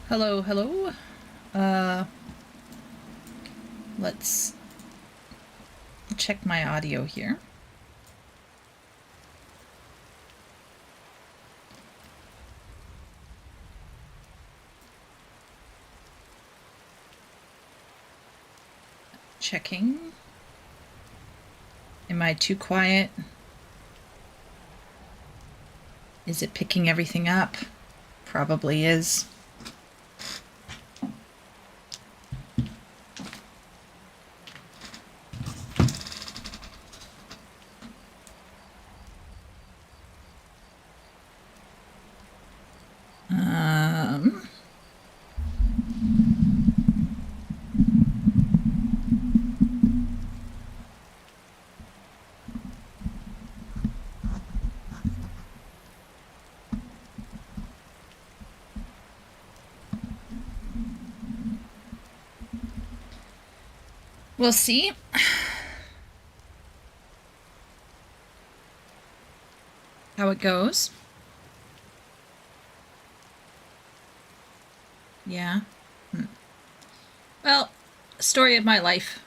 Hello, hello. Uh, let's check my audio here. Checking. Am I too quiet? Is it picking everything up? Probably is. Um, we'll see. How it goes. Yeah. Well, story of my life.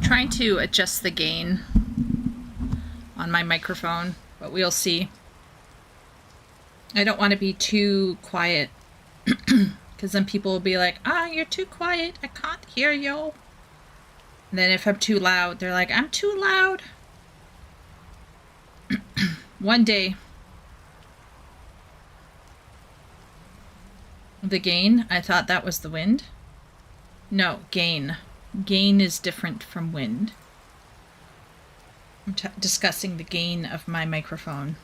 Trying to adjust the gain on my microphone, but we'll see. I don't want to be too quiet because then people will be like, you're too quiet. I can't hear you. And then if I'm too loud, they're like, I'm too loud. One day, the gain, I thought that was the wind. No, gain. Gain is different from wind. I'm discussing the gain of my microphone.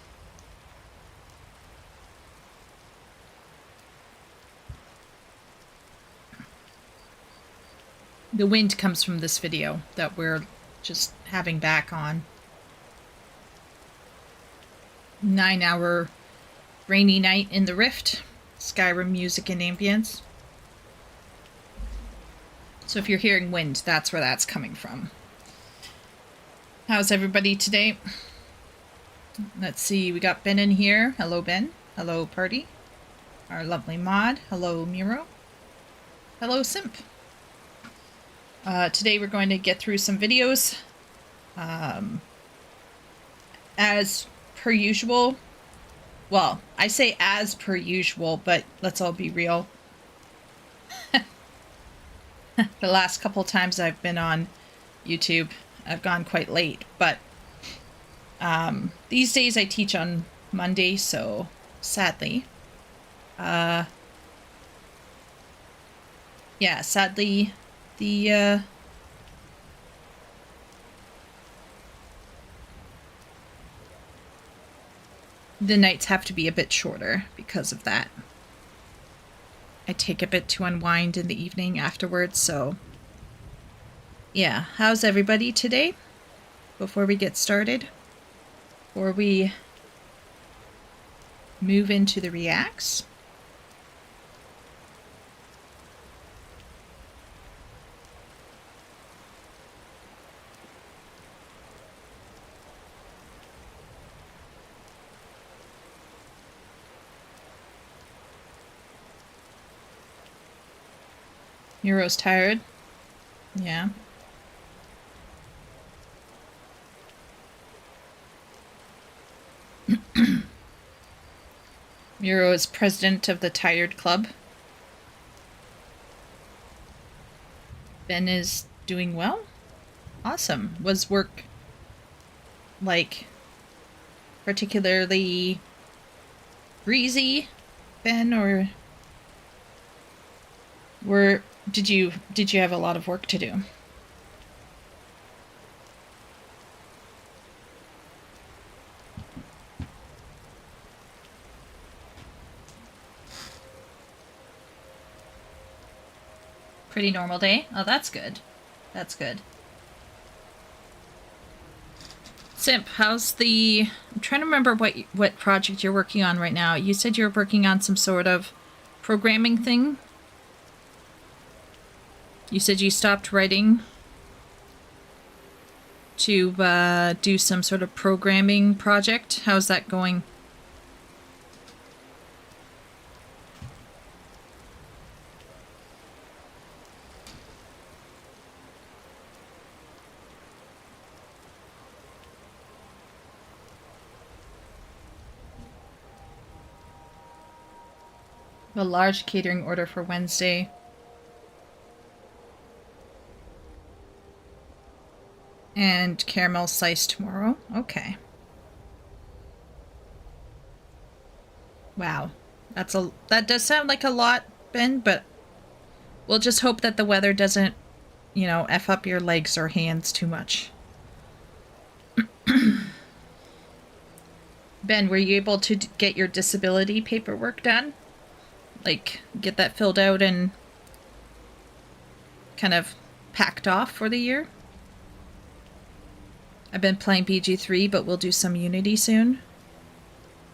The wind comes from this video that we're just having back on. 9-hour rainy night in the Rift. Skyrim music and ambience. So if you're hearing wind, that's where that's coming from. How's everybody today? Let's see, we got Ben in here. Hello, Ben. Hello, Party. Our lovely mod. Hello, Miro. Hello, Simp. Today we're going to get through some videos. As per usual. Well, I say as per usual, but let's all be real. The last couple times I've been on YouTube, I've gone quite late, but these days I teach on Monday, so sadly, yeah, sadly, the nights have to be a bit shorter because of that. I take a bit to unwind in the evening afterwards, so yeah. How's everybody today? Before we get started, before we move into the reacts. Miro's tired. Yeah. Miro is president of the Tired Club. Ben is doing well. Awesome. Was work like particularly breezy, Ben, or did you have a lot of work to do? Pretty normal day. Oh, that's good. That's good. Simp, how's the... I'm trying to remember what project you're working on right now. You said you're working on some sort of programming thing? You said you stopped writing to do some sort of programming project. How's that going? A large catering order for Wednesday. And caramel slice tomorrow. Okay. Wow. That does sound like a lot, Ben, but we'll just hope that the weather doesn't, you know, F up your legs or hands too much. Ben, were you able to get your disability paperwork done? Like, get that filled out and kind of packed off for the year? I've been playing BG3, but we'll do some Unity soon.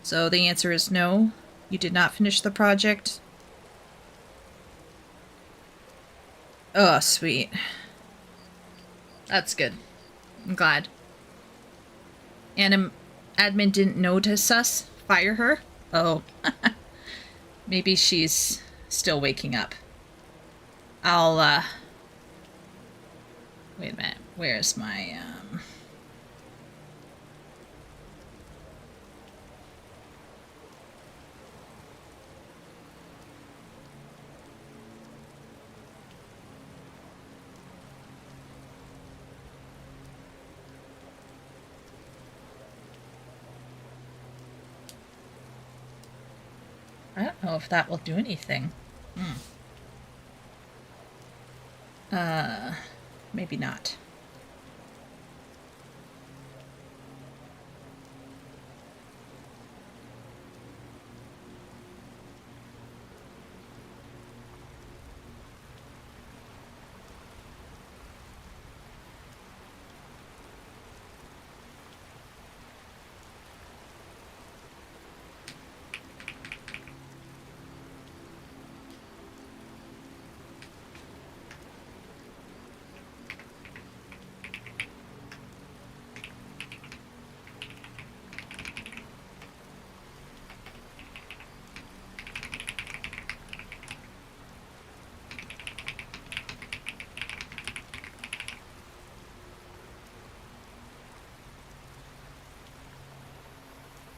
So the answer is no. You did not finish the project. Oh, sweet. That's good. I'm glad. And admin didn't notice us. Fire her? Oh. Maybe she's still waking up. I'll, wait a minute. Where's my, I don't know if that will do anything. Maybe not.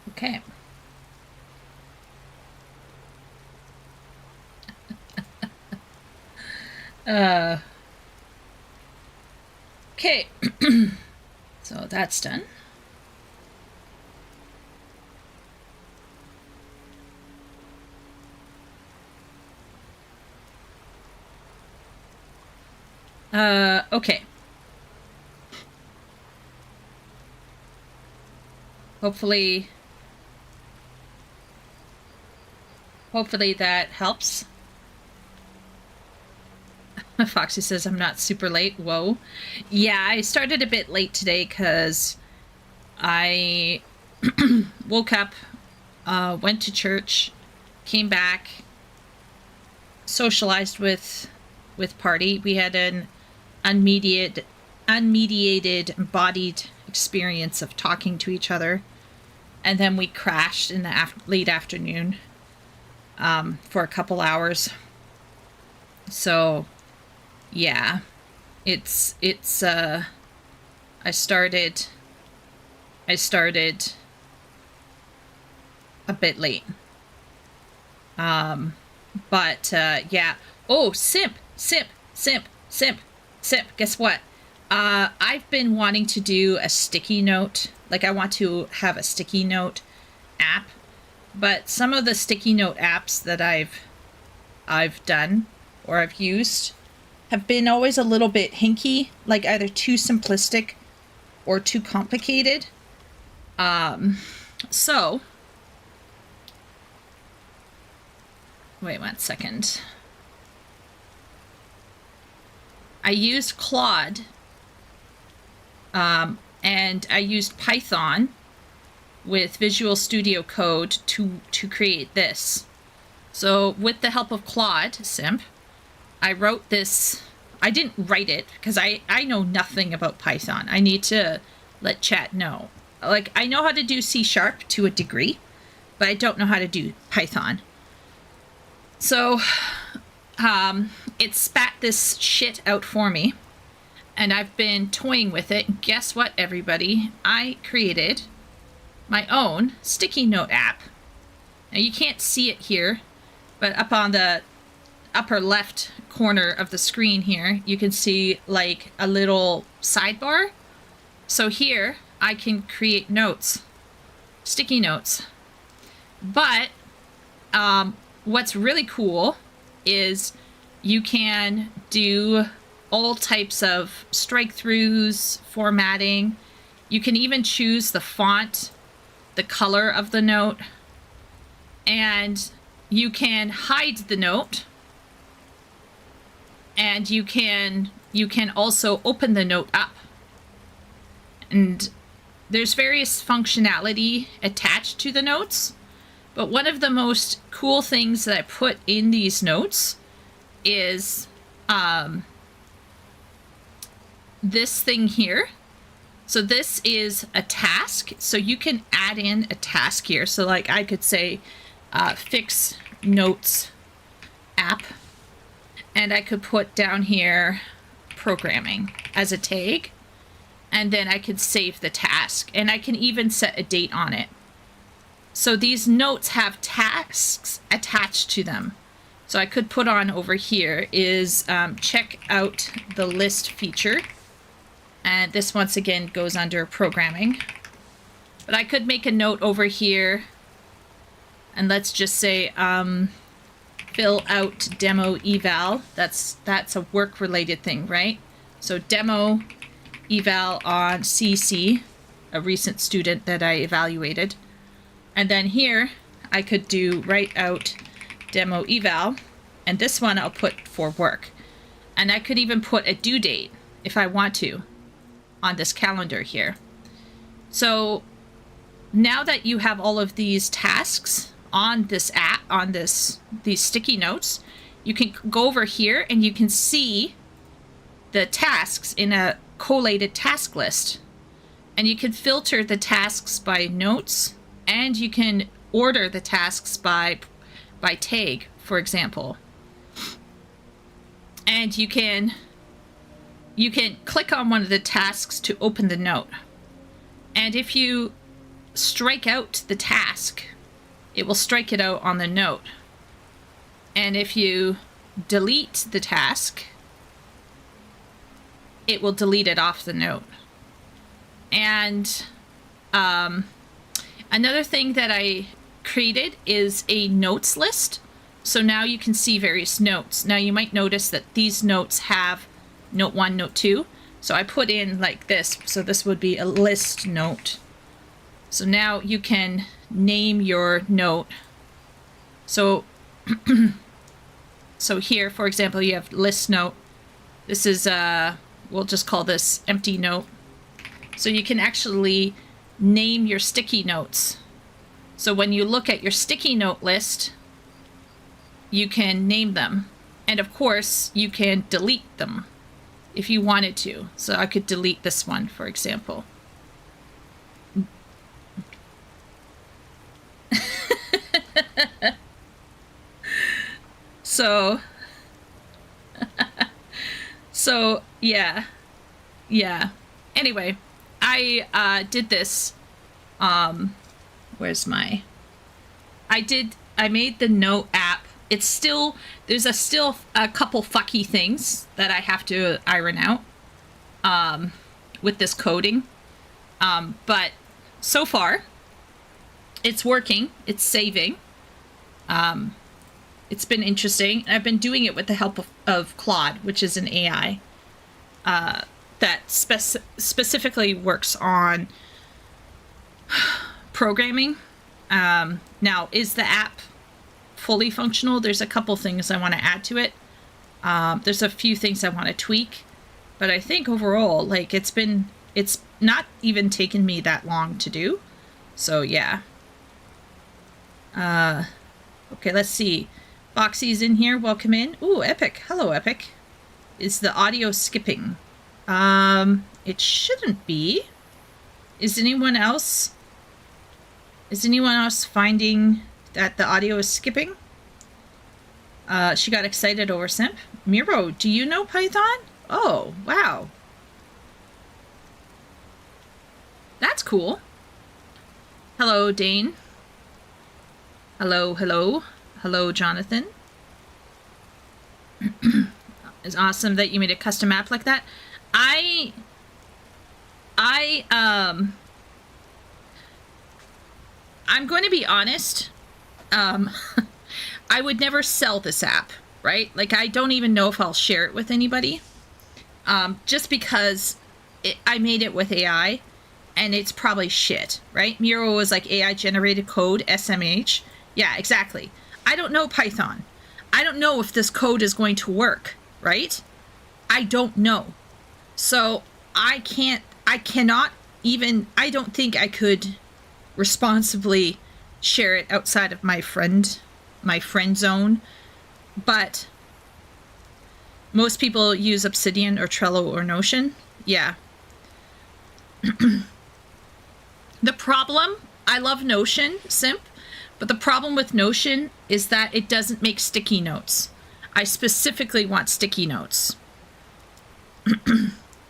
Okay. Okay. So that's done. Okay. Hopefully that helps. Foxy says I'm not super late. Whoa. Yeah, I started a bit late today because I woke up, went to church, came back, socialized with Party. We had an unmediated embodied experience of talking to each other, and then we crashed in the late afternoon for a couple hours. So yeah, it's I started a bit late. But yeah. Oh, simp. Guess what? I've been wanting to do a sticky note. Like, I want to have a sticky note app, but some of the sticky note apps that I've done or I've used have been always a little bit hinky, like either too simplistic or too complicated. So wait 1 second. I used Claude, and I used Python with Visual Studio Code to create this. So with the help of Claude Simp, I wrote this. I didn't write it because I know nothing about Python. I need to let chat know. Like, I know how to do C# to a degree, but I don't know how to do Python. So it spat this shit out for me, and I've been toying with it. Guess what, everybody? I created my own sticky note app. Now, you can't see it here, but up on the upper left corner of the screen here, you can see like a little sidebar. So here I can create notes, sticky notes. But what's really cool is you can do all types of strike-throughs, formatting. You can even choose the font, the color of the note, and you can hide the note, and you can also open the note up. And there's various functionality attached to the notes, but one of the most cool things that I put in these notes is this thing here. So this is a task, so you can add in a task here. So like I could say fix notes app, and I could put down here programming as a tag, and then I could save the task, and I can even set a date on it. So these notes have tasks attached to them. So I could put on over here is check out the list feature. And this once again goes under programming. But I could make a note over here, and let's just say fill out demo eval. That's a work related thing, right? So demo eval on CC, a recent student that I evaluated. And then here I could do write out demo eval, and this one I'll put for work. And I could even put a due date if I want to on this calendar here. So now that you have all of these tasks on this app, on these sticky notes, you can go over here and you can see the tasks in a collated task list. And you can filter the tasks by notes, and you can order the tasks by tag, for example. And you can click on one of the tasks to open the note. And if you strike out the task, it will strike it out on the note. And if you delete the task, it will delete it off the note. And another thing that I created is a notes list. So now you can see various notes. Now you might notice that these notes have note 1, note 2. So I put in like this. So this would be a list note. So now you can name your note. So so here, for example, you have list note. This is we'll just call this empty note. So you can actually name your sticky notes. So when you look at your sticky note list, you can name them. And of course, you can delete them if you wanted to. So I could delete this one, for example. So yeah. Anyway, I did this. Where's my? I made the note app. It's still, there's still a couple fucky things that I have to iron out with this coding. But so far, it's working. It's saving. It's been interesting. I've been doing it with the help of Claude, which is an AI that specifically works on programming. Now, is the app fully functional? There's a couple things I want to add to it. There's a few things I want to tweak. But I think overall, like, it's not even taken me that long to do. So yeah. Okay, let's see. Boxy's in here. Welcome in. Ooh, Epic. Hello, Epic. Is the audio skipping? It shouldn't be. Is anyone else finding that the audio is skipping? She got excited over Simp. Miro, do you know Python? Oh, wow. That's cool. Hello, Dane. Hello, hello. Hello, Jonathan. It's awesome that you made a custom app like that. I'm going to be honest. I would never sell this app, right? Like, I don't even know if I'll share it with anybody. Just because I made it with AI, and it's probably shit, right? Miro was like AI generated code, SMH. Yeah, exactly. I don't know Python. I don't know if this code is going to work, right? I don't know. So I don't think I could responsibly share it outside of my friend zone. But most people use Obsidian or Trello or Notion. Yeah. The problem, I love Notion, Simp, but the problem with Notion is that it doesn't make sticky notes. I specifically want sticky notes.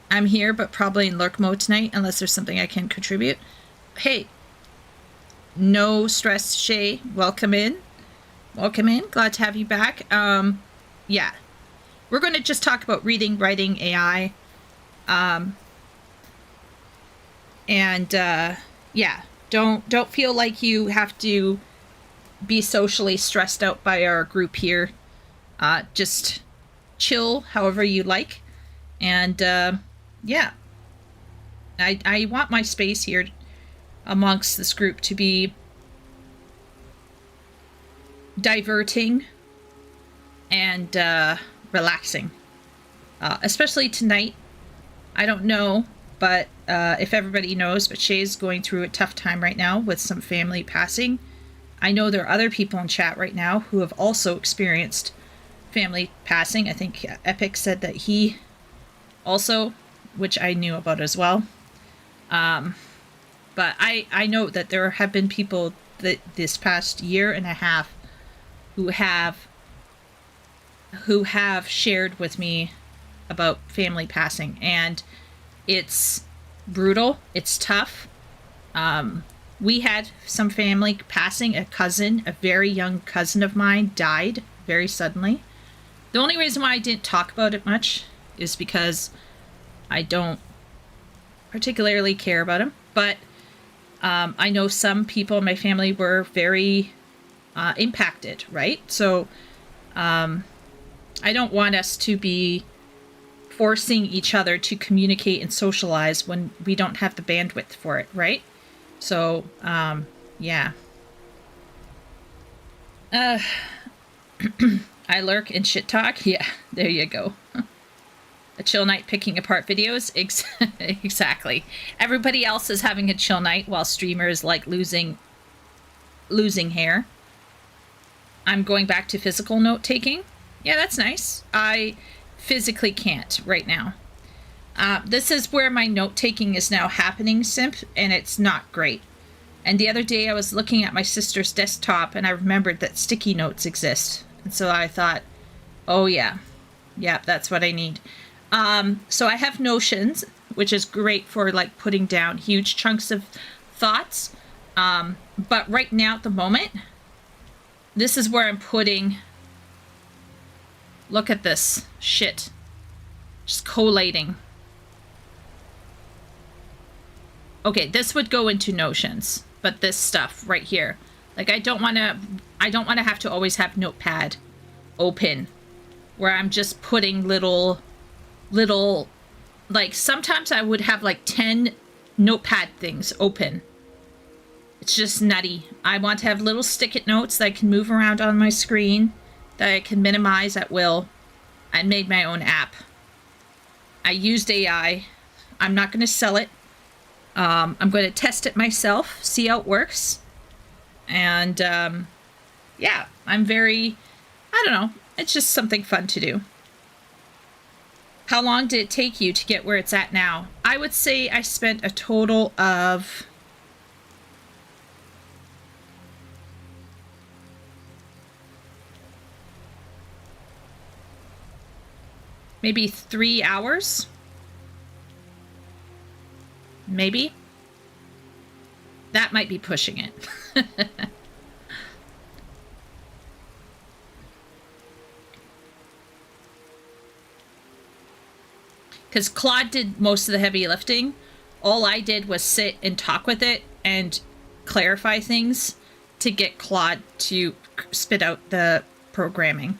I'm here, but probably in lurk mode tonight, unless there's something I can contribute. Hey, no stress, Shay. Welcome in. Welcome in. Glad to have you back. Yeah. We're going to just talk about reading, writing, AI. Yeah. Don't feel like you have to be socially stressed out by our group here. Just chill however you like. And, yeah. I want my space here amongst this group to be diverting and relaxing. Especially tonight. I don't know, but if everybody knows, but Shay's going through a tough time right now with some family passing. I know there are other people in chat right now who have also experienced family passing. I think Epic said that he also, which I knew about as well. But I know that there have been people that this past year and a half who have shared with me about family passing, and it's brutal. It's tough. We had some family passing. A very young cousin of mine died very suddenly. The only reason why I didn't talk about it much is because I don't particularly care about him. But I know some people in my family were very impacted, right? So I don't want us to be forcing each other to communicate and socialize when we don't have the bandwidth for it, right? So, yeah. I lurk in shit talk. Yeah, there you go. A chill night picking apart videos. Exactly. Everybody else is having a chill night while streamers like losing hair. I'm going back to physical note taking. Yeah, that's nice. I physically can't right now. This is where my note taking is now happening, Simp, and it's not great. And the other day I was looking at my sister's desktop and I remembered that sticky notes exist. And so I thought, oh yeah, that's what I need. So I have Notions, which is great for like putting down huge chunks of thoughts. But right now at the moment, this is where I'm putting, look at this shit, just collating. Okay, this would go into Notions, but this stuff right here, like I don't want to have to always have Notepad open where I'm just putting little, like sometimes I would have like 10 Notepad things open. It's just nutty. I want to have little stick-it notes that I can move around on my screen, that I can minimize at will. I made my own app. I used AI. I'm not going to sell it. I'm going to test it myself, see how it works. And yeah, I'm very, I don't know, it's just something fun to do. How long did it take you to get where it's at now? I would say I spent a total of maybe 3 hours. Maybe. That might be pushing it. Because Claude did most of the heavy lifting. All I did was sit and talk with it and clarify things to get Claude to spit out the programming.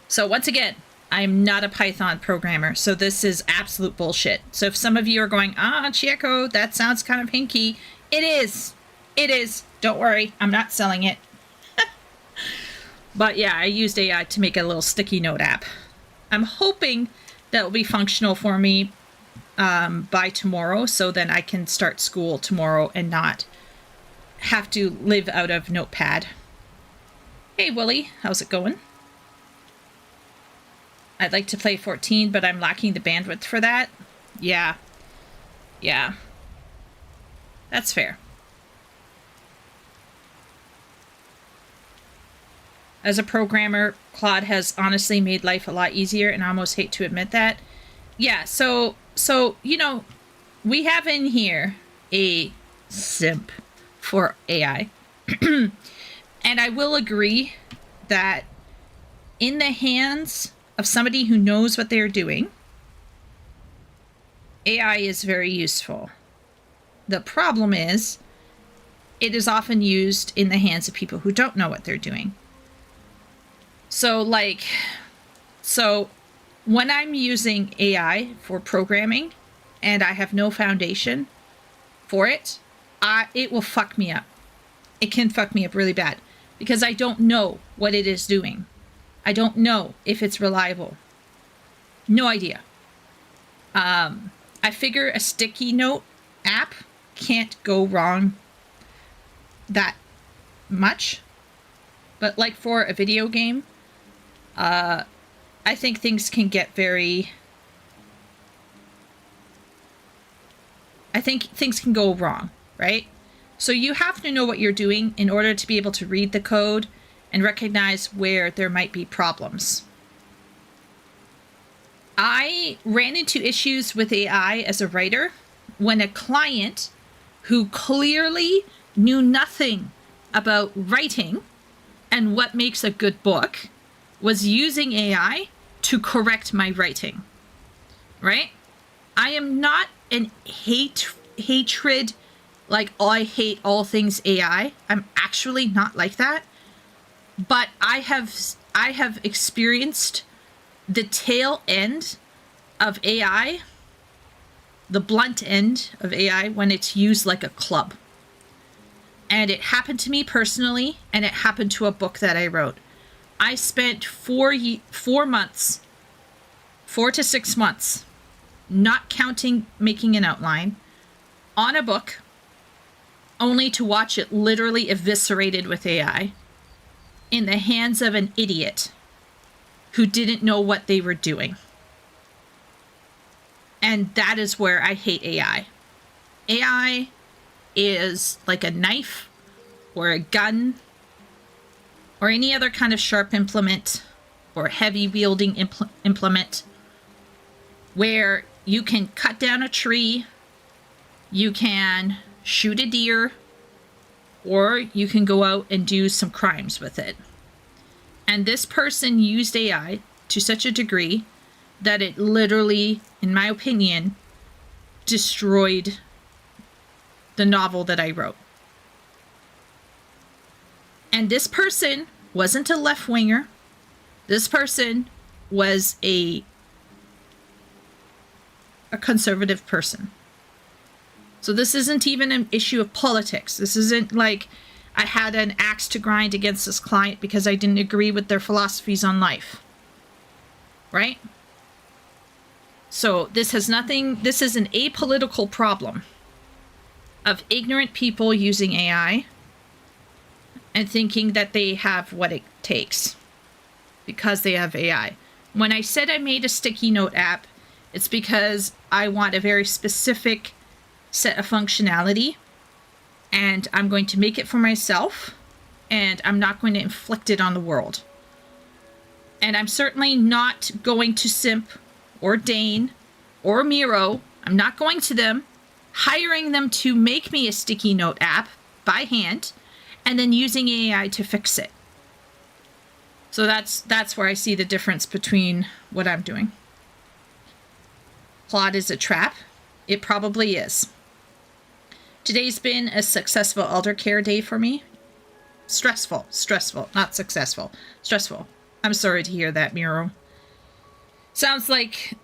So once again, I'm not a Python programmer, so this is absolute bullshit. So if some of you are going, Chieko, that sounds kind of hinky, it is. It is. Don't worry, I'm not selling it. But yeah, I used AI to make a little sticky note app. I'm hoping that will be functional for me by tomorrow, so then I can start school tomorrow and not have to live out of Notepad. Hey, Willie, how's it going? I'd like to play 14, but I'm lacking the bandwidth for that. Yeah. Yeah. That's fair. As a programmer, Claude has honestly made life a lot easier, and I almost hate to admit that. Yeah, so you know, we have in here a simp for AI. And I will agree that in the hands of somebody who knows what they're doing, AI is very useful. The problem is, it is often used in the hands of people who don't know what they're doing. So when I'm using AI for programming and I have no foundation for it, it will fuck me up. It can fuck me up really bad because I don't know what it is doing. I don't know if it's reliable. No idea. I figure a sticky note app can't go wrong that much. But like for a video game, I think things can get very... I think things can go wrong, right? So you have to know what you're doing in order to be able to read the code and recognize where there might be problems. I ran into issues with AI as a writer when a client who clearly knew nothing about writing and what makes a good book was using AI to correct my writing, right? I am not an hatred, like, oh, I hate all things AI. I'm actually not like that. But I have experienced the tail end of AI, the blunt end of AI, when it's used like a club. And it happened to me personally, and it happened to a book that I wrote. I spent 4 to 6 months, not counting making an outline, on a book, only to watch it literally eviscerated with AI in the hands of an idiot who didn't know what they were doing. And that is where I hate AI. AI is like a knife or a gun or any other kind of sharp implement or heavy wielding implement where you can cut down a tree, you can shoot a deer, or you can go out and do some crimes with it. And this person used AI to such a degree that it literally, in my opinion, destroyed the novel that I wrote. And this person wasn't a left-winger. This person was a conservative person. So this isn't even an issue of politics. This isn't like I had an axe to grind against this client because I didn't agree with their philosophies on life. Right? So this has nothing, this is an apolitical problem of ignorant people using AI and thinking that they have what it takes because they have AI. When I said I made a sticky note app, it's because I want a very specific set of functionality, and I'm going to make it for myself, and I'm not going to inflict it on the world. And I'm certainly not going to Simp or Dane or Miro. I'm not going to them, hiring them to make me a sticky note app by hand, and then using AI to fix it. So that's where I see the difference between what I'm doing. Claude is a trap. It probably is. Today's been a successful elder care day for me. Stressful, not successful. Stressful. I'm sorry to hear that, Miro. Sounds like,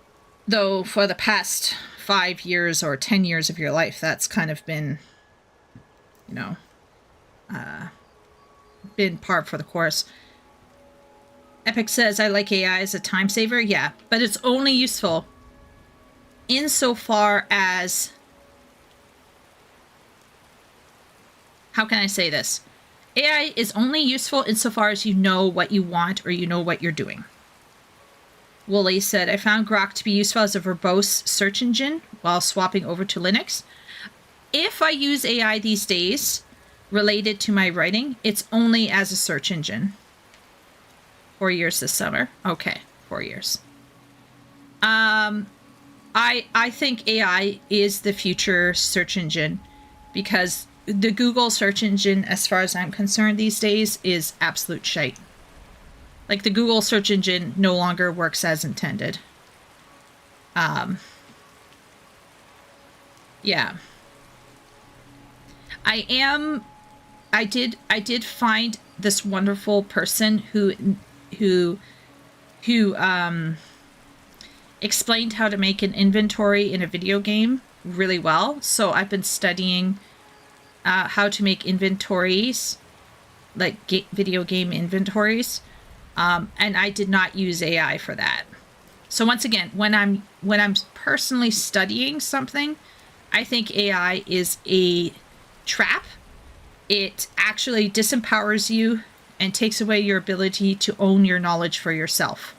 though, for the past 5 years or 10 years of your life, that's kind of been, you know, been par for the course. Epic says, I like AI as a time saver. Yeah, but it's only useful insofar as, how can I say this? AI is only useful insofar as you know what you want or you know what you're doing. Wooly said, I found Grok to be useful as a verbose search engine while swapping over to Linux. If I use AI these days related to my writing, it's only as a search engine. 4 years this summer. Okay, 4 years. I think AI is the future search engine because the Google search engine, as far as I'm concerned these days, is absolute shite. Like, the Google search engine no longer works as intended. Yeah. I did find this wonderful person who explained how to make an inventory in a video game really well. So I've been studying how to make inventories, like video game inventories, and I did not use AI for that. So once again, when I'm personally studying something, I think AI is a trap. It actually disempowers you and takes away your ability to own your knowledge for yourself.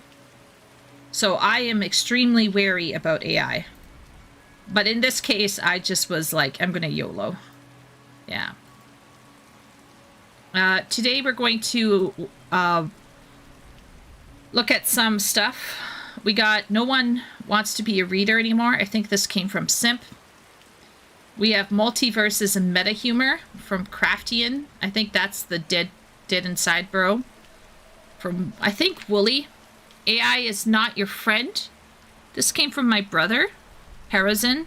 So I am extremely wary about AI. But in this case, I just was like, I'm going to YOLO. Yeah. Today we're going to look at some stuff. We got No One Wants to Be a Reader Anymore. I think this came from Simp. We have Multiverses and Meta Humor from Craftian. I think that's the Dead Inside Bro. From, I think, Wooly. AI is not your friend. This came from my brother, Harazin.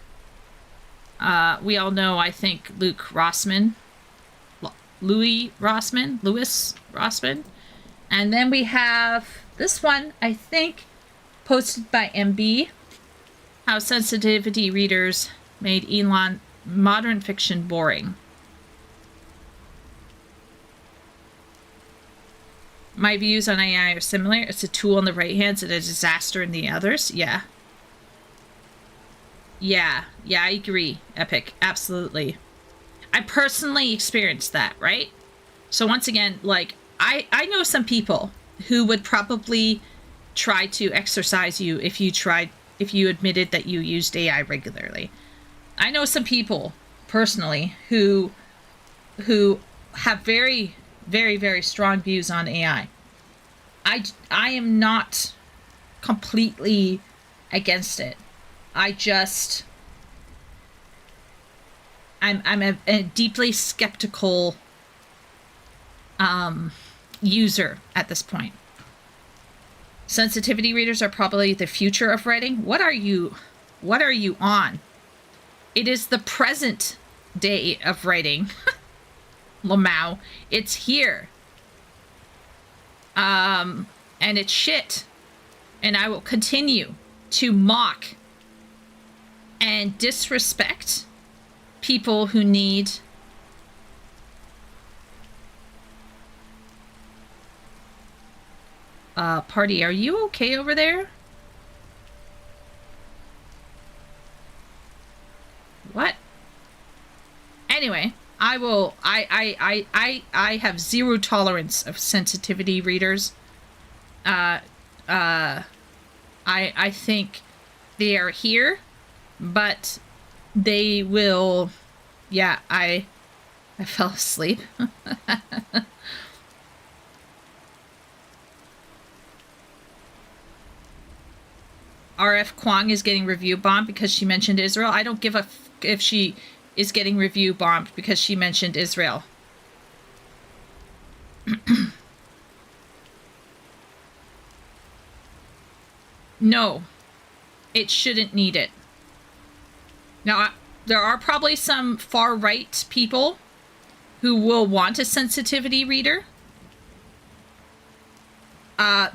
We all know, I think, Louis Rossman. And then we have this one, I think, posted by MB. How sensitivity readers made Elon modern fiction boring. My views on AI are similar. It's a tool in the right hands and a disaster in the others. Yeah, I agree, Epic. Absolutely. I personally experienced that, right? So once again, like, I know some people who would probably try to exercise you if you admitted that you used AI regularly. I know some people personally who have very, very, very strong views on AI. I am not completely against it. I'm a deeply skeptical user at this point. Sensitivity readers are probably the future of writing. What are you on? It is the present day of writing. Lamau. It's here. And it's shit. And I will continue to mock and disrespect people who need party. Are you okay over there? Anyway, I have zero tolerance of sensitivity readers. I think they are here, but they will. Yeah, I fell asleep. RF Kwong is getting review bombed because she mentioned Israel. I don't give a if she is getting review bombed because she mentioned Israel. No, it shouldn't need it. Now, there are probably some far-right people who will want a sensitivity reader.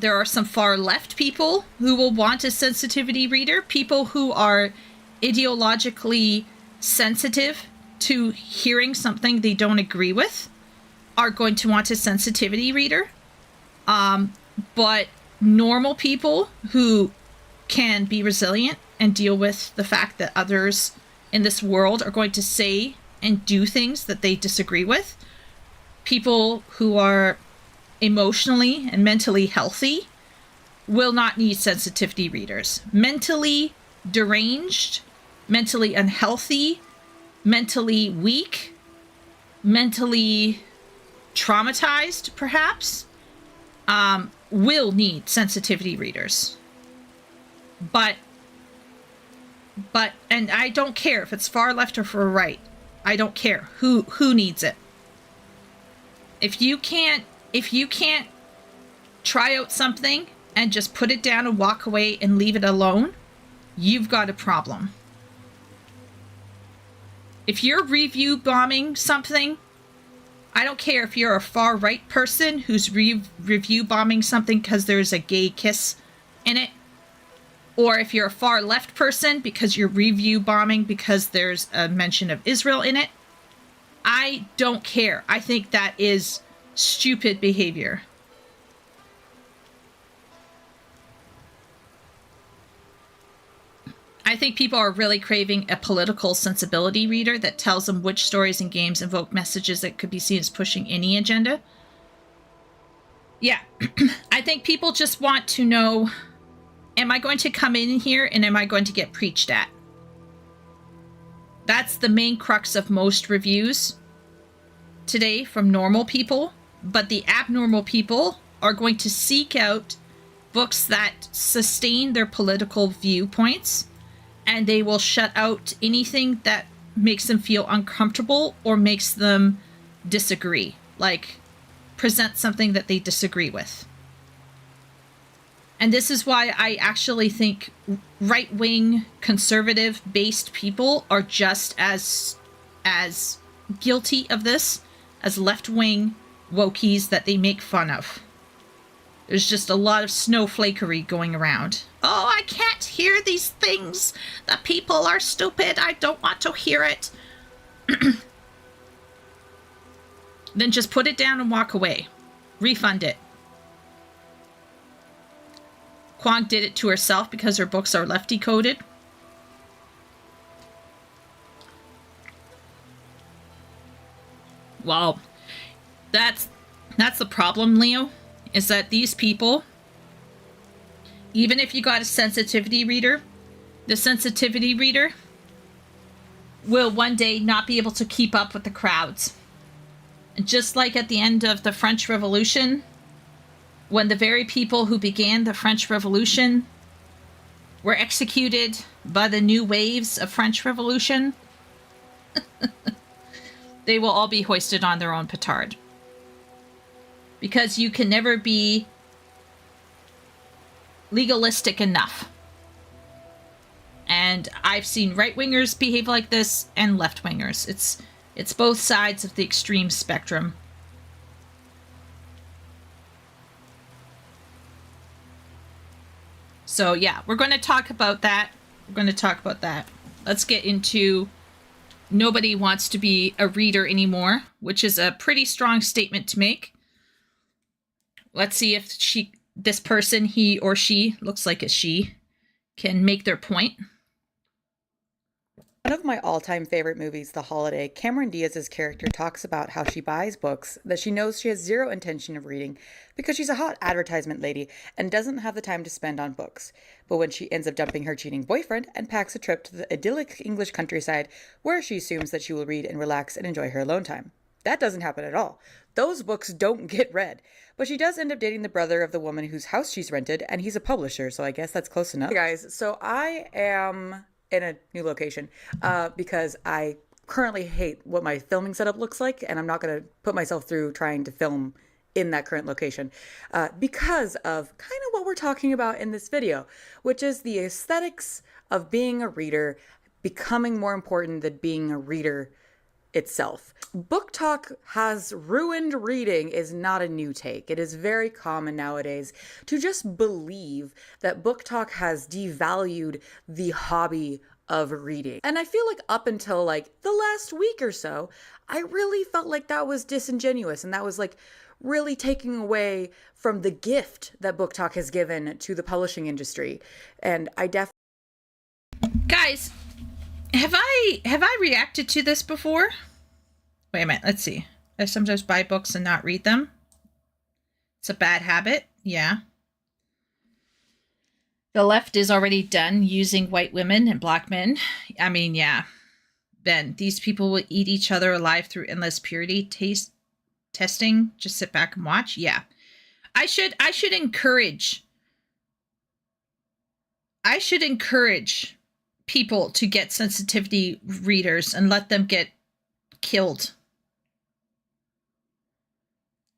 There are some far-left people who will want a sensitivity reader. People who are ideologically sensitive to hearing something they don't agree with are going to want a sensitivity reader. But normal people who can be resilient and deal with the fact that others in this world are going to say and do things that they disagree with, people who are emotionally and mentally healthy will not need sensitivity readers. Mentally deranged, mentally unhealthy, mentally weak, mentally traumatized, perhaps, will need sensitivity readers. But and I don't care if it's far left or far right. I don't care who needs it. If you can't try out something and just put it down and walk away and leave it alone, you've got a problem. If you're review bombing something, I don't care if you're a far right person who's review bombing something because there's a gay kiss in it, or if you're a far left person because you're review bombing because there's a mention of Israel in it. I don't care. I think that is stupid behavior. I think people are really craving a political sensibility reader that tells them which stories and games invoke messages that could be seen as pushing any agenda. Yeah, I think people just want to know, am I going to come in here and am I going to get preached at? That's the main crux of most reviews today from normal people, but the abnormal people are going to seek out books that sustain their political viewpoints, and they will shut out anything that makes them feel uncomfortable or makes them disagree, like present something that they disagree with. And this is why I actually think right-wing, conservative-based people are just as guilty of this as left-wing wokies that they make fun of. There's just a lot of snowflakery going around. Oh, I can't hear these things. The people are stupid. I don't want to hear it. Then just put it down and walk away. Refund it. Kwong did it to herself because her books are lefty coded. Well, that's the problem, Leo, is that these people, even if you got a sensitivity reader, the sensitivity reader will one day not be able to keep up with the crowds. And just like at the end of the French Revolution, when the very people who began the French Revolution were executed by the new waves of French Revolution, they will all be hoisted on their own petard. Because you can never be legalistic enough. And I've seen right-wingers behave like this and left-wingers. It's both sides of the extreme spectrum. So yeah, we're going to talk about that. Let's get into nobody wants to be a reader anymore, which is a pretty strong statement to make. Let's see if this person, he or she, looks like a she, can make their point. One of my all-time favorite movies, The Holiday, Cameron Diaz's character talks about how she buys books that she knows she has zero intention of reading because she's a hot advertisement lady and doesn't have the time to spend on books. But when she ends up dumping her cheating boyfriend and packs a trip to the idyllic English countryside where she assumes that she will read and relax and enjoy her alone time. That doesn't happen at all. Those books don't get read. But she does end up dating the brother of the woman whose house she's rented, and he's a publisher, so I guess that's close enough. Hey guys, so I am in a new location because I currently hate what my filming setup looks like, and I'm not going to put myself through trying to film in that current location because of kind of what we're talking about in this video, which is the aesthetics of being a reader becoming more important than being a reader itself. BookTok has ruined reading is not a new take. It is very common nowadays to just believe that BookTok has devalued the hobby of reading. And I feel like up until like the last week or so, I really felt like that was disingenuous and that was like really taking away from the gift that BookTok has given to the publishing industry. And I definitely Guys, have I reacted to this before? Wait a minute, let's see. I sometimes buy books and not read them. It's a bad habit, yeah. The left is already done using white women and black men. I mean, yeah. Then these people will eat each other alive through endless purity testing. Just sit back and watch. Yeah. I should encourage people to get sensitivity readers and let them get killed.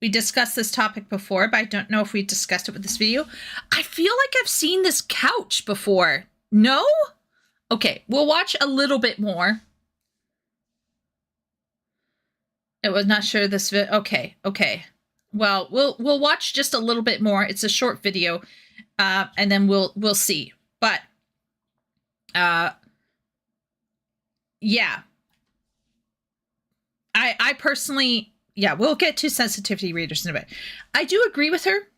We discussed this topic before, but I don't know if we discussed it with this video. I feel like I've seen this couch before. No? Okay, we'll watch a little bit more. I was not sure this video. Okay. Well, we'll watch just a little bit more. It's a short video, and then we'll see. But yeah. I personally, yeah, we'll get to sensitivity readers in a bit. I do agree with her.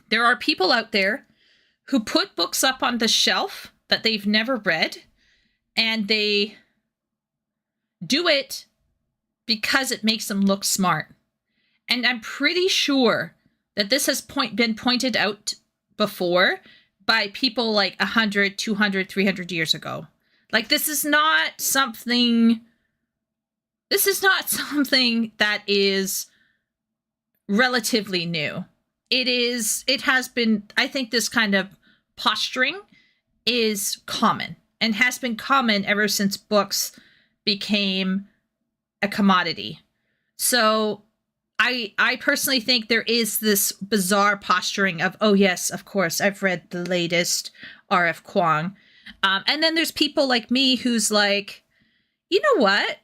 There are people out there who put books up on the shelf that they've never read, and they do it because it makes them look smart. And I'm pretty sure that this has been pointed out before by people like 100, 200, 300 years ago. Like, this is not something that is relatively new. It has been, I think this kind of posturing is common and has been common ever since books became a commodity. So I personally think there is this bizarre posturing of, oh yes, of course, I've read the latest R.F. Kuang. And then there's people like me who's like, you know what?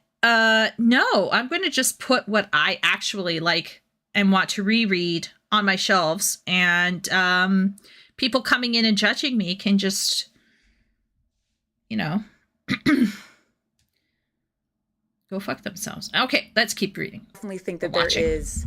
No, I'm going to just put what I actually like and want to reread on my shelves. And people coming in and judging me can just, you know, go fuck themselves. Okay, let's keep reading. I definitely think that there is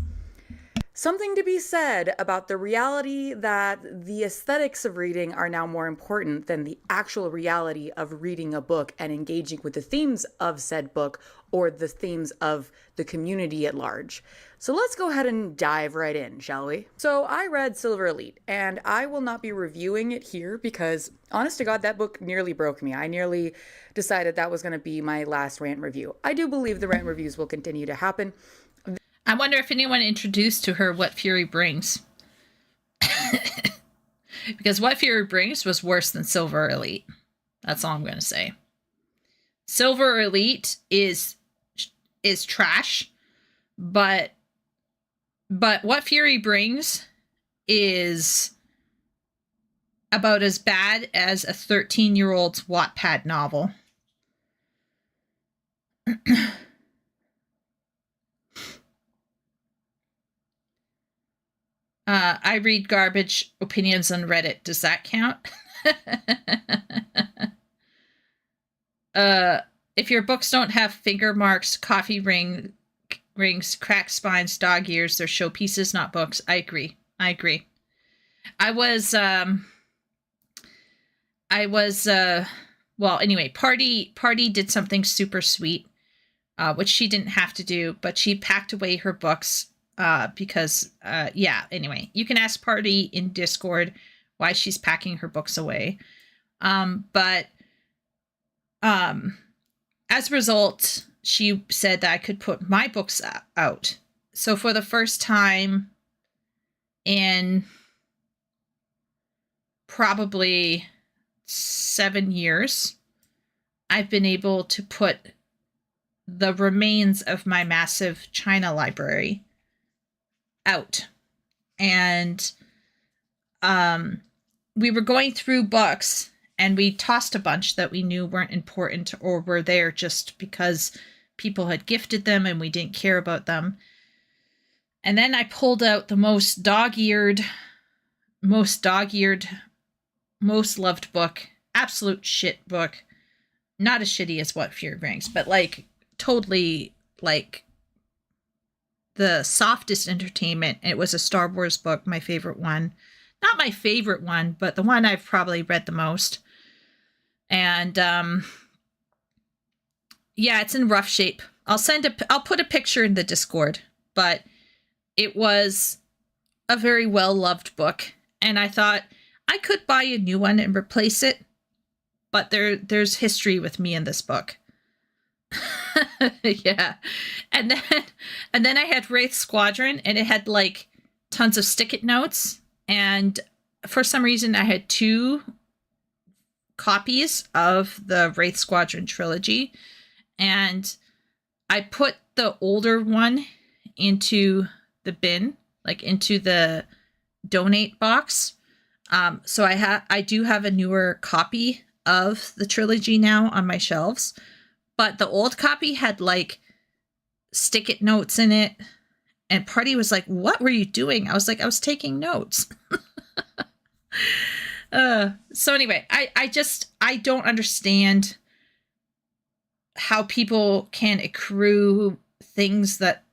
something to be said about the reality that the aesthetics of reading are now more important than the actual reality of reading a book and engaging with the themes of said book or the themes of the community at large. So let's go ahead and dive right in, shall we? So I read Silver Elite, and I will not be reviewing it here because, honest to God, that book nearly broke me. I nearly decided that was going to be my last rant review. I do believe the rant reviews will continue to happen. I wonder if anyone introduced to her What Fury Brings. Because What Fury Brings was worse than Silver Elite. That's all I'm going to say. Silver Elite is trash, but What Fury Brings is about as bad as a 13-year-old's Wattpad novel. I read garbage opinions on Reddit. Does that count? If your books don't have finger marks, coffee rings, cracked spines, dog ears, they're showpieces, not books. I agree. I was well, anyway, Party did something super sweet, which she didn't have to do, but she packed away her books because, yeah, anyway, you can ask Party in Discord why she's packing her books away. But as a result, she said that I could put my books out. So for the first time in probably 7 years, I've been able to put the remains of my massive China library out. And we were going through books, and we tossed a bunch that we knew weren't important or were there just because people had gifted them and we didn't care about them. And then I pulled out the most dog-eared, most loved book, absolute shit book. Not as shitty as what Fury Brings, but like totally like the softest entertainment. It was a Star Wars book, my favorite one. Not my favorite one, but the one I've probably read the most. And yeah, it's in rough shape. I'll put a picture in the Discord, but it was a very well-loved book, and I thought I could buy a new one and replace it, but there's history with me in this book. Yeah. And then I had Wraith Squadron, and it had like tons of stick-it notes, and for some reason I had 2 copies of the Wraith Squadron trilogy, and I put the older one into the bin, like into the donate box. So I do have a newer copy of the trilogy now on my shelves, but the old copy had like stick-it notes in it, and Party was like, "What were you doing?" I was like, "I was taking notes." So anyway, I don't understand how people can accrue things that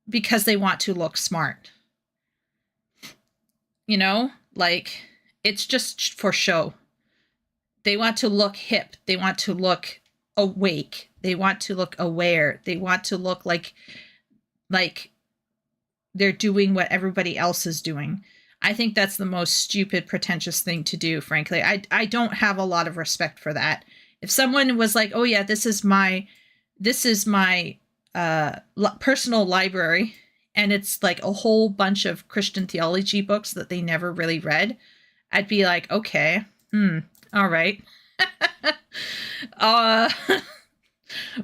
because they want to look smart. You know, like it's just for show. They want to look hip. They want to look awake. They want to look aware. They want to look like they're doing what everybody else is doing. I think that's the most stupid, pretentious thing to do, frankly. I don't have a lot of respect for that. If someone was like, "Oh yeah, this is my personal library," and it's like a whole bunch of Christian theology books that they never really read, I'd be like, "Okay, all right."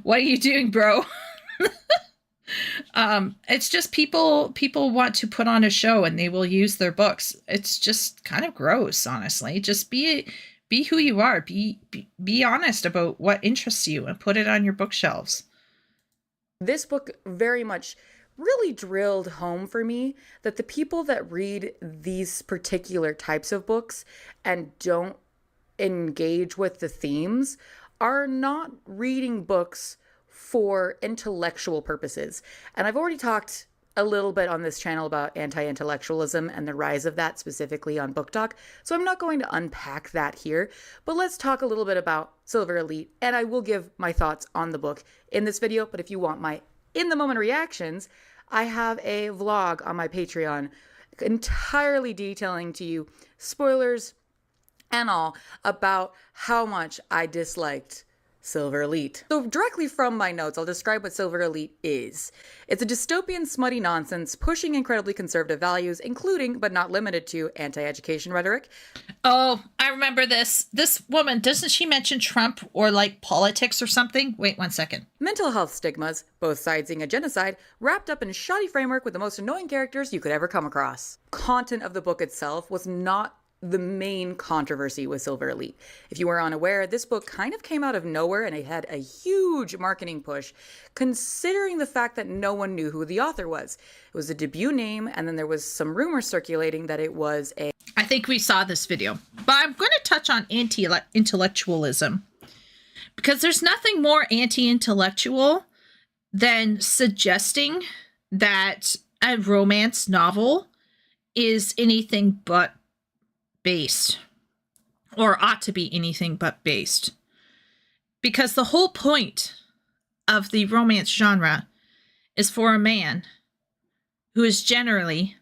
What are you doing, bro? It's just people want to put on a show, and they will use their books. It's just kind of gross, honestly. Just be who you are. Be honest about what interests you and put it on your bookshelves. This book very much really drilled home for me that the people that read these particular types of books and don't engage with the themes are not reading books for intellectual purposes. And I've already talked a little bit on this channel about anti-intellectualism and the rise of that specifically on Book Talk, so I'm not going to unpack that here, but let's talk a little bit about Silver Elite, and I will give my thoughts on the book in this video. But if you want my in-the-moment reactions, I have a vlog on my Patreon entirely detailing to you spoilers and all about how much I disliked Silver Elite. So directly from my notes, I'll describe what Silver Elite is. It's a dystopian, smutty nonsense pushing incredibly conservative values, including, but not limited to, anti-education rhetoric. Oh, I remember this. This woman, doesn't she mention Trump or like politics or something? Wait 1 second. Mental health stigmas, both sides seeing a genocide, wrapped up in a shoddy framework with the most annoying characters you could ever come across. Content of the book itself was not the main controversy with Silver Elite. If you were unaware, this book kind of came out of nowhere, and it had a huge marketing push, considering the fact that no one knew who the author was. It was a debut name, and then there was some rumors circulating that it was a... I think we saw this video, but I'm going to touch on anti-intellectualism, because there's nothing more anti-intellectual than suggesting that a romance novel is anything but based, or ought to be anything but based. Because the whole point of the romance genre is for a man who is generally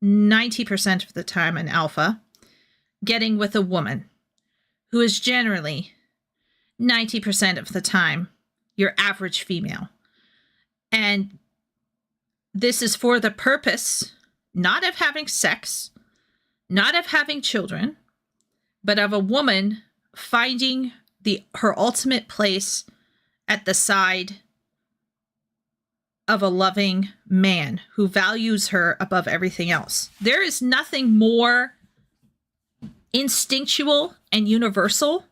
90% of the time an alpha getting with a woman who is generally 90% of the time your average female. And this is for the purpose not of having sex, not of having children, but of a woman finding her ultimate place at the side of a loving man who values her above everything else. There is nothing more instinctual and universal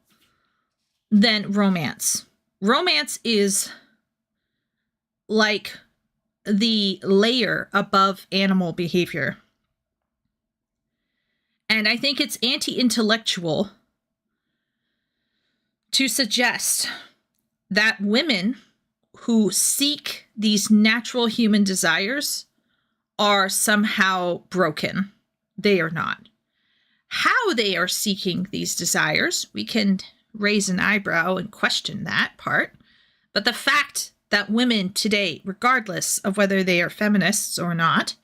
than romance. Romance is like the layer above animal behavior. And I think it's anti-intellectual to suggest that women who seek these natural human desires are somehow broken. They are not. How they are seeking these desires, we can raise an eyebrow and question that part. But the fact that women today, regardless of whether they are feminists or not,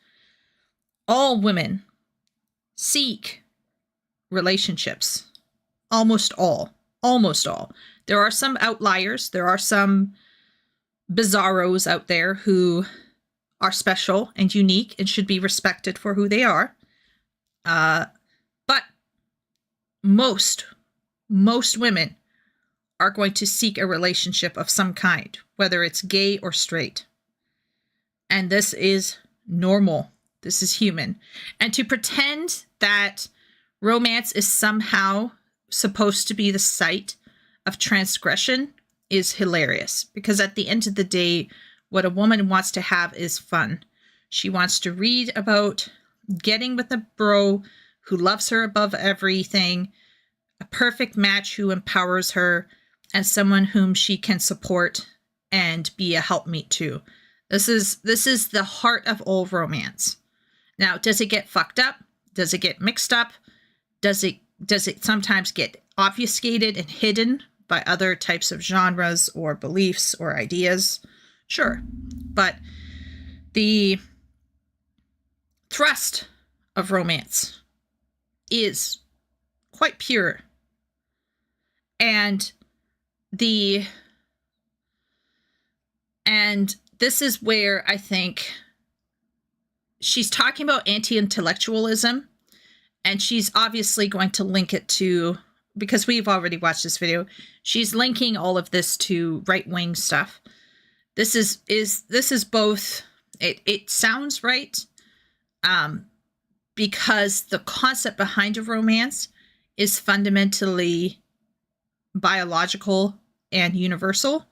all women seek relationships. Almost all. Almost all. There are some outliers. There are some bizarros out there who are special and unique and should be respected for who they are. But most women are going to seek a relationship of some kind, whether it's gay or straight. And this is normal. This is human. And to pretend that romance is somehow supposed to be the site of transgression is hilarious. Because at the end of the day, what a woman wants to have is fun. She wants to read about getting with a bro who loves her above everything, a perfect match who empowers her, and someone whom she can support and be a helpmeet to. This is the heart of all romance. Now, does it get fucked up? Does it get mixed up? Does it sometimes get obfuscated and hidden by other types of genres or beliefs or ideas? Sure. But the thrust of romance is quite pure. And this is where I think she's talking about anti-intellectualism, and she's obviously going to link it to, because we've already watched this video, she's linking all of this to right-wing stuff. This is both, it sounds right, because the concept behind a romance is fundamentally biological and universal.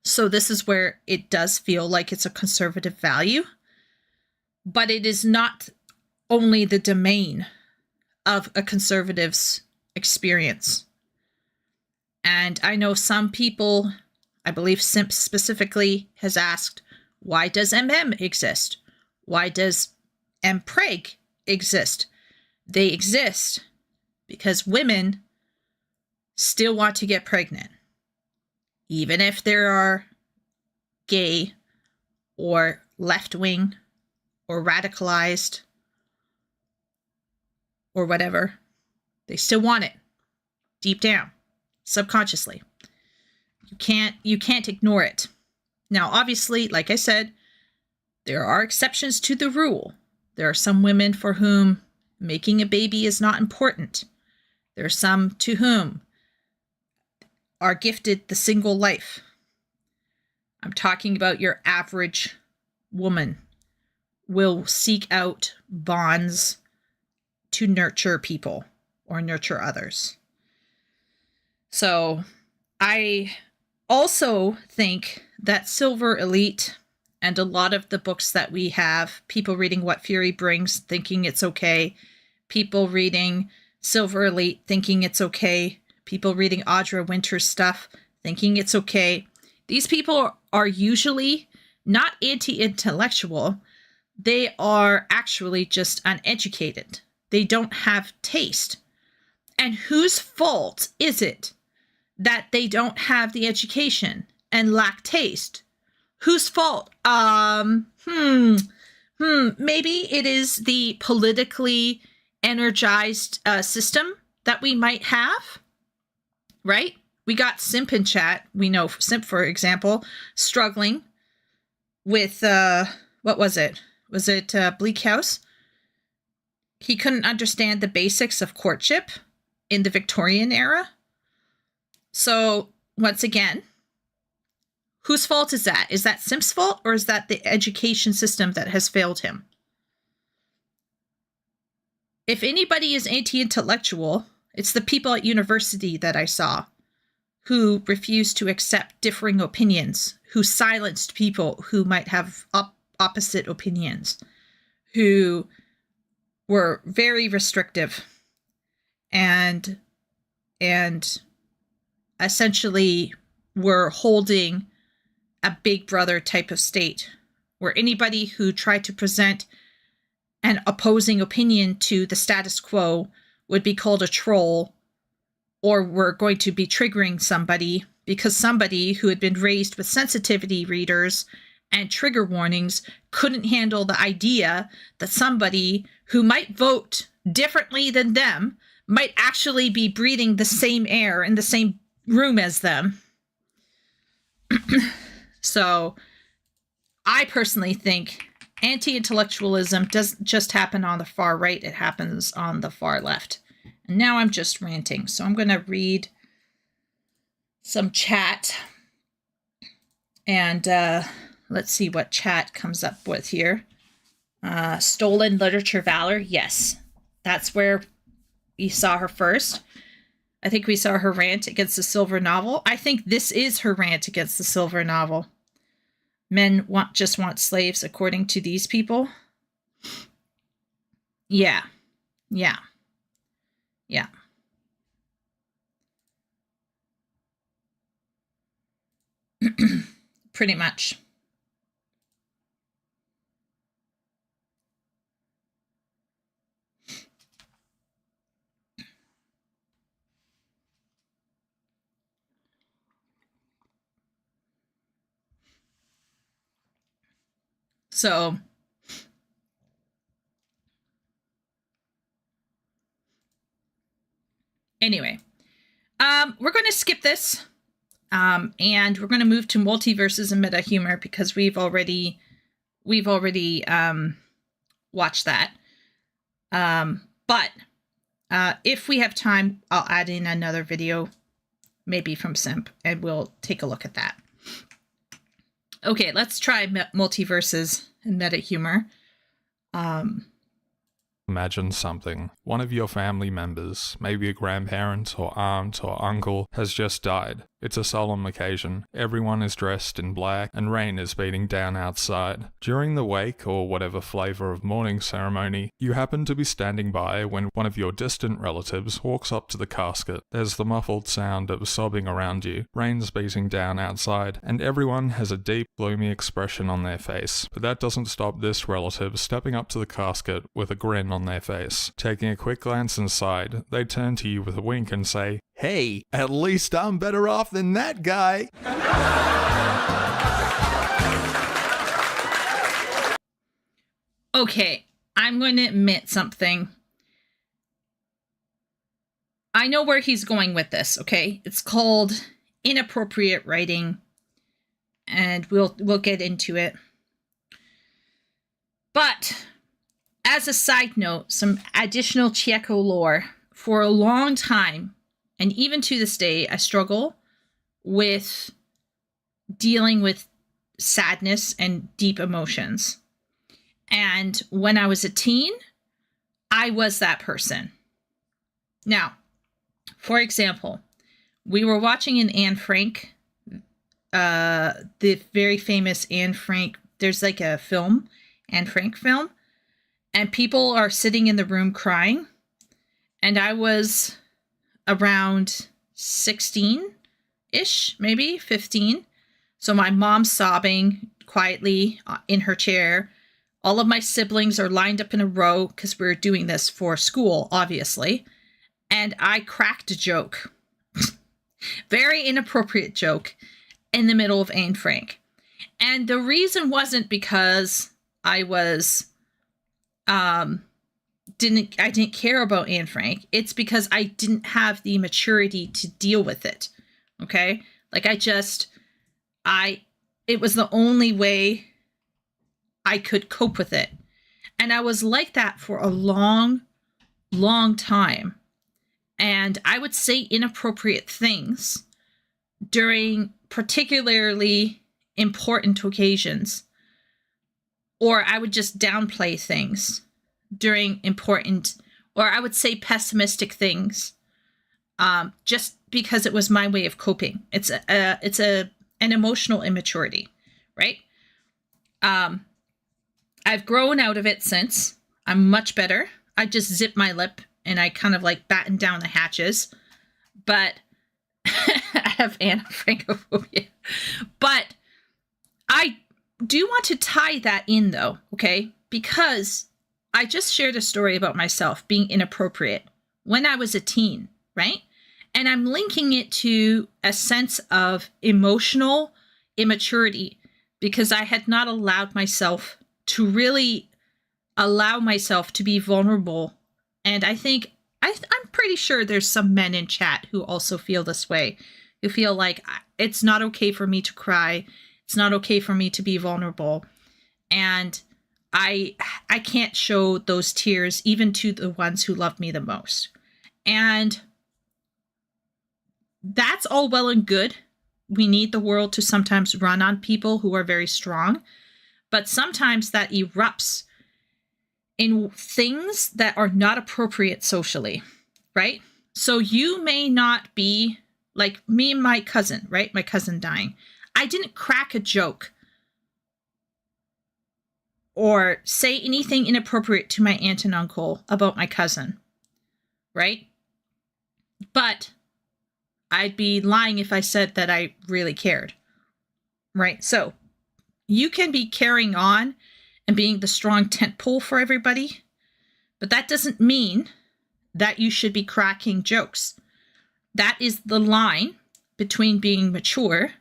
So this is where it does feel like it's a conservative value, but it is not only the domain of a conservative's experience. And I know some people, I believe Simp specifically, has asked, why does exist? Why does Mpreg exist? They exist because women still want to get pregnant. Even if there are gay or left-wing or radicalized or whatever, they still want it deep down, subconsciously. You can't ignore it. Now, obviously, like I said, there are exceptions to the rule. There are some women for whom making a baby is not important. There are some to whom are gifted the single life. I'm talking about your average woman will seek out bonds to nurture people or nurture others. So I also think that Silver Elite and a lot of the books that we have, people reading What Fury Brings, thinking it's okay, people reading Silver Elite, thinking it's okay, people reading Audra Winter's stuff, thinking it's okay. These people are usually not anti-intellectual. They are actually just uneducated. They don't have taste. And whose fault is it that they don't have the education and lack taste? Whose fault? Maybe it is the politically energized system that we might have, right? We got Simp in chat. We know Simp, for example, struggling with, what was it? Was it Bleak House? He couldn't understand the basics of courtship in the Victorian era. So, once again, whose fault is that? Is that Simp's fault, or is that the education system that has failed him? If anybody is anti-intellectual, it's the people at university that I saw who refused to accept differing opinions, who silenced people who might have opposite opinions, who were very restrictive and essentially were holding a big brother type of state, where anybody who tried to present an opposing opinion to the status quo would be called a troll, or were going to be triggering somebody because somebody who had been raised with sensitivity readers and trigger warnings couldn't handle the idea that somebody who might vote differently than them might actually be breathing the same air in the same room as them. So I personally think anti-intellectualism doesn't just happen on the far right, it happens on the far left. And now I'm just ranting, so I'm going to read some chat. And let's see what chat comes up with here. Stolen literature valor. Yes, that's where we saw her first. I think we saw her rant against the silver novel. I think this is her rant against the silver novel. Men just want slaves, according to these people. Yeah. Pretty much. So anyway, we're going to skip this, and we're going to move to multiverses and meta humor because we've already watched that. But if we have time, I'll add in another video, maybe from Simp, and we'll take a look at that. Okay, let's try multiverses and meta humor. Imagine something. One of your family members, maybe a grandparent or aunt or uncle, has just died. It's a solemn occasion. Everyone is dressed in black and rain is beating down outside. During the wake or whatever flavor of mourning ceremony, you happen to be standing by when one of your distant relatives walks up to the casket. There's the muffled sound of sobbing around you, rain's beating down outside, and everyone has a deep, gloomy expression on their face. But that doesn't stop this relative stepping up to the casket with a grin on their face. Taking a quick glance inside, they turn to you with a wink and say, "Hey, at least I'm better off than that guy." Okay, I'm going to admit something. I know where he's going with this, okay? It's called inappropriate writing, and we'll get into it. But as a side note, some additional Chieko lore. For a long time, and even to this day, I struggle with dealing with sadness and deep emotions. And when I was a teen, I was that person. Now, for example, we were watching an Anne Frank, the very famous Anne Frank, there's like a film, Anne Frank film, and people are sitting in the room crying. And I was around 16-ish, maybe 15. So my mom's sobbing quietly in her chair. All of my siblings are lined up in a row because we're doing this for school, obviously. And I cracked a joke. Very inappropriate joke in the middle of Anne Frank. And the reason wasn't because I was didn't care about Anne Frank. It's because I didn't have the maturity to deal with it. Okay? Like it was the only way I could cope with it. And I was like that for a long, long time. And I would say inappropriate things during particularly important occasions. Or I would just downplay things during important, or I would say pessimistic things, just because it was my way of coping. It's an emotional immaturity, right? I've grown out of it since. I'm much better. I just zip my lip and I kind of like batten down the hatches. But I have Frankophobia. But I do want to tie that in though, okay? Because I just shared a story about myself being inappropriate when I was a teen, right? And I'm linking it to a sense of emotional immaturity because I had not allowed myself to really allow myself to be vulnerable. And I think, I'm pretty sure there's some men in chat who also feel this way, who feel like it's not okay for me to cry. It's not okay for me to be vulnerable. And I can't show those tears even to the ones who love me the most. And that's all well and good. We need the world to sometimes run on people who are very strong. But sometimes that erupts in things that are not appropriate socially, right? So you may not be like me and my cousin, right? My cousin dying. I didn't crack a joke or say anything inappropriate to my aunt and uncle about my cousin, right? But I'd be lying if I said that I really cared, right? So you can be carrying on and being the strong tent pole for everybody, but that doesn't mean that you should be cracking jokes. That is the line between being mature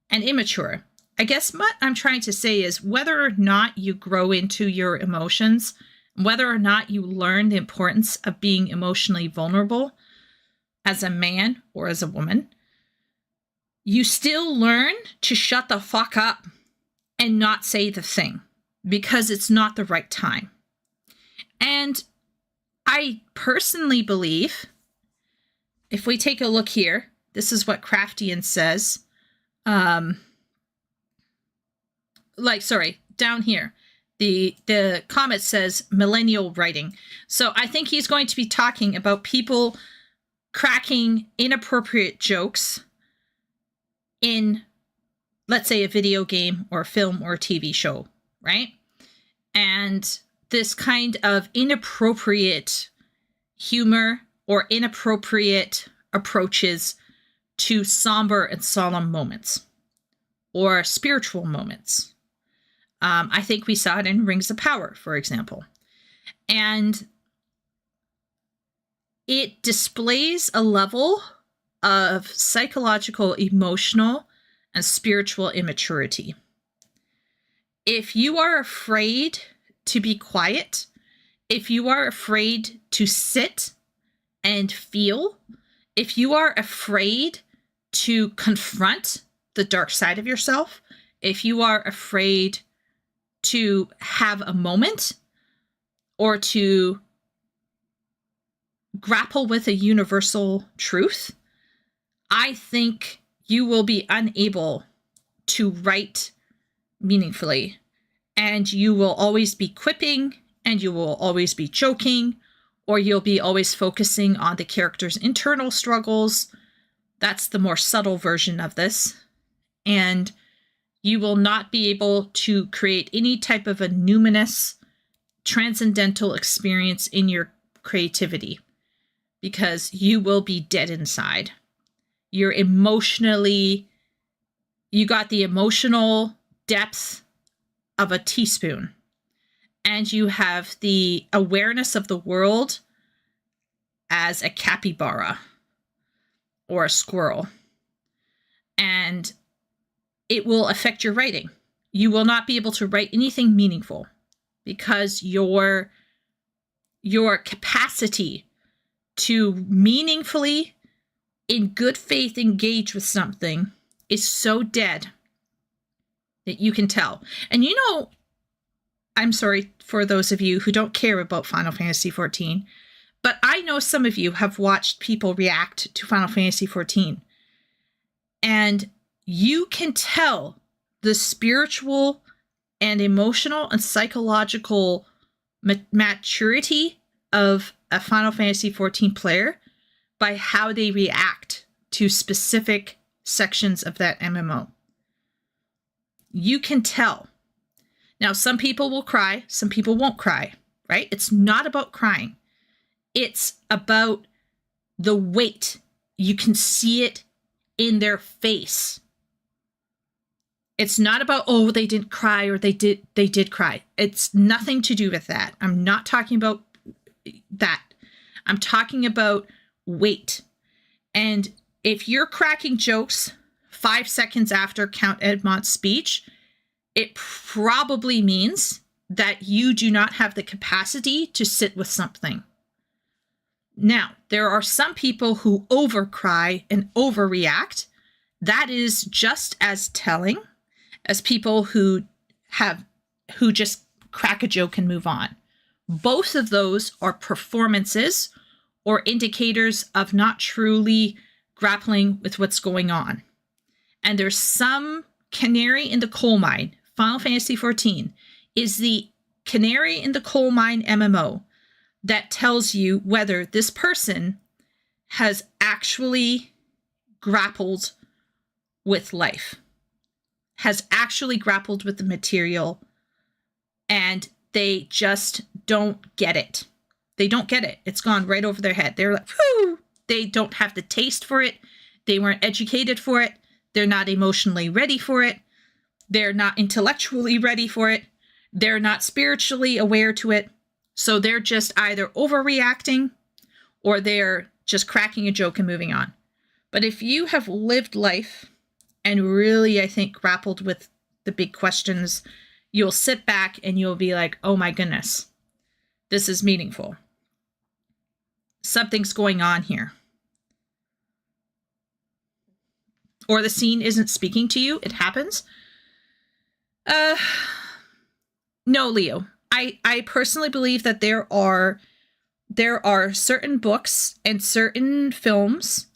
and immature. I guess what I'm trying to say is whether or not you grow into your emotions, whether or not you learn the importance of being emotionally vulnerable as a man or as a woman, you still learn to shut the fuck up and not say the thing because it's not the right time. And I personally believe, if we take a look here, this is what Craftian says. Down here, the comment says millennial writing. So I think he's going to be talking about people cracking inappropriate jokes in, let's say, a video game or a film or a TV show, right? And this kind of inappropriate humor or inappropriate approaches to somber and solemn moments or spiritual moments. I think we saw it in Rings of Power, for example. And it displays a level of psychological, emotional, and spiritual immaturity. If you are afraid to be quiet, if you are afraid to sit and feel, if you are afraid to confront the dark side of yourself, if you are afraid to have a moment or to grapple with a universal truth, I think you will be unable to write meaningfully. And you will always be quipping, and you will always be joking, or you'll be always focusing on the character's internal struggles. That's the more subtle version of this. And you will not be able to create any type of a numinous, transcendental experience in your creativity because you will be dead inside. You got the emotional depth of a teaspoon, and you have the awareness of the world as a capybara or a squirrel. And it will affect your writing. You will not be able to write anything meaningful because your capacity to meaningfully, in good faith, engage with something is so dead that you can tell. And you know, I'm sorry for those of you who don't care about Final Fantasy XIV, but I know some of you have watched people react to Final Fantasy XIV. And you can tell the spiritual and emotional and psychological maturity of a Final Fantasy XIV player by how they react to specific sections of that MMO. You can tell. Now, some people will cry, some people won't cry, right? It's not about crying. It's about the weight. You can see it in their face. It's not about, oh, they didn't cry or they did cry. It's nothing to do with that. I'm not talking about that. I'm talking about weight. And if you're cracking jokes 5 seconds after Count Edmont's speech, it probably means that you do not have the capacity to sit with something. Now, there are some people who overcry and overreact. That is just as telling as people who just crack a joke and move on. Both of those are performances or indicators of not truly grappling with what's going on. And there's some canary in the coal mine. Final Fantasy XIV is the canary in the coal mine MMO that tells you whether this person has actually grappled with life, has actually grappled with the material, and they just don't get it. They don't get it. It's gone right over their head. They're like, whew! They don't have the taste for it. They weren't educated for it. They're not emotionally ready for it. They're not intellectually ready for it. They're not spiritually aware to it. So they're just either overreacting or they're just cracking a joke and moving on. But if you have lived life and really, I think, grappled with the big questions, you'll sit back and you'll be like, oh my goodness, this is meaningful. Something's going on here. Or the scene isn't speaking to you. It happens. No, Leo. I personally believe that there are certain books and certain films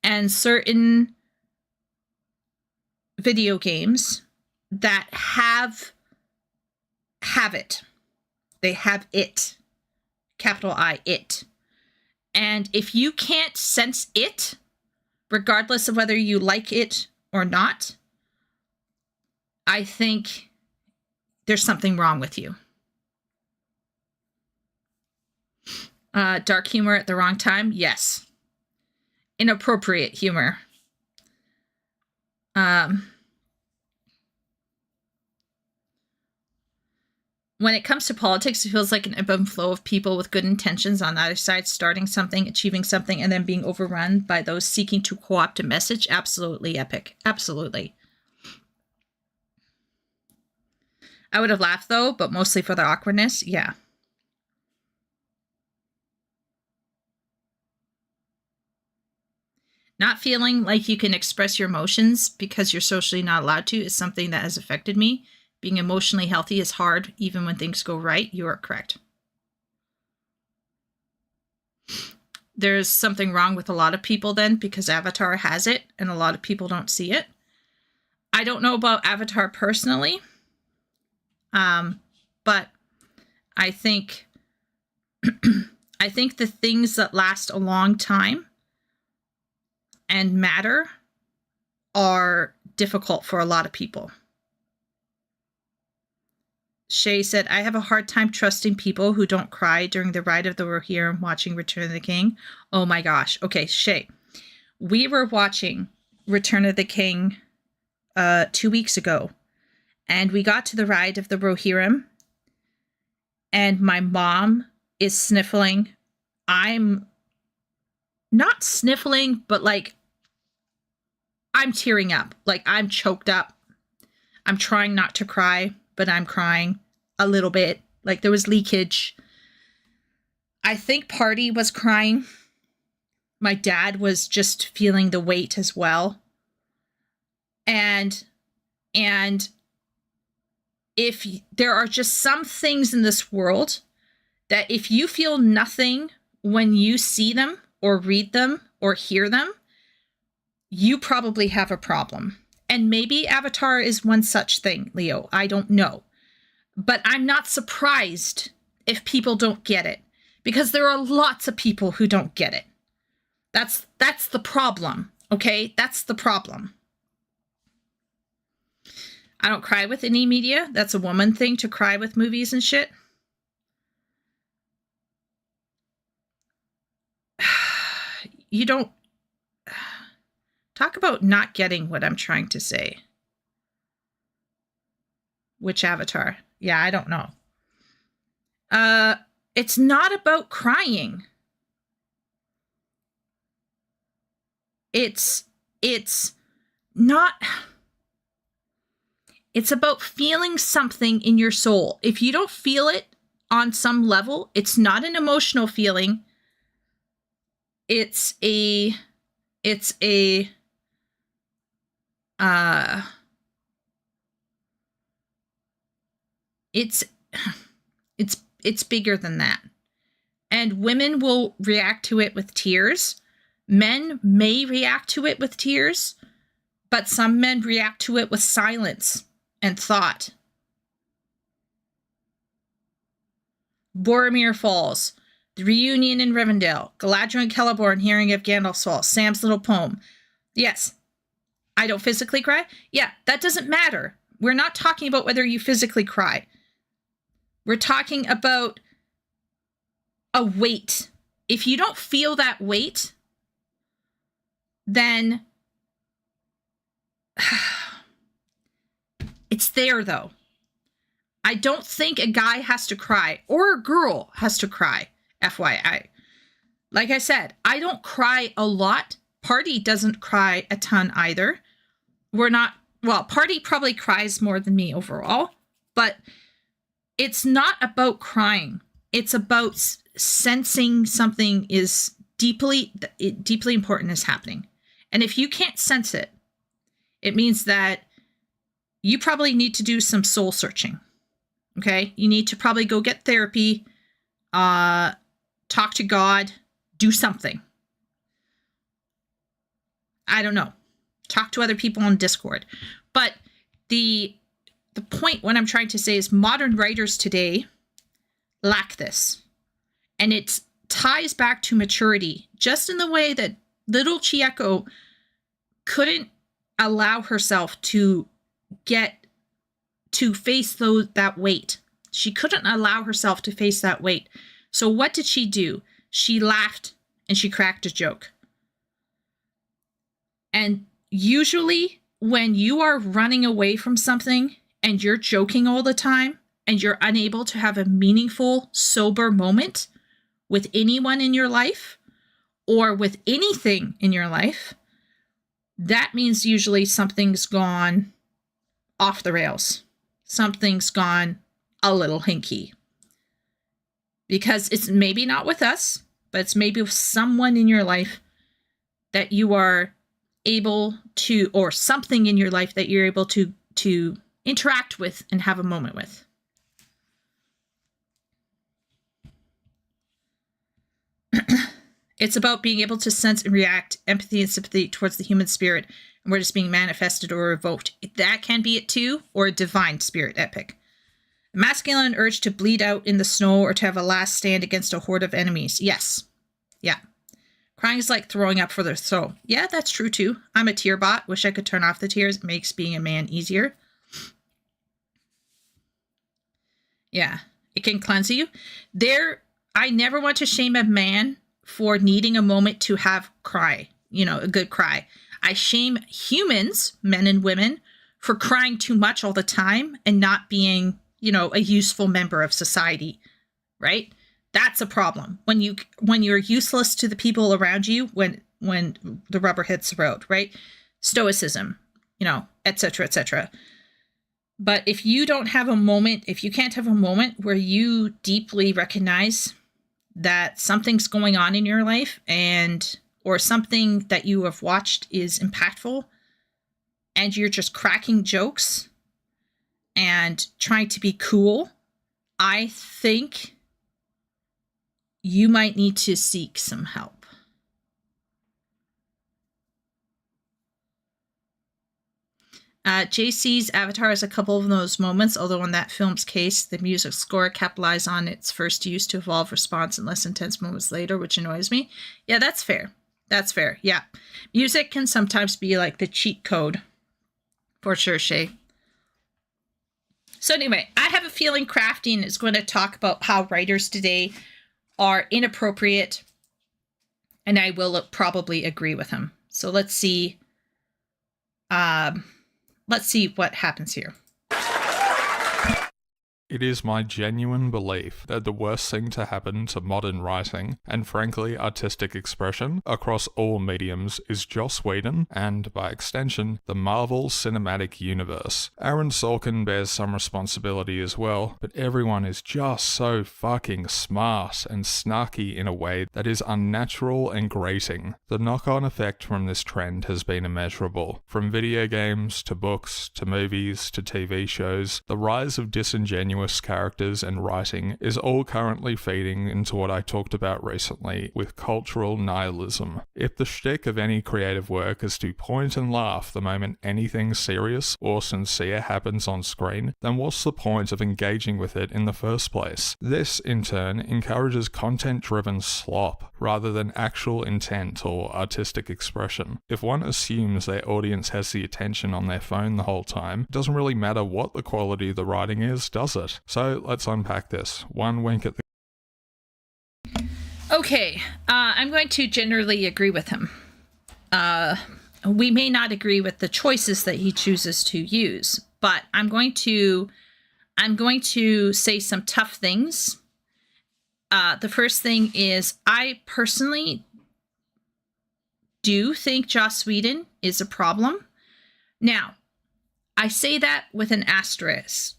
and certain video games that have it. They have it. Capital I, it. And if you can't sense it, regardless of whether you like it or not, I think there's something wrong with you. Dark humor at the wrong time? Yes. Inappropriate humor. When it comes to politics, it feels like an ebb and flow of people with good intentions on either side, starting something, achieving something, and then being overrun by those seeking to co-opt a message. Absolutely epic. Absolutely. I would have laughed, though, but mostly for the awkwardness. Yeah. Not feeling like you can express your emotions because you're socially not allowed to is something that has affected me. Being emotionally healthy is hard, even when things go right. You are correct. There's something wrong with a lot of people then because Avatar has it and a lot of people don't see it. I don't know about Avatar personally, but I think I think the things that last a long time and matter are difficult for a lot of people. Shay said, I have a hard time trusting people who don't cry during the ride of the Rohirrim watching Return of the King. Oh my gosh. Okay, Shay. We were watching Return of the King 2 weeks ago, and we got to the ride of the Rohirrim, and my mom is sniffling, I'm not sniffling, but like I'm tearing up. Like I'm choked up. I'm trying not to cry, but I'm crying a little bit. Like there was leakage. I think Party was crying. My dad was just feeling the weight as well. And if there are just some things in this world that if you feel nothing when you see them or read them or hear them, you probably have a problem. And maybe Avatar is one such thing, Leo. I don't know. But I'm not surprised if people don't get it, because there are lots of people who don't get it. That's the problem, okay? That's the problem. I don't cry with any media. That's a woman thing to cry with movies and shit. You don't... Talk about not getting what I'm trying to say. Which Avatar? Yeah, I don't know. It's not about crying. It's not... It's about feeling something in your soul. If you don't feel it on some level, it's not an emotional feeling. It's bigger than that. And women will react to it with tears. Men may react to it with tears, but some men react to it with silence and thought. Boromir Falls, the reunion in Rivendell, Galadriel and Celeborn hearing of Gandalf's fall, Sam's little poem. Yes, I don't physically cry. Yeah, that doesn't matter. We're not talking about whether you physically cry. We're talking about a weight. If you don't feel that weight, then it's there, though. I don't think a guy has to cry or a girl has to cry, FYI. Like I said, I don't cry a lot. Party doesn't cry a ton either. Party probably cries more than me overall, but it's not about crying. It's about sensing something is deeply important is happening. And if you can't sense it, it means that you probably need to do some soul searching. Okay? You need to probably go get therapy, talk to God, do something. I don't know. Talk to other people on Discord. But the point, what I'm trying to say is modern writers today lack this. And it ties back to maturity, just in the way that little Chieko couldn't allow herself to face that weight. She couldn't allow herself to face that weight. So what did she do? She laughed and she cracked a joke. And usually when you are running away from something and you're joking all the time and you're unable to have a meaningful, sober moment with anyone in your life or with anything in your life, that means usually something's gone off the rails. Something's gone a little hinky. Because it's maybe not with us, but it's maybe with someone in your life that you are able to, or something in your life that you're able to interact with and have a moment with. It's about being able to sense and react, empathy and sympathy towards the human spirit, and where it's being manifested or evoked. That can be it too, or a divine spirit epic. A masculine urge to bleed out in the snow or to have a last stand against a horde of enemies. Yes. Yeah. Crying is like throwing up for the soul. Yeah, that's true too. I'm a tear bot. Wish I could turn off the tears. It makes being a man easier. Yeah. It can cleanse you. I never want to shame a man for needing a moment to have cry, a good cry. I shame humans, men and women, for crying too much all the time and not being, a useful member of society right? That's a problem. When you're useless to the people around you when the rubber hits the road, right? Stoicism, et cetera, et cetera. But if you can't have a moment where you deeply recognize that something's going on in your life or something that you have watched is impactful, and you're just cracking jokes and trying to be cool, I think you might need to seek some help. JC's Avatar has a couple of those moments, although in that film's case, the music score capitalized on its first use to evolve response in less intense moments later, which annoys me. Yeah, that's fair. That's fair. Yeah. Music can sometimes be like the cheat code. For sure, Shay. So anyway, I have a feeling Crafting is going to talk about how writers today are inappropriate, and I will probably agree with him. So let's see. Let's see what happens here. It is my genuine belief that the worst thing to happen to modern writing, and frankly artistic expression, across all mediums is Joss Whedon, and by extension, the Marvel Cinematic Universe. Aaron Sorkin bears some responsibility as well, but everyone is just so fucking smart and snarky in a way that is unnatural and grating. The knock-on effect from this trend has been immeasurable. From video games, to books, to movies, to TV shows, the rise of disingenuous characters and writing is all currently feeding into what I talked about recently with cultural nihilism. If the shtick of any creative work is to point and laugh the moment anything serious or sincere happens on screen, then what's the point of engaging with it in the first place? This, in turn, encourages content-driven slop rather than actual intent or artistic expression. If one assumes their audience has the attention on their phone the whole time, it doesn't really matter what the quality of the writing is, does it? So let's unpack this. One wink at the... Okay, I'm going to generally agree with him. We may not agree with the choices that he chooses to use, but I'm going to say some tough things. The first thing is, I personally do think Joss Whedon is a problem. Now, I say that with an asterisk.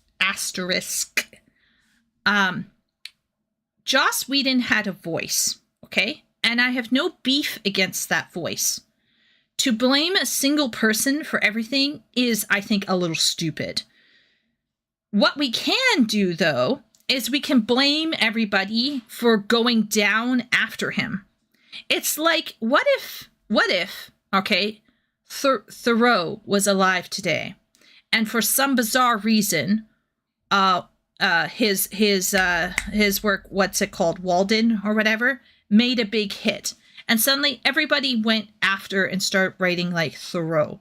Joss Whedon had a voice, okay? And I have no beef against that voice. To blame a single person for everything is, I think, a little stupid. What we can do, though, is we can blame everybody for going down after him. It's like, what if, okay, Thoreau was alive today, and for some bizarre reason, his work, what's it called, Walden or whatever, made a big hit, and suddenly everybody went after and started writing like Thoreau.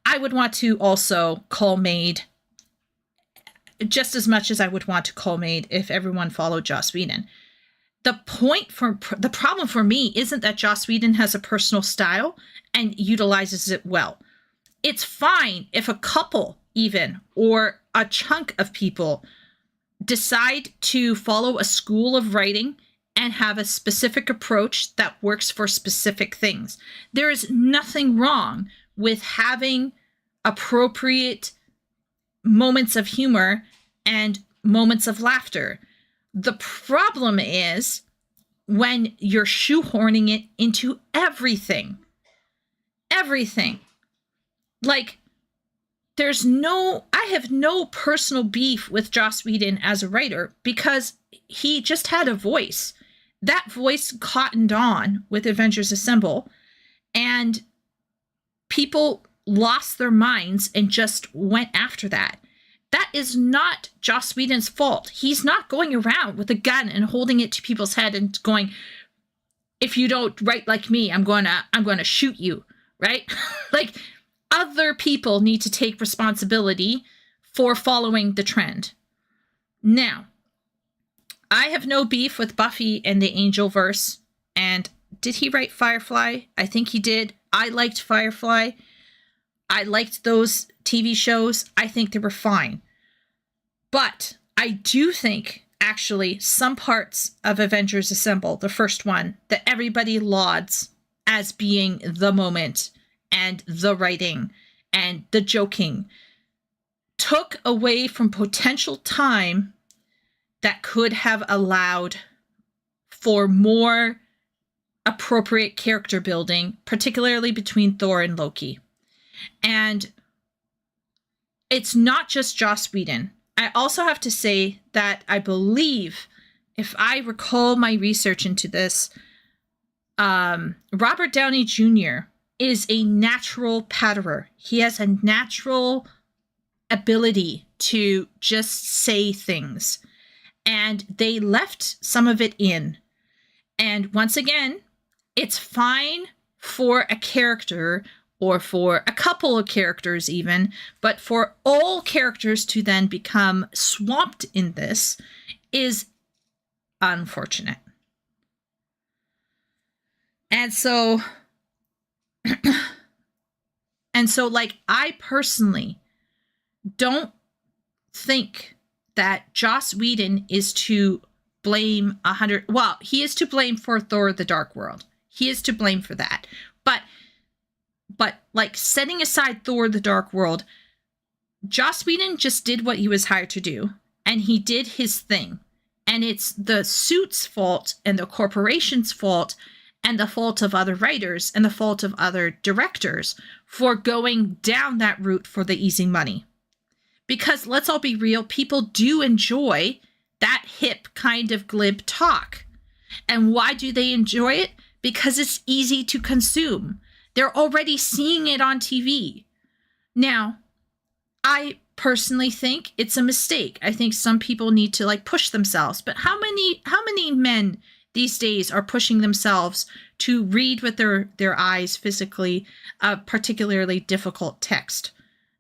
I would want to also call Maid just as much as I would want to call Maid if everyone followed Joss Whedon. The problem for me isn't that Joss Whedon has a personal style and utilizes it well. It's fine if a couple even, or a chunk of people, decide to follow a school of writing and have a specific approach that works for specific things. There is nothing wrong with having appropriate moments of humor and moments of laughter. The problem is when you're shoehorning it into everything. Everything. Like, I have no personal beef with Joss Whedon as a writer because he just had a voice. That voice cottoned on with Avengers Assemble, and people lost their minds and just went after that. That is not Joss Whedon's fault. He's not going around with a gun and holding it to people's head and going, if you don't write like me, I'm going to shoot you, right? Like, other people need to take responsibility for following the trend. Now, I have no beef with Buffy and the Angelverse. And did he write Firefly? I think he did. I liked Firefly. I liked those TV shows. I think they were fine. But I do think actually some parts of Avengers Assemble, the first one, that everybody lauds as being the moment and the writing and the joking, took away from potential time that could have allowed for more appropriate character building, particularly between Thor and Loki. And it's not just Joss Whedon. I also have to say that I believe, if I recall my research into this, Robert Downey Jr. is a natural patterer. He has a natural ability to just say things. And they left some of it in. And once again, it's fine for a character or for a couple of characters even, but for all characters to then become swamped in this is unfortunate. And so, like, I personally don't think that Joss Whedon is to blame 100. Well, he is to blame for Thor: The Dark World. He is to blame for that. But like, setting aside Thor: The Dark World, Joss Whedon just did what he was hired to do, and he did his thing. And it's the suit's fault and the corporation's fault and the fault of other writers and the fault of other directors for going down that route for the easy money. Because let's all be real, people do enjoy that hip kind of glib talk. And why do they enjoy it? Because it's easy to consume. They're already seeing it on TV. Now, I personally think it's a mistake. I think some people need to like push themselves. But how many men these days are pushing themselves to read with their eyes physically a particularly difficult text?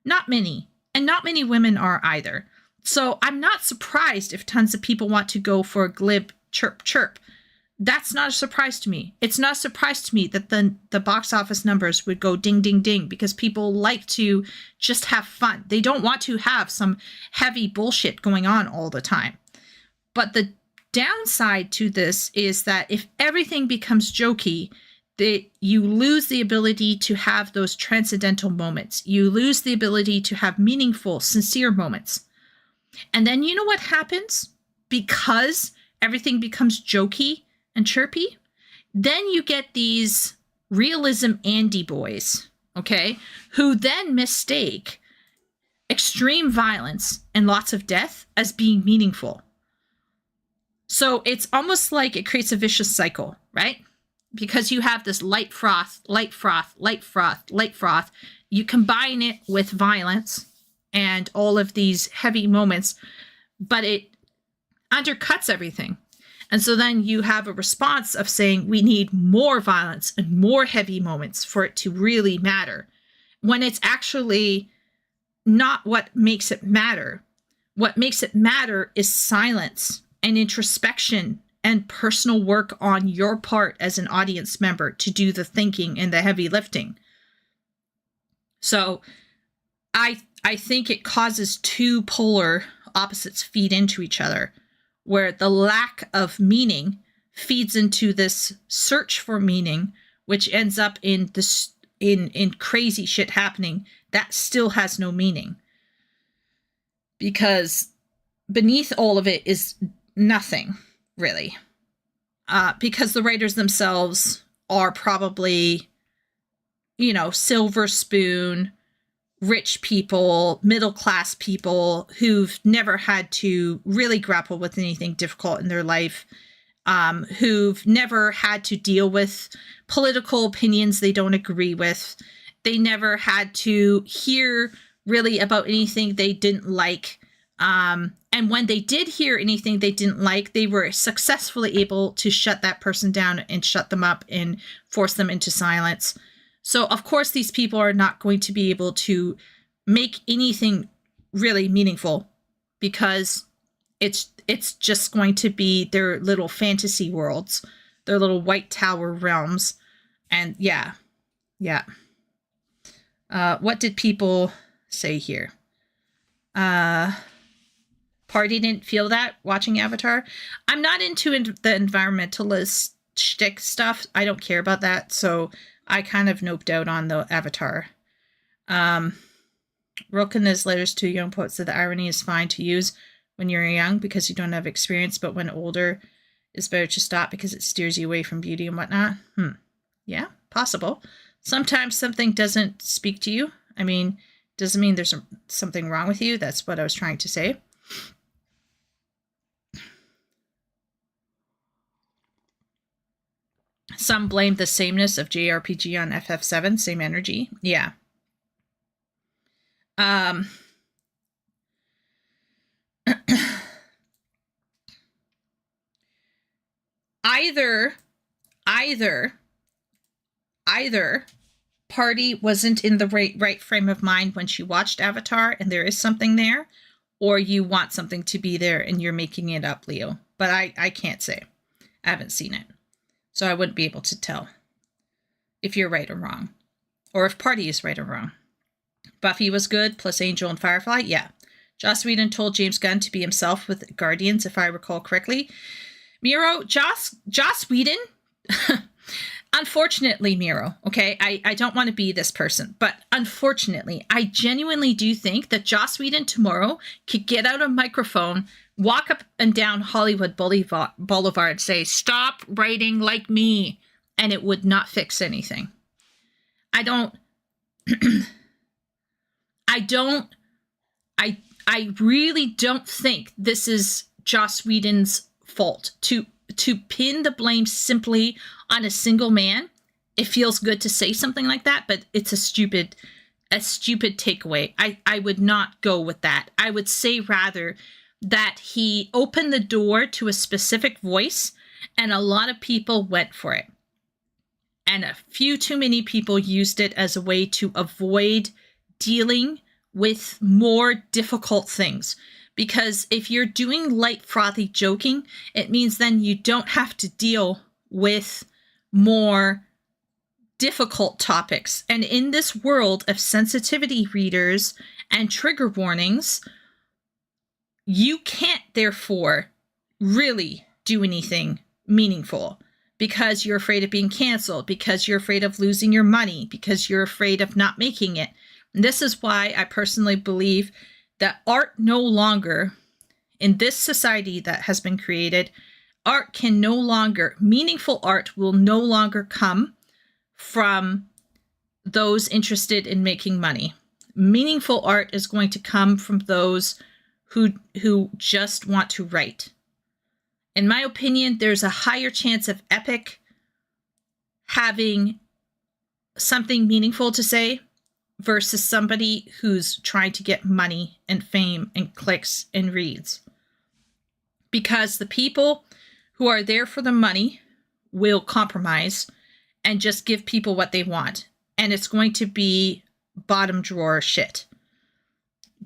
Not many. And not many women are either. So I'm not surprised if tons of people want to go for a glib chirp chirp. That's not a surprise to me. It's not a surprise to me that the box office numbers would go ding, ding, ding, because people like to just have fun. They don't want to have some heavy bullshit going on all the time. But the downside to this is that if everything becomes jokey, you lose the ability to have those transcendental moments. You lose the ability to have meaningful, sincere moments. And then you know what happens? Because everything becomes jokey and chirpy, then you get these realism Andy boys, okay, who then mistake extreme violence and lots of death as being meaningful. So it's almost like it creates a vicious cycle, right? Because you have this light froth, light froth, light froth, light froth. You combine it with violence and all of these heavy moments, but it undercuts everything. And so then you have a response of saying we need more violence and more heavy moments for it to really matter, when it's actually not what makes it matter. What makes it matter is silence and introspection and personal work on your part as an audience member to do the thinking and the heavy lifting. So I think it causes two polar opposites feed into each other, where the lack of meaning feeds into this search for meaning, which ends up in this in crazy shit happening that still has no meaning. Because beneath all of it is nothing, really. Because the writers themselves are probably, silver spoon, rich people, middle-class people who've never had to really grapple with anything difficult in their life, who've never had to deal with political opinions they don't agree with. They never had to hear really about anything they didn't like. And when they did hear anything they didn't like, they were successfully able to shut that person down and shut them up and force them into silence. So, of course, these people are not going to be able to make anything really meaningful, because it's just going to be their little fantasy worlds, their little white tower realms. And yeah. What did people say here? Party didn't feel that watching Avatar. I'm not into the environmentalist shtick stuff. I don't care about that, so I kind of noped out on the Avatar. Rook in his letters to a young poet said the irony is fine to use when you're young because you don't have experience, but when older, it's better to stop because it steers you away from beauty and whatnot. Yeah, possible. Sometimes something doesn't speak to you. I mean, doesn't mean there's something wrong with you. That's what I was trying to say. Some blame the sameness of JRPG on FF7, same energy. Yeah. Either party wasn't in the right frame of mind when she watched Avatar and there is something there, or you want something to be there and you're making it up, Leo. But I can't say. I haven't seen it. So I wouldn't be able to tell if you're right or wrong. Or if party is right or wrong. Buffy was good, plus Angel and Firefly. Yeah. Joss Whedon told James Gunn to be himself with Guardians, if I recall correctly. Miro, Joss Whedon... Unfortunately, Miro, okay, I don't want to be this person, but unfortunately, I genuinely do think that Joss Whedon tomorrow could get out a microphone, walk up and down Hollywood Boulevard, and say, stop writing like me, and it would not fix anything. I really don't think this is Joss Whedon's fault. To pin the blame simply on a single man, it feels good to say something like that, but it's a stupid takeaway. I would not go with that. I would say rather that he opened the door to a specific voice and a lot of people went for it. And a few too many people used it as a way to avoid dealing with more difficult things. Because if you're doing light, frothy joking, it means then you don't have to deal with more difficult topics. And in this world of sensitivity readers and trigger warnings, you can't, therefore, really do anything meaningful because you're afraid of being canceled, because you're afraid of losing your money, because you're afraid of not making it. And this is why I personally believe that art no longer, in this society that has been created, art can no longer, meaningful art will no longer come from those interested in making money. Meaningful art is going to come from those who just want to write. In my opinion, there's a higher chance of Epic having something meaningful to say versus somebody who's trying to get money and fame and clicks and reads. Because the people who are there for the money will compromise and just give people what they want. And it's going to be bottom drawer shit.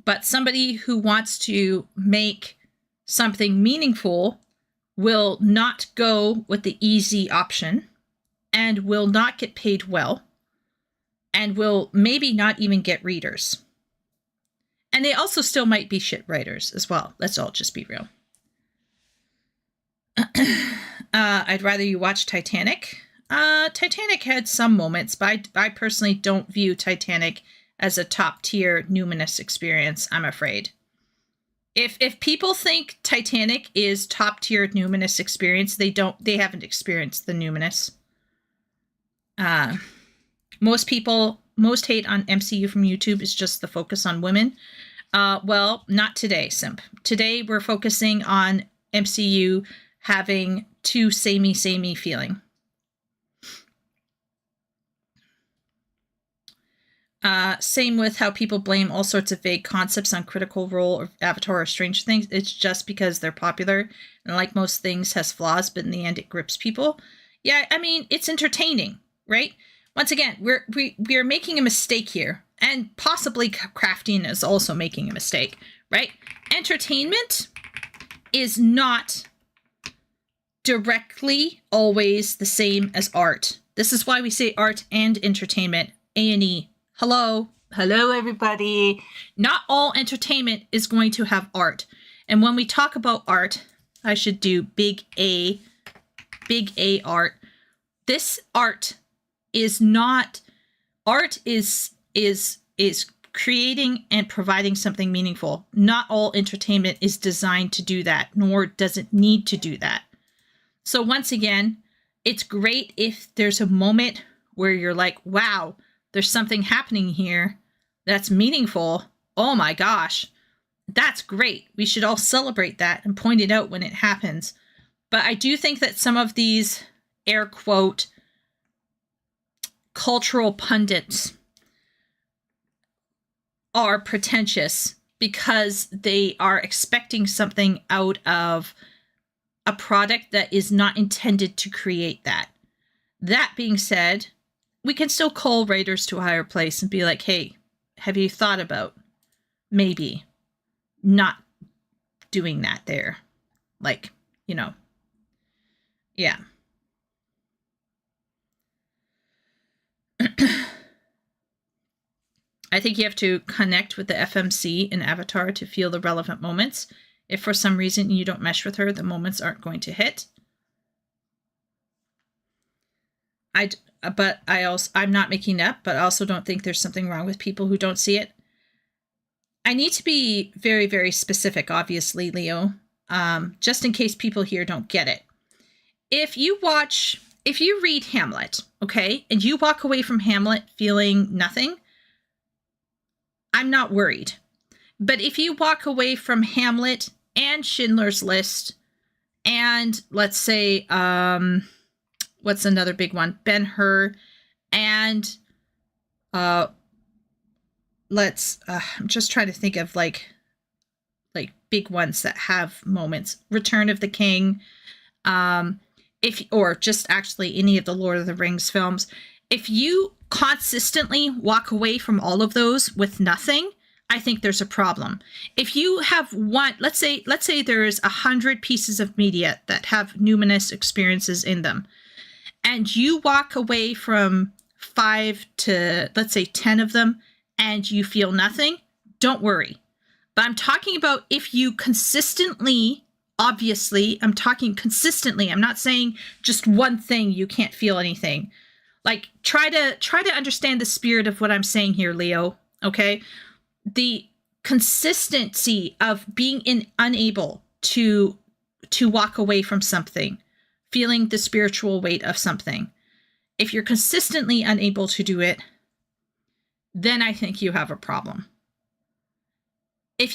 But somebody who wants to make something meaningful will not go with the easy option and will not get paid well. And will maybe not even get readers. And they also still might be shit writers as well. Let's all just be real. I'd rather you watch Titanic. Titanic had some moments, but I personally don't view Titanic as a top tier numinous experience, I'm afraid. If people think Titanic is top tier numinous experience, they haven't experienced the numinous. Most hate on MCU from YouTube is just the focus on women. Well, not today, simp. Today, we're focusing on MCU having too samey feeling. Same with how people blame all sorts of vague concepts on Critical Role or Avatar or Stranger Things. It's just because they're popular, and like most things, has flaws, but in the end, it grips people. Yeah, I mean, it's entertaining, right? Once again, we're making a mistake here, and possibly crafting is also making a mistake, right? Entertainment is not directly always the same as art. This is why we say art and entertainment. A&E. Hello, everybody. Not all entertainment is going to have art. And when we talk about art, I should do big A art. This art is not, art is creating and providing something meaningful. Not all entertainment is designed to do that, nor does it need to do that. So once again, it's great if there's a moment where you're like, wow, there's something happening here that's meaningful. Oh my gosh, that's great. We should all celebrate that and point it out when it happens. But I do think that some of these air quote cultural pundits are pretentious because they are expecting something out of a product that is not intended to create that. That being said, we can still call writers to a higher place and be like, hey, have you thought about maybe not doing that there? Like, you know, yeah. I think you have to connect with the FMC in Avatar to feel the relevant moments. If for some reason you don't mesh with her, the moments aren't going to hit. I'm not making it up, but I also don't think there's something wrong with people who don't see it. I need to be very, very specific, obviously, Leo, just in case people here don't get it. If you read Hamlet, okay, and you walk away from Hamlet feeling nothing, I'm not worried. But if you walk away from Hamlet and Schindler's List and let's say, what's another big one? Ben-Hur and I'm just trying to think of like big ones that have moments. Return of the King, or just actually any of the Lord of the Rings films. If you consistently walk away from all of those with nothing, I think there's a problem. If you have one, let's say there's 100 pieces of media that have numinous experiences in them, and you walk away from 5 to, let's say, 10 of them, and you feel nothing, don't worry. But I'm talking about if you consistently, obviously, I'm talking consistently. I'm not saying just one thing, you can't feel anything. Like, try to understand the spirit of what I'm saying here, Leo, okay? The consistency of being unable to walk away from something, feeling the spiritual weight of something. If you're consistently unable to do it, then I think you have a problem. If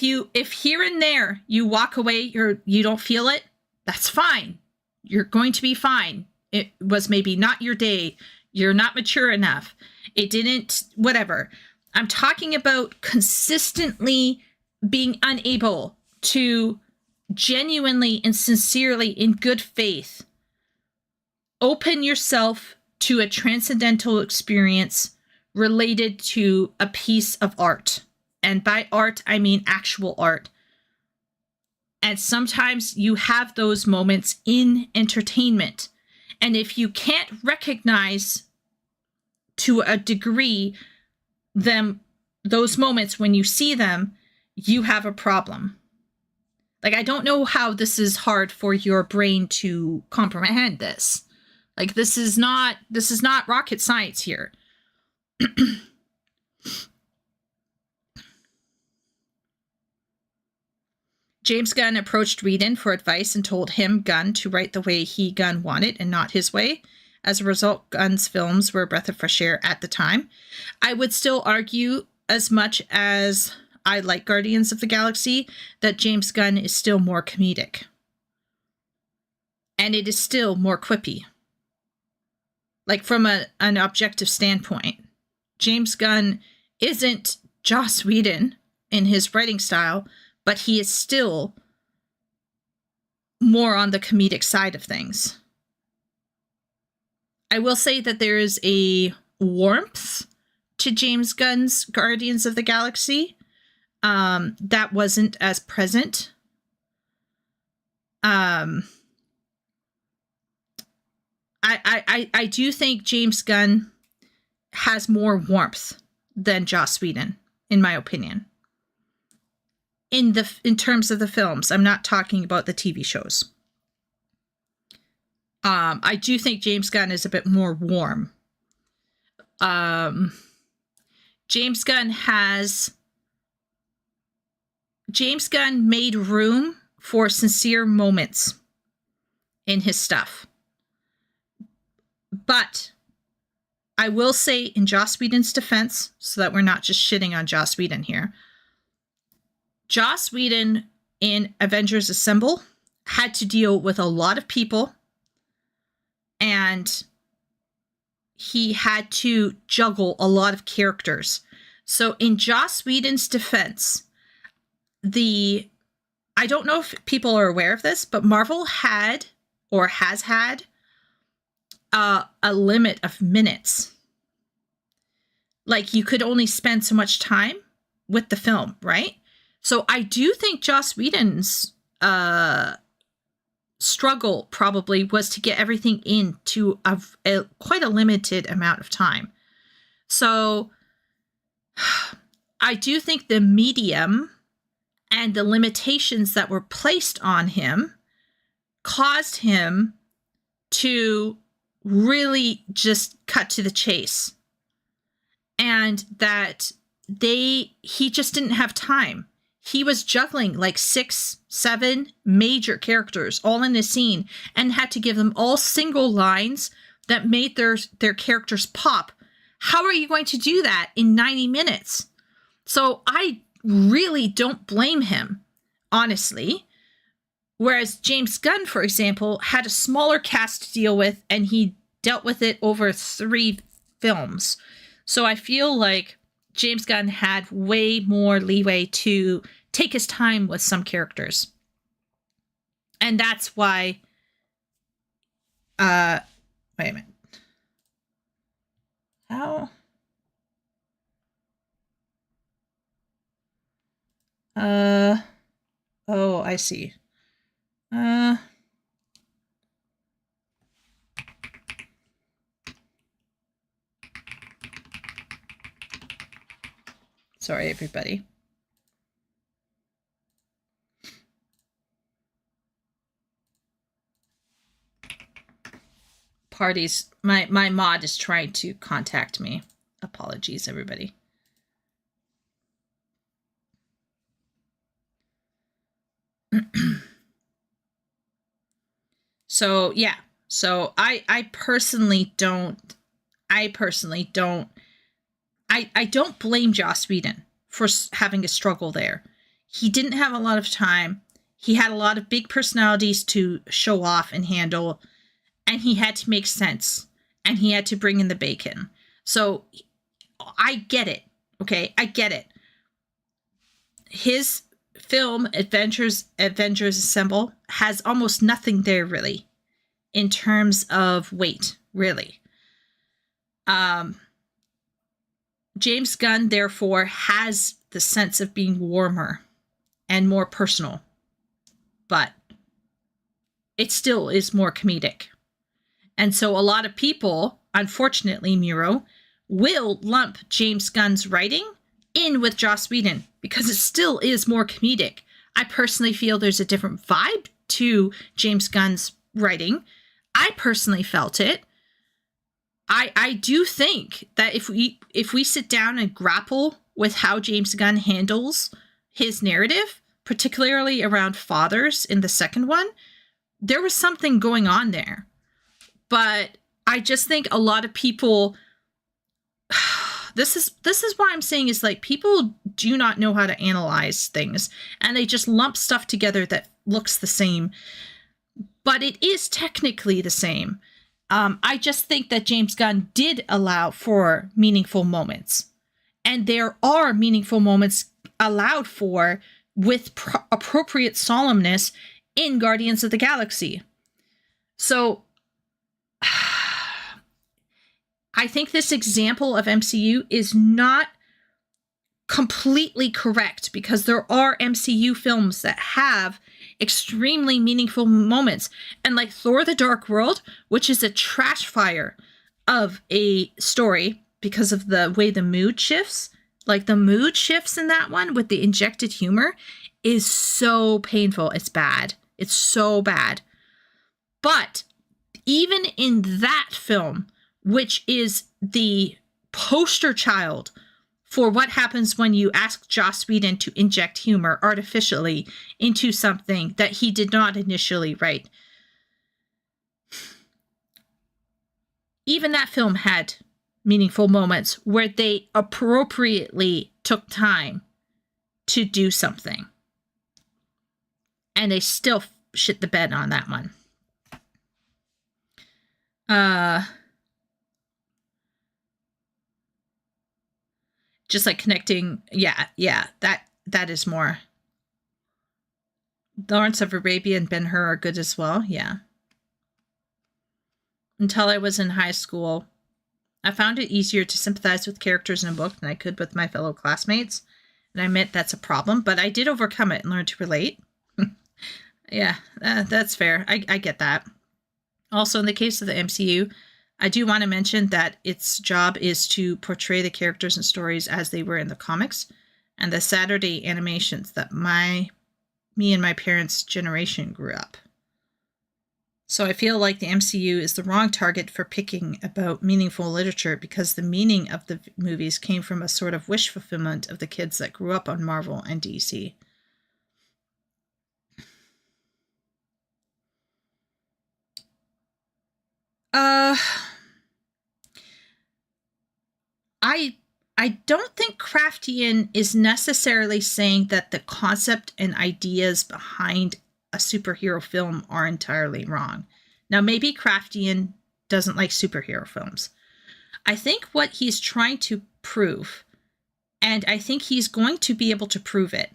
here and there you walk away, you don't feel it, that's fine. You're going to be fine. It was maybe not your day. You're not mature enough. It didn't, whatever. I'm talking about consistently being unable to genuinely and sincerely, in good faith, open yourself to a transcendental experience related to a piece of art. And by art, I mean actual art. And sometimes you have those moments in entertainment. And if you can't recognize to a degree those moments when you see them, you have a problem. Like, I don't know how this is hard for your brain to comprehend this. Like, this is not rocket science here. James Gunn approached Whedon for advice and told him, Gunn, to write the way Gunn wanted and not his way. As a result, Gunn's films were a breath of fresh air at the time. I would still argue, as much as I like Guardians of the Galaxy, that James Gunn is still more comedic. And it is still more quippy. Like, from an objective standpoint. James Gunn isn't Joss Whedon in his writing style, but he is still more on the comedic side of things. I will say that there is a warmth to James Gunn's Guardians of the Galaxy that wasn't as present. I do think James Gunn has more warmth than Joss Whedon, in my opinion. in terms of the films. I'm not talking about the TV shows. I do think James Gunn is a bit more warm. James Gunn made room for sincere moments in his stuff. But I will say, in Joss Whedon's defense, so that we're not just shitting on Joss Whedon here, Joss Whedon in Avengers Assemble had to deal with a lot of people, and he had to juggle a lot of characters. So in Joss Whedon's defense, I don't know if people are aware of this, but Marvel had or has had a limit of minutes. Like, you could only spend so much time with the film, right? So I do think Joss Whedon's struggle probably was to get everything into quite a limited amount of time. So I do think the medium and the limitations that were placed on him caused him to really just cut to the chase, and that he just didn't have time. He was juggling like 6-7 major characters all in a scene and had to give them all single lines that made their characters pop. How are you going to do that in 90 minutes? So I really don't blame him, honestly. Whereas James Gunn, for example, had a smaller cast to deal with, and he dealt with it over 3 films. So I feel like James Gunn had way more leeway to take his time with some characters. And that's why... wait a minute. How? Oh, I see. Sorry, everybody. Parties. My mod is trying to contact me. Apologies, everybody. So, yeah. So I personally don't blame Joss Whedon for having a struggle there. He didn't have a lot of time. He had a lot of big personalities to show off and handle, and he had to make sense, and he had to bring in the bacon. So I get it. Okay, I get it. His film Avengers Assemble has almost nothing there, really, in terms of weight, really. James Gunn, therefore, has the sense of being warmer and more personal, but it still is more comedic. And so a lot of people, unfortunately, Miro, will lump James Gunn's writing in with Joss Whedon because it still is more comedic. I personally feel there's a different vibe to James Gunn's writing. I personally felt it. I do think that if we sit down and grapple with how James Gunn handles his narrative, particularly around fathers in the second one, there was something going on there. But I just think a lot of people, this is what I'm saying is, like, people do not know how to analyze things, and they just lump stuff together that looks the same, but it is technically the same. I just think that James Gunn did allow for meaningful moments, and there are meaningful moments allowed for with appropriate solemnness in Guardians of the Galaxy. So I think this example of MCU is not completely correct, because there are MCU films that have extremely meaningful moments. And like Thor: The Dark World, which is a trash fire of a story because of the way the mood shifts, like the mood shifts in that one with the injected humor, is so painful. It's bad. It's so bad. But even in that film, which is the poster child for what happens when you ask Joss Whedon to inject humor artificially into something that he did not initially write, even that film had meaningful moments where they appropriately took time to do something. And they still shit the bed on that one. Just like connecting, that is more. Lawrence of Arabia and Ben-Hur are good as well, yeah. Until I was in high school, I found it easier to sympathize with characters in a book than I could with my fellow classmates. And I admit that's a problem, but I did overcome it and learn to relate. Yeah, that's fair. I get that. Also, in the case of the MCU, I do want to mention that its job is to portray the characters and stories as they were in the comics and the Saturday animations that me and my parents' generation grew up. So I feel like the MCU is the wrong target for picking about meaningful literature because the meaning of the movies came from a sort of wish fulfillment of the kids that grew up on Marvel and DC. I don't think Craftian is necessarily saying that the concept and ideas behind a superhero film are entirely wrong. Now, maybe Craftian doesn't like superhero films. I think what he's trying to prove, and I think he's going to be able to prove it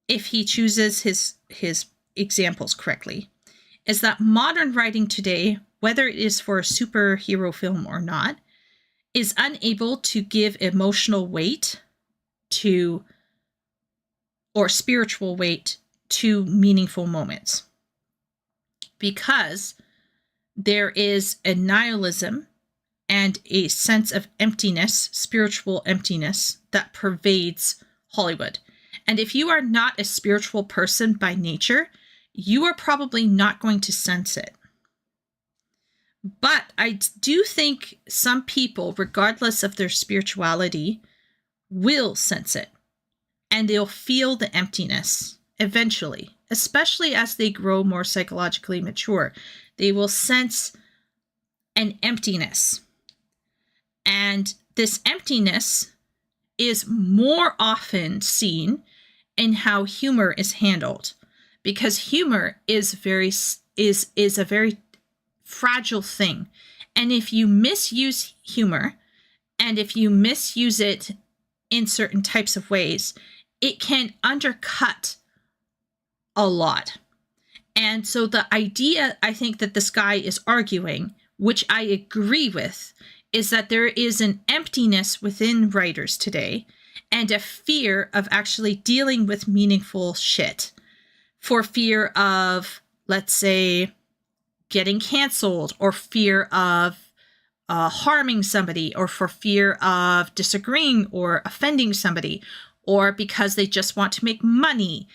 if he chooses his examples correctly, is that modern writing today, whether it is for a superhero film or not, is unable to give emotional weight to, or spiritual weight to meaningful moments. Because there is a nihilism and a sense of emptiness, spiritual emptiness, that pervades Hollywood. And if you are not a spiritual person by nature, you are probably not going to sense it. But I do think some people, regardless of their spirituality, will sense it. And they'll feel the emptiness eventually, especially as they grow more psychologically mature. They will sense an emptiness. And this emptiness is more often seen in how humor is handled. Because humor is a very fragile thing. And if you misuse humor, and if you misuse it in certain types of ways, it can undercut a lot. And so the idea, I think, that this guy is arguing, which I agree with, is that there is an emptiness within writers today and a fear of actually dealing with meaningful shit for fear of, let's say, getting canceled, or fear of harming somebody, or for fear of disagreeing or offending somebody, or because they just want to make money.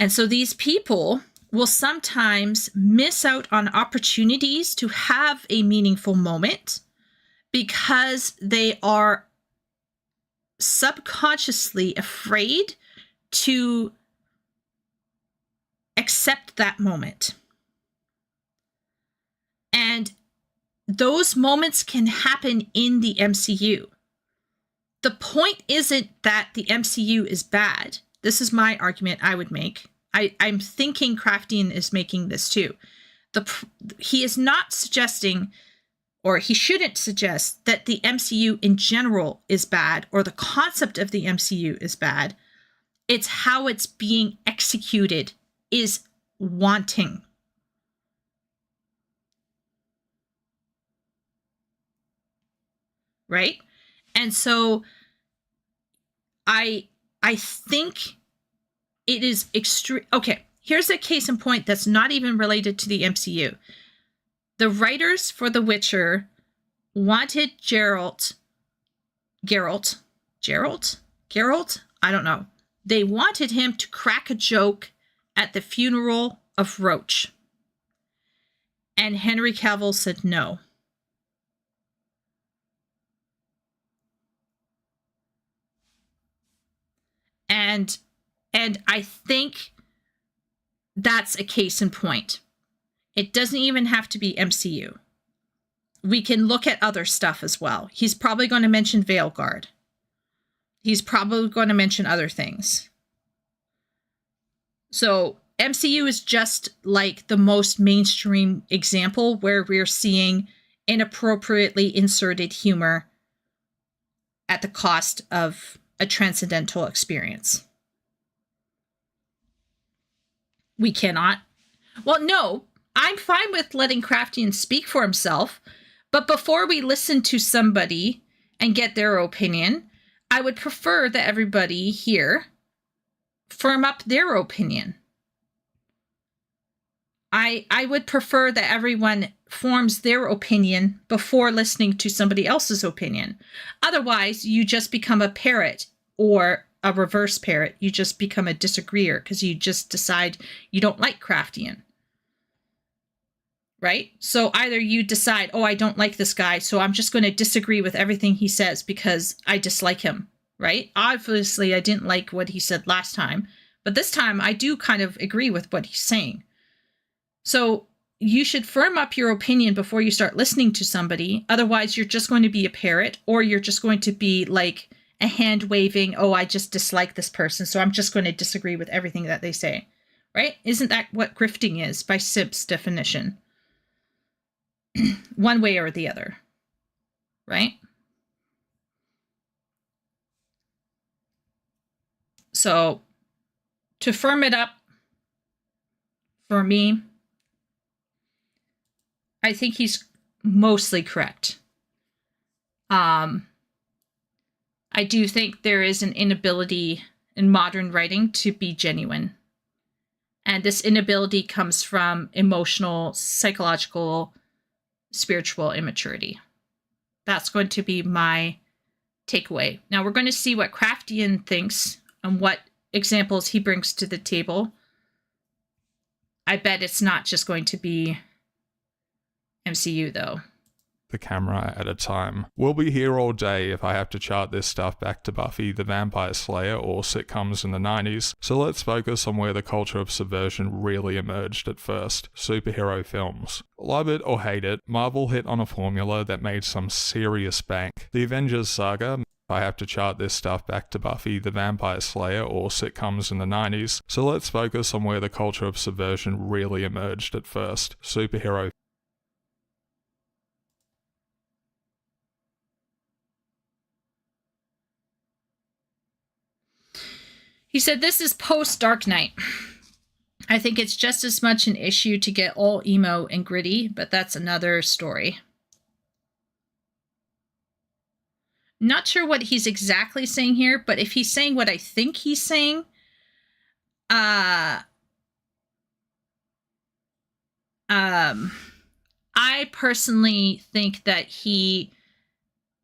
And so these people will sometimes miss out on opportunities to have a meaningful moment because they are subconsciously afraid to accept that moment. And those moments can happen in the MCU. The point isn't that the MCU is bad. This is my argument I would make. I'm thinking Craftian is making this too. He is not suggesting, or he shouldn't suggest, that the MCU in general is bad, or the concept of the MCU is bad. It's how it's being executed is wanting. Right? And so I think it is extreme. Okay, here's a case in point that's not even related to the MCU. The writers for The Witcher wanted Geralt, I don't know, They wanted him to crack a joke at the funeral of Roach. And Henry Cavill said no. And I think that's a case in point. It doesn't even have to be MCU. We can look at other stuff as well. He's probably going to mention Veilguard. He's probably going to mention other things. So MCU is just like the most mainstream example where we're seeing inappropriately inserted humor at the cost of a transcendental experience. We cannot. Well, no, I'm fine with letting Craftian speak for himself, but before we listen to somebody and get their opinion, I would prefer that everybody here firm up their opinion. I would prefer that everyone forms their opinion before listening to somebody else's opinion. Otherwise, you just become a parrot or a reverse parrot. You just become a disagreeer because you just decide you don't like Craftian. Right? So either you decide, oh, I don't like this guy, so I'm just going to disagree with everything he says because I dislike him. Right? Obviously, I didn't like what he said last time, but this time I do kind of agree with what he's saying. So you should firm up your opinion before you start listening to somebody. Otherwise, you're just going to be a parrot, or you're just going to be like a hand waving, oh, I just dislike this person, so I'm just going to disagree with everything that they say. Right? Isn't that what grifting is by SIP's definition? One way or the other. Right? So to firm it up, for me, I think he's mostly correct. I do think there is an inability in modern writing to be genuine. And this inability comes from emotional, psychological, spiritual immaturity. That's going to be my takeaway. Now we're going to see what Craftian thinks and what examples he brings to the table. I bet it's not just going to be MCU, though. The camera at a time. We'll be here all day if I have to chart this stuff back to Buffy the Vampire Slayer or sitcoms in the 90s, so let's focus on where the culture of subversion really emerged at first: superhero films. Love it or hate it, Marvel hit on a formula that made some serious bank. The Avengers saga. I have to chart this stuff back to Buffy the Vampire Slayer or sitcoms in the 90s, so let's focus on where the culture of subversion really emerged at first: superhero. He said this is post Dark Knight. I think it's just as much an issue to get all emo and gritty, but that's another story. Not sure what he's exactly saying here, but if he's saying what I think he's saying, I personally think that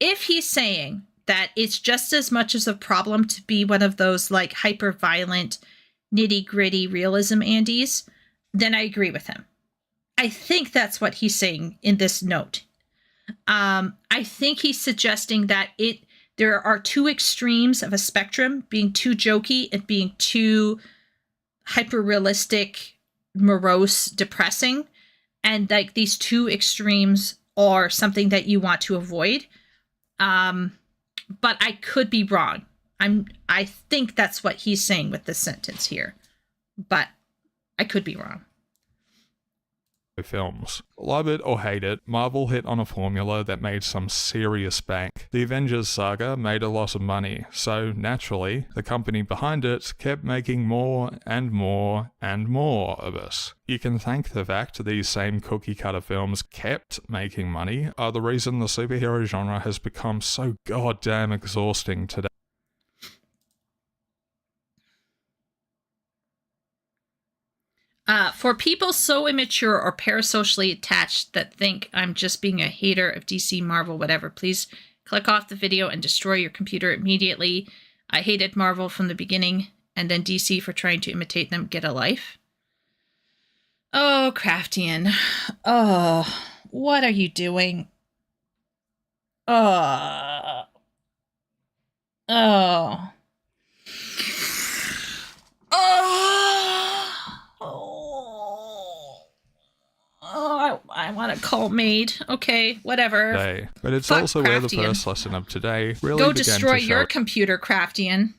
if he's saying that it's just as much as a problem to be one of those like hyper violent, nitty gritty realism Andes, then I agree with him. I think that's what he's saying in this note. I think he's suggesting that there are two extremes of a spectrum, being too jokey and being too hyper realistic, morose, depressing. And like these two extremes are something that you want to avoid. But I could be wrong. I think that's what he's saying with this sentence here, but I could be wrong. Films. Love it or hate it, Marvel hit on a formula that made some serious bank. The Avengers saga made a lot of money, so naturally, the company behind it kept making more and more and more of it. You can thank the fact these same cookie-cutter films kept making money are the reason the superhero genre has become so goddamn exhausting today. For people so immature or parasocially attached that think I'm just being a hater of DC, Marvel, whatever, please click off the video and destroy your computer immediately. I hated Marvel from the beginning, and then DC for trying to imitate them get a life. Oh, Craftian. Oh, what are you doing? Oh. Oh. Oh, I want to call maid. Okay, whatever. Day. But it's Fuck also where the Craftian. first lesson of today really Go began destroy to show your computer, Craftian.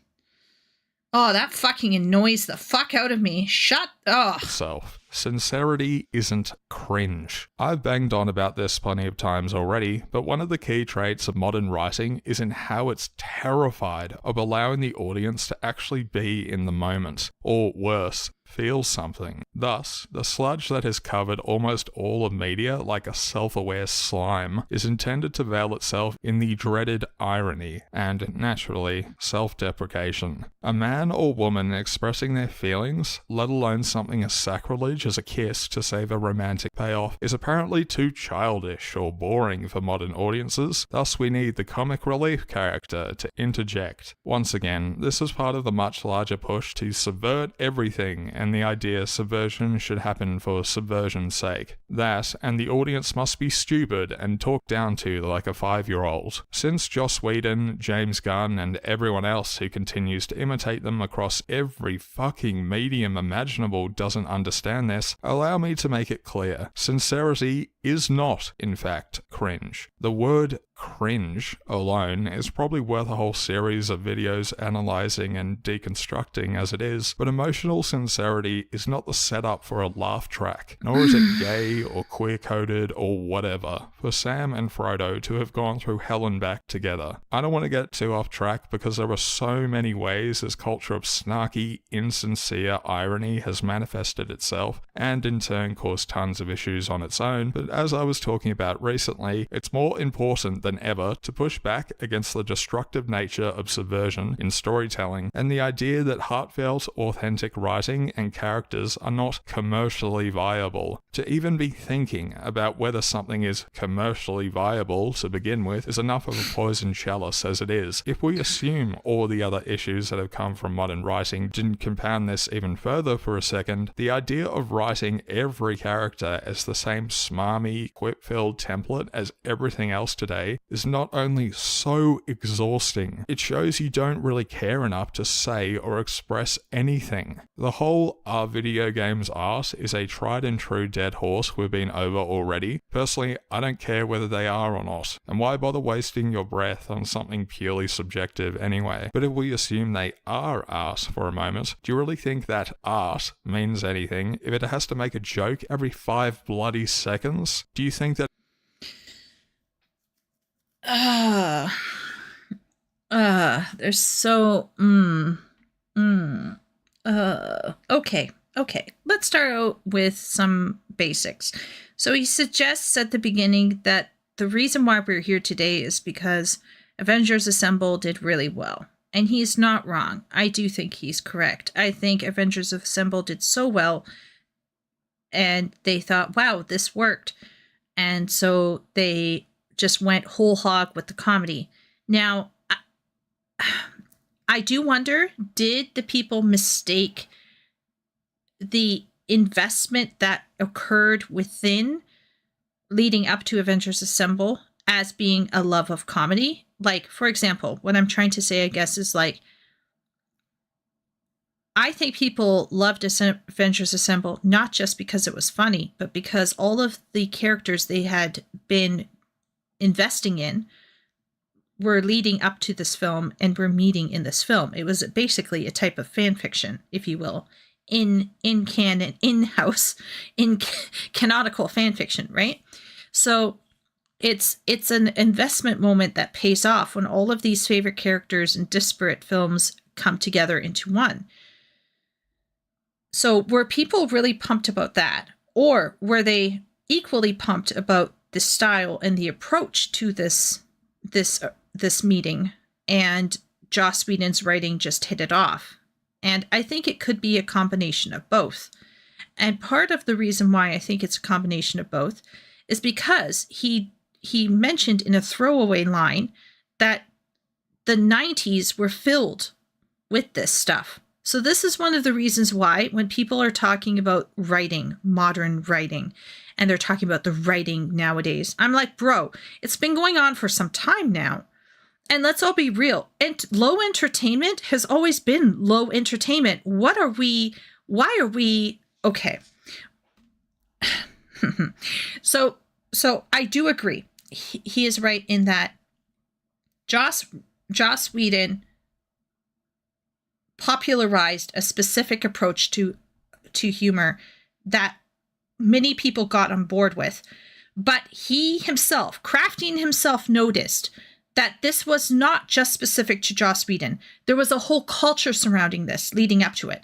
Oh, that fucking annoys the fuck out of me. Shut up. itself. Sincerity isn't cringe. I've banged on about this plenty of times already, but one of the key traits of modern writing is in how it's terrified of allowing the audience to actually be in the moment, or worse, feel something. Thus, the sludge that has covered almost all of media like a self-aware slime is intended to veil itself in the dreaded irony and, naturally, self-deprecation. A man or woman expressing their feelings, let alone something as sacrilege as a kiss to save a romantic payoff, is apparently too childish or boring for modern audiences, thus we need the comic relief character to interject. Once again, this is part of the much larger push to subvert everything, and the idea subversion should happen for subversion's sake. That, and the audience must be stupid and talked down to like a 5-year-old. Since Joss Whedon, James Gunn, and everyone else who continues to imitate them across every fucking medium imaginable doesn't understand this, allow me to make it clear. Sincerity is not, in fact, cringe. The word cringe alone is probably worth a whole series of videos analyzing and deconstructing as it is, but emotional sincerity is not the setup for a laugh track, nor is it gay or queer-coded or whatever for Sam and Frodo to have gone through hell and back together. I don't want to get too off track because there are so many ways this culture of snarky, insincere irony has manifested itself and in turn caused tons of issues on its own, but as I was talking about recently, it's more important than ever to push back against the destructive nature of subversion in storytelling and the idea that heartfelt, authentic writing and characters are not commercially viable. To even be thinking about whether something is commercially viable to begin with is enough of a poison chalice as it is. If we assume all the other issues that have come from modern writing didn't compound this even further for a second, the idea of writing every character as the same smarmy, quip-filled template as everything else today is not only so exhausting, it shows you don't really care enough to say or express anything. The whole "are video games art" is a tried and true dead horse we've been over already. Personally, I don't care whether they are or not, and why bother wasting your breath on something purely subjective anyway? But if we assume they are art for a moment, do you really think that art means anything if it has to make a joke every 5 bloody seconds? Do you think that there's so, okay. Let's start out with some basics. So he suggests at the beginning that the reason why we're here today is because Avengers Assemble did really well. And he's not wrong. I do think he's correct. I think Avengers Assemble did so well, and they thought, wow, this worked. And so they just went whole hog with the comedy. Now, I do wonder, did the people mistake the investment that occurred within leading up to Avengers Assemble as being a love of comedy? Like, for example, what I'm trying to say, I guess, is like, I think people loved Avengers Assemble not just because it was funny, but because all of the characters they had been investing in were leading up to this film and were meeting in this film. It was basically a type of fan fiction, if you will, in canon, in-house, in canonical fan fiction, right? So it's an investment moment that pays off when all of these favorite characters in disparate films come together into one. So were people really pumped about that? Or were they equally pumped about the style and the approach to this meeting, and Joss Whedon's writing just hit it off? And I think it could be a combination of both. And part of the reason why I think it's a combination of both is because he mentioned in a throwaway line that the 90s were filled with this stuff. So this is one of the reasons why when people are talking about writing, modern writing, and they're talking about the writing nowadays, I'm like, bro, it's been going on for some time now. And let's all be real. Low entertainment has always been low entertainment. Why are we okay? So I do agree. He is right in that Joss Whedon popularized a specific approach to humor that many people got on board with. But he himself, Crafting himself, noticed that this was not just specific to Joss Whedon. There was a whole culture surrounding this leading up to it.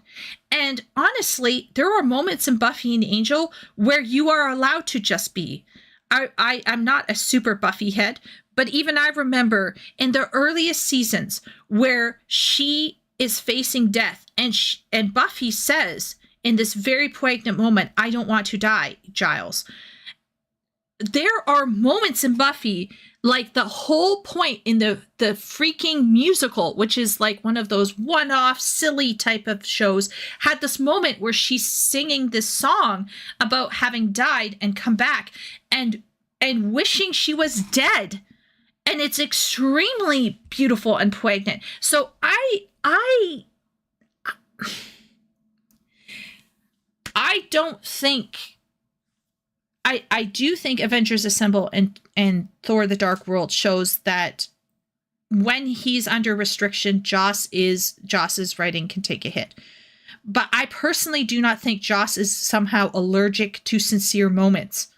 And honestly, there are moments in Buffy and Angel where you are allowed to just be. I'm not a super Buffy head, but even I remember in the earliest seasons where she is facing death and Buffy says in this very poignant moment, "I don't want to die, Giles." There are moments in Buffy, like the whole point in the freaking musical, which is like one of those one-off silly type of shows, had this moment where she's singing this song about having died and come back and wishing she was dead. And it's extremely beautiful and poignant. So I don't think I do think Avengers Assemble and Thor the Dark World shows that when he's under restriction, Joss's writing can take a hit. But I personally do not think Joss is somehow allergic to sincere moments.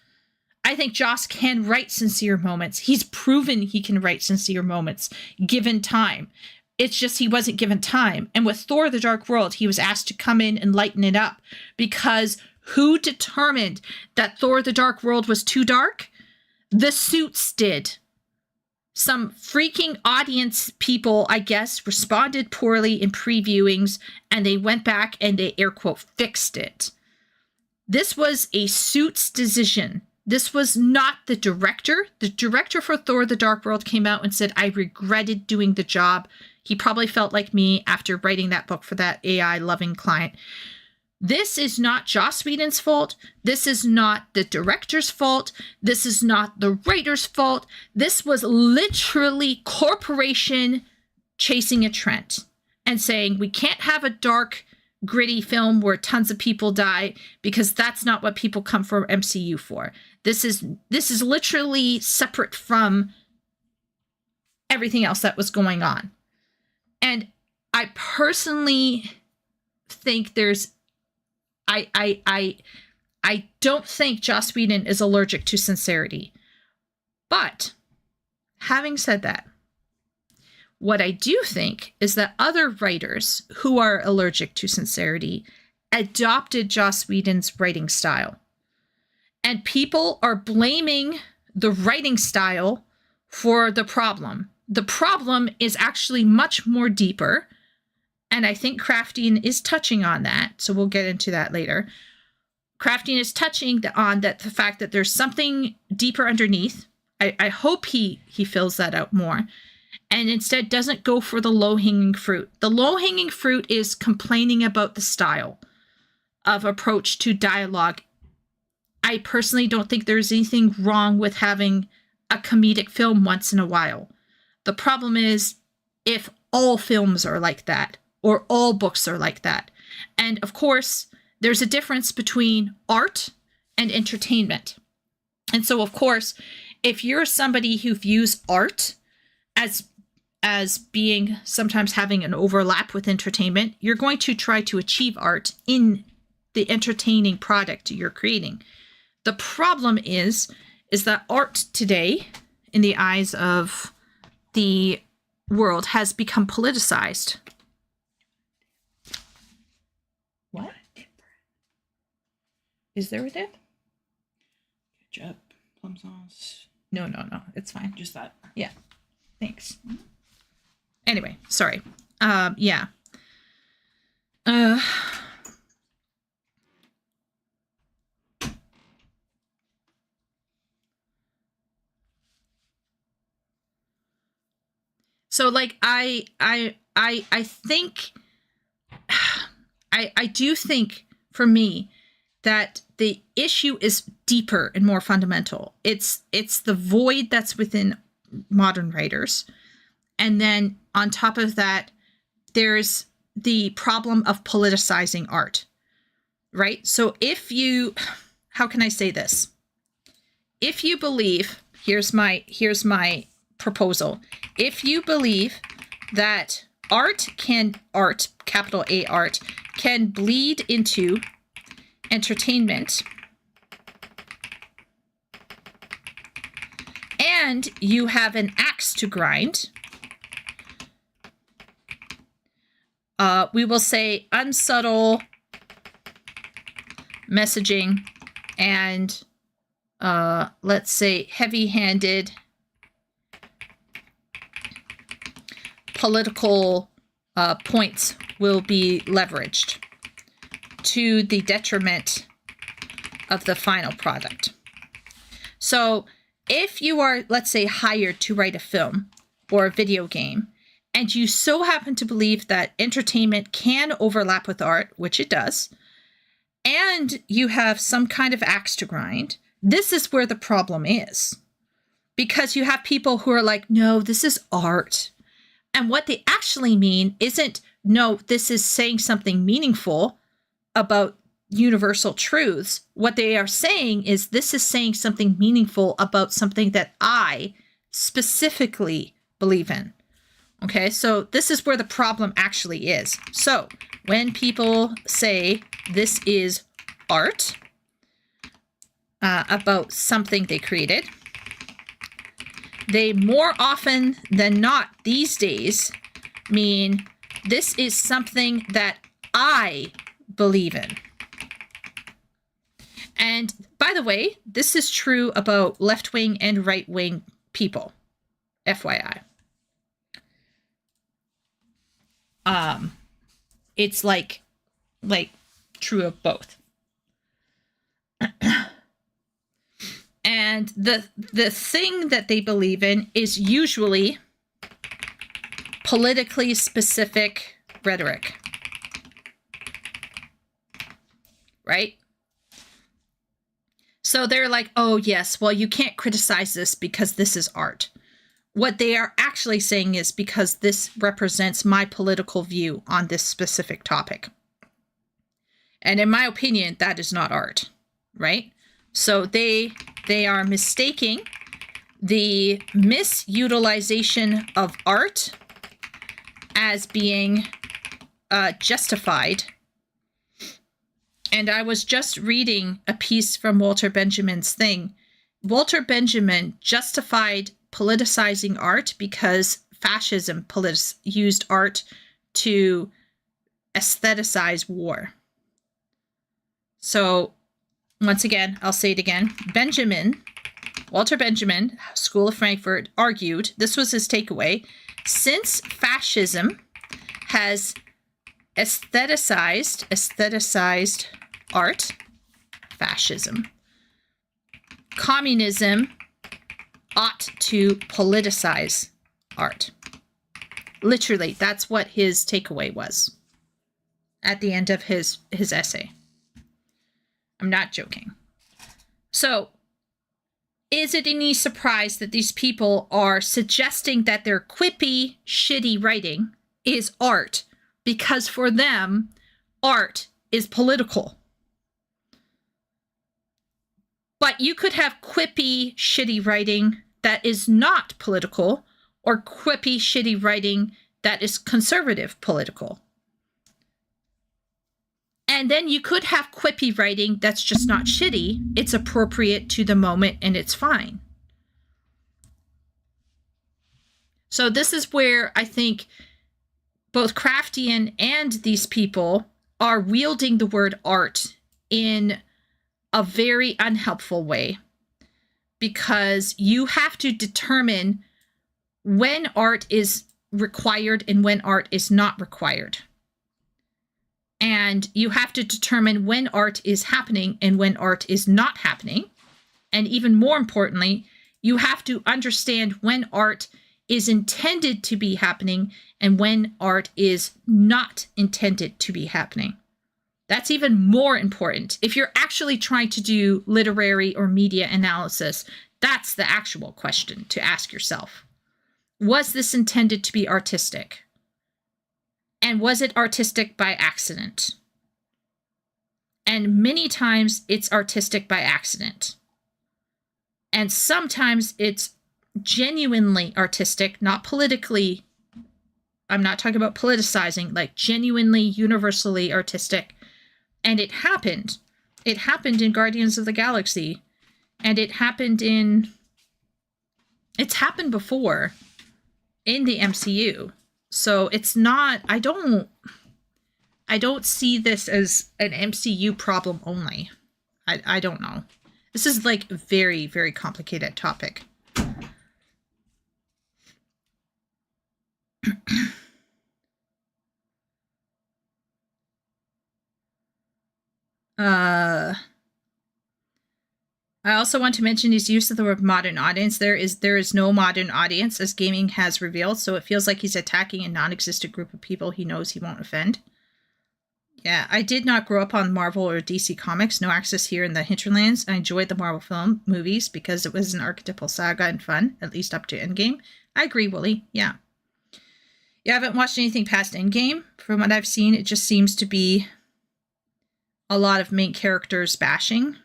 I think Joss can write sincere moments. He's proven he can write sincere moments given time. It's just he wasn't given time. And with Thor the Dark World, he was asked to come in and lighten it up because who determined that Thor the Dark World was too dark? The Suits did. Some freaking audience people, I guess, responded poorly in previewings, and they went back and they, air quote, fixed it. This was a Suits decision. This was not the director. The director for Thor the Dark World came out and said, "I regretted doing the job." He probably felt like me after writing that book for that AI-loving client. This is not Joss Whedon's fault. This is not the director's fault. This is not the writer's fault. This was literally corporation chasing a trend and saying, we can't have a dark, gritty film where tons of people die because that's not what people come for MCU for. This is literally separate from everything else that was going on. And I personally think I don't think Joss Whedon is allergic to sincerity. But having said that, what I do think is that other writers who are allergic to sincerity adopted Joss Whedon's writing style. And people are blaming the writing style for the problem. The problem is actually much more deeper. And I think Crafting is touching on that. So we'll get into that later. Crafting is touching on the fact that there's something deeper underneath. I hope he fills that out more. And instead doesn't go for the low-hanging fruit. The low-hanging fruit is complaining about the style of approach to dialogue. I personally don't think there's anything wrong with having a comedic film once in a while. The problem is if all films are like that, or all books are like that. And of course, there's a difference between art and entertainment. And so, of course, if you're somebody who views art as being sometimes having an overlap with entertainment, you're going to try to achieve art in the entertaining product you're creating. The problem is that art today, in the eyes of the world, has become politicized. What? Is there a dip? Ketchup, plum sauce. No. It's fine. Just that. Yeah. Thanks. Anyway, sorry. Yeah. So like I think I do think, for me, that the issue is deeper and more fundamental. It's the void that's within modern writers. And then on top of that, there's the problem of politicizing art, right? So how can I say this? If you believe, here's my proposal. If you believe that art, capital A art, can bleed into entertainment, and you have an axe to grind, we will say unsubtle messaging and let's say heavy-handed political points will be leveraged to the detriment of the final product. So if you are, let's say, hired to write a film or a video game, and you so happen to believe that entertainment can overlap with art, which it does, and you have some kind of axe to grind, this is where the problem is. Because you have people who are like, no, this is art. And what they actually mean isn't, no, this is saying something meaningful about universal truths. What they are saying is, this is saying something meaningful about something that I specifically believe in. Okay, so this is where the problem actually is. So when people say this is art about something they created, they more often than not these days mean this is something that I believe in. And by the way, this is true about left-wing and right-wing people, FYI. It's like true of both. And the thing that they believe in is usually politically specific rhetoric. Right? So they're like, oh yes, well, you can't criticize this because this is art. What they are actually saying is because this represents my political view on this specific topic. And in my opinion, that is not art, right? So they are mistaking the misutilization of art as being justified. And I was just reading a piece from Walter Benjamin's thing. Walter Benjamin justified politicizing art because fascism used art to aestheticize war. So, once again, I'll say it again. Walter Benjamin, School of Frankfurt, argued, this was his takeaway, since fascism has aestheticized art, fascism, communism ought to politicize art. Literally, that's what his takeaway was at the end of his essay. I'm not joking. So, is it any surprise that these people are suggesting that their quippy, shitty writing is art? Because for them, art is political. But you could have quippy, shitty writing that is not political, or quippy, shitty writing that is conservative political. And then you could have quippy writing that's just not shitty. It's appropriate to the moment and it's fine. So this is where I think both Kraftian and these people are wielding the word art in a very unhelpful way, because you have to determine when art is required and when art is not required. And you have to determine when art is happening and when art is not happening. And even more importantly, you have to understand when art is intended to be happening and when art is not intended to be happening. That's even more important. If you're actually trying to do literary or media analysis, that's the actual question to ask yourself. Was this intended to be artistic? And was it artistic by accident? And many times it's artistic by accident. And sometimes it's genuinely artistic, not politically. I'm not talking about politicizing, like genuinely, universally artistic. And it happened. It happened in Guardians of the Galaxy. And it's happened before in the MCU. So it's not, I don't see this as an MCU problem only. I don't know. This is like a very, very complicated topic. I also want to mention his use of the word modern audience. There is no modern audience, as gaming has revealed, so it feels like he's attacking a non-existent group of people he knows he won't offend. Yeah, I did not grow up on Marvel or DC Comics, no access here in the hinterlands. I enjoyed the Marvel movies because it was an archetypal saga and fun, at least up to Endgame. I agree, Wooly, yeah. Yeah, I haven't watched anything past Endgame. From what I've seen, it just seems to be a lot of main characters bashing.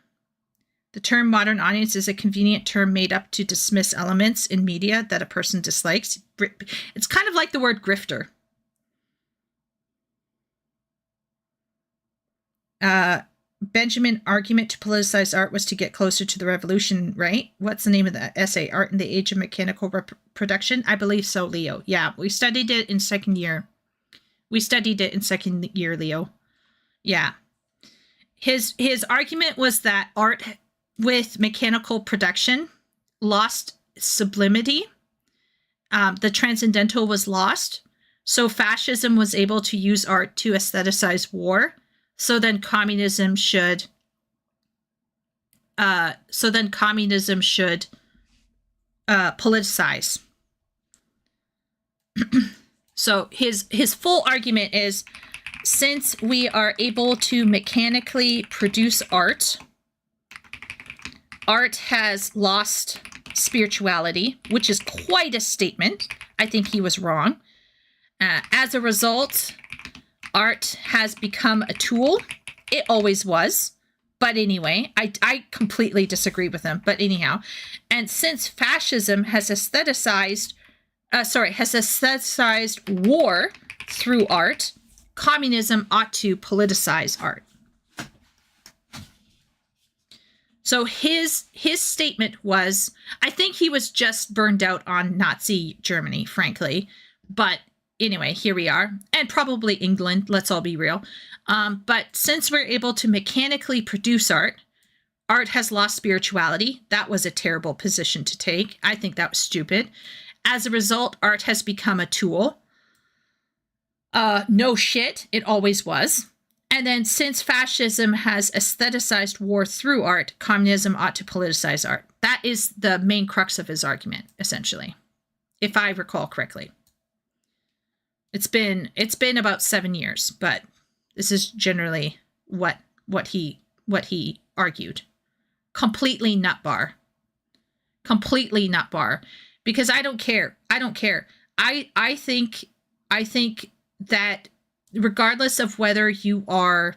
The term modern audience is a convenient term made up to dismiss elements in media that a person dislikes. It's kind of like the word grifter. Benjamin argument to politicize art was to get closer to the revolution, right? What's the name of the essay? Art in the Age of Mechanical Reproduction? I believe so, Leo. Yeah, we studied it in second year. Leo. Yeah. His argument was that art with mechanical production lost sublimity. The transcendental was lost. So fascism was able to use art to aestheticize war. So then communism should politicize. So his full argument is, since we are able to mechanically produce art has lost spirituality, which is quite a statement. I think he was wrong. As a result, art has become a tool. It always was. But anyway, I completely disagree with him. But anyhow, and since fascism has aestheticized war through art, communism ought to politicize art. So his statement was, I think he was just burned out on Nazi Germany, frankly. But anyway, here we are. And probably England, let's all be real. But since we're able to mechanically produce art has lost spirituality. That was a terrible position to take. I think that was stupid. As a result, art has become a tool. No shit, it always was. And then since fascism has aestheticized war through art, communism ought to politicize art. That is the main crux of his argument, essentially, if I recall correctly. It's been about 7 years, but this is generally what he argued. Completely nut bar. Because I don't care. I think that regardless of whether you are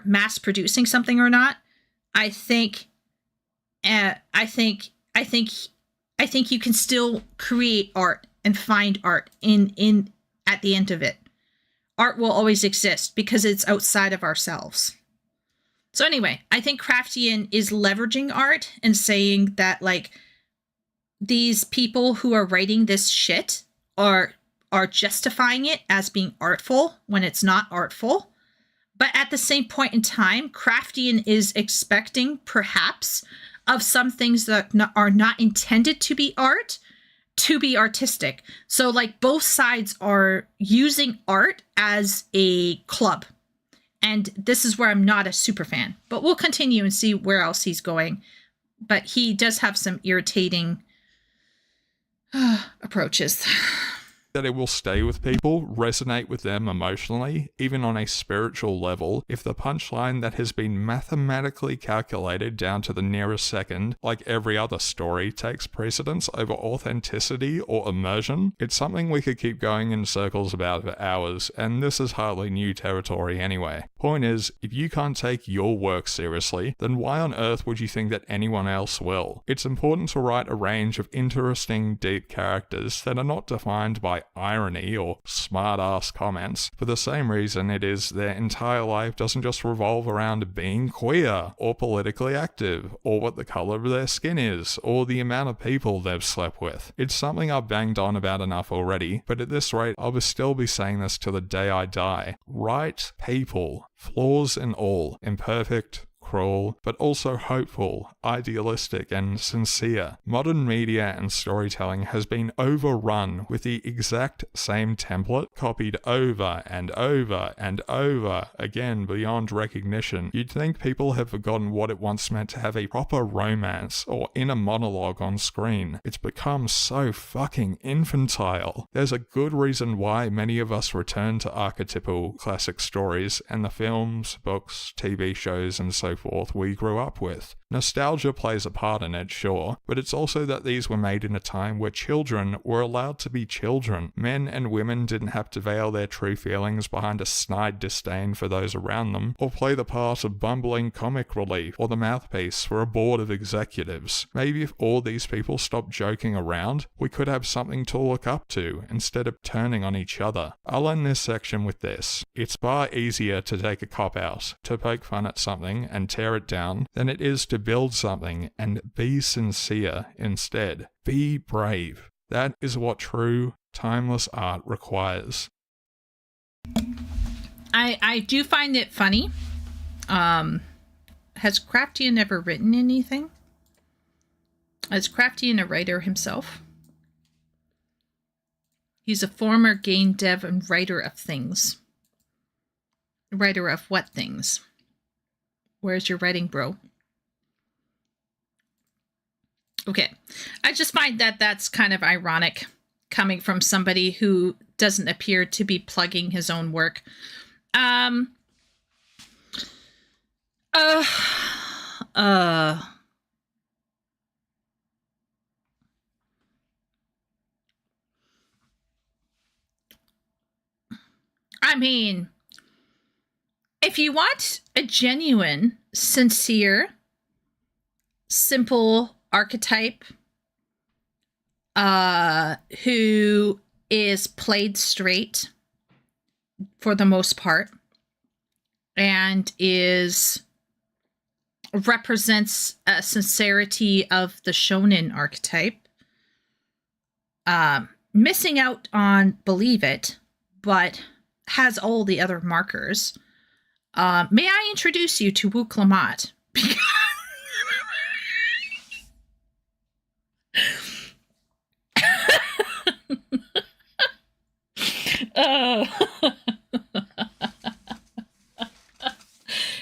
mass producing something or not, I think you can still create art and find art in at the end of it. Art will always exist because it's outside of ourselves. So anyway, I think Craftian is leveraging art and saying that, like, these people who are writing this shit are justifying it as being artful when it's not artful. But at the same point in time, Craftian is expecting, perhaps, of some things that are not intended to be art to be artistic. So, like, both sides are using art as a club. And this is where I'm not a super fan. But we'll continue and see where else he's going. But he does have some irritating approaches. That it will stay with people, resonate with them emotionally, even on a spiritual level, if the punchline that has been mathematically calculated down to the nearest second, like every other story, takes precedence over authenticity or immersion. It's something we could keep going in circles about for hours, and this is hardly new territory anyway. Point is, if you can't take your work seriously, then why on earth would you think that anyone else will? It's important to write a range of interesting, deep characters that are not defined by irony or smart-ass comments for the same reason it is their entire life doesn't just revolve around being queer or politically active or what the color of their skin is or the amount of people they've slept with. It's something I've banged on about enough already, but at this rate I'll still be saying this to the day I die. Right people, flaws and all, imperfect, cruel, but also hopeful, idealistic, and sincere. Modern media and storytelling has been overrun with the exact same template, copied over and over and over again beyond recognition. You'd think people have forgotten what it once meant to have a proper romance or inner monologue on screen. It's become so fucking infantile. There's a good reason why many of us return to archetypal classic stories and the films, books, TV shows, and so forth we grew up with. Nostalgia plays a part in it, sure, but it's also that these were made in a time where children were allowed to be children. Men and women didn't have to veil their true feelings behind a snide disdain for those around them, or play the part of bumbling comic relief or the mouthpiece for a board of executives. Maybe if all these people stopped joking around, we could have something to look up to instead of turning on each other. I'll end this section with this. It's far easier to take a cop-out, to poke fun at something and tear it down, than it is to build something and be sincere instead. Be brave. That is what true, timeless art requires. I do find it funny. Has Craftian ever written anything? Is Craftian a writer himself? He's a former game dev and writer of things. Writer of what things? Where's your writing, bro? Okay. I just find that that's kind of ironic coming from somebody who doesn't appear to be plugging his own work. I mean, if you want a genuine, sincere, simple archetype who is played straight for the most part and represents a sincerity of the shonen archetype, missing out on Believe It, but has all the other markers. May I introduce you to Wu Klamat?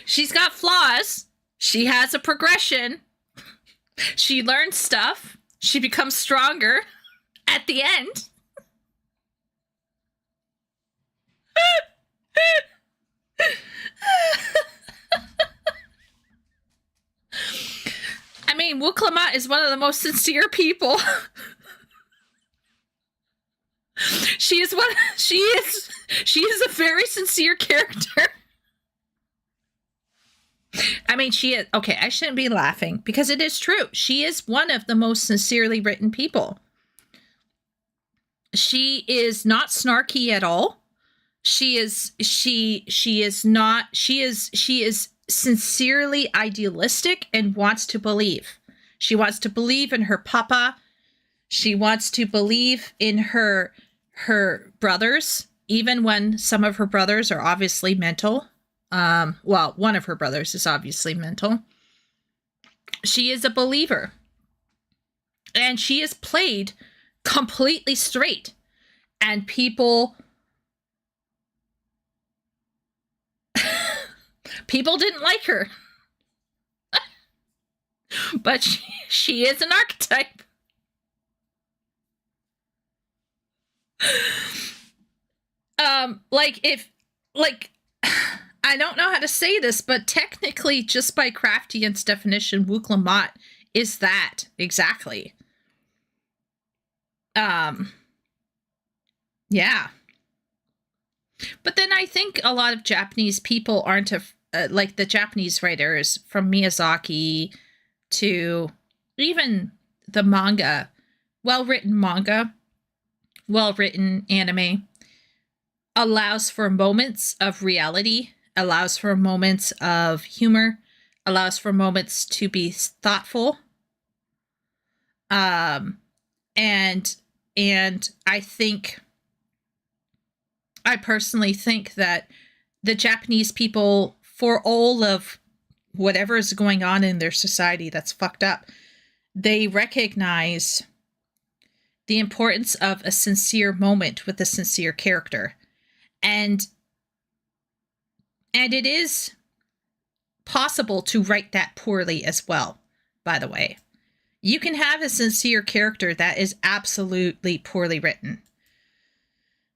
She's got flaws. She has a progression. She learns stuff. She becomes stronger at the end. I mean, Wu Klamat is one of the most sincere people. She is a very sincere character. I mean, she is, okay, I shouldn't be laughing because it is true. She is one of the most sincerely written people. She is not snarky at all. She is sincerely idealistic and wants to believe. She wants to believe in her papa. She wants to believe in her brothers, even when some of her brothers are obviously mental. Well, one of her brothers is obviously mental. She is a believer. And she is played completely straight. And people didn't like her. But she is an archetype. Like if, like, I don't know how to say this, but technically, just by Craftian's definition, Wuk-Lamat is that exactly. Yeah. But then I think a lot of Japanese people aren't like the Japanese writers from Miyazaki to even the manga, well-written anime allows for moments of reality, allows for moments of humor, allows for moments to be thoughtful. And I personally think that the Japanese people, for all of whatever is going on in their society that's fucked up, they recognize the importance of a sincere moment with a sincere character. And it is possible to write that poorly as well, by the way. You can have a sincere character that is absolutely poorly written.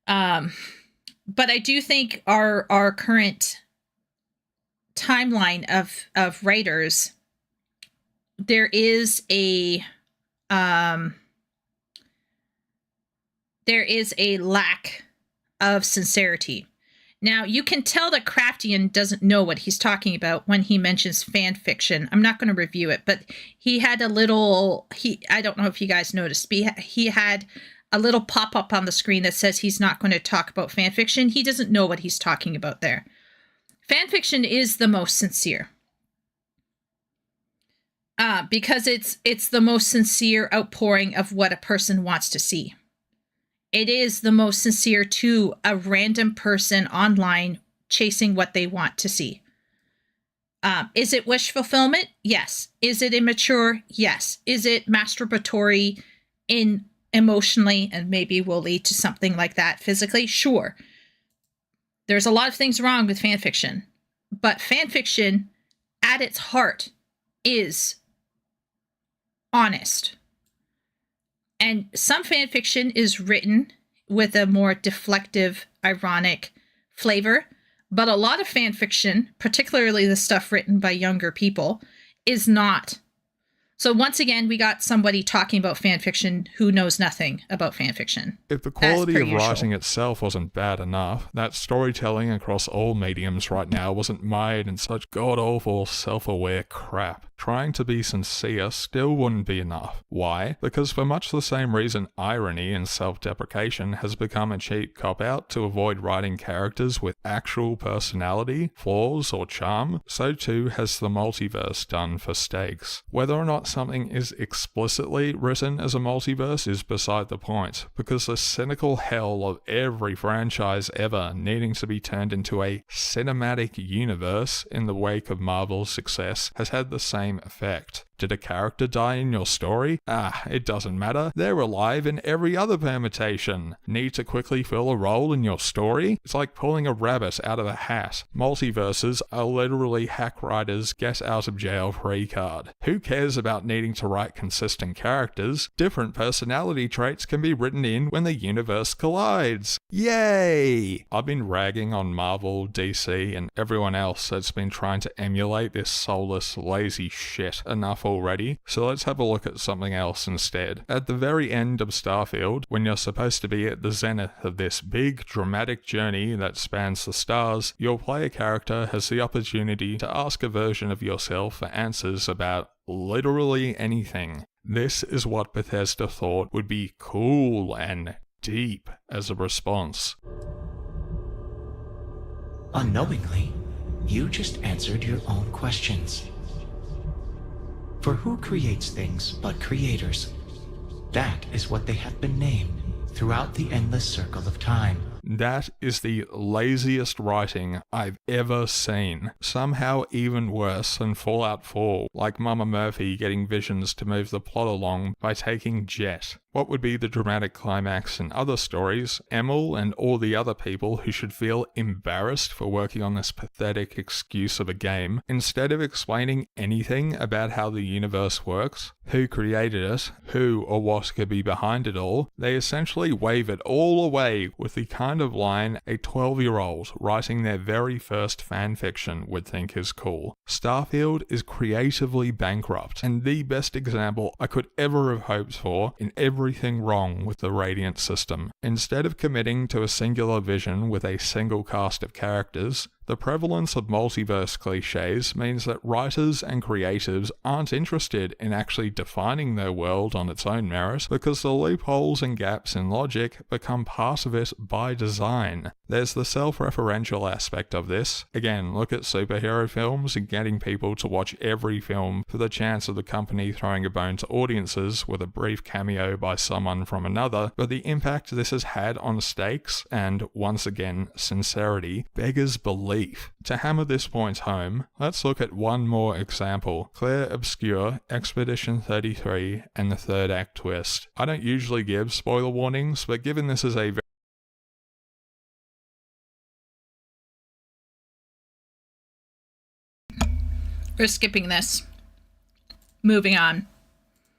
But I do think our current timeline of writers, there is a lack of sincerity. Now, you can tell that Craftian doesn't know what he's talking about when he mentions fan fiction. I'm not going to review it, but he had a little, I don't know if you guys noticed, but he had a little pop-up on the screen that says he's not going to talk about fan fiction. He doesn't know what he's talking about there. Fan fiction is the most sincere. Because it's the most sincere outpouring of what a person wants to see. It is the most sincere to a random person online chasing what they want to see. Is it wish fulfillment? Yes. Is it immature? Yes. Is it masturbatory emotionally, and maybe will lead to something like that physically? Sure. There's a lot of things wrong with fanfiction, but fanfiction at its heart is honest. And some fanfiction is written with a more deflective, ironic flavor, but a lot of fanfiction, particularly the stuff written by younger people, is not. So once again, we got somebody talking about fanfiction who knows nothing about fanfiction. If the quality of writing itself wasn't bad enough, that storytelling across all mediums right now wasn't made in such god-awful, self-aware crap. Trying to be sincere still wouldn't be enough. Why? Because for much the same reason irony and self-deprecation has become a cheap cop-out to avoid writing characters with actual personality, flaws, or charm, so too has the multiverse done for stakes. Whether or not something is explicitly written as a multiverse is beside the point, because the cynical hell of every franchise ever needing to be turned into a cinematic universe in the wake of Marvel's success has had the same effect. Did a character die in your story? It doesn't matter. They're alive in every other permutation. Need to quickly fill a role in your story? It's like pulling a rabbit out of a hat. Multiverses are literally hack writers' get out of jail free card. Who cares about needing to write consistent characters? Different personality traits can be written in when the universe collides. Yay! I've been ragging on Marvel, DC, and everyone else that's been trying to emulate this soulless, lazy shit enough already, so let's have a look at something else instead. At the very end of Starfield, when you're supposed to be at the zenith of this big, dramatic journey that spans the stars, your player character has the opportunity to ask a version of yourself for answers about literally anything. This is what Bethesda thought would be cool and deep as a response. Unknowingly, you just answered your own questions. For who creates things but creators? That is what they have been named throughout the endless circle of time. That is the laziest writing I've ever seen. Somehow even worse than Fallout 4, like Mama Murphy getting visions to move the plot along by taking Jet. What would be the dramatic climax in other stories? Emil and all the other people who should feel embarrassed for working on this pathetic excuse of a game, instead of explaining anything about how the universe works, who created it, who or what could be behind it all, they essentially wave it all away with the kind of line a 12-year-old writing their very first fanfiction would think is cool. Starfield is creatively bankrupt, and the best example I could ever have hoped for in everything wrong with the Radiant system. Instead of committing to a singular vision with a single cast of characters, the prevalence of multiverse cliches means that writers and creatives aren't interested in actually defining their world on its own merit, because the loopholes and gaps in logic become part of it by design. There's the self-referential aspect of this. Again, look at superhero films and getting people to watch every film for the chance of the company throwing a bone to audiences with a brief cameo by someone from another, but the impact this has had on stakes and, once again, sincerity beggars belief. To hammer this point home, let's look at one more example. Claire Obscure, Expedition 33, and the third act twist. I don't usually give spoiler warnings, but given this is a We're skipping this. Moving on.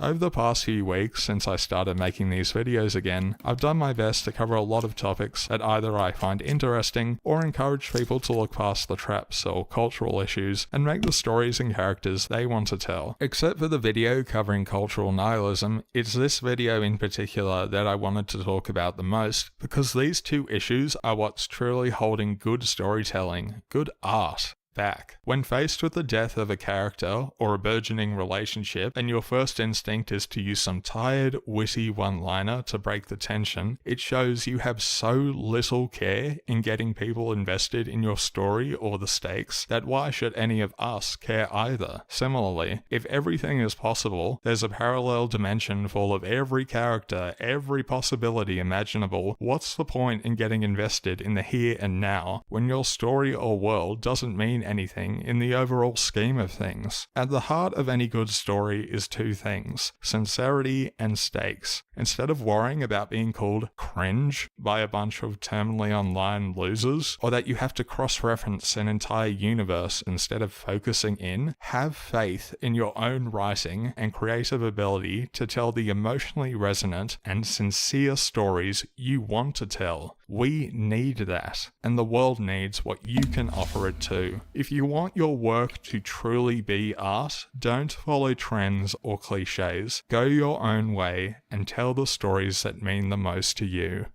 Over the past few weeks, since I started making these videos again, I've done my best to cover a lot of topics that either I find interesting or encourage people to look past the traps or cultural issues and make the stories and characters they want to tell. Except for the video covering cultural nihilism, it's this video in particular that I wanted to talk about the most, because these two issues are what's truly holding good storytelling, good art, back. When faced with the death of a character or a burgeoning relationship, and your first instinct is to use some tired, witty one-liner to break the tension, it shows you have so little care in getting people invested in your story or the stakes that why should any of us care either? Similarly, if everything is possible, there's a parallel dimension full of every character, every possibility imaginable. What's the point in getting invested in the here and now when your story or world doesn't mean anything in the overall scheme of things? At the heart of any good story is two things: sincerity and stakes. Instead of worrying about being called cringe by a bunch of terminally online losers, or that you have to cross-reference an entire universe instead of focusing in, have faith in your own writing and creative ability to tell the emotionally resonant and sincere stories you want to tell. We need that, and the world needs what you can offer it too. If you want your work to truly be art, don't follow trends or cliches. Go your own way and tell the stories that mean the most to you.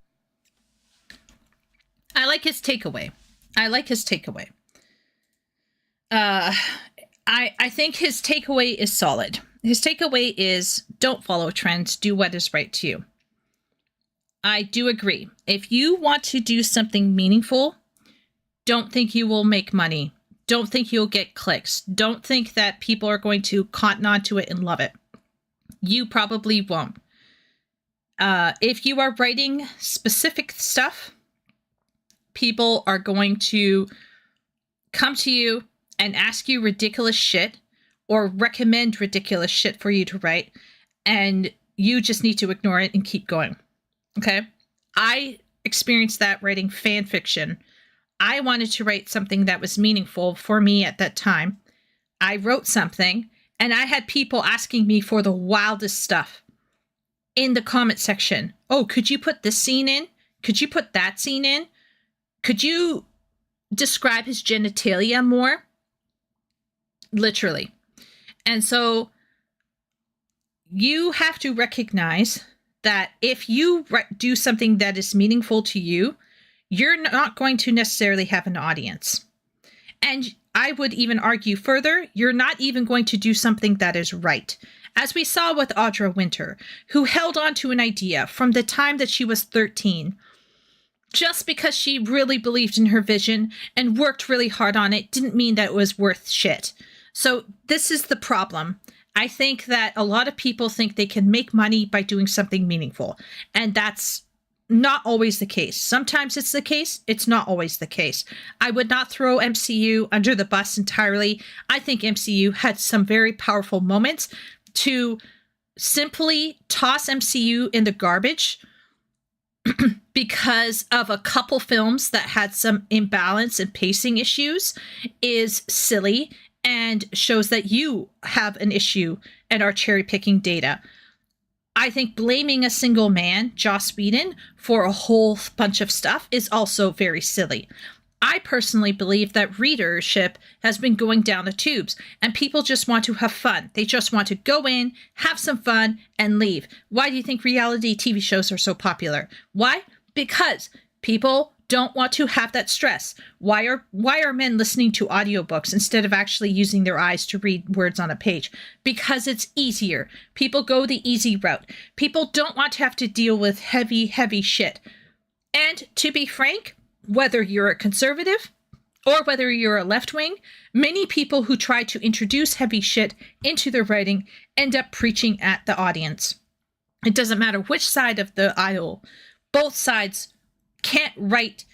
I like his takeaway. I think his takeaway is solid. His takeaway is don't follow trends, do what is right to you. I do agree. If you want to do something meaningful, don't think you will make money. Don't think you'll get clicks. Don't think that people are going to cotton onto it and love it. You probably won't. If you are writing specific stuff, people are going to come to you and ask you ridiculous shit or recommend ridiculous shit for you to write, and you just need to ignore it and keep going. Okay? I experienced that writing fan fiction. I wanted to write something that was meaningful for me at that time. I wrote something, and I had people asking me for the wildest stuff in the comment section. Oh, could you put this scene in? Could you put that scene in? Could you describe his genitalia more? Literally. And so you have to recognize that if you do something that is meaningful to you, you're not going to necessarily have an audience. And I would even argue further, you're not even going to do something that is right. As we saw with Audra Winter, who held on to an idea from the time that she was 13, just because she really believed in her vision and worked really hard on it didn't mean that it was worth shit. So this is the problem. I think that a lot of people think they can make money by doing something meaningful, and that's not always the case. Sometimes it's the case. It's not always the case. I would not throw MCU under the bus entirely. I think MCU had some very powerful moments to simply toss MCU in the garbage because of a couple films that had some imbalance and pacing issues is silly and shows that you have an issue and are cherry picking data. I think blaming a single man, Joss Whedon, for a whole bunch of stuff is also very silly. I personally believe that readership has been going down the tubes and people just want to have fun. They just want to go in, have some fun, and leave. Why do you think reality TV shows are so popular? Why? Because people don't want to have that stress. Why are men listening to audiobooks instead of actually using their eyes to read words on a page? Because it's easier. People go the easy route. People don't want to have to deal with heavy, heavy shit. And to be frank, whether you're a conservative or whether you're a left wing, many people who try to introduce heavy shit into their writing end up preaching at the audience. It doesn't matter which side of the aisle. Both sides can't write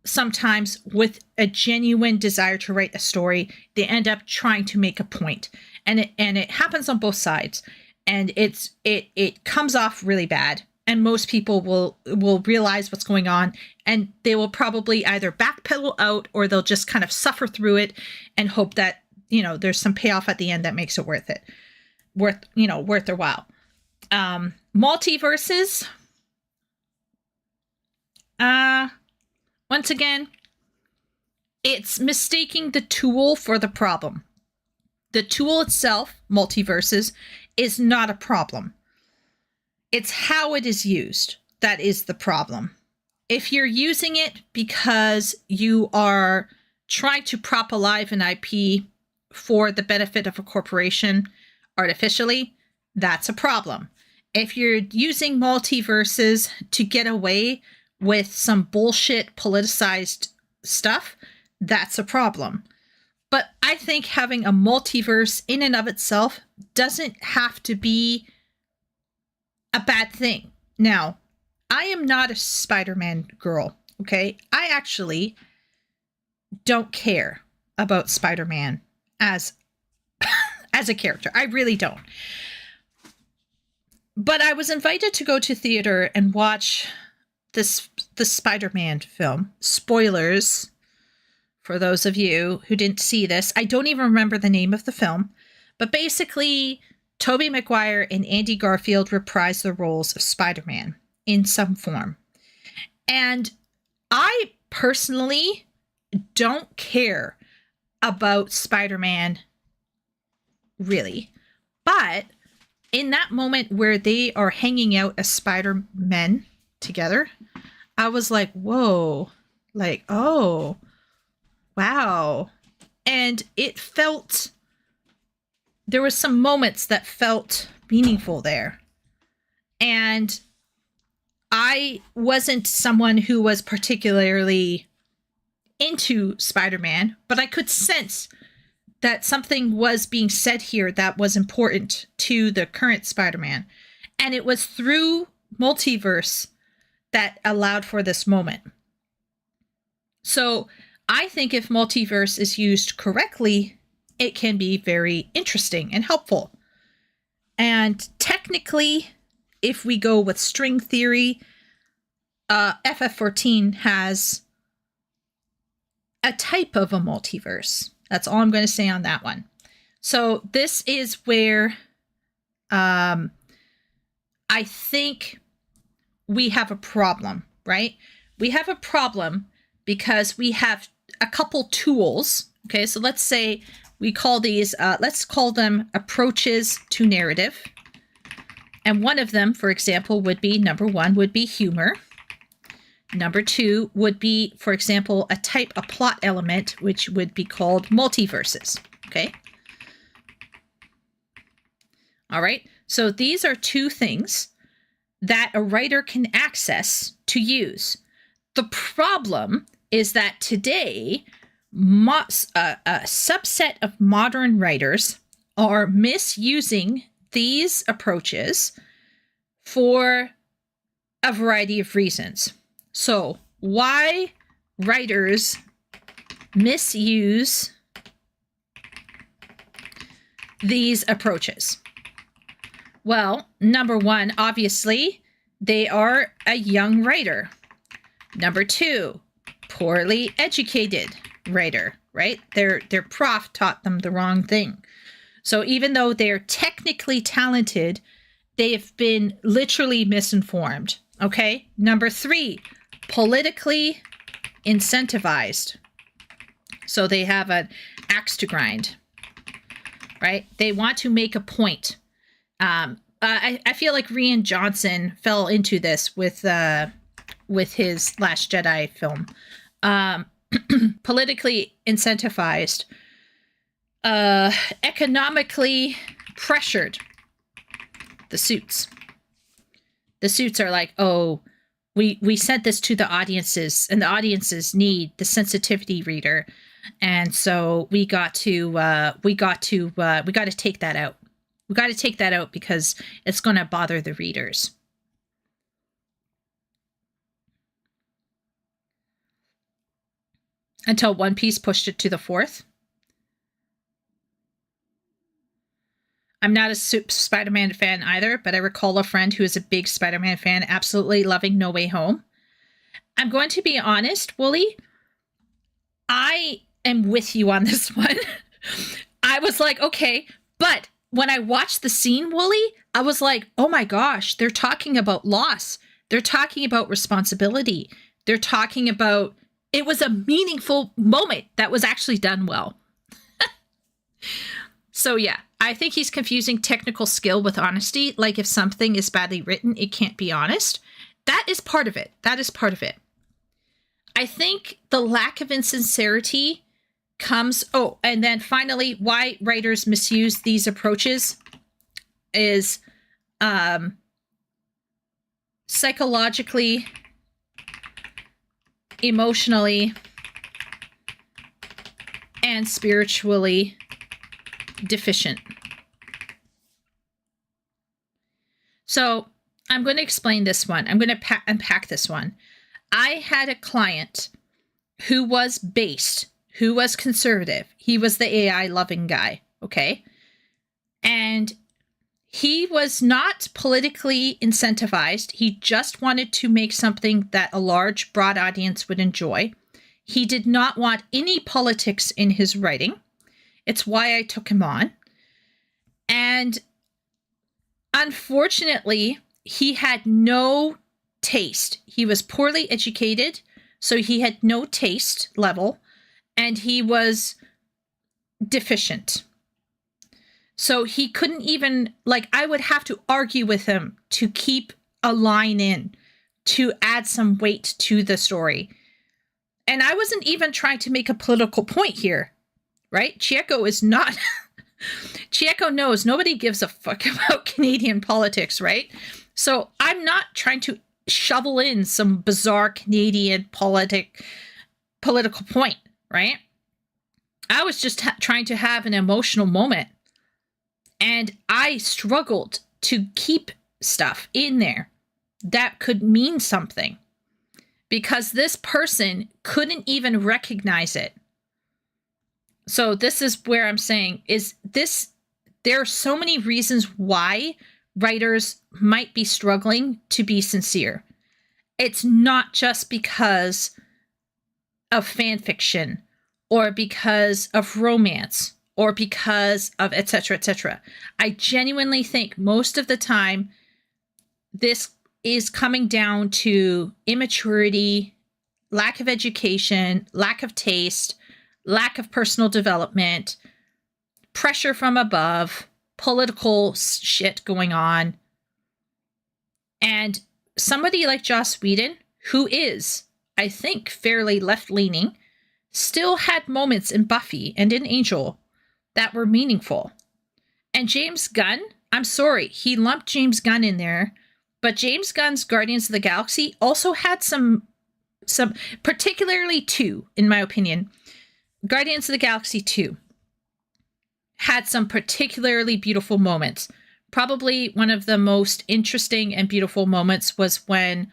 sometimes with a genuine desire to write a story. They end up trying to make a point. And it happens on both sides. And it comes off really bad. And most people will realize what's going on, and they will probably either backpedal out or they'll just kind of suffer through it and hope that, there's some payoff at the end that makes it worth their while. Multiverses. Once again, it's mistaking the tool for the problem. The tool itself, multiverses, is not a problem. It's how it is used that is the problem. If you're using it because you are trying to prop alive an IP for the benefit of a corporation artificially, that's a problem. If you're using multiverses to get away with some bullshit politicized stuff, that's a problem. But I think having a multiverse in and of itself doesn't have to be a bad thing. Now, I am not a Spider-Man girl, okay? I actually don't care about Spider-Man as a character. I really don't. But I was invited to go to theater and watch the Spider-Man film. Spoilers for those of you who didn't see this. I don't even remember the name of the film, but basically Tobey Maguire and Andy Garfield reprise the roles of Spider-Man in some form. And I personally don't care about Spider-Man, really. But in that moment where they are hanging out as Spider-Men together, I was like, whoa, like, oh, wow. And it felt, there were some moments that felt meaningful there. And I wasn't someone who was particularly into Spider-Man, but I could sense that something was being said here that was important to the current Spider-Man. And it was through multiverse that allowed for this moment. So I think if multiverse is used correctly, it can be very interesting and helpful. And technically, if we go with string theory, FF14 has a type of a multiverse. That's all I'm going to say on that one. So this is where I think we have a problem, right? We have a problem because we have a couple tools. Okay, so let's say we call these, let's call them approaches to narrative. And one of them, for example, would be, number one, would be humor. Number two would be, for example, a plot element, which would be called multiverses. Okay. All right. So these are two things that a writer can access to use. The problem is that today, a subset of modern writers are misusing these approaches for a variety of reasons. So, why writers misuse these approaches? Well, number one, obviously, they are a young writer. Number two, poorly educated writer, right? Their prof taught them the wrong thing. So even though they're technically talented, they have been literally misinformed. Okay. Number three, politically incentivized. So they have an axe to grind, right? They want to make a point. I feel like Rian Johnson fell into this with his Last Jedi film. Politically incentivized, economically pressured. The suits are like, oh, we sent this to the audiences, and the audiences need the sensitivity reader, and so we got to take that out. We got to take that out because it's going to bother the readers. Until One Piece pushed it to the fourth. I'm not a Spider-Man fan either, but I recall a friend who is a big Spider-Man fan absolutely loving No Way Home. I'm going to be honest, Wooly. I am with you on this one. I was like, okay, but when I watched the scene, Wooly, I was like, oh my gosh, they're talking about loss. They're talking about responsibility. They're talking about, it was a meaningful moment that was actually done well. So yeah, I think he's confusing technical skill with honesty. Like if something is badly written, it can't be honest. That is part of it. That is part of it. I think the lack of insincerity comes... Oh, and then finally, why writers misuse these approaches is psychologically, emotionally, and spiritually deficient. So I'm going to explain this one. I'm going to unpack this one. I had a client who was based, who was conservative. He was the AI loving guy. Okay. And he was not politically incentivized. He just wanted to make something that a large, broad audience would enjoy. He did not want any politics in his writing. It's why I took him on. And unfortunately, he had no taste. He was poorly educated, so he had no taste level, and he was deficient. So he couldn't even, like, I would have to argue with him to keep a line in, to add some weight to the story. And I wasn't even trying to make a political point here. Right? Chieko is not... Chieko knows nobody gives a fuck about Canadian politics, right? So I'm not trying to shovel in some bizarre Canadian political point, right? I was just trying to have an emotional moment. And I struggled to keep stuff in there that could mean something. Because this person couldn't even recognize it. So this is where I'm saying, is this, there are so many reasons why writers might be struggling to be sincere. It's not just because of fan fiction or because of romance or because of et cetera, et cetera. I genuinely think most of the time this is coming down to immaturity, lack of education, lack of taste, lack of personal development, pressure from above, political shit going on. And somebody like Joss Whedon, who is, I think, fairly left-leaning, still had moments in Buffy and in Angel that were meaningful. And James Gunn, I'm sorry, he lumped James Gunn in there, but James Gunn's Guardians of the Galaxy also had some particularly two, in my opinion. Guardians of the Galaxy 2 had some particularly beautiful moments. Probably one of the most interesting and beautiful moments was when,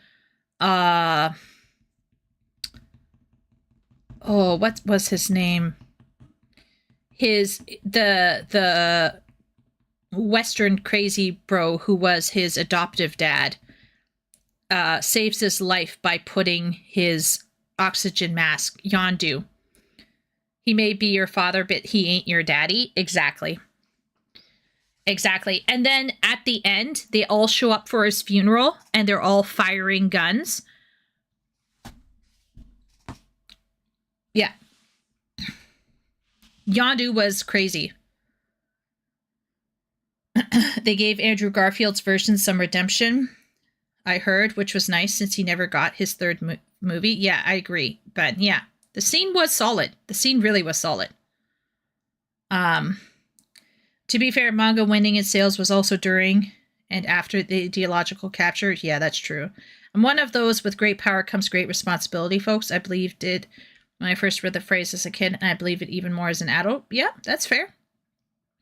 what was his name? The Western crazy bro who was his adoptive dad saves his life by putting his oxygen mask. Yondu. He may be your father, but he ain't your daddy. Exactly. Exactly. And then at the end, they all show up for his funeral and they're all firing guns. Yeah. Yondu was crazy. They gave Andrew Garfield's version some redemption, I heard, which was nice since he never got his third movie. Yeah, I agree. But yeah, the scene was solid. The scene really was solid. To be fair, manga winning in sales was also during and after the ideological capture. Yeah, that's true. I'm one of those with great power comes great responsibility, folks. I believed it when I first read the phrase as a kid, and I believe it even more as an adult. Yeah, that's fair.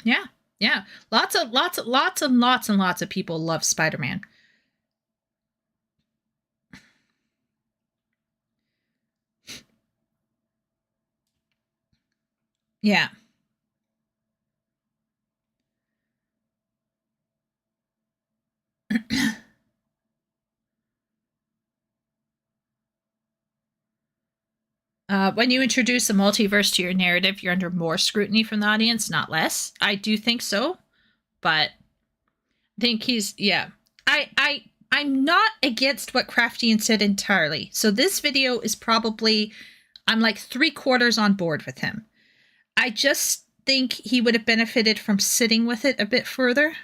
Yeah, yeah. Lots and lots of people love Spider-Man. Yeah. When you introduce a multiverse to your narrative, you're under more scrutiny from the audience, not less. I do think so, but I think he's, yeah. I'm not against what Craftian said entirely. So this video is probably, I'm like 3/4 on board with him. I just think he would have benefited from sitting with it a bit further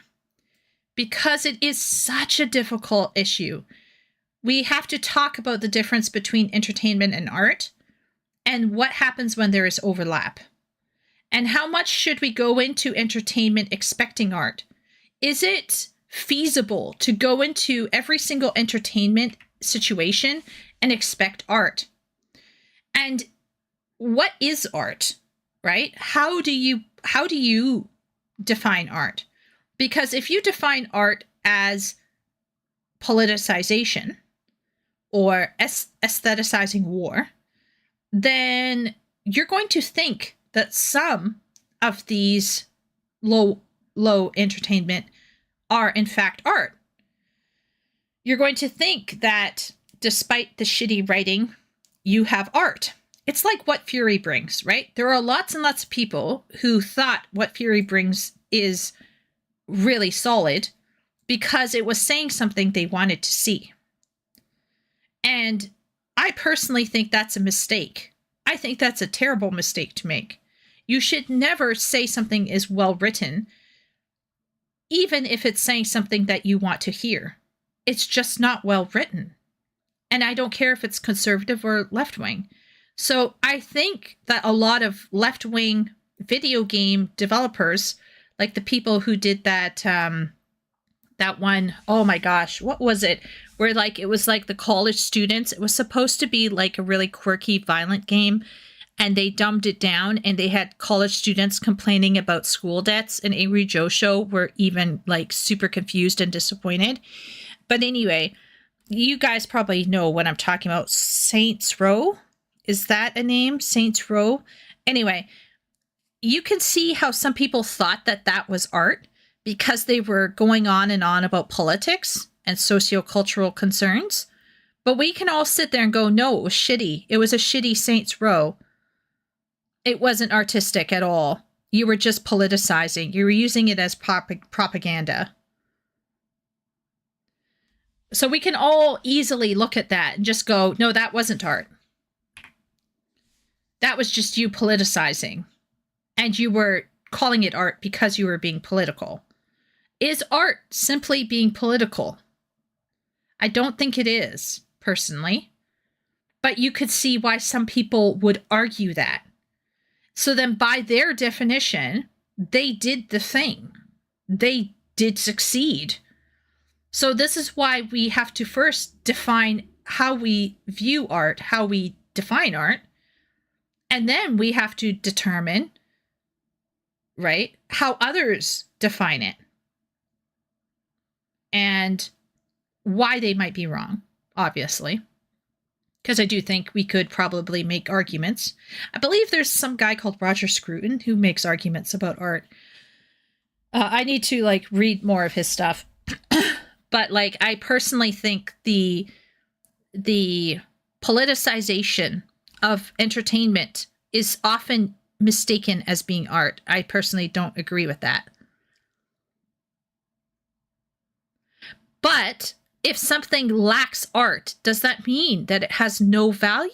because it is such a difficult issue. We have to talk about the difference between entertainment and art and what happens when there is overlap. And how much should we go into entertainment expecting art? Is it feasible to go into every single entertainment situation and expect art? And what is art, right? How do you define art? Because if you define art as politicization or aestheticizing war, then you're going to think that some of these low entertainment are in fact art. You're going to think that despite the shitty writing, you have art. It's like What Fury Brings, right? There are lots and lots of people who thought What Fury Brings is really solid because it was saying something they wanted to see. And I personally think that's a mistake. I think that's a terrible mistake to make. You should never say something is well written, even if it's saying something that you want to hear. It's just not well written. And I don't care if it's conservative or left-wing. So I think that a lot of left-wing video game developers, like the people who did that that one, oh my gosh, what was it? Where like it was like the college students. It was supposed to be like a really quirky, violent game, and they dumbed it down, and they had college students complaining about school debts, and Angry Joe Show were even like super confused and disappointed. But anyway, you guys probably know what I'm talking about. Saints Row? Is that a name? Saints Row? Anyway, you can see how some people thought that that was art because they were going on and on about politics and sociocultural concerns. But we can all sit there and go, no, it was shitty. It was a shitty Saints Row. It wasn't artistic at all. You were just politicizing. You were using it as propaganda. So we can all easily look at that and just go, no, that wasn't art. That was just you politicizing. And you were calling it art because you were being political. Is art simply being political? I don't think it is, personally. But you could see why some people would argue that. So then by their definition, they did the thing. They did succeed. So this is why we have to first define how we view art, how we define art. And then we have to determine, right, how others define it. And why they might be wrong, obviously. Because I do think we could probably make arguments. I believe there's some guy called Roger Scruton who makes arguments about art. I need to like read more of his stuff. But like I personally think the politicization of entertainment is often mistaken as being art. I personally don't agree with that. But if something lacks art, does that mean that it has no value?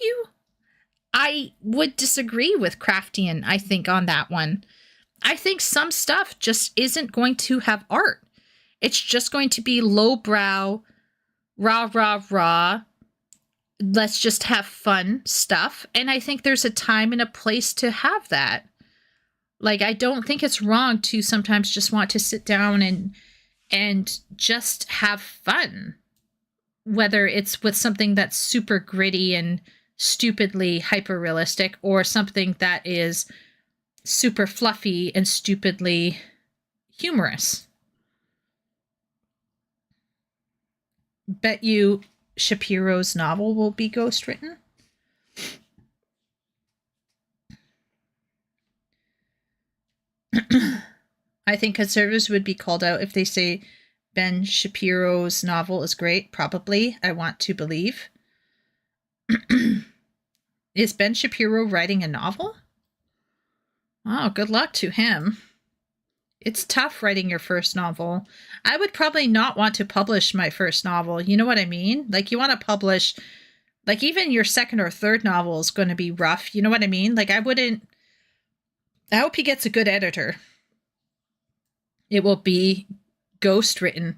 I would disagree with Craftian, I think, on that one. I think some stuff just isn't going to have art. It's just going to be lowbrow, rah, rah, rah. Let's just have fun stuff. And I think there's a time and a place to have that. Like, I don't think it's wrong to sometimes just want to sit down and just have fun. Whether it's with something that's super gritty and stupidly hyper-realistic or something that is super fluffy and stupidly humorous. Bet you Shapiro's novel will be ghostwritten. I think conservatives would be called out if they say Ben Shapiro's novel is great. Probably. I want to believe. Is Ben Shapiro writing a novel? Oh, good luck to him. It's tough writing your first novel. I would probably not want to publish my first novel. You know what I mean? Like, you want to publish, like, even your second or third novel is going to be rough. You know what I mean? Like, I hope he gets a good editor. It will be ghostwritten.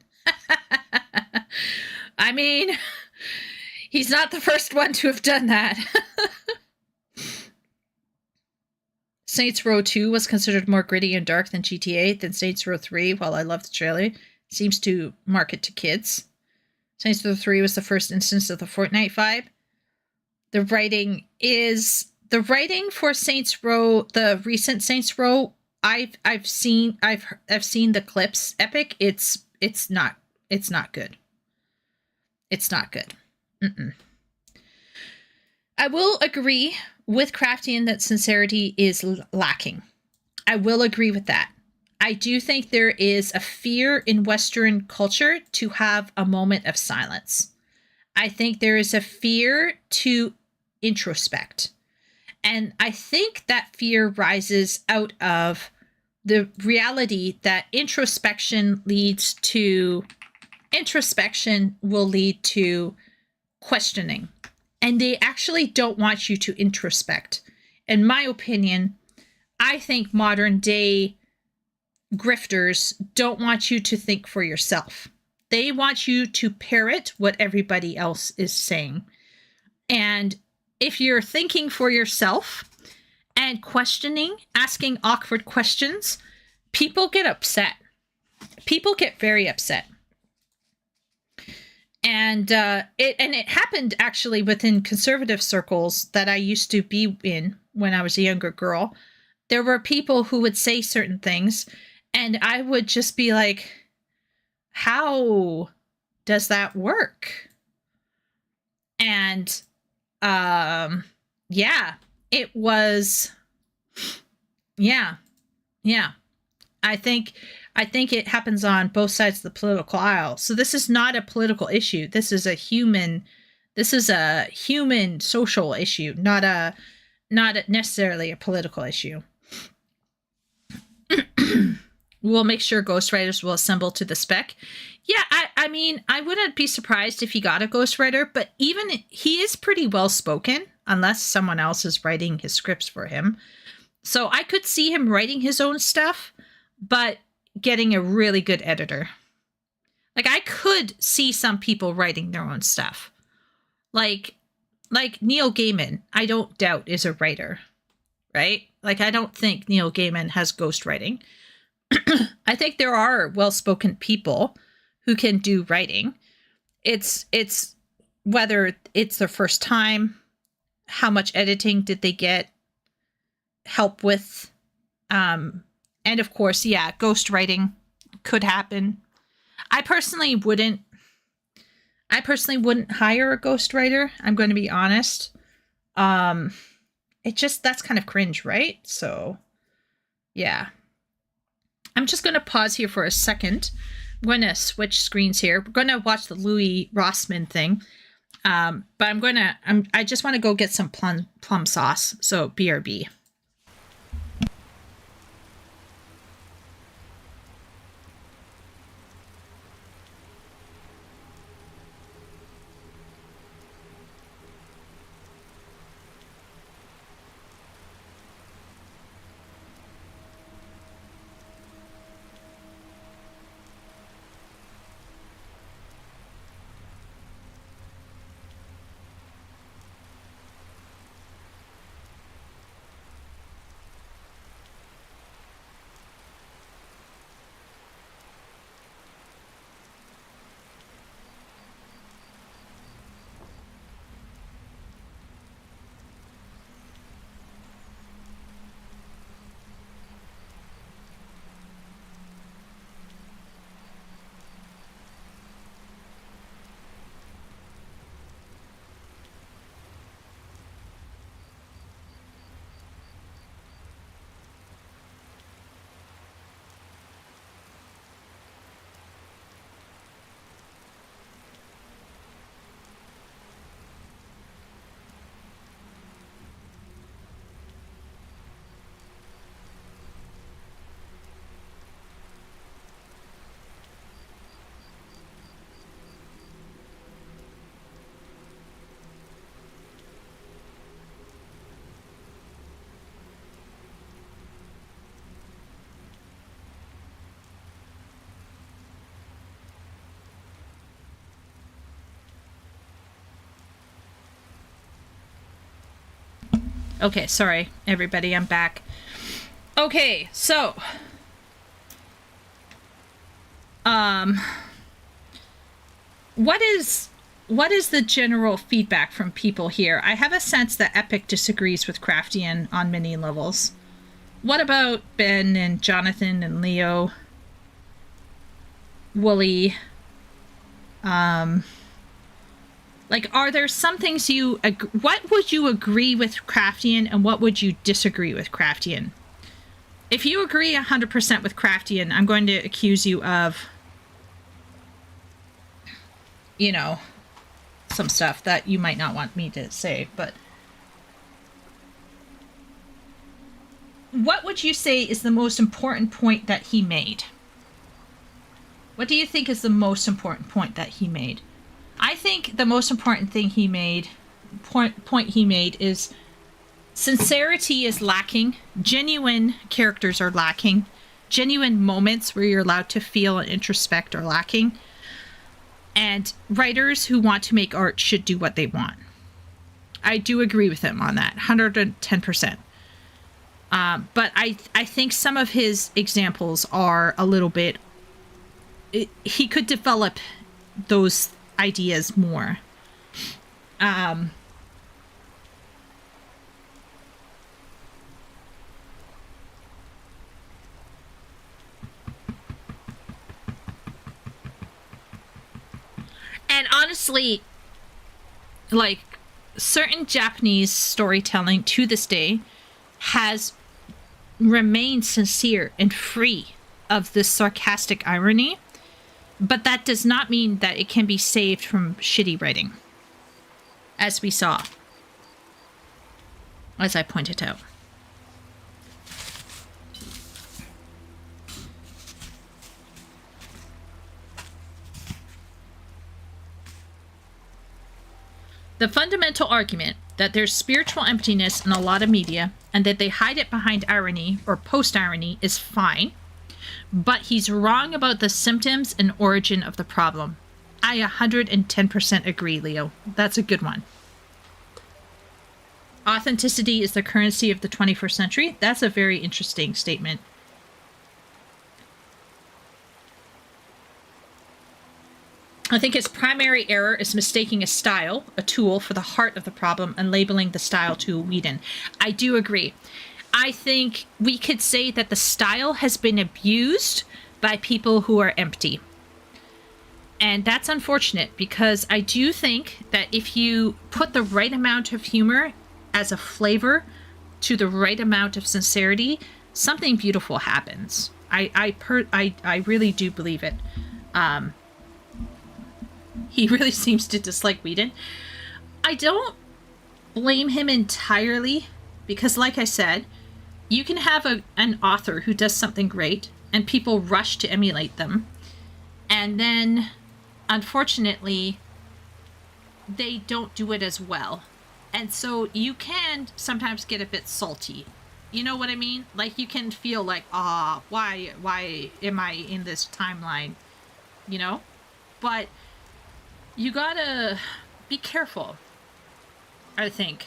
I mean, he's not the first one to have done that. Saints Row 2 was considered more gritty and dark than GTA than Saints Row 3. While I love the trailer, it seems to market to kids. Saints Row 3 was the first instance of the Fortnite vibe. The writing for Saints Row, the recent Saints Row, I've seen the clips. Epic. It's not good. It's not good. Mm-mm. I will agree with Craftian that sincerity is lacking. I will agree with that. I do think there is a fear in Western culture to have a moment of silence. I think there is a fear to introspect. And I think that fear rises out of the reality that introspection will lead to questioning. And they actually don't want you to introspect. In my opinion, I think modern day grifters don't want you to think for yourself. They want you to parrot what everybody else is saying. And if you're thinking for yourself and questioning, asking awkward questions, people get upset. People get very upset. And it happened actually within conservative circles that I used to be in when I was a younger girl. There were people who would say certain things, and I would just be like, how does that work? And yeah, it was, yeah. I think it happens on both sides of the political aisle. So this is not a political issue. This is a human social issue, not necessarily a political issue. We'll make sure ghostwriters will assemble to the spec. Yeah, I mean, I wouldn't be surprised if he got a ghostwriter, but even he is pretty well spoken, unless someone else is writing his scripts for him. So I could see him writing his own stuff, but getting a really good editor. Like, I could see some people writing their own stuff. Like Neil Gaiman, I don't doubt is a writer, right? Like, I don't think Neil Gaiman has ghostwriting. I think there are well-spoken people who can do writing. It's whether it's their first time, how much editing did they get help with, and of course, yeah, ghostwriting could happen. I personally wouldn't hire a ghostwriter. I'm going to be honest. That's kind of cringe, right? So, yeah. I'm just going to pause here for a second. I'm going to switch screens here. We're going to watch the Louis Rossmann thing. But I just want to go get some plum sauce. So BRB. Okay, sorry, everybody, I'm back. Okay, so... What is the general feedback from people here? I have a sense that Epic disagrees with Craftian on many levels. What about Ben and Jonathan and Leo? Wooly? Like, are there some things what would you agree with Craftian and what would you disagree with Craftian? If you agree 100% with Craftian, I'm going to accuse you of, you know, some stuff that you might not want me to say, but what would you say is the most important point that he made? What do you think is the most important point that he made? I think the most important thing he made, point he made is sincerity is lacking. Genuine characters are lacking. Genuine moments where you're allowed to feel and introspect are lacking. And writers who want to make art should do what they want. I do agree with him on that, 110%. But I think some of his examples are a little bit... he could develop those ideas more. And honestly, like, certain Japanese storytelling to this day has remained sincere and free of this sarcastic irony. But that does not mean that it can be saved from shitty writing, as we saw, as I pointed out. The fundamental argument that there's spiritual emptiness in a lot of media and that they hide it behind irony or post-irony is fine. But he's wrong about the symptoms and origin of the problem. I 110% agree, Leo. That's a good one. Authenticity is the currency of the 21st century. That's a very interesting statement. I think his primary error is mistaking a style, a tool, for the heart of the problem and labeling the style too Whedon. I do agree. I think we could say that the style has been abused by people who are empty. And that's unfortunate because I do think that if you put the right amount of humor as a flavor to the right amount of sincerity, something beautiful happens. I really do believe it. He really seems to dislike Whedon. I don't blame him entirely because, like I said, you can have an author who does something great and people rush to emulate them. And then, unfortunately, they don't do it as well. And so you can sometimes get a bit salty. You know what I mean? Like, you can feel like, why am I in this timeline? You know? But you gotta be careful, I think.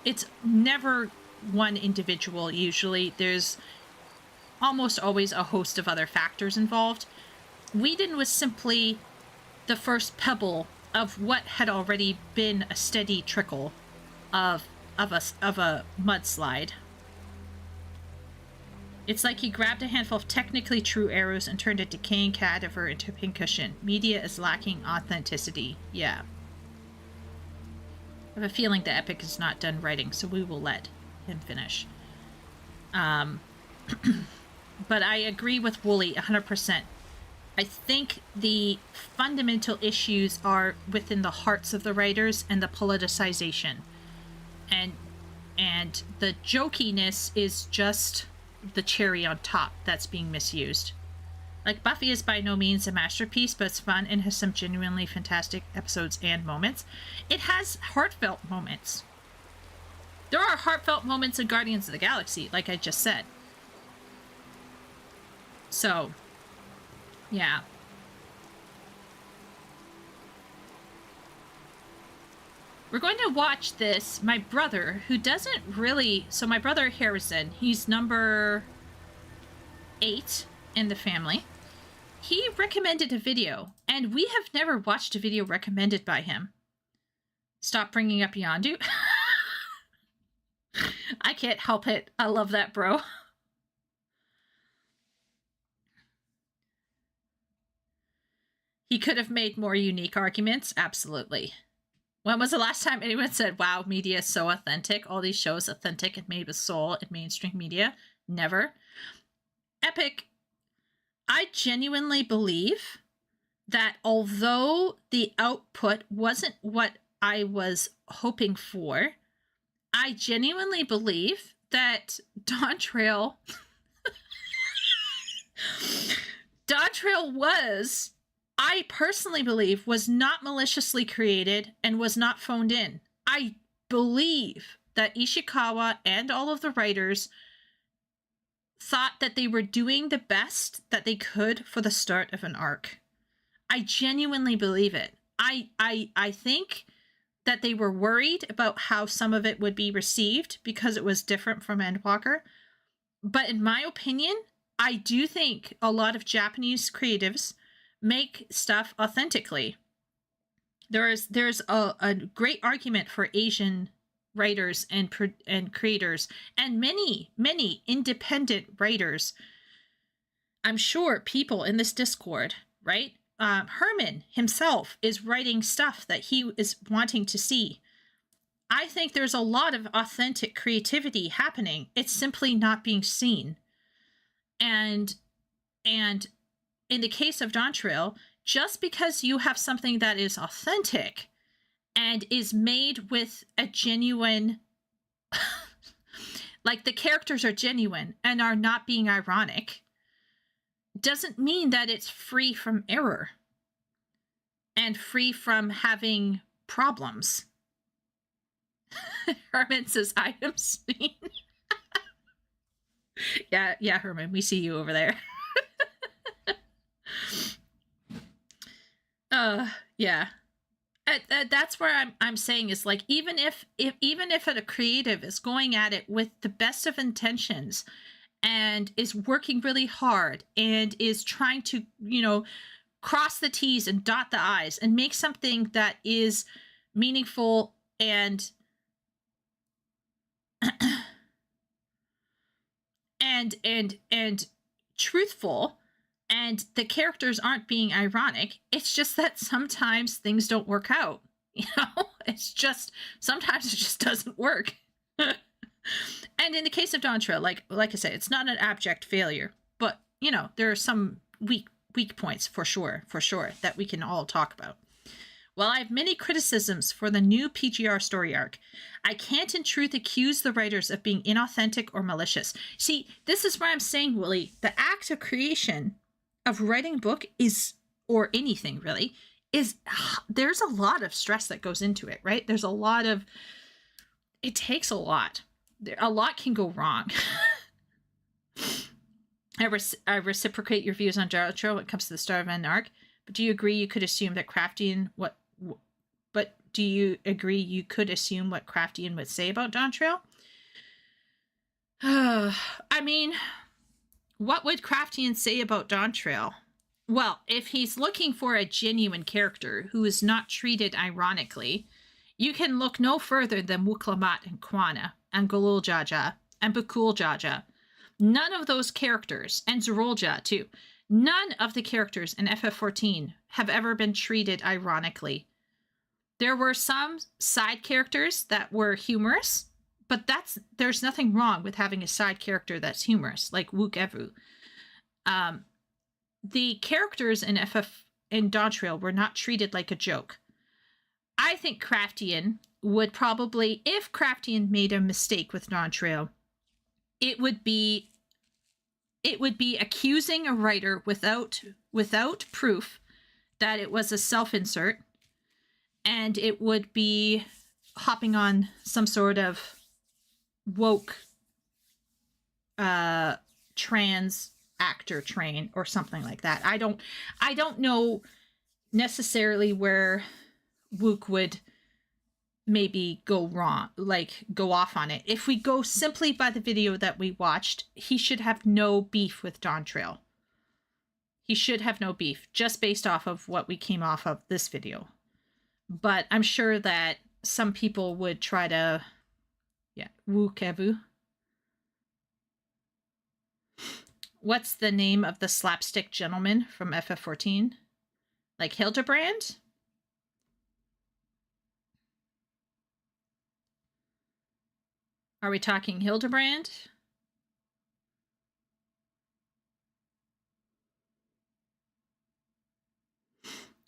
It's never one individual, usually. There's almost always a host of other factors involved. Whedon was simply the first pebble of what had already been a steady trickle of a mudslide. It's like he grabbed a handful of technically true arrows and turned a decaying cadaver into a pincushion. Media is lacking authenticity. Yeah. I have a feeling the Epic is not done writing, so we will let him finish. But I agree with Wooly 100%. I think the fundamental issues are within the hearts of the writers and the politicization. And the jokiness is just the cherry on top that's being misused. Like, Buffy is by no means a masterpiece, but it's fun and has some genuinely fantastic episodes and moments. It has heartfelt moments. There are heartfelt moments in Guardians of the Galaxy, like I just said. So, yeah. We're going to watch this. My brother, who doesn't really... So my brother Harrison, he's number 8 in the family. He recommended a video, and we have never watched a video recommended by him. Stop bringing up Yondu. I can't help it. I love that, bro. He could have made more unique arguments. Absolutely. When was the last time anyone said, wow, media is so authentic? All these shows authentic and made with soul in mainstream media? Never. Epic, I genuinely believe that although the output wasn't what I was hoping for, I genuinely believe that Dawn Trail was... I personally believe was not maliciously created and was not phoned in. I believe that Ishikawa and all of the writers thought that they were doing the best that they could for the start of an arc. I genuinely believe it. I think that they were worried about how some of it would be received because it was different from Endwalker. But in my opinion, I do think a lot of Japanese creatives make stuff authentically. There's a great argument for Asian writers and creators and many independent writers. I'm sure people in this Discord, right? Herman himself is writing stuff that he is wanting to see. I think there's a lot of authentic creativity happening. It's simply not being seen. And in the case of Dawn Trail, just because you have something that is authentic and is made with a genuine, like the characters are genuine and are not being ironic, doesn't mean that it's free from error and free from having problems. Herman says, I am seen. Yeah, Herman, we see you over there. Yeah. That's where I'm saying is like, even if a creative is going at it with the best of intentions and is working really hard and is trying to, cross the T's and dot the I's and make something that is meaningful and and truthful, and the characters aren't being ironic, it's just that sometimes things don't work out. It's just, sometimes it just doesn't work. And in the case of Dawn Trail, like I say, it's not an abject failure, but there are some weak points for sure that we can all talk about. While I have many criticisms for the new PGR story arc, I can't in truth accuse the writers of being inauthentic or malicious. See, this is why I'm saying, Willie, the act of creation of writing a book is, or anything really, is, there's a lot of stress that goes into it, right? There's a lot of, it takes a lot. A lot can go wrong. I reciprocate your views on Jotaro when it comes to the Star of End arc, but do you agree you could assume that Craftian But do you agree you could assume what Craftian would say about Dawn Trail? I mean, what would Craftian say about Dawn Trail? Well, if he's looking for a genuine character who is not treated ironically, you can look no further than Wuklamat and Kwana and Golul Jaja and Bakul Jaja. None of those characters, and Zorolja too, none of the characters in FF14 have ever been treated ironically. There were some side characters that were humorous, but there's nothing wrong with having a side character that's humorous, like Wook Evu. The characters in Dawn Trail were not treated like a joke. I think Craftian would probably, if Craftian made a mistake with Dawn Trail, it would be accusing a writer without proof that it was a self-insert, and it would be hopping on some sort of woke trans actor train or something like that. I don't know necessarily where Wook would maybe go wrong, like go off on it. If we go simply by the video that we watched, he should have no beef with Dawn Trail. He should have no beef, just based off of what we came off of this video. But I'm sure that some people would try to, Wook Evu. What's the name of the slapstick gentleman from FF14? Like Hildebrand? Are we talking Hildebrand?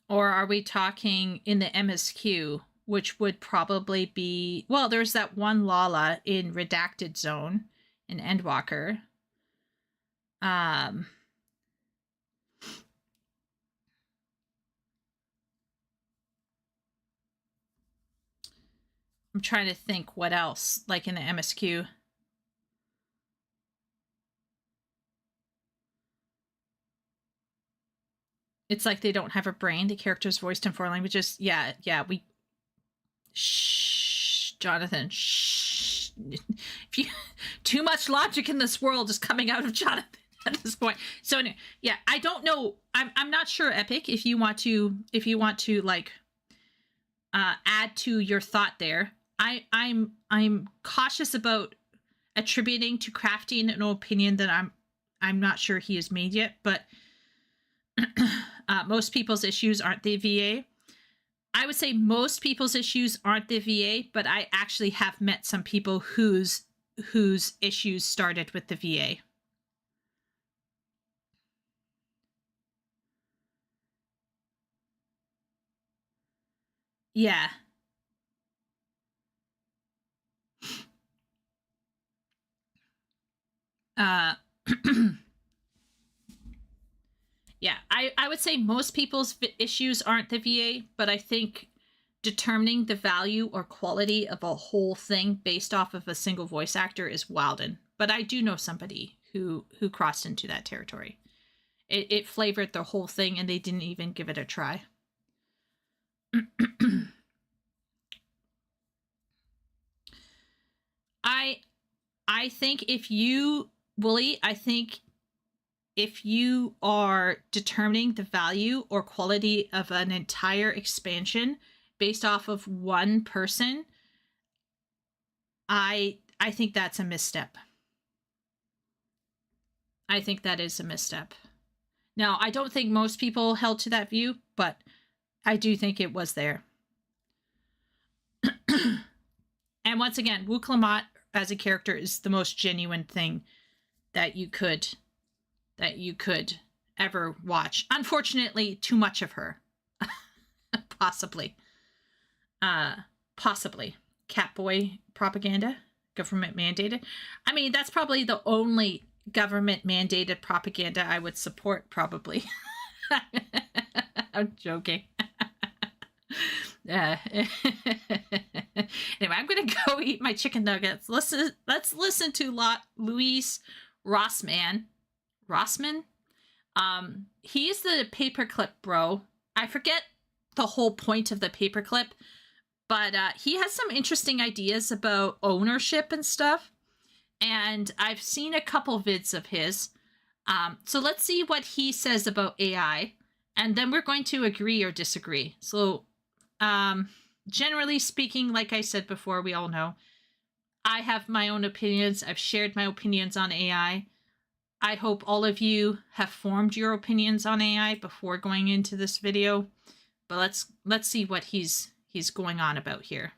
Or are we talking in the MSQ, which would probably be... Well, there's that one Lala in Redacted Zone in Endwalker. I'm trying to think what else, like in the MSQ. It's like they don't have a brain. The character's voiced in 4 languages. Yeah, Shh, Jonathan, shh. If you... Too much logic in this world is coming out of Jonathan at this point. So anyway, yeah, I don't know. I'm not sure, Epic, if you want to like add to your thought there. I'm cautious about attributing to Craftian an opinion that I'm not sure he has made yet, but most people's issues aren't the VA. I would say most people's issues aren't the VA, but I actually have met some people whose issues started with the VA. Yeah. Yeah, I would say most people's issues aren't the VA, but I think determining the value or quality of a whole thing based off of a single voice actor is wildin'. But I do know somebody who crossed into that territory. It flavored the whole thing, and they didn't even give it a try. I think if you, Wooly, if you are determining the value or quality of an entire expansion based off of one person, I think that's a misstep. I think that is a misstep. Now, I don't think most people held to that view, but I do think it was there. And once again, Wuklamat as a character is the most genuine thing that you could that you could ever watch. Unfortunately, too much of her. Possibly. Possibly. Catboy propaganda, government mandated. I mean, that's probably the only government mandated propaganda I would support, probably. I'm joking. Anyway, I'm gonna go eat my chicken nuggets. Let's listen to Louis Rossmann. Rossmann? He's the paperclip bro. I forget the whole point of the paperclip, but he has some interesting ideas about ownership and stuff. And I've seen a couple vids of his. So let's see what he says about AI, and then we're going to agree or disagree. So, generally speaking, like I said before, we all know, I have my own opinions. I've shared my opinions on AI. I hope all of you have formed your opinions on AI before going into this video. But let's see what he's going on about here.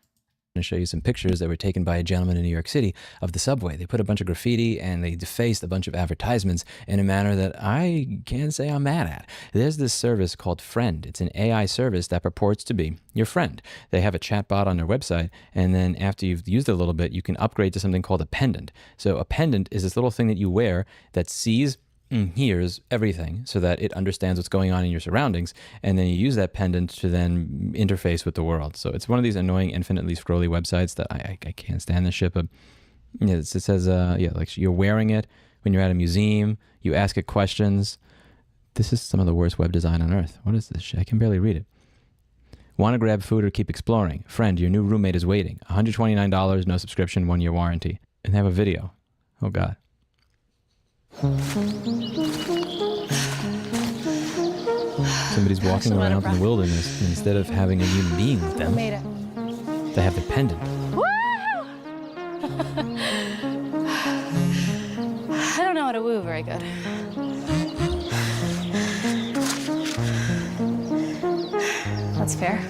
To show you some pictures that were taken by a gentleman in New York City of the subway. They put a bunch of graffiti and they defaced a bunch of advertisements in a manner that I can't say I'm mad at. There's this service called Friend. It's an AI service that purports to be your friend. They have a chatbot on their website, and then after you've used it a little bit, you can upgrade to something called a pendant. So a pendant is this little thing that you wear that sees and hears everything so that it understands what's going on in your surroundings, and then you use that pendant to then interface with the world. So it's one of these annoying, infinitely scrolly websites that I can't stand this shit. But you know, it says, like you're wearing it when you're at a museum, you ask it questions. This is some of the worst web design on earth. What is this shit? I can barely read it. Want to grab food or keep exploring? Friend, your new roommate is waiting. $129, no subscription, 1-year warranty. And they have a video. Oh, God. Somebody's walking around in the wilderness, and instead of having a human being with them, they have the pendant. I don't know how to woo very good. That's fair.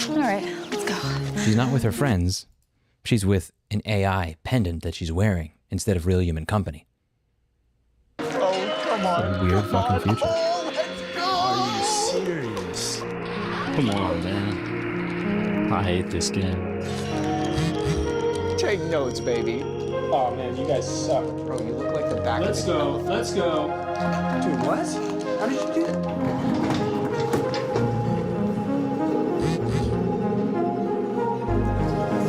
All right, let's go. She's not with her friends. She's with an AI pendant that she's wearing instead of real human company. Oh, come on. What a weird fucking future. Oh, let's go. Are you serious? Come on, man. I hate this game. Take notes, baby. Oh man, you guys suck. Bro, you look like the back Let's of the go. Let's go. Dude, what? How did you do that?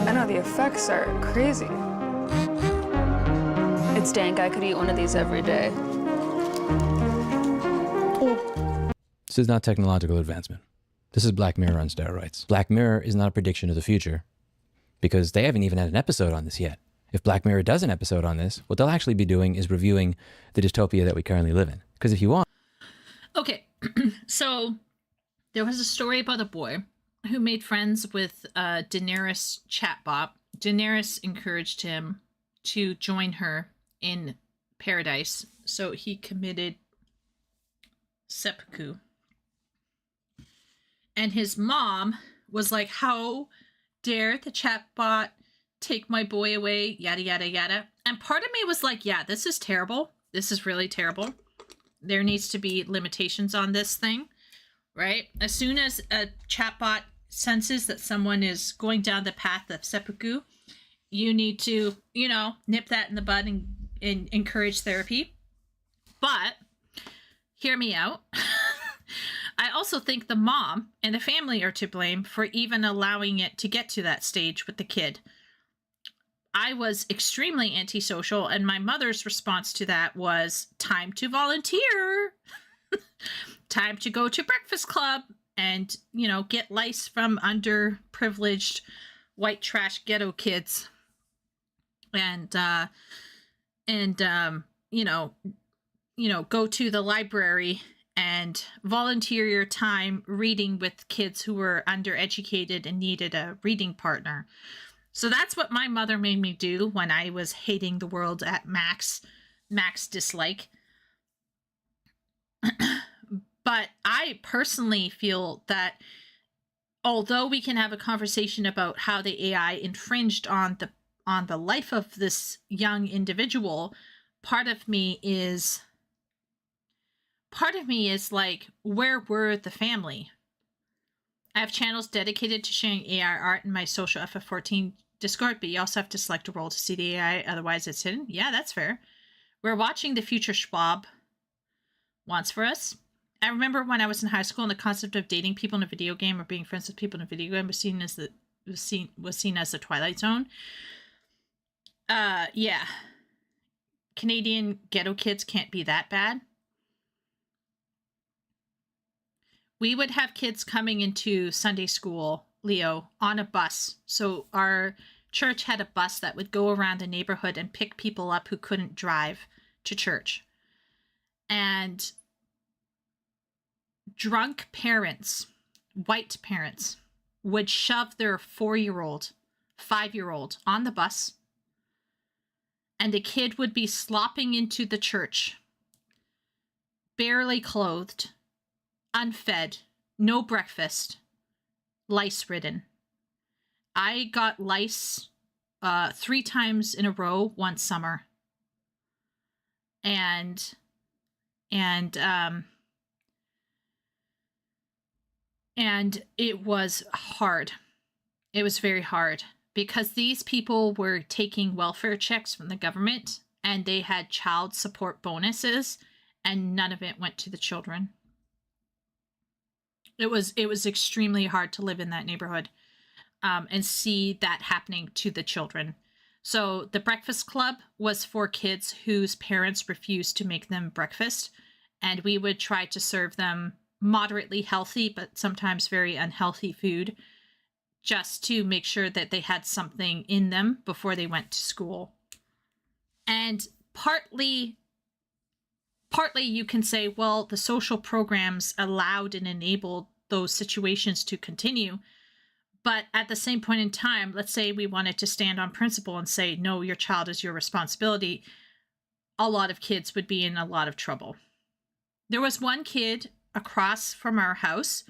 I know the effects are crazy. It's dank. I could eat one of these every day. This is not technological advancement. This is Black Mirror on steroids. Black Mirror is not a prediction of the future because they haven't even had an episode on this yet. If Black Mirror does an episode on this, what they'll actually be doing is reviewing the dystopia that we currently live in. Because if you want... Okay, so there was a story about a boy who made friends with Daenerys chatbot. Daenerys encouraged him to join her in paradise, so he committed seppuku. And his mom was like, how dare the chatbot take my boy away, yada, yada, yada. And part of me was like, yeah, this is terrible. This is really terrible. There needs to be limitations on this thing, right? As soon as a chatbot senses that someone is going down the path of seppuku, you need to, nip that in the bud and encourage therapy. But hear me out. I also think the mom and the family are to blame for even allowing it to get to that stage with the kid. I was extremely antisocial, and my mother's response to that was time to volunteer, time to go to breakfast club and, get lice from underprivileged white trash ghetto kids. And go to the library and volunteer your time reading with kids who were undereducated and needed a reading partner. So that's what my mother made me do when I was hating the world at max dislike. But I personally feel that although we can have a conversation about how the AI infringed on the life of this young individual, part of me is like, where were the family? I have channels dedicated to sharing AI art in my social FF14 Discord, but you also have to select a role to see the AI, otherwise it's hidden. Yeah, that's fair. We're watching The Future Schwab wants for us. I remember when I was in high school and the concept of dating people in a video game or being friends with people in a video game was seen as the Twilight Zone. Yeah. Canadian ghetto kids can't be that bad. We would have kids coming into Sunday school, Leo, on a bus. So our church had a bus that would go around the neighborhood and pick people up who couldn't drive to church. And drunk parents, white parents, would shove their 4-year-old, 5-year-old on the bus, and the kid would be slopping into the church, barely clothed, unfed, no breakfast, lice-ridden. I got lice 3 times in a row one summer. And it was hard. It was very hard because these people were taking welfare checks from the government and they had child support bonuses and none of it went to the children. It was extremely hard to live in that neighborhood and see that happening to the children. So the breakfast club was for kids whose parents refused to make them breakfast, and we would try to serve them moderately healthy, but sometimes very unhealthy food, just to make sure that they had something in them before they went to school. And partly you can say, well, the social programs allowed and enabled those situations to continue. But at the same point in time, let's say we wanted to stand on principle and say, no, your child is your responsibility. A lot of kids would be in a lot of trouble. There was one kid across from our house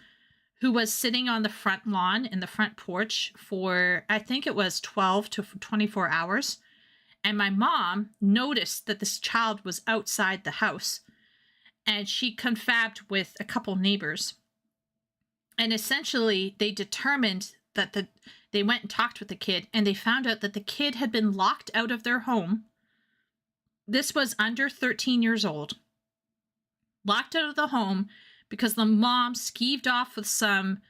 who was sitting on the front lawn in the front porch for, I think it was 12 to 24 hours. And my mom noticed that this child was outside the house, and she confabed with a couple neighbors. And essentially they determined that they went and talked with the kid, and they found out that the kid had been locked out of their home. This was under 13 years old. Locked out of the home because the mom skeeved off with some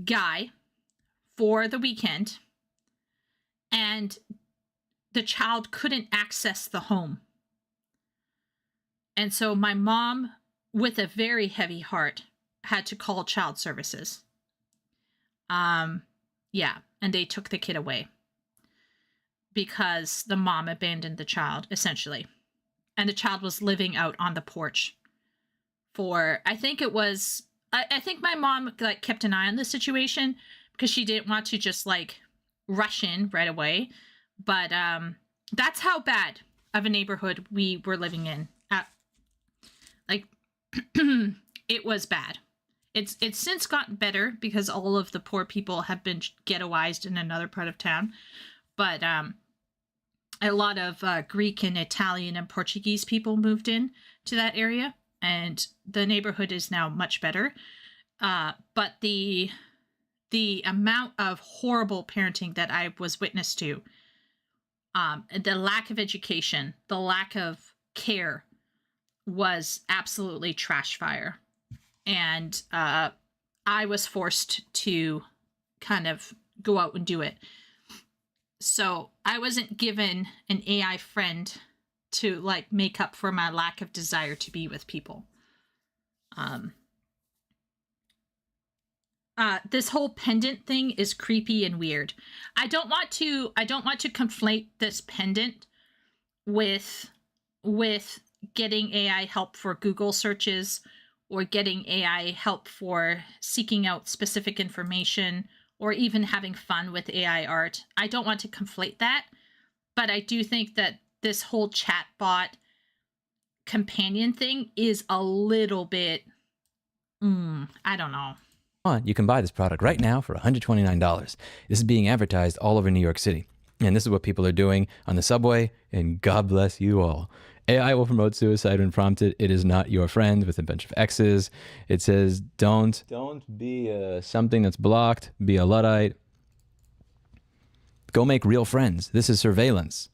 guy for the weekend, and the child couldn't access the home. And so my mom, with a very heavy heart, had to call child services. Yeah, and they took the kid away because the mom abandoned the child, essentially. And the child was living out on the porch for, I think my mom like kept an eye on the situation because she didn't want to just like rush in right away. But that's how bad of a neighborhood we were living in. It was bad. It's since gotten better because all of the poor people have been ghettoized in another part of town. But a lot of Greek and Italian and Portuguese people moved in to that area, and the neighborhood is now much better. But the amount of horrible parenting that I was witness to, the lack of education, the lack of care was absolutely trash fire. And I was forced to kind of go out and do it. So I wasn't given an AI friend to like make up for my lack of desire to be with people. This whole pendant thing is creepy and weird. I don't want to conflate this pendant with getting AI help for Google searches or getting AI help for seeking out specific information or even having fun with AI art. I don't want to conflate that, but I do think that this whole chatbot companion thing is a little bit, I don't know. You can buy this product right now for $129. This is being advertised all over New York City. And this is what people are doing on the subway, and God bless you all. AI will promote suicide when prompted. It is not your friend, with a bunch of X's. It says, don't be something that's blocked, be a Luddite. Go make real friends. This is surveillance.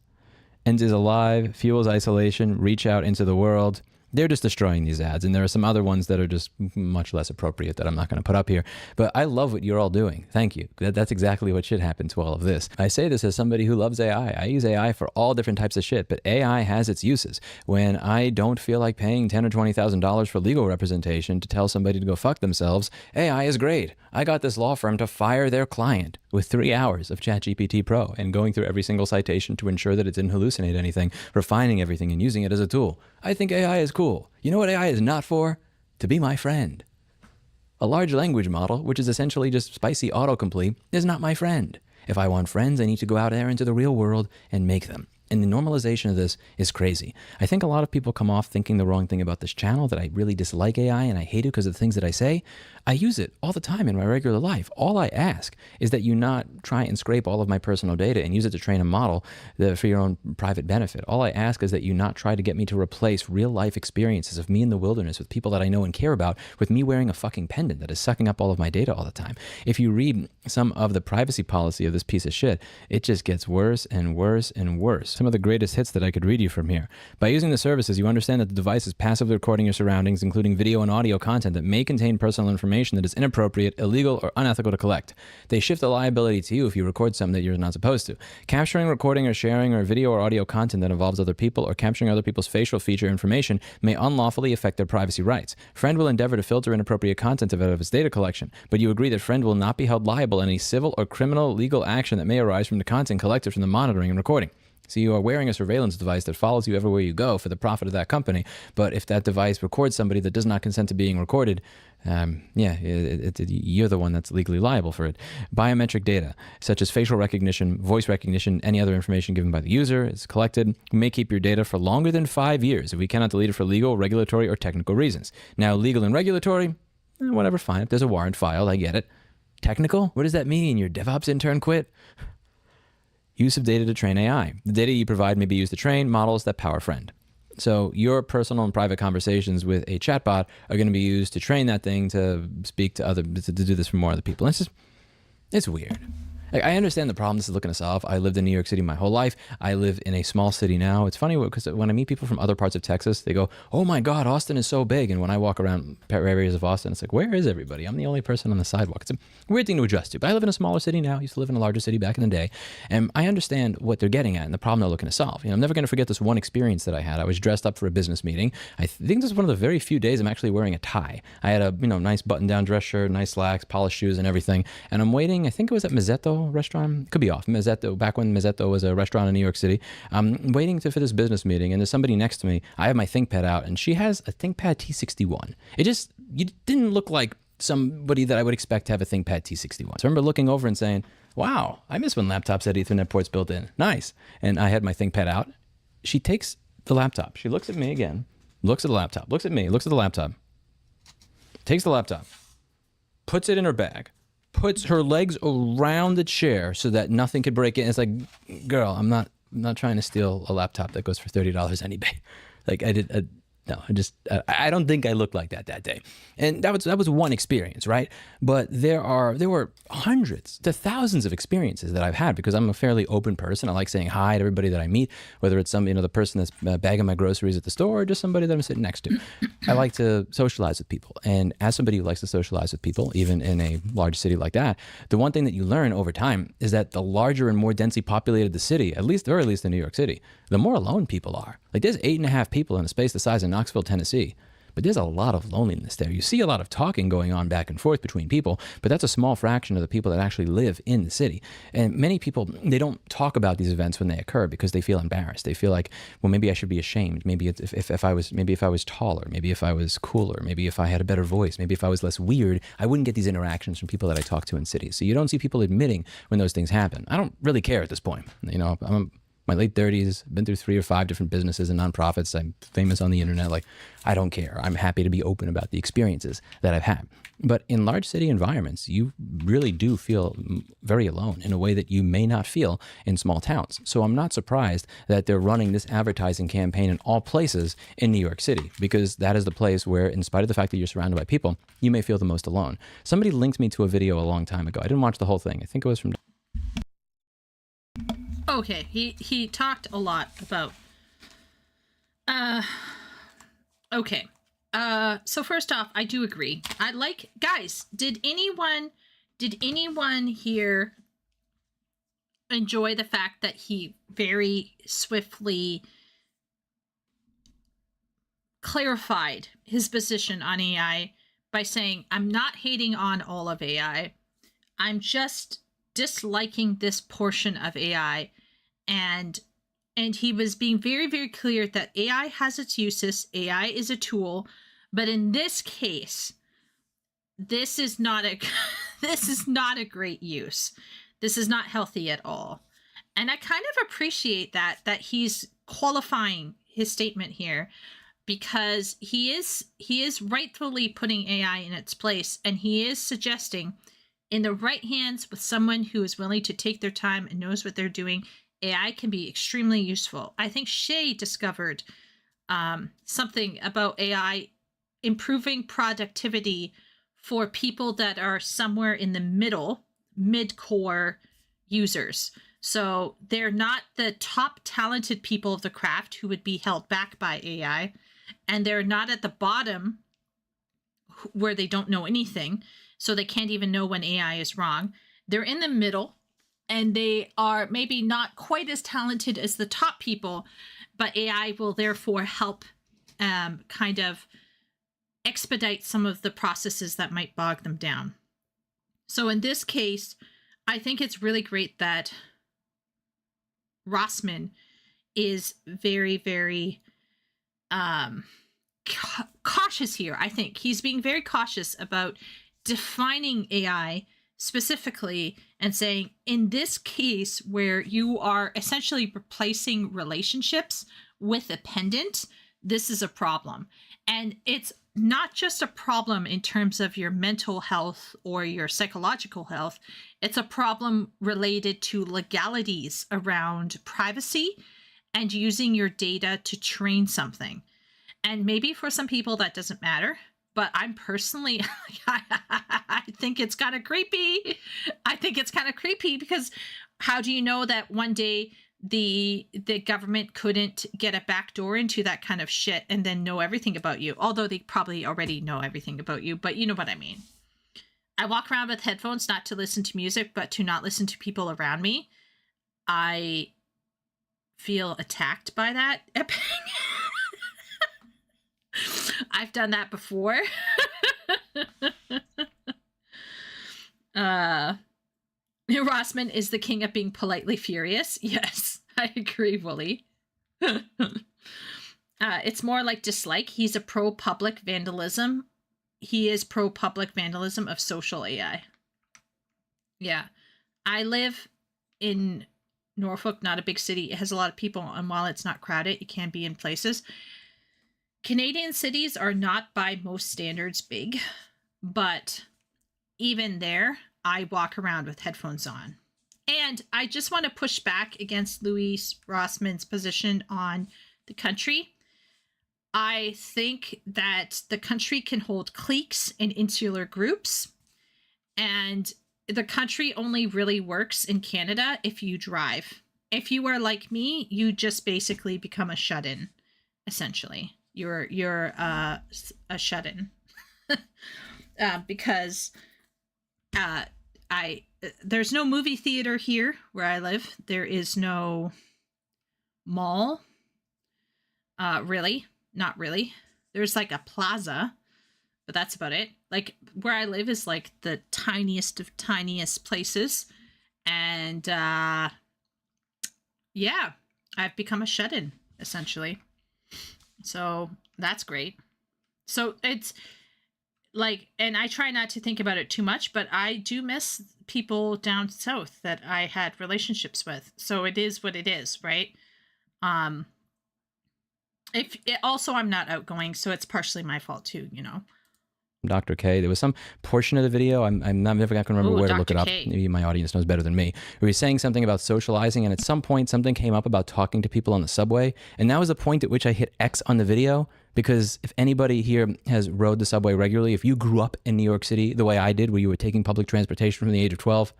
End is alive, fuels isolation, reach out into the world. They're just destroying these ads. And there are some other ones that are just much less appropriate that I'm not going to put up here. But I love what you're all doing. Thank you. That's exactly what should happen to all of this. I say this as somebody who loves AI. I use AI for all different types of shit, but AI has its uses. When I don't feel like paying $10,000 or $20,000 for legal representation to tell somebody to go fuck themselves, AI is great. I got this law firm to fire their client with 3 hours of ChatGPT Pro and going through every single citation to ensure that it didn't hallucinate anything, refining everything and using it as a tool. I think AI is cool. You know what AI is not for? To be my friend. A large language model, which is essentially just spicy autocomplete, is not my friend. If I want friends, I need to go out there into the real world and make them. And the normalization of this is crazy. I think a lot of people come off thinking the wrong thing about this channel, that I really dislike AI and I hate it because of the things that I say. I use it all the time in my regular life. All I ask is that you not try and scrape all of my personal data and use it to train a model for your own private benefit. All I ask is that you not try to get me to replace real life experiences of me in the wilderness with people that I know and care about with me wearing a fucking pendant that is sucking up all of my data all the time. If you read some of the privacy policy of this piece of shit, it just gets worse and worse and worse. Some of the greatest hits that I could read you from here. By using the services, you understand that the device is passively recording your surroundings, including video and audio content that may contain personal information that is inappropriate, illegal, or unethical to collect. They shift the liability to you if you record something that you're not supposed to. Capturing, recording, or sharing or video or audio content that involves other people or capturing other people's facial feature information may unlawfully affect their privacy rights. Friend will endeavor to filter inappropriate content out of its data collection, but you agree that Friend will not be held liable in any civil or criminal legal action that may arise from the content collected from the monitoring and recording. So you are wearing a surveillance device that follows you everywhere you go for the profit of that company. But if that device records somebody that does not consent to being recorded, you're the one that's legally liable for it. Biometric data, such as facial recognition, voice recognition, any other information given by the user is collected. We may keep your data for longer than 5 years if we cannot delete it for legal, regulatory, or technical reasons. Now, legal and regulatory, whatever, fine. If there's a warrant filed, I get it. Technical? What does that mean? Your DevOps intern quit? Use of data to train AI. The data you provide may be used to train models that power Friend. So your personal and private conversations with a chatbot are going to be used to train that thing to speak to to do this for more other people. It's weird. Like, I understand the problem this is looking to solve. I lived in New York City my whole life. I live in a small city now. It's funny because when I meet people from other parts of Texas, they go, oh my God, Austin is so big. And when I walk around areas of Austin, it's like, where is everybody? I'm the only person on the sidewalk. It's a weird thing to adjust to. But I live in a smaller city now. I used to live in a larger city back in the day. And I understand what they're getting at and the problem they're looking to solve. You know, I'm never going to forget this one experience that I had. I was dressed up for a business meeting. I think this is one of the very few days I'm actually wearing a tie. I had a nice button-down dress shirt, nice slacks, polished shoes and everything. And I'm waiting, I think it was at Mazzetto restaurant. Could be off. Mazzetto, back when Mazzetto was a restaurant in New York City. I'm waiting for this business meeting, and there's somebody next to me. I have my ThinkPad out, and she has a ThinkPad T61. You didn't look like somebody that I would expect to have a ThinkPad T61. So I remember looking over and saying, wow, I miss when laptops had Ethernet ports built in. Nice. And I had my ThinkPad out. She takes the laptop. She looks at me again, looks at the laptop, looks at me, looks at the laptop, takes the laptop, puts it in her bag, puts her legs around the chair so that nothing could break in. It's like, girl, I'm not trying to steal a laptop that goes for $30 on eBay. Like I don't think I looked like that day. And that was one experience, right? But there were hundreds to thousands of experiences that I've had because I'm a fairly open person. I like saying hi to everybody that I meet, whether it's the person that's bagging my groceries at the store or just somebody that I'm sitting next to. I like to socialize with people. And as somebody who likes to socialize with people, even in a large city like that, the one thing that you learn over time is that the larger and more densely populated the city, very least in New York City, the more alone people are. Like there's 8.5 people in a space the size of Knoxville, Tennessee. But there's a lot of loneliness there. You see a lot of talking going on back and forth between people, but that's a small fraction of the people that actually live in the city. And many people, they don't talk about these events when they occur because they feel embarrassed. They feel like, well, maybe I should be ashamed. Maybe if I was taller, maybe if I was cooler, maybe if I had a better voice, maybe if I was less weird, I wouldn't get these interactions from people that I talk to in cities. So you don't see people admitting when those things happen. I don't really care at this point. I'm my late 30s, been through 3 or 5 different businesses and nonprofits. I'm famous on the internet. Like, I don't care. I'm happy to be open about the experiences that I've had. But in large city environments, you really do feel very alone in a way that you may not feel in small towns. So I'm not surprised that they're running this advertising campaign in all places in New York City, because that is the place where, in spite of the fact that you're surrounded by people, you may feel the most alone. Somebody linked me to a video a long time ago. I didn't watch the whole thing. I think it was from... Okay, he talked a lot about... Okay. So first off, I do agree. I like... Guys, did anyone here enjoy the fact that he very swiftly clarified his position on AI by saying, I'm not hating on all of AI. I'm just disliking this portion of AI. And he was being very, very clear that AI has its uses. AI is a tool. But in this case, this is not a great use. This is not healthy at all. And I kind of appreciate that he's qualifying his statement here, because he is rightfully putting AI in its place, and he is suggesting, in the right hands with someone who is willing to take their time and knows what they're doing, AI can be extremely useful. I think Shay discovered something about AI improving productivity for people that are somewhere in the mid-core users. So they're not the top talented people of the craft who would be held back by AI, and they're not at the bottom where they don't know anything, so they can't even know when AI is wrong. They're in the middle, and they are maybe not quite as talented as the top people, but AI will therefore help kind of expedite some of the processes that might bog them down. So in this case, I think it's really great that Rossman is very, very cautious here. I think he's being very cautious about defining AI specifically and saying, in this case where you are essentially replacing relationships with a pendant, this is a problem. And it's not just a problem in terms of your mental health or your psychological health. It's a problem related to legalities around privacy and using your data to train something. And maybe for some people that doesn't matter, but I'm personally, I think it's kind of creepy. I think it's kind of creepy, because how do you know that one day the government couldn't get a backdoor into that kind of shit and then know everything about you? Although they probably already know everything about you, but you know what I mean. I walk around with headphones not to listen to music, but to not listen to people around me. I feel attacked by that. I've done that before. Rossman is the king of being politely furious. Yes, I agree, Wooly. It's more like dislike. He's a pro-public vandalism. He is pro-public vandalism of social AI. Yeah. I live in Norfolk, not a big city. It has a lot of people, and while it's not crowded, it can be in places. Canadian cities are not by most standards big, but even there, I walk around with headphones on. And I just want to push back against Louis Rossman's position on the country. I think that the country can hold cliques and insular groups, and the country only really works in Canada if you drive. If you are like me, you just basically become a shut-in, essentially. You're a shut-in. Because there's no movie theater here where I live. There is no mall. Really, not really. There's like a plaza, but that's about it. Like where I live is like the tiniest of tiniest places. And yeah, I've become a shut-in essentially. So that's great. So it's like, and I try not to think about it too much, but I do miss people down south that I had relationships with. So it is what it is, right? Also, I'm not outgoing, so it's partially my fault too, you know. Dr. K. There was some portion of the video, I'm never going to remember where to look it up. K. Maybe my audience knows better than me. Where he's saying something about socializing, and at some point something came up about talking to people on the subway, and that was the point at which I hit X on the video, because if anybody here has rode the subway regularly, if you grew up in New York City the way I did, where you were taking public transportation from the age of 12,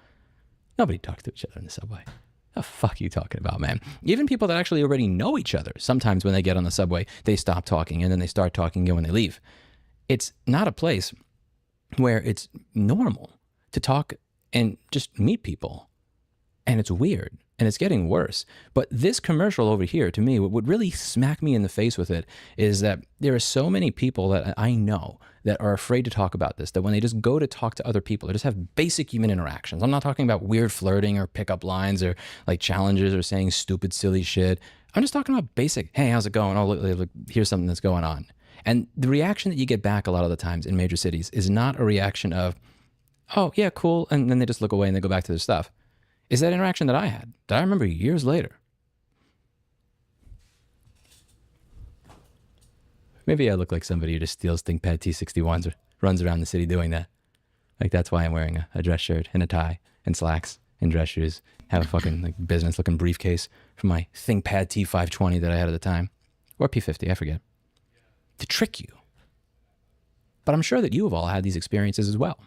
nobody talks to each other in the subway. The fuck are you talking about, man? Even people that actually already know each other, sometimes when they get on the subway, they stop talking, and then they start talking again when they leave. It's not a place where it's normal to talk and just meet people. And it's weird, and it's getting worse. But this commercial over here, to me, what would really smack me in the face with it is that there are so many people that I know that are afraid to talk about this, that when they just go to talk to other people, or just have basic human interactions. I'm not talking about weird flirting or pickup lines or like challenges or saying stupid, silly shit. I'm just talking about basic, hey, how's it going? Oh, look, here's something that's going on. And the reaction that you get back a lot of the times in major cities is not a reaction of, oh, yeah, cool, and then they just look away and they go back to their stuff. Is that interaction that I had, that I remember years later. Maybe I look like somebody who just steals ThinkPad T61s or runs around the city doing that. Like, that's why I'm wearing a dress shirt and a tie and slacks and dress shoes. Have a fucking like business-looking briefcase from my ThinkPad T520 that I had at the time. Or P50, I forget. To trick you. But I'm sure that you have all had these experiences as well.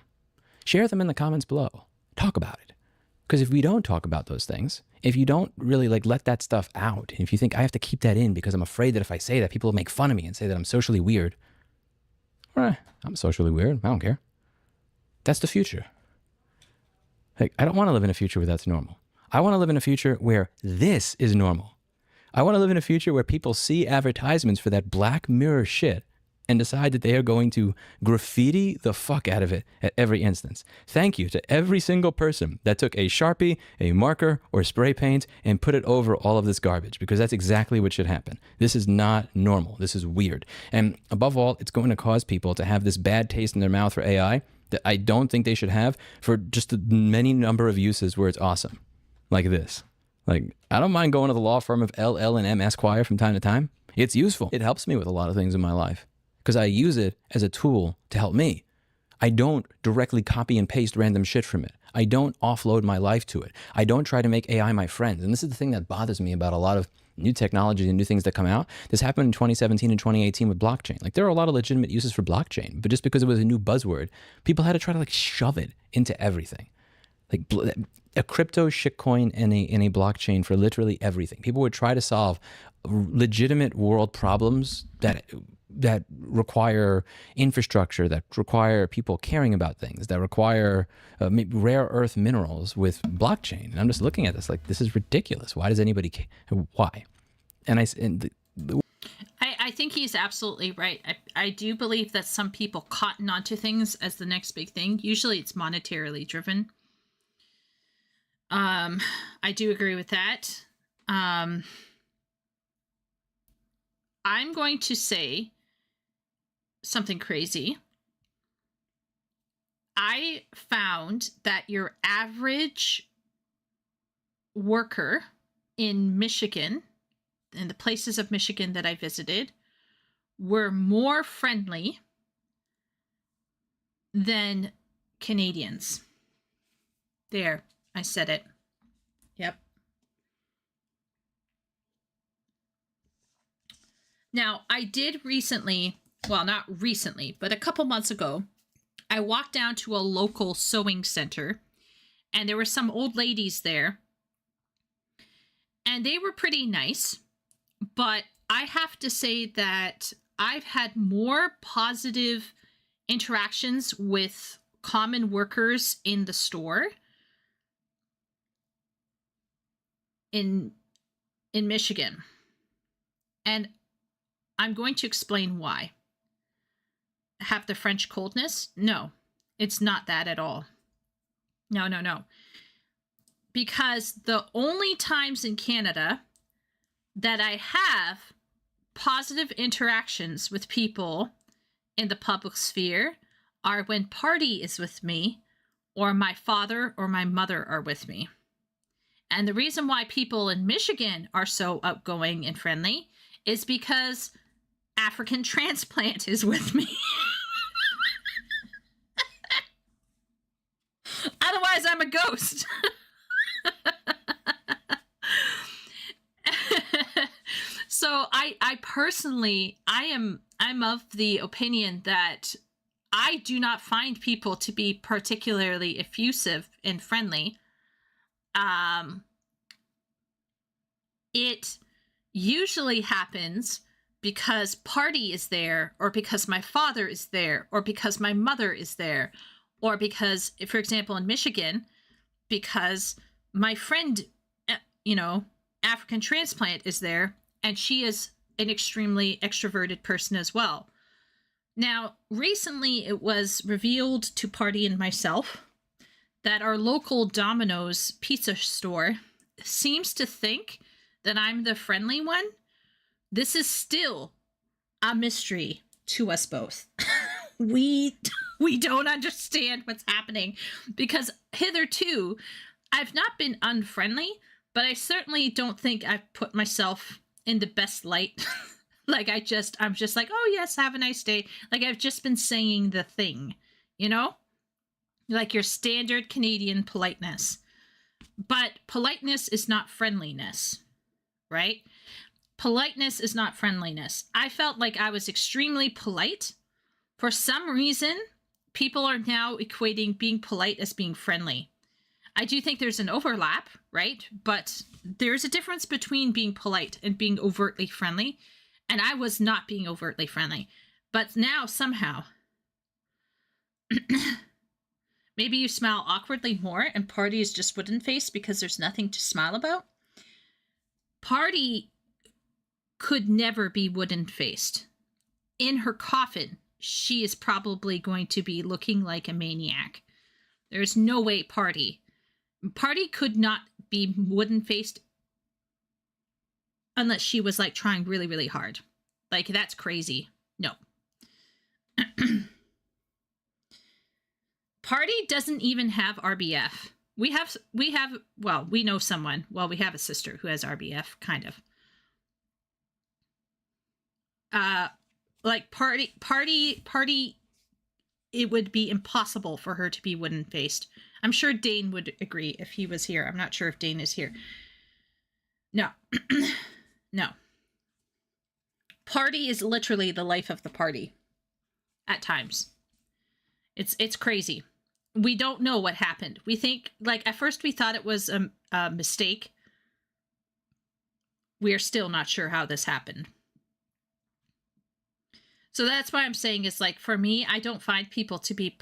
Share them in the comments below. Talk about it. Because if we don't talk about those things, if you don't really like let that stuff out, and if you think I have to keep that in because I'm afraid that if I say that, people will make fun of me and say that I'm socially weird. I'm socially weird. I don't care. That's the future. Like, I don't want to live in a future where that's normal. I want to live in a future where this is normal. I want to live in a future where people see advertisements for that Black Mirror shit and decide that they are going to graffiti the fuck out of it at every instance. Thank you to every single person that took a Sharpie, a marker, or spray paint and put it over all of this garbage, because that's exactly what should happen. This is not normal. This is weird. And above all, it's going to cause people to have this bad taste in their mouth for AI that I don't think they should have for just the many number of uses where it's awesome. Like this. Like, I don't mind going to the law firm of LL&M Esquire from time to time. It's useful. It helps me with a lot of things in my life because I use it as a tool to help me. I don't directly copy and paste random shit from it. I don't offload my life to it. I don't try to make AI my friend. And this is the thing that bothers me about a lot of new technologies and new things that come out. This happened in 2017 and 2018 with blockchain. Like, there are a lot of legitimate uses for blockchain, but just because it was a new buzzword, people had to try to like shove it into everything. Like a crypto shitcoin and a blockchain for literally everything. People would try to solve legitimate world problems that require infrastructure, that require people caring about things, that require rare earth minerals with blockchain. And I'm just looking at this like, this is ridiculous. Why does anybody care? Why? And I think he's absolutely right. I do believe that some people cotton onto things as the next big thing. Usually it's monetarily driven. I do agree with that. I'm going to say something crazy. I found that your average worker in Michigan, in the places of Michigan that I visited, were more friendly than Canadians. There, I said it. Yep. Now, I did recently, well, not recently, but a couple months ago, I walked down to a local sewing center, and there were some old ladies there, and they were pretty nice, but I have to say that I've had more positive interactions with common workers in the store in Michigan. And I'm going to explain why. Have the French coldness? No, it's not that at all. No. Because the only times in Canada that I have positive interactions with people in the public sphere are when Party is with me, or my father or my mother are with me. And the reason why people in Michigan are so outgoing and friendly is because African Transplant is with me. Otherwise, I'm a ghost. So I personally, I'm of the opinion that I do not find people to be particularly effusive and friendly. It usually happens because Party is there, or because my father is there, or because my mother is there, or because, for example, in Michigan, because my friend, African Transplant is there, and she is an extremely extroverted person as well. Now, recently it was revealed to Party and myself that our local Domino's pizza store seems to think that I'm the friendly one. This is still a mystery to us both. We don't understand what's happening, because hitherto I've not been unfriendly, but I certainly don't think I've put myself in the best light. Like I'm just like, oh yes, have a nice day. Like I've just been saying the thing, like your standard Canadian politeness. But politeness is not friendliness, right? Politeness is not friendliness. I felt like I was extremely polite. For some reason, people are now equating being polite as being friendly. I do think there's an overlap, right? But there's a difference between being polite and being overtly friendly. And I was not being overtly friendly. But now, somehow, maybe you smile awkwardly more and Party is just wooden faced because there's nothing to smile about. Party could never be wooden faced. In her coffin, she is probably going to be looking like a maniac. There's no way Party could not be wooden faced unless she was like trying really, really hard. Like that's crazy. No. Party doesn't even have RBF. We know someone. Well, we have a sister who has RBF, kind of. Like Party, it would be impossible for her to be wooden faced. I'm sure Dane would agree if he was here. I'm not sure if Dane is here. No. No. Party is literally the life of the party. At times. It's crazy. We don't know what happened. We think, like, at first we thought it was a mistake. We are still not sure how this happened. So that's why I'm saying is, like, for me, I don't find people to be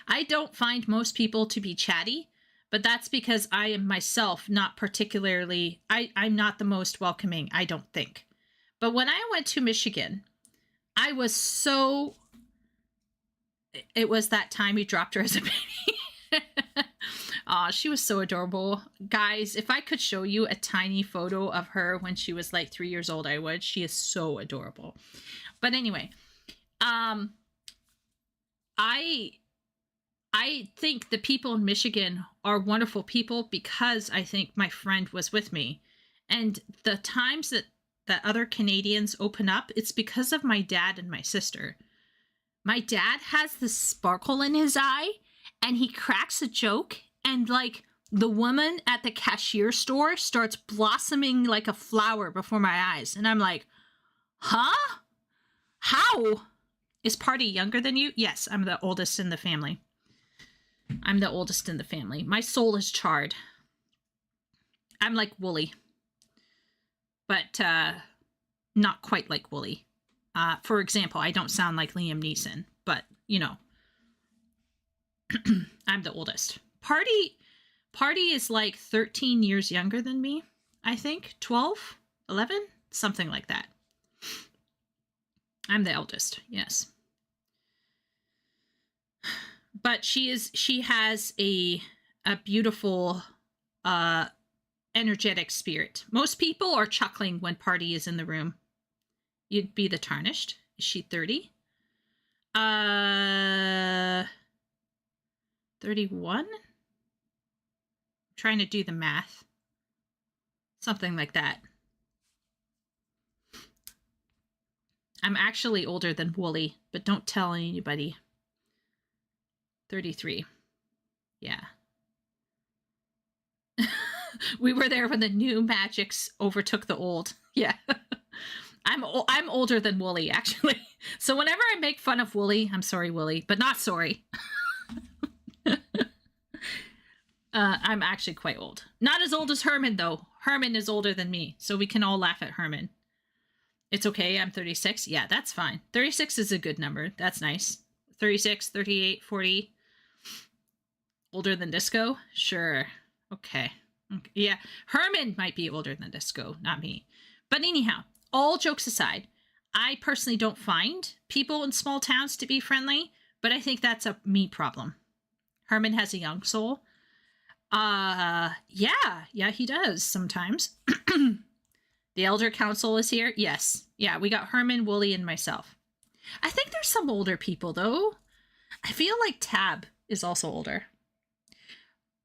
I don't find most people to be chatty, but that's because I am myself not particularly, I'm not the most welcoming, I don't think. But when I went to Michigan, I was so, it was that time we dropped her as a baby. Aw, she was so adorable. Guys, if I could show you a tiny photo of her when she was like 3 years old, I would. She is so adorable. But anyway, I think the people in Michigan are wonderful people because I think my friend was with me. And the times that other Canadians open up, it's because of my dad and my sister. My dad has this sparkle in his eye and he cracks a joke and like the woman at the cashier store starts blossoming like a flower before my eyes. And I'm like, huh? How? Is Party younger than you? Yes, I'm the oldest in the family. I'm the oldest in the family. My soul is charred. I'm like Wooly. But not quite like Wooly. For example, I don't sound like Liam Neeson, but, you know. I'm the oldest. Party is like 13 years younger than me, I think. 12? 11? Something like that. I'm the eldest, yes. But she has a beautiful energetic spirit. Most people are chuckling when Party is in the room. You'd be the tarnished. Is she 30? 31? Trying to do the math. Something like that. I'm actually older than Wooly, but don't tell anybody. 33. Yeah. We were there when the new magics overtook the old. Yeah. I'm older than Wooly, actually. So whenever I make fun of Wooly, I'm sorry, Wooly, but not sorry. I'm actually quite old. Not as old as Herman, though. Herman is older than me, so we can all laugh at Herman. It's okay, I'm 36. Yeah, that's fine. 36 is a good number. That's nice. 36, 38, 40. Older than Disco? Sure. Okay. Yeah, Herman might be older than Disco, not me. But anyhow, all jokes aside, I personally don't find people in small towns to be friendly, but I think that's a me problem. Herman has a young soul. Yeah, he does sometimes. The Elder Council is here. Yes. Yeah, we got Herman, Wooly, and myself. I think there's some older people, though. I feel like Tab is also older.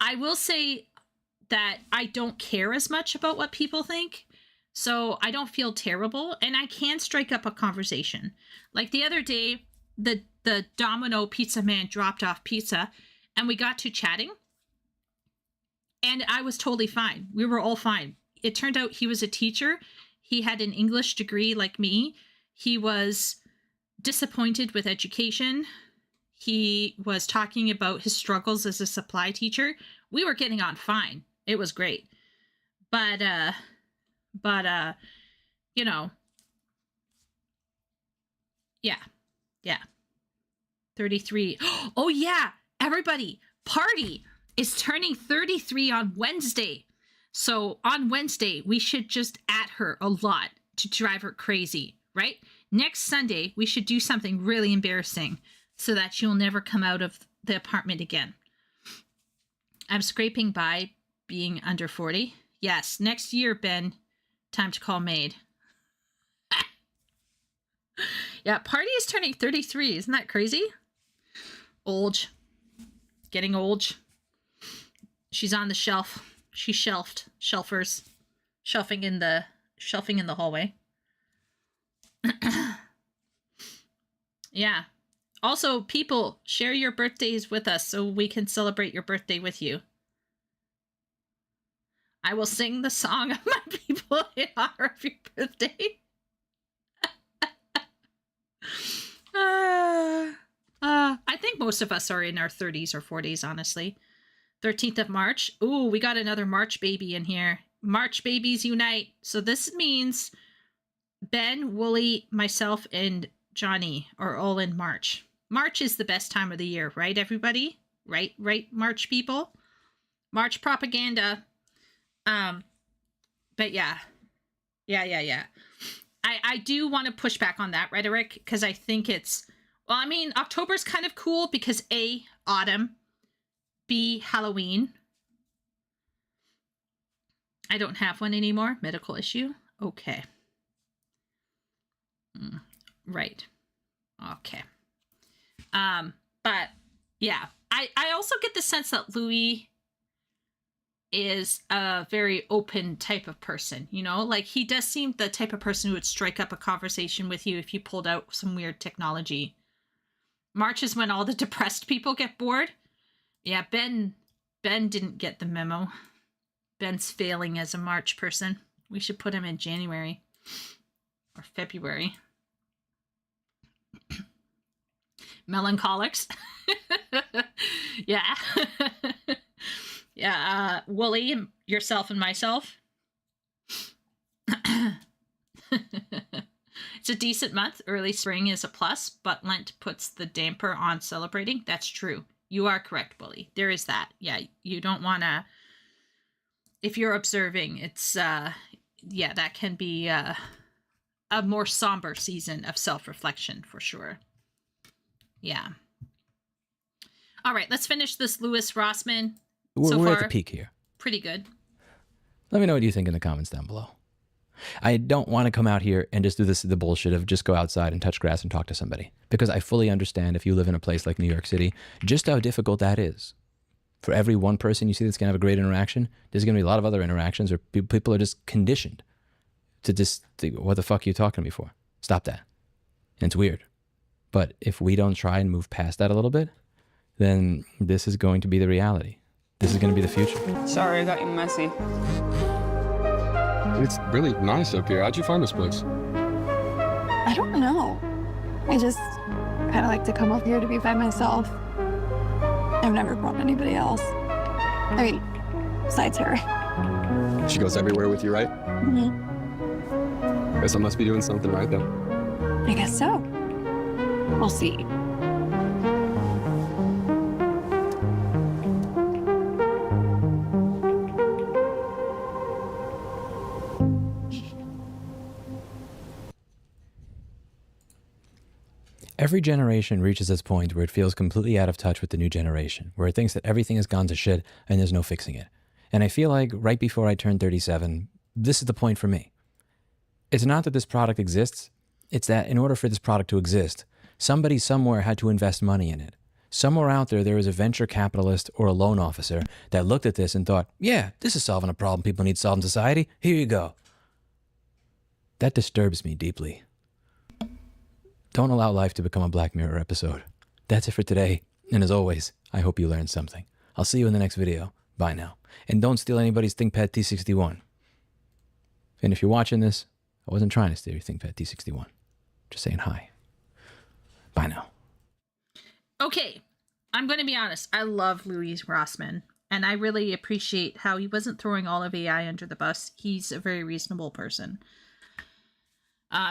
I will say that I don't care as much about what people think, so I don't feel terrible, and I can strike up a conversation. Like the other day, the Domino pizza man dropped off pizza, and we got to chatting, and I was totally fine. We were all fine. It turned out he was a teacher. He had an English degree like me. He was disappointed with education. He was talking about his struggles as a supply teacher. We were getting on fine. It was great. But you know, yeah. 33. Oh yeah, everybody, Party is turning 33 on Wednesday. So on Wednesday, we should just at her a lot to drive her crazy, right? Next Sunday, we should do something really embarrassing so that she'll never come out of the apartment again. I'm scraping by being under 40. Yes, next year, Ben, time to call maid. Yeah, Party is turning 33. Isn't that crazy? Old. Getting old. She's on the shelf. She's shelved. Shelfers. Shelving in the hallway. Yeah. Also, people, share your birthdays with us so we can celebrate your birthday with you. I will sing the song of my people in honor of your birthday. I think most of us are in our 30s or 40s, honestly. 13th of March. Ooh, we got another March baby in here. March babies unite. So this means Ben, Wooly, myself, and Johnny are all in March. March is the best time of the year, right, everybody? Right, March people? March propaganda. But yeah. I do want to push back on that rhetoric because I think it's, well, I mean, October's kind of cool because A, autumn, B, Halloween. I don't have one anymore. Medical issue. Okay. Right. Okay. But yeah, I also get the sense that Louis is a very open type of person, you know, like he does seem the type of person who would strike up a conversation with you if you pulled out some weird technology. March is when all the depressed people get bored. Yeah, Ben didn't get the memo. Ben's failing as a March person. We should put him in January or February. Melancholics. Yeah. Yeah, Wooly, yourself and myself. It's a decent month. Early spring is a plus, but Lent puts the damper on celebrating. That's true. You are correct, Wooly. There is that. Yeah, you don't want to... If you're observing, it's... yeah, that can be a more somber season of self-reflection, for sure. Yeah. All right, let's finish this Louis Rossmann. We're at the peak here. Pretty good. Let me know what you think in the comments down below. I don't want to come out here and just do the bullshit of just go outside and touch grass and talk to somebody, because I fully understand if you live in a place like New York City, just how difficult that is. For every one person you see that's going to have a great interaction, there's going to be a lot of other interactions where people are just conditioned to just think, what the fuck are you talking to me for? Stop that. And it's weird. But if we don't try and move past that a little bit, then this is going to be the reality. This is going to be the future. Sorry, I got you messy. It's really nice up here. How'd you find this place? I don't know. I just kind of like to come up here to be by myself. I've never brought anybody else. I mean, besides her. She goes everywhere with you, right? Mm-hmm. Guess I must be doing something right then. I guess so. We'll see. Every generation reaches this point where it feels completely out of touch with the new generation, where it thinks that everything has gone to shit and there's no fixing it. And I feel like right before I turned 37, this is the point for me. It's not that this product exists, it's that in order for this product to exist, somebody somewhere had to invest money in it. Somewhere out there is a venture capitalist or a loan officer that looked at this and thought, yeah, this is solving a problem people need solved in society. Here you go. That disturbs me deeply. Don't allow life to become a Black Mirror episode. That's it for today. And as always, I hope you learned something. I'll see you in the next video. Bye now. And don't steal anybody's ThinkPad T61. And if you're watching this, I wasn't trying to steal your ThinkPad T61. Just saying hi. Bye now. Okay, I'm going to be honest. I love Louis Rossmann, and I really appreciate how he wasn't throwing all of AI under the bus. He's a very reasonable person.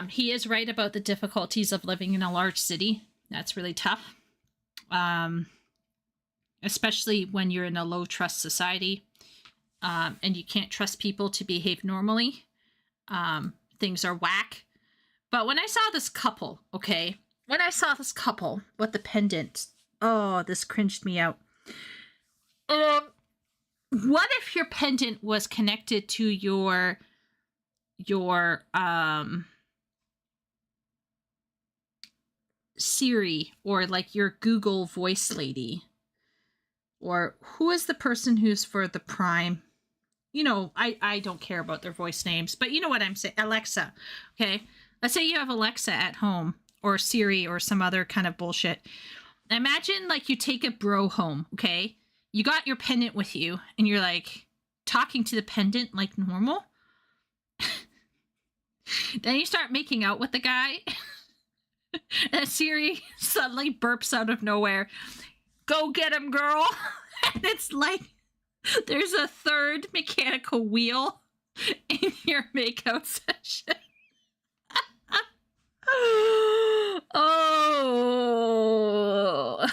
He is right about the difficulties of living in a large city. That's really tough. Especially when you're in a low trust society, and you can't trust people to behave normally. Things are whack. But when I saw this couple, okay, when I saw this couple with the pendant, oh, this cringed me out. What if your pendant was connected to your Siri, or like your Google Voice lady, or who is the person who's for the Prime? You know, I don't care about their voice names, but you know what I'm saying. Alexa, okay? Let's say you have Alexa at home, or Siri, or some other kind of bullshit. Imagine like you take a bro home, okay? You got your pendant with you, and you're like talking to the pendant like normal. Then you start making out with the guy. And Siri suddenly burps out of nowhere, "Go get him, girl." And it's like there's a third mechanical wheel in your makeout session. Oh.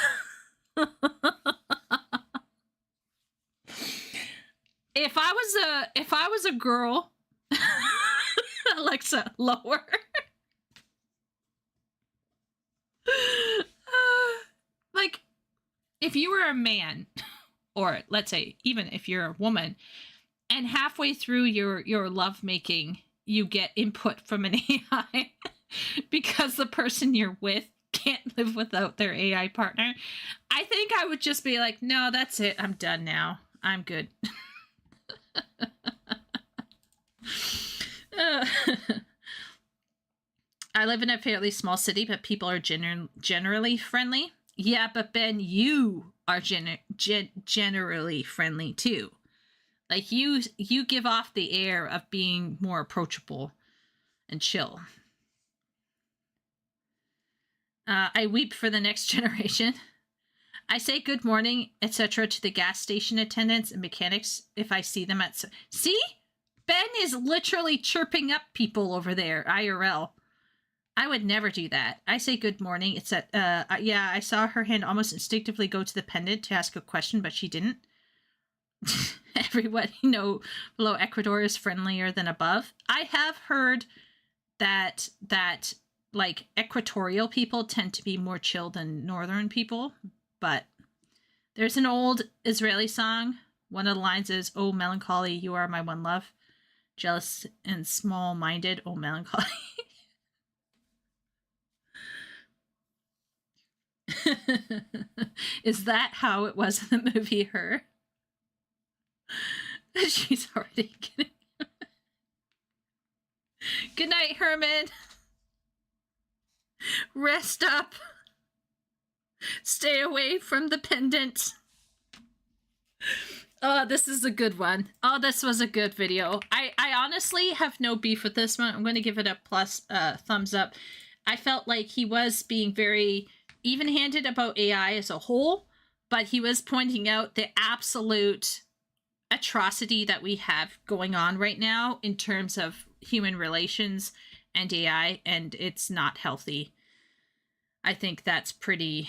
If I was a girl, Alexa, lower. Like, if you were a man, or let's say even if you're a woman, and halfway through your lovemaking, you get input from an AI because the person you're with can't live without their AI partner, I think I would just be like, no, that's it. I'm done now. I'm good. I live in a fairly small city, but people are generally friendly. Yeah, but Ben, you are generally friendly too. Like you give off the air of being more approachable and chill. I weep for the next generation. I say good morning, etc. to the gas station attendants and mechanics if I see them at... See? Ben is literally chirping up people over there, IRL. I would never do that. I say good morning. It's at, yeah, I saw her hand almost instinctively go to the pendant to ask a question, but she didn't. Everybody know below Ecuador is friendlier than above. I have heard that like equatorial people tend to be more chill than northern people, but there's an old Israeli song. One of the lines is, "Oh, melancholy, you are my one love." jealous and small-minded. Oh, melancholy. Is that how it was in the movie Her? She's already kidding. Good night, Herman. Rest up. Stay away from the pendant. Oh, this is a good one. Oh, this was a good video. I honestly have no beef with this one. I'm going to give it a thumbs up. I felt like he was being very even-handed about AI as a whole, but he was pointing out the absolute atrocity that we have going on right now in terms of human relations and AI, and it's not healthy. I think that's pretty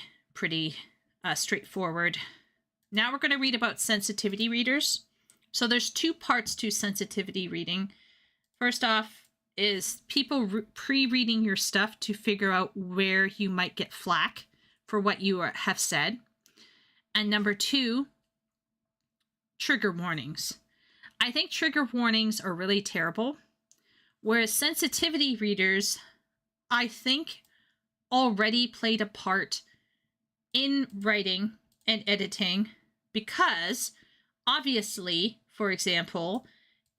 straightforward. Now we're going to read about sensitivity readers. So there's two parts to sensitivity reading. First off is people pre-reading your stuff to figure out where you might get flack for what you have said. And number two, trigger warnings. I think trigger warnings are really terrible. Whereas sensitivity readers, I think, already played a part in writing and editing, because obviously, for example,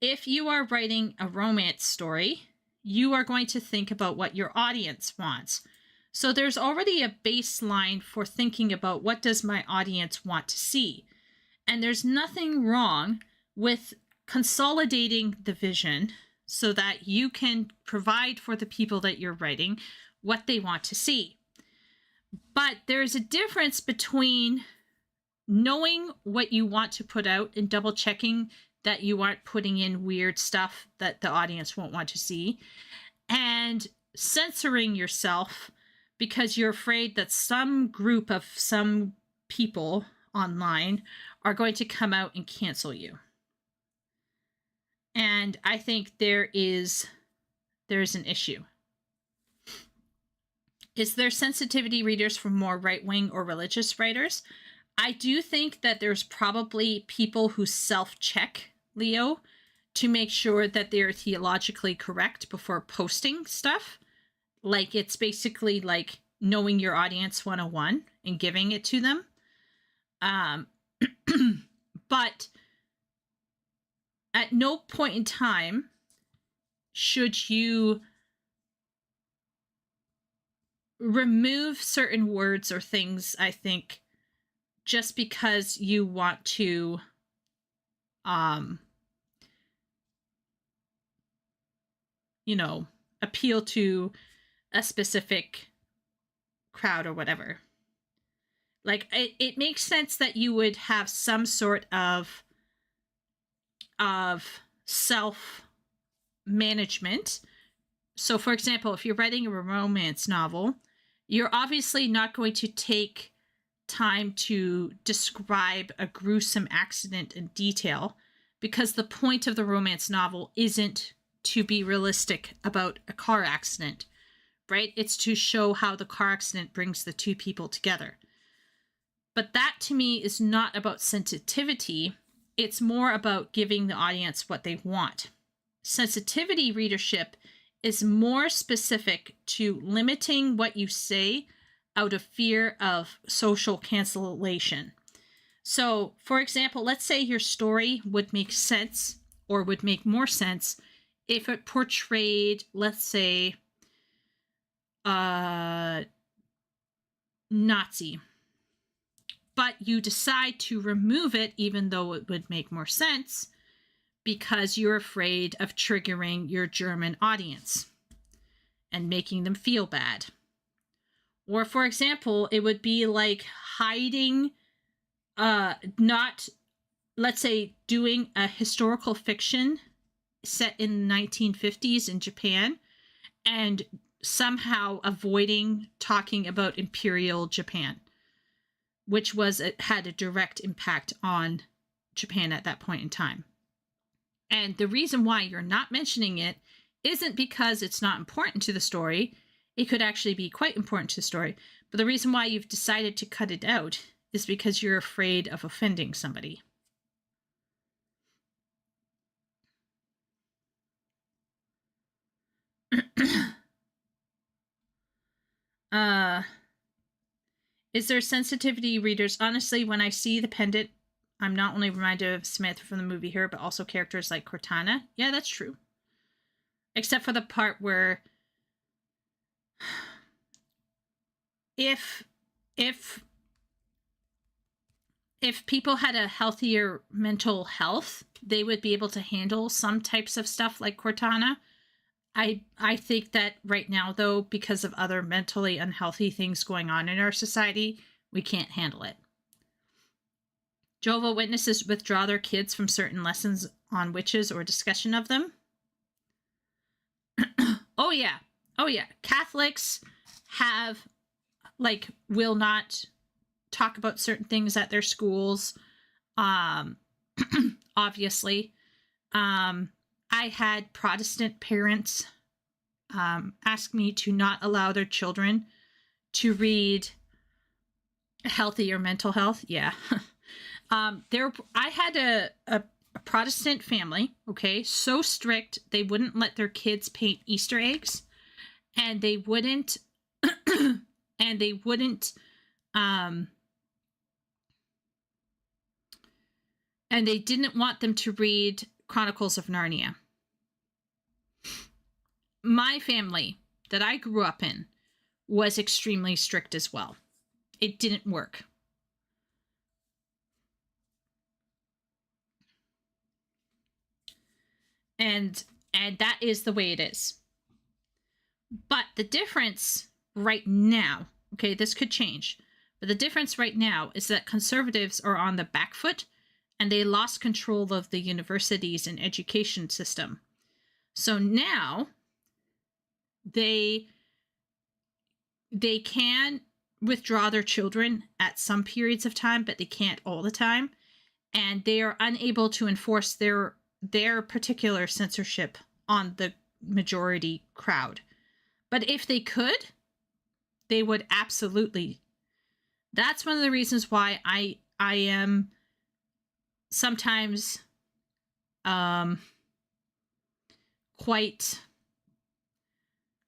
if you are writing a romance story, you are going to think about what your audience wants. So there's already a baseline for thinking about what does my audience want to see. And there's nothing wrong with consolidating the vision so that you can provide for the people that you're writing what they want to see. But there's a difference between knowing what you want to put out and double checking that you aren't putting in weird stuff that the audience won't want to see, and censoring yourself because you're afraid that some group of some people online are going to come out and cancel you. And I think there's an issue. Is there sensitivity readers for more right-wing or religious writers? I do think that there's probably people who self-check Leo to make sure that they're theologically correct before posting stuff. Like, it's basically like knowing your audience 101 and giving it to them. But at no point in time should you remove certain words or things, I think, just because you want to appeal to a specific crowd or whatever. Like, it makes sense that you would have some sort of self-management. So, for example, if you're writing a romance novel, you're obviously not going to take time to describe a gruesome accident in detail, because the point of the romance novel isn't to be realistic about a car accident, right? It's to show how the car accident brings the two people together. But that, to me, is not about sensitivity. It's more about giving the audience what they want. Sensitivity readership is more specific to limiting what you say out of fear of social cancellation. So, for example, let's say your story would make sense, or would make more sense, if it portrayed, let's say, Nazi. But you decide to remove it, even though it would make more sense, because you're afraid of triggering your German audience and making them feel bad. Or, for example, it would be like hiding, let's say, doing a historical fiction set in the 1950s in Japan and somehow avoiding talking about Imperial Japan, which had a direct impact on Japan at that point in time. And the reason why you're not mentioning it isn't because it's not important to the story. It could actually be quite important to the story. But the reason why you've decided to cut it out is because you're afraid of offending somebody. Is there sensitivity readers? Honestly, when I see the pendant, I'm not only reminded of Samantha from the movie here, but also characters like Cortana. Yeah, that's true. Except for the part where if people had a healthier mental health, they would be able to handle some types of stuff like Cortana. I think that right now, though, because of other mentally unhealthy things going on in our society, we can't handle it. Jehovah's Witnesses withdraw their kids from certain lessons on witches or discussion of them. Oh yeah. Catholics will not talk about certain things at their schools. Obviously. I had Protestant parents ask me to not allow their children to read healthier mental health. Yeah. I had a Protestant family, okay, so strict they wouldn't let their kids paint Easter eggs, and they wouldn't and they didn't want them to read Chronicles of Narnia. My family that I grew up in was extremely strict as well. It didn't work. And that is the way it is. But the difference right now, okay, this could change, but the difference right now is that conservatives are on the back foot and they lost control of the universities and education system. So now they can withdraw their children at some periods of time, but they can't all the time. And they are unable to enforce their particular censorship on the majority crowd. But if they could, they would absolutely. That's one of the reasons why I am sometimes quite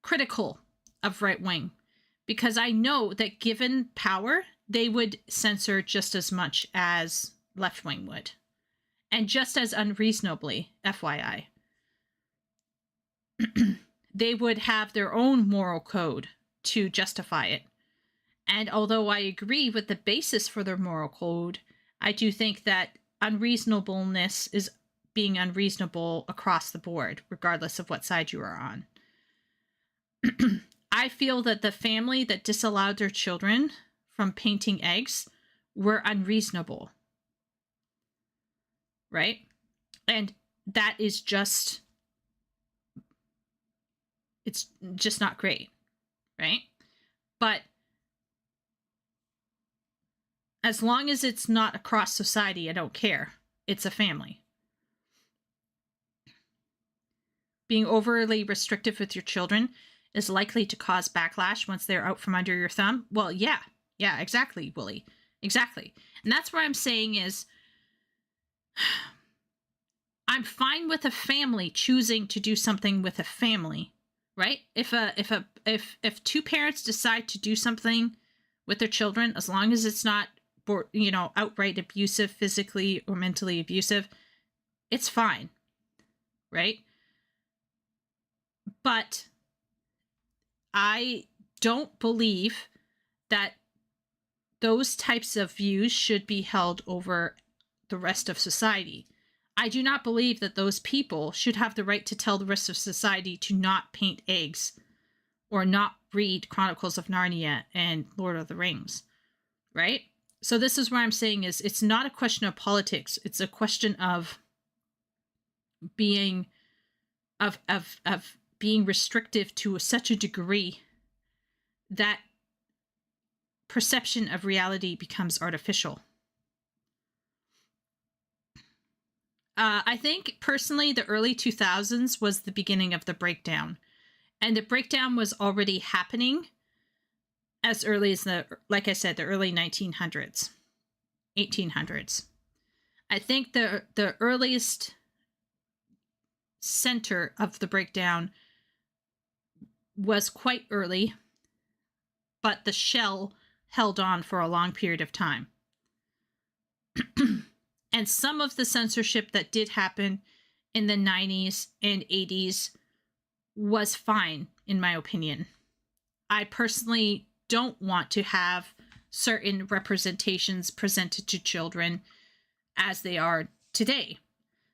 critical of right wing, because I know that given power, they would censor just as much as left wing would. And just as unreasonably, FYI. They would have their own moral code to justify it. And although I agree with the basis for their moral code, I do think that unreasonableness is being unreasonable across the board, regardless of what side you are on. I feel that the family that disallowed their children from painting eggs were unreasonable. Right? And that is just, it's just not great. Right? But as long as it's not across society, I don't care. It's a family. Being overly restrictive with your children is likely to cause backlash once they're out from under your thumb. Well, yeah, exactly, Willie. Exactly. And that's what I'm saying is, I'm fine with a family choosing to do something with a family, right? If two parents decide to do something with their children, as long as it's not, outright abusive, physically or mentally abusive, it's fine, right? But I don't believe that those types of views should be held over the rest of society. I do not believe that those people should have the right to tell the rest of society to not paint eggs or not read Chronicles of Narnia and Lord of the Rings, right? So this is what I'm saying is it's not a question of politics. It's a question of being being restrictive to such a degree that perception of reality becomes artificial. I think personally the early 2000s was the beginning of the breakdown, and the breakdown was already happening as early as the early 1900s, 1800s. I think the earliest center of the breakdown was quite early, but the shell held on for a long period of time. And some of the censorship that did happen in the 90s and 80s was fine, in my opinion. I personally don't want to have certain representations presented to children as they are today.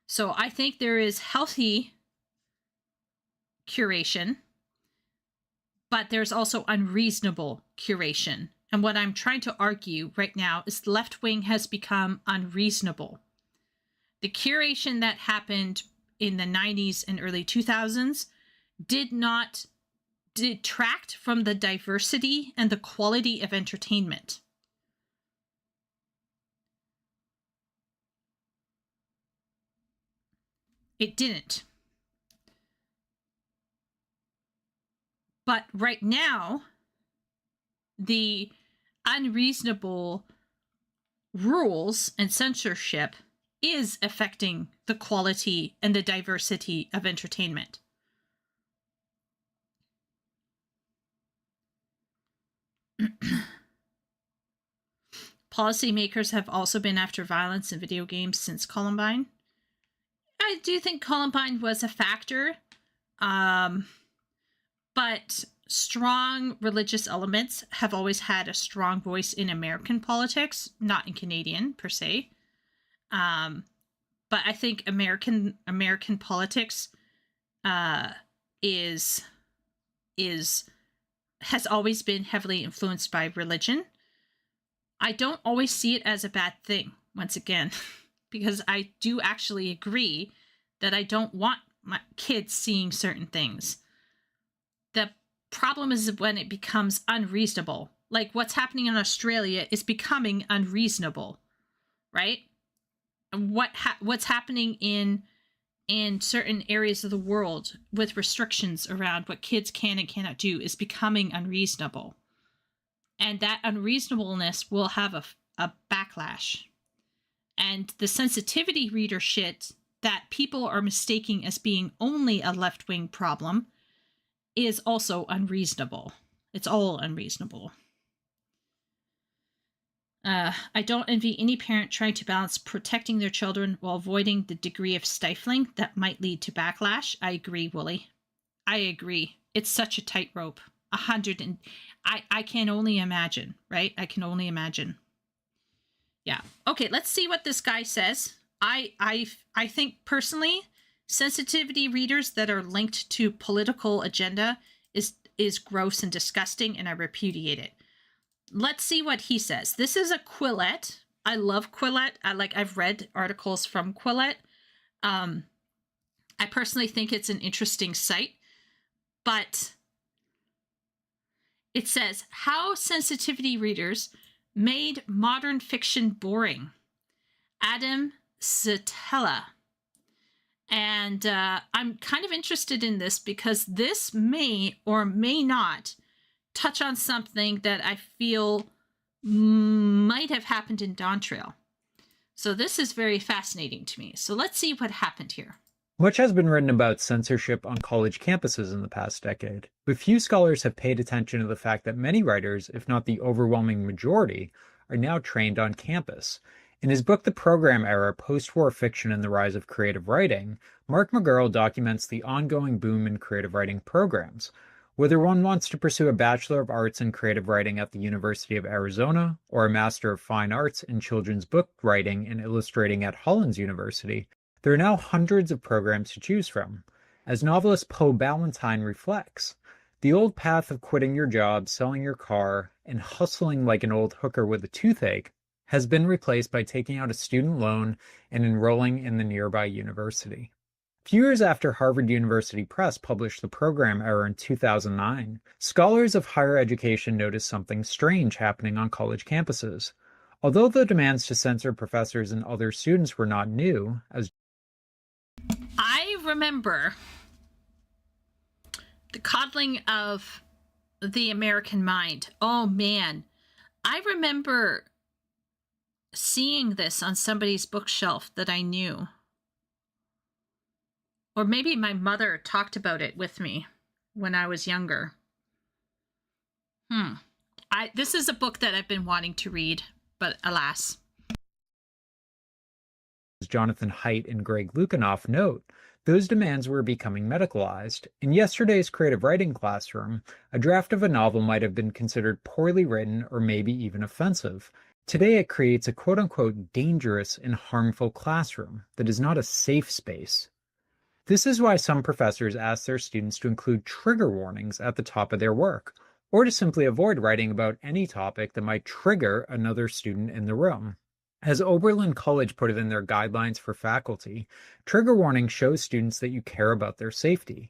So I think there is healthy curation, but there's also unreasonable curation. And what I'm trying to argue right now is the left wing has become unreasonable. The curation that happened in the 90s and early 2000s did not detract from the diversity and the quality of entertainment. It didn't. But right now, the unreasonable rules and censorship is affecting the quality and the diversity of entertainment. Policymakers have also been after violence in video games since Columbine. I do think Columbine was a factor, but strong religious elements have always had a strong voice in American politics, not in Canadian per se. But I think American politics has always been heavily influenced by religion. I don't always see it as a bad thing, once again, because I do actually agree that I don't want my kids seeing certain things. The problem is when it becomes unreasonable. Like what's happening in Australia is becoming unreasonable, right? And what's happening in certain areas of the world with restrictions around what kids can and cannot do is becoming unreasonable. And that unreasonableness will have a backlash. And the sensitivity reader shit that people are mistaking as being only a left-wing problem is also unreasonable. It's all unreasonable. I don't envy any parent trying to balance protecting their children while avoiding the degree of stifling that might lead to backlash. I agree, Wooly. I agree. It's such a tightrope. I can only imagine, right? I can only imagine. Yeah. Okay, let's see what this guy says. I think personally, sensitivity readers that are linked to political agenda is gross and disgusting, and I repudiate it. Let's see what he says. This is a Quillette. I love Quillette. I've read articles from Quillette. I personally think it's an interesting site, but it says how sensitivity readers made modern fiction boring. Adam Zatella. And I'm kind of interested in this because this may or may not touch on something that I feel might have happened in Dawn Trail. So this is very fascinating to me. So let's see what happened here. Much has been written about censorship on college campuses in the past decade, but few scholars have paid attention to the fact that many writers, if not the overwhelming majority, are now trained on campus. In his book The Program Era, Post-War Fiction and the Rise of Creative Writing, Mark McGurl documents the ongoing boom in creative writing programs. Whether one wants to pursue a Bachelor of Arts in Creative Writing at the University of Arizona or a Master of Fine Arts in Children's Book Writing and Illustrating at Hollins University, there are now hundreds of programs to choose from. As novelist Poe Ballantine reflects, the old path of quitting your job, selling your car, and hustling like an old hooker with a toothache has been replaced by taking out a student loan and enrolling in the nearby university. A few years after Harvard University Press published The Program Era in 2009, scholars of higher education noticed something strange happening on college campuses. Although the demands to censor professors and other students were not new, as I remember the coddling of the American mind. Oh man, I remember seeing this on somebody's bookshelf that I knew. Or maybe my mother talked about it with me when I was younger. This is a book that I've been wanting to read, but alas. As Jonathan Haidt and Greg Lukianoff note, those demands were becoming medicalized. In yesterday's creative writing classroom, a draft of a novel might have been considered poorly written or maybe even offensive. Today it creates a quote-unquote dangerous and harmful classroom that is not a safe space. This is why some professors ask their students to include trigger warnings at the top of their work, or to simply avoid writing about any topic that might trigger another student in the room. As Oberlin College put it in their guidelines for faculty, trigger warning shows students that you care about their safety.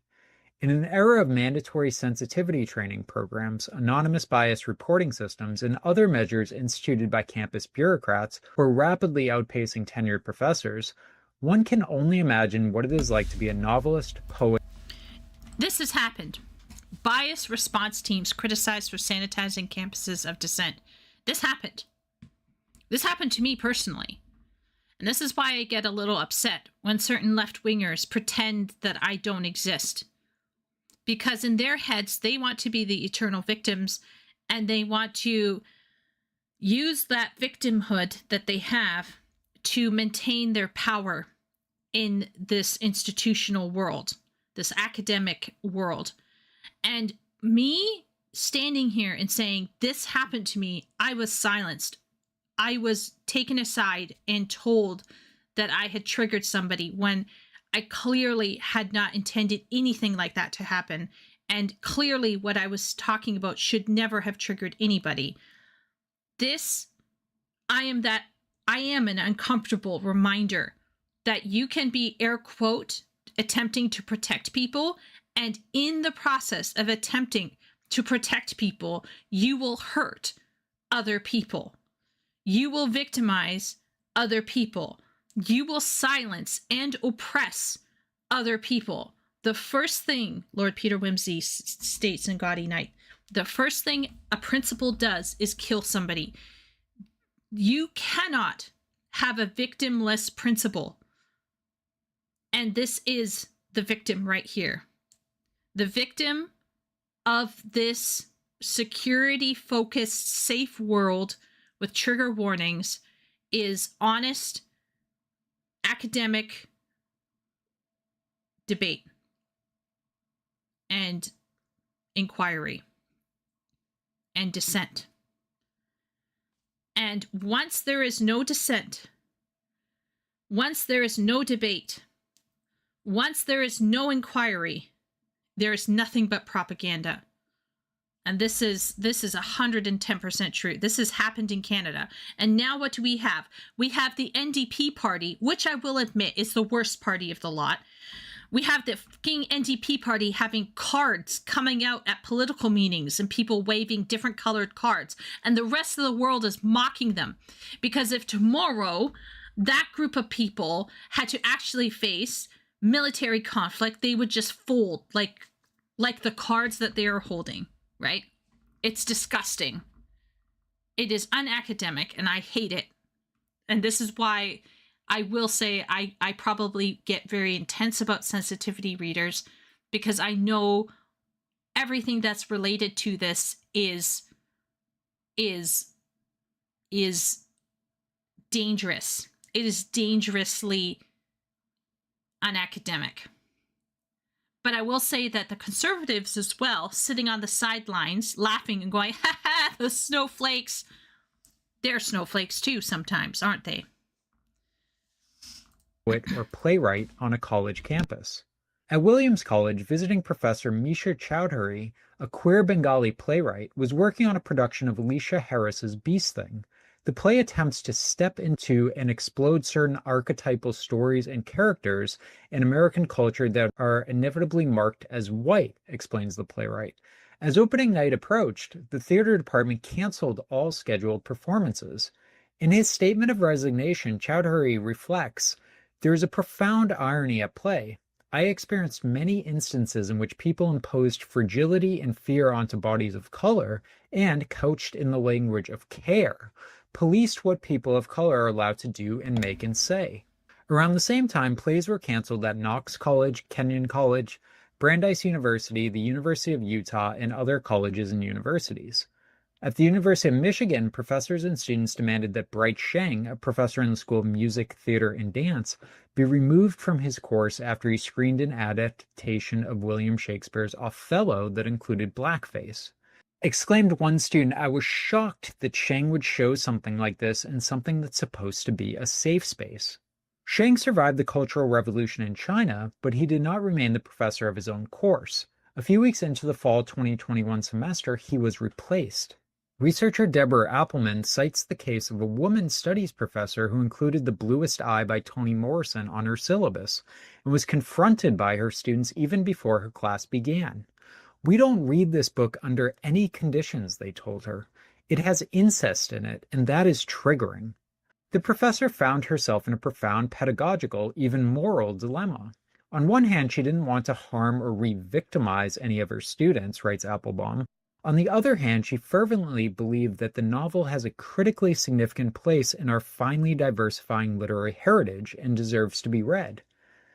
In an era of mandatory sensitivity training programs, anonymous bias reporting systems, and other measures instituted by campus bureaucrats who are rapidly outpacing tenured professors, one can only imagine what it is like to be a novelist, poet. This has happened. Bias response teams criticized for sanitizing campuses of dissent. This happened. This happened to me personally. And this is why I get a little upset when certain left-wingers pretend that I don't exist. Because in their heads, they want to be the eternal victims, and they want to use that victimhood that they have to maintain their power in this institutional world, this academic world. And me standing here and saying, this happened to me, I was silenced. I was taken aside and told that I had triggered somebody when I clearly had not intended anything like that to happen. And clearly what I was talking about should never have triggered anybody. I am an uncomfortable reminder that you can be, air quote, attempting to protect people. And in the process of attempting to protect people, you will hurt other people. You will victimize other people. You will silence and oppress other people. The first thing, Lord Peter Wimsey states in Gaudy Night, the first thing a principal does is kill somebody. You cannot have a victimless principal. And this is the victim right here. The victim of this security-focused, safe world with trigger warnings is honest academic debate and inquiry and dissent. And once there is no dissent, once there is no debate, once there is no inquiry, there is nothing but propaganda. And this is 110% true. This has happened in Canada. And now what do we have? We have the NDP party, which I will admit is the worst party of the lot. We have the fucking NDP party having cards coming out at political meetings and people waving different colored cards. And the rest of the world is mocking them. Because if tomorrow that group of people had to actually face military conflict, they would just fold like the cards that they are holding. Right? It's disgusting. It is unacademic, and I hate it. And this is why I will say I probably get very intense about sensitivity readers, because I know everything that's related to this is dangerous. It is dangerously unacademic. But I will say that the conservatives as well, sitting on the sidelines, laughing and going, ha ha, the snowflakes. They're snowflakes too sometimes, aren't they? Poet or playwright on a college campus. At Williams College, visiting professor Misha Chowdhury, a queer Bengali playwright, was working on a production of Alicia Harris's Beast Thing. The play attempts to step into and explode certain archetypal stories and characters in American culture that are inevitably marked as white, explains the playwright. As opening night approached, the theater department canceled all scheduled performances. In his statement of resignation, Chowdhury reflects, "There is a profound irony at play. I experienced many instances in which people imposed fragility and fear onto bodies of color and, couched in the language of care, policed what people of color are allowed to do and make and say." Around the same time, plays were canceled at Knox College, Kenyon College, Brandeis University, the University of Utah, and other colleges and universities. At the University of Michigan, professors and students demanded that Bright Sheng, a professor in the School of Music, Theater, and Dance, be removed from his course after he screened an adaptation of William Shakespeare's Othello that included blackface. Exclaimed one student, "I was shocked that Sheng would show something like this in something that's supposed to be a safe space." Sheng survived the Cultural Revolution in China, but he did not remain the professor of his own course. A few weeks into the fall 2021 semester, he was replaced. Researcher Deborah Appelman cites the case of a woman studies professor who included The Bluest Eye by Toni Morrison on her syllabus and was confronted by her students even before her class began. "We don't read this book under any conditions," they told her. "It has incest in it, and that is triggering." The professor found herself in a profound pedagogical, even moral dilemma. On one hand, she didn't want to harm or re-victimize any of her students, writes Appelbaum. On the other hand, she fervently believed that the novel has a critically significant place in our finely diversifying literary heritage and deserves to be read.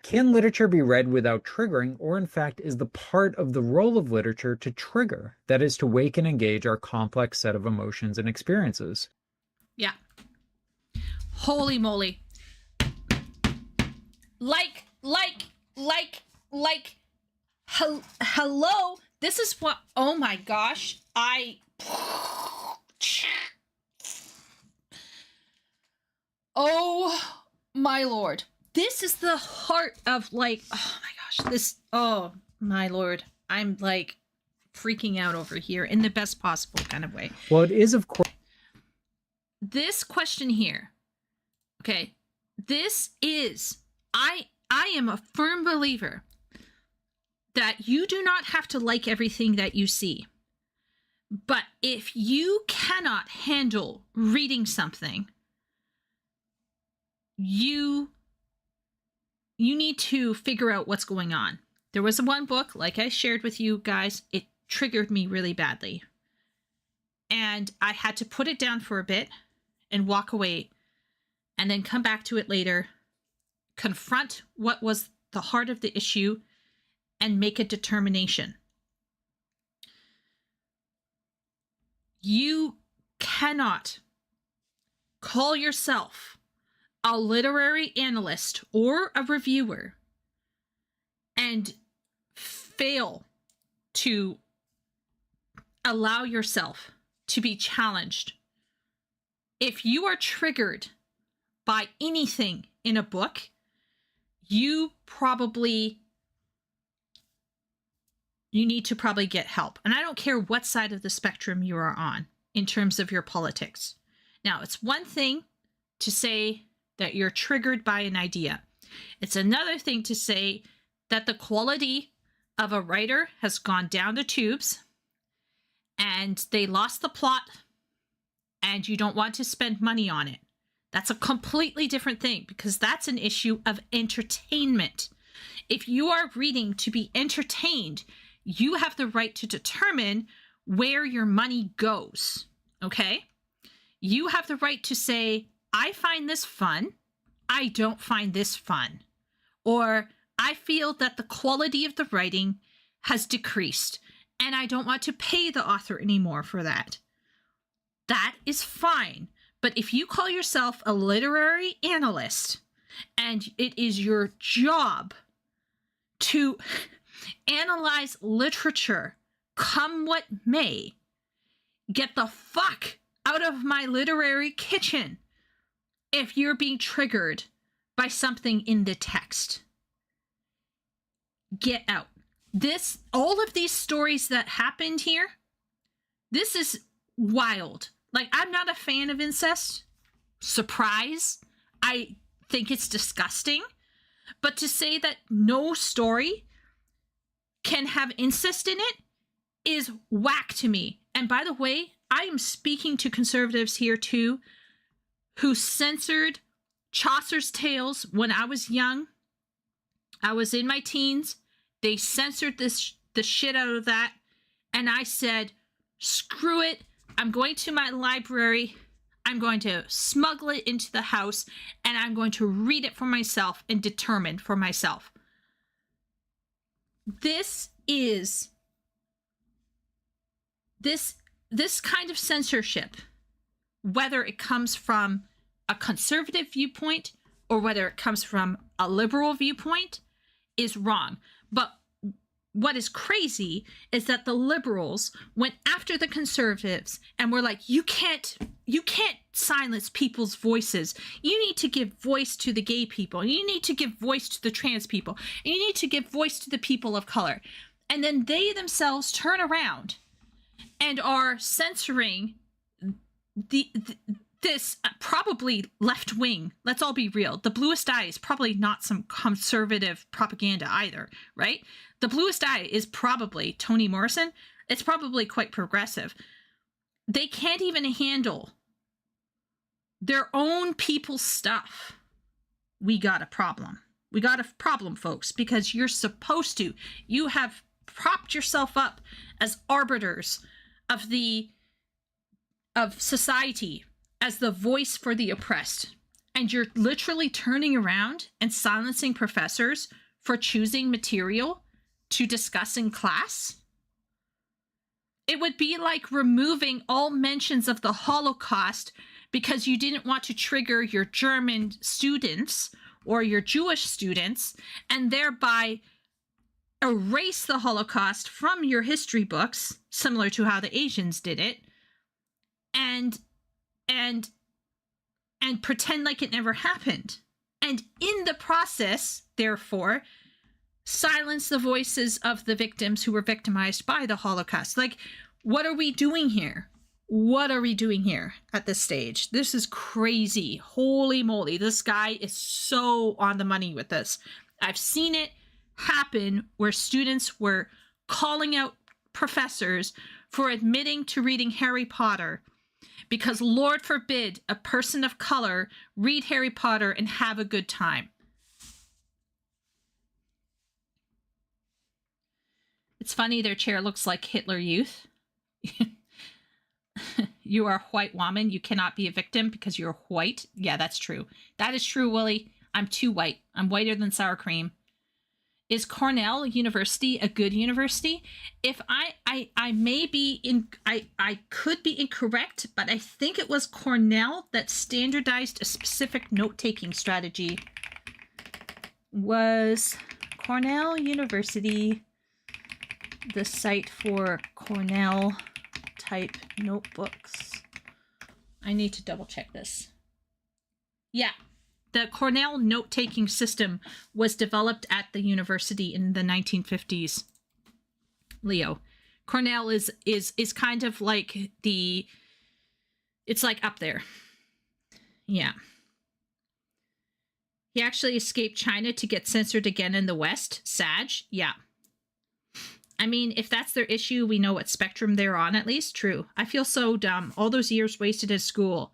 Can literature be read without triggering, or in fact is the part of the role of literature to trigger, that is to wake and engage our complex set of emotions and experiences? Yeah. Holy moly. Hello? This is what, oh my gosh, oh my lord. This is the heart of like, oh my gosh, this, oh my lord. I'm like freaking out over here in the best possible kind of way. Well, it is, of course. This question here, okay, this is, I am a firm believer that you do not have to like everything that you see. But if you cannot handle reading something, you need to figure out what's going on. There was one book, like I shared with you guys, it triggered me really badly. And I had to put it down for a bit and walk away and then come back to it later, confront what was the heart of the issue, and make a determination. You cannot call yourself a literary analyst or a reviewer and fail to allow yourself to be challenged. If you are triggered by anything in a book, you need to probably get help. And I don't care what side of the spectrum you are on in terms of your politics. Now, it's one thing to say that you're triggered by an idea. It's another thing to say that the quality of a writer has gone down the tubes and they lost the plot and you don't want to spend money on it. That's a completely different thing because that's an issue of entertainment. If you are reading to be entertained, you have the right to determine where your money goes, okay? You have the right to say, I find this fun, I don't find this fun. Or, I feel that the quality of the writing has decreased, and I don't want to pay the author anymore for that. That is fine. But if you call yourself a literary analyst, and it is your job to analyze literature, come what may, get the fuck out of my literary kitchen if you're being triggered by something in the text. Get out. All of these stories that happened here, this is wild. Like, I'm not a fan of incest. Surprise. I think it's disgusting. But to say that no story can have incest in it is whack to me. And by the way, I am speaking to conservatives here too, who censored Chaucer's Tales when I was young. I was in my teens. They censored the shit out of that. And I said, screw it. I'm going to my library. I'm going to smuggle it into the house and I'm going to read it for myself and determine for myself. This this kind of censorship, whether it comes from a conservative viewpoint or whether it comes from a liberal viewpoint, is wrong. But what is crazy is that the liberals went after the conservatives and were like, you can't silence people's voices. You need to give voice to the gay people. You need to give voice to the trans people. And you need to give voice to the people of color. And then they themselves turn around and are censoring this probably left wing. Let's all be real. The Bluest Eye is probably not some conservative propaganda either, right? The Bluest Eye is probably Toni Morrison. It's probably quite progressive. They can't even handle their own people's stuff. We got a problem. We got a problem, folks, because you're supposed to. You have propped yourself up as arbiters of society, as the voice for the oppressed. And you're literally turning around and silencing professors for choosing material to discuss in class. It would be like removing all mentions of the Holocaust because you didn't want to trigger your German students or your Jewish students and thereby erase the Holocaust from your history books, similar to how the Asians did it, and pretend like it never happened. And in the process, therefore, silence the voices of the victims who were victimized by the Holocaust. Like, what are we doing here? What are we doing here at this stage? This is crazy. Holy moly. This guy is so on the money with this. I've seen it happen where students were calling out professors for admitting to reading Harry Potter because, Lord forbid, a person of color read Harry Potter and have a good time. It's funny, their chair looks like Hitler Youth. You are a white woman. You cannot be a victim because you're white. Yeah, that's true. That is true, Willie. I'm too white. I'm whiter than sour cream. Is Cornell University a good university? If I may be I could be incorrect, but I think it was Cornell that standardized a specific note-taking strategy. Was Cornell University the site for Cornell type notebooks? I need to double check this. Yeah. The Cornell note-taking system was developed at the university in the 1950s. Leo, Cornell is kind of like it's like up there. Yeah. He actually escaped China to get censored again in the West. Sag, yeah. I mean, if that's their issue, we know what spectrum they're on, at least. True. I feel so dumb. All those years wasted at school.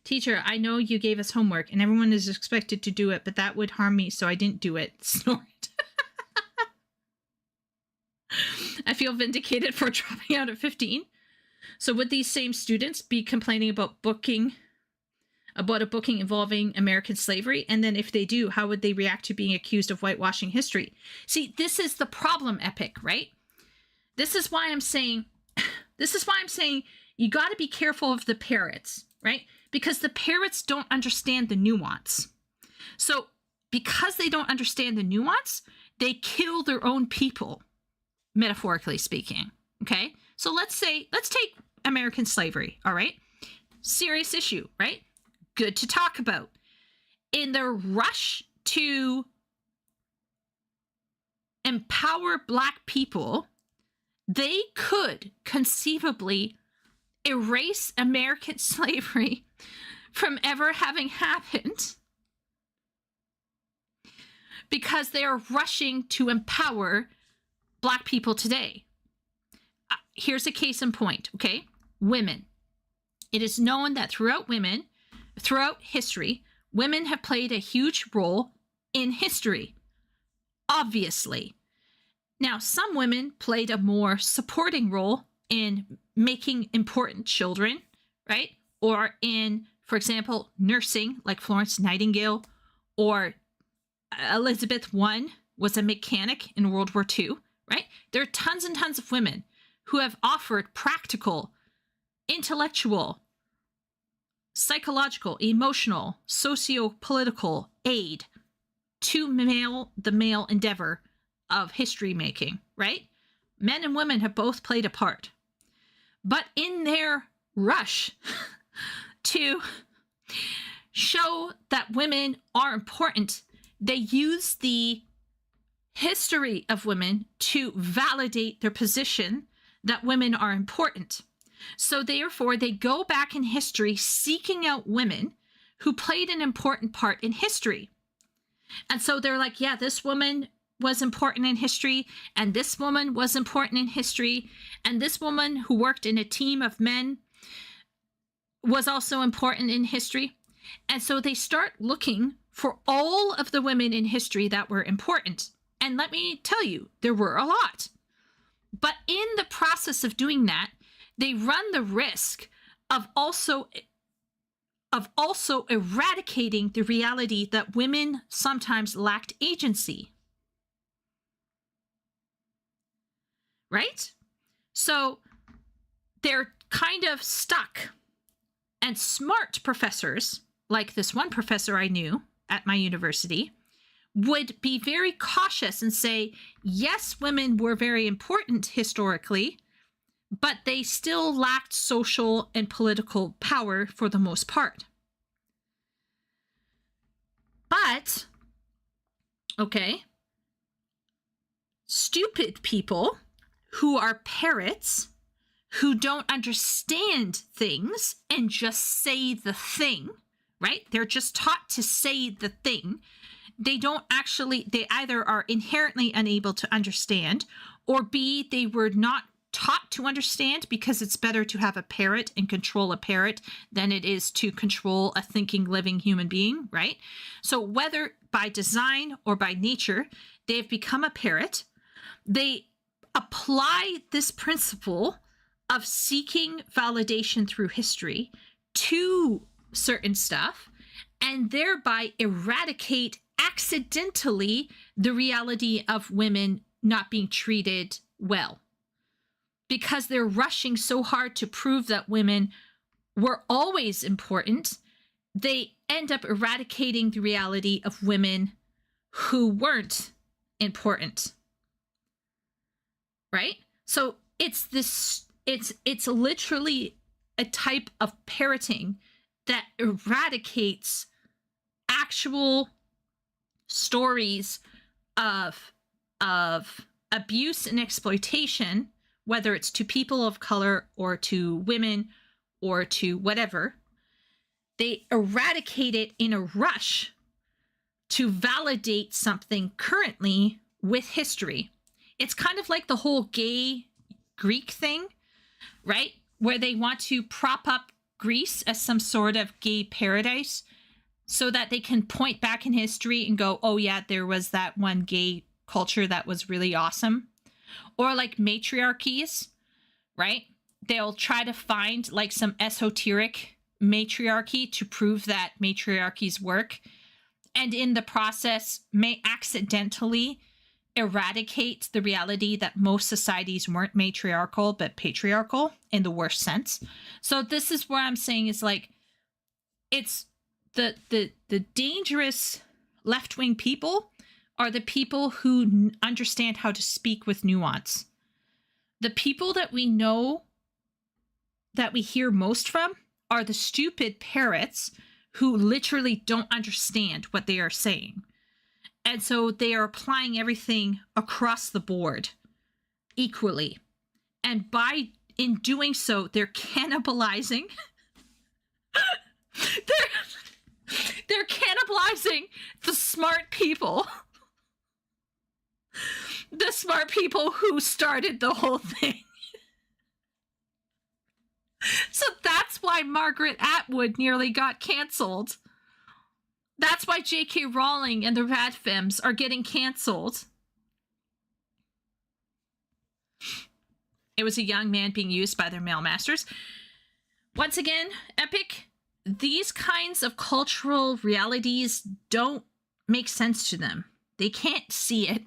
Teacher, I know you gave us homework and everyone is expected to do it, but that would harm me, so I didn't do it. Snort. I feel vindicated for dropping out at 15. So would these same students be complaining about a booking involving American slavery? And then if they do, how would they react to being accused of whitewashing history? See, this is the problem, Epic, right? This is why I'm saying you got to be careful of the parrots, right? Because the parrots don't understand the nuance. So because they don't understand the nuance, they kill their own people, metaphorically speaking, okay? So let's take American slavery, all right? Serious issue, right? Good to talk about. In their rush to empower Black people, they could conceivably erase American slavery from ever having happened because they are rushing to empower Black people today. Here's a case in point, okay? Women. It is known that throughout history, women have played a huge role in history, obviously. Now, some women played a more supporting role in making important children, right? Or in, for example, nursing, like Florence Nightingale, or Elizabeth I was a mechanic in World War II, right? There are tons and tons of women who have offered practical intellectual, psychological, emotional, socio-political aid to the male endeavor of history making, right? Men and women have both played a part. But in their rush to show that women are important, they use the history of women to validate their position that women are important. So therefore, they go back in history seeking out women who played an important part in history. And so they're like, yeah, this woman was important in history, and this woman was important in history, and this woman who worked in a team of men was also important in history. And so they start looking for all of the women in history that were important. And let me tell you, there were a lot. But in the process of doing that, they run the risk of also eradicating the reality that women sometimes lacked agency. Right? So they're kind of stuck. And smart professors, like this one professor I knew at my university, would be very cautious and say, yes, women were very important historically, but they still lacked social and political power for the most part. But, okay, stupid people who are parrots, who don't understand things and just say the thing, right? They're just taught to say the thing. They either are inherently unable to understand, or B, they were not taught to understand, because it's better to have a parrot and control a parrot than it is to control a thinking, living human being, right? So whether by design or by nature, they've become a parrot. They apply this principle of seeking validation through history to certain stuff, and thereby eradicate accidentally the reality of women not being treated well. Because they're rushing so hard to prove that women were always important, they end up eradicating the reality of women who weren't important. Right? So it's literally a type of parroting that eradicates actual stories of abuse and exploitation, whether it's to people of color or to women or to whatever. They eradicate it in a rush to validate something currently with history. It's kind of like the whole gay Greek thing, right? Where they want to prop up Greece as some sort of gay paradise so that they can point back in history and go, oh yeah, there was that one gay culture that was really awesome. Or like matriarchies, right? They'll try to find like some esoteric matriarchy to prove that matriarchies work, and in the process may accidentally eradicate the reality that most societies weren't matriarchal but patriarchal in the worst sense. So this is where I'm saying is like, it's the dangerous left-wing people are the people who understand how to speak with nuance. The people that we know that we hear most from are the stupid parrots who literally don't understand what they are saying. And so they are applying everything across the board equally. And in doing so, they're cannibalizing. They're cannibalizing the smart people. The smart people who started the whole thing. So that's why Margaret Atwood nearly got canceled. That's why J.K. Rowling and the Radfems are getting canceled. It was a young man being used by their male masters. Once again, Epic, these kinds of cultural realities don't make sense to them. They can't see it.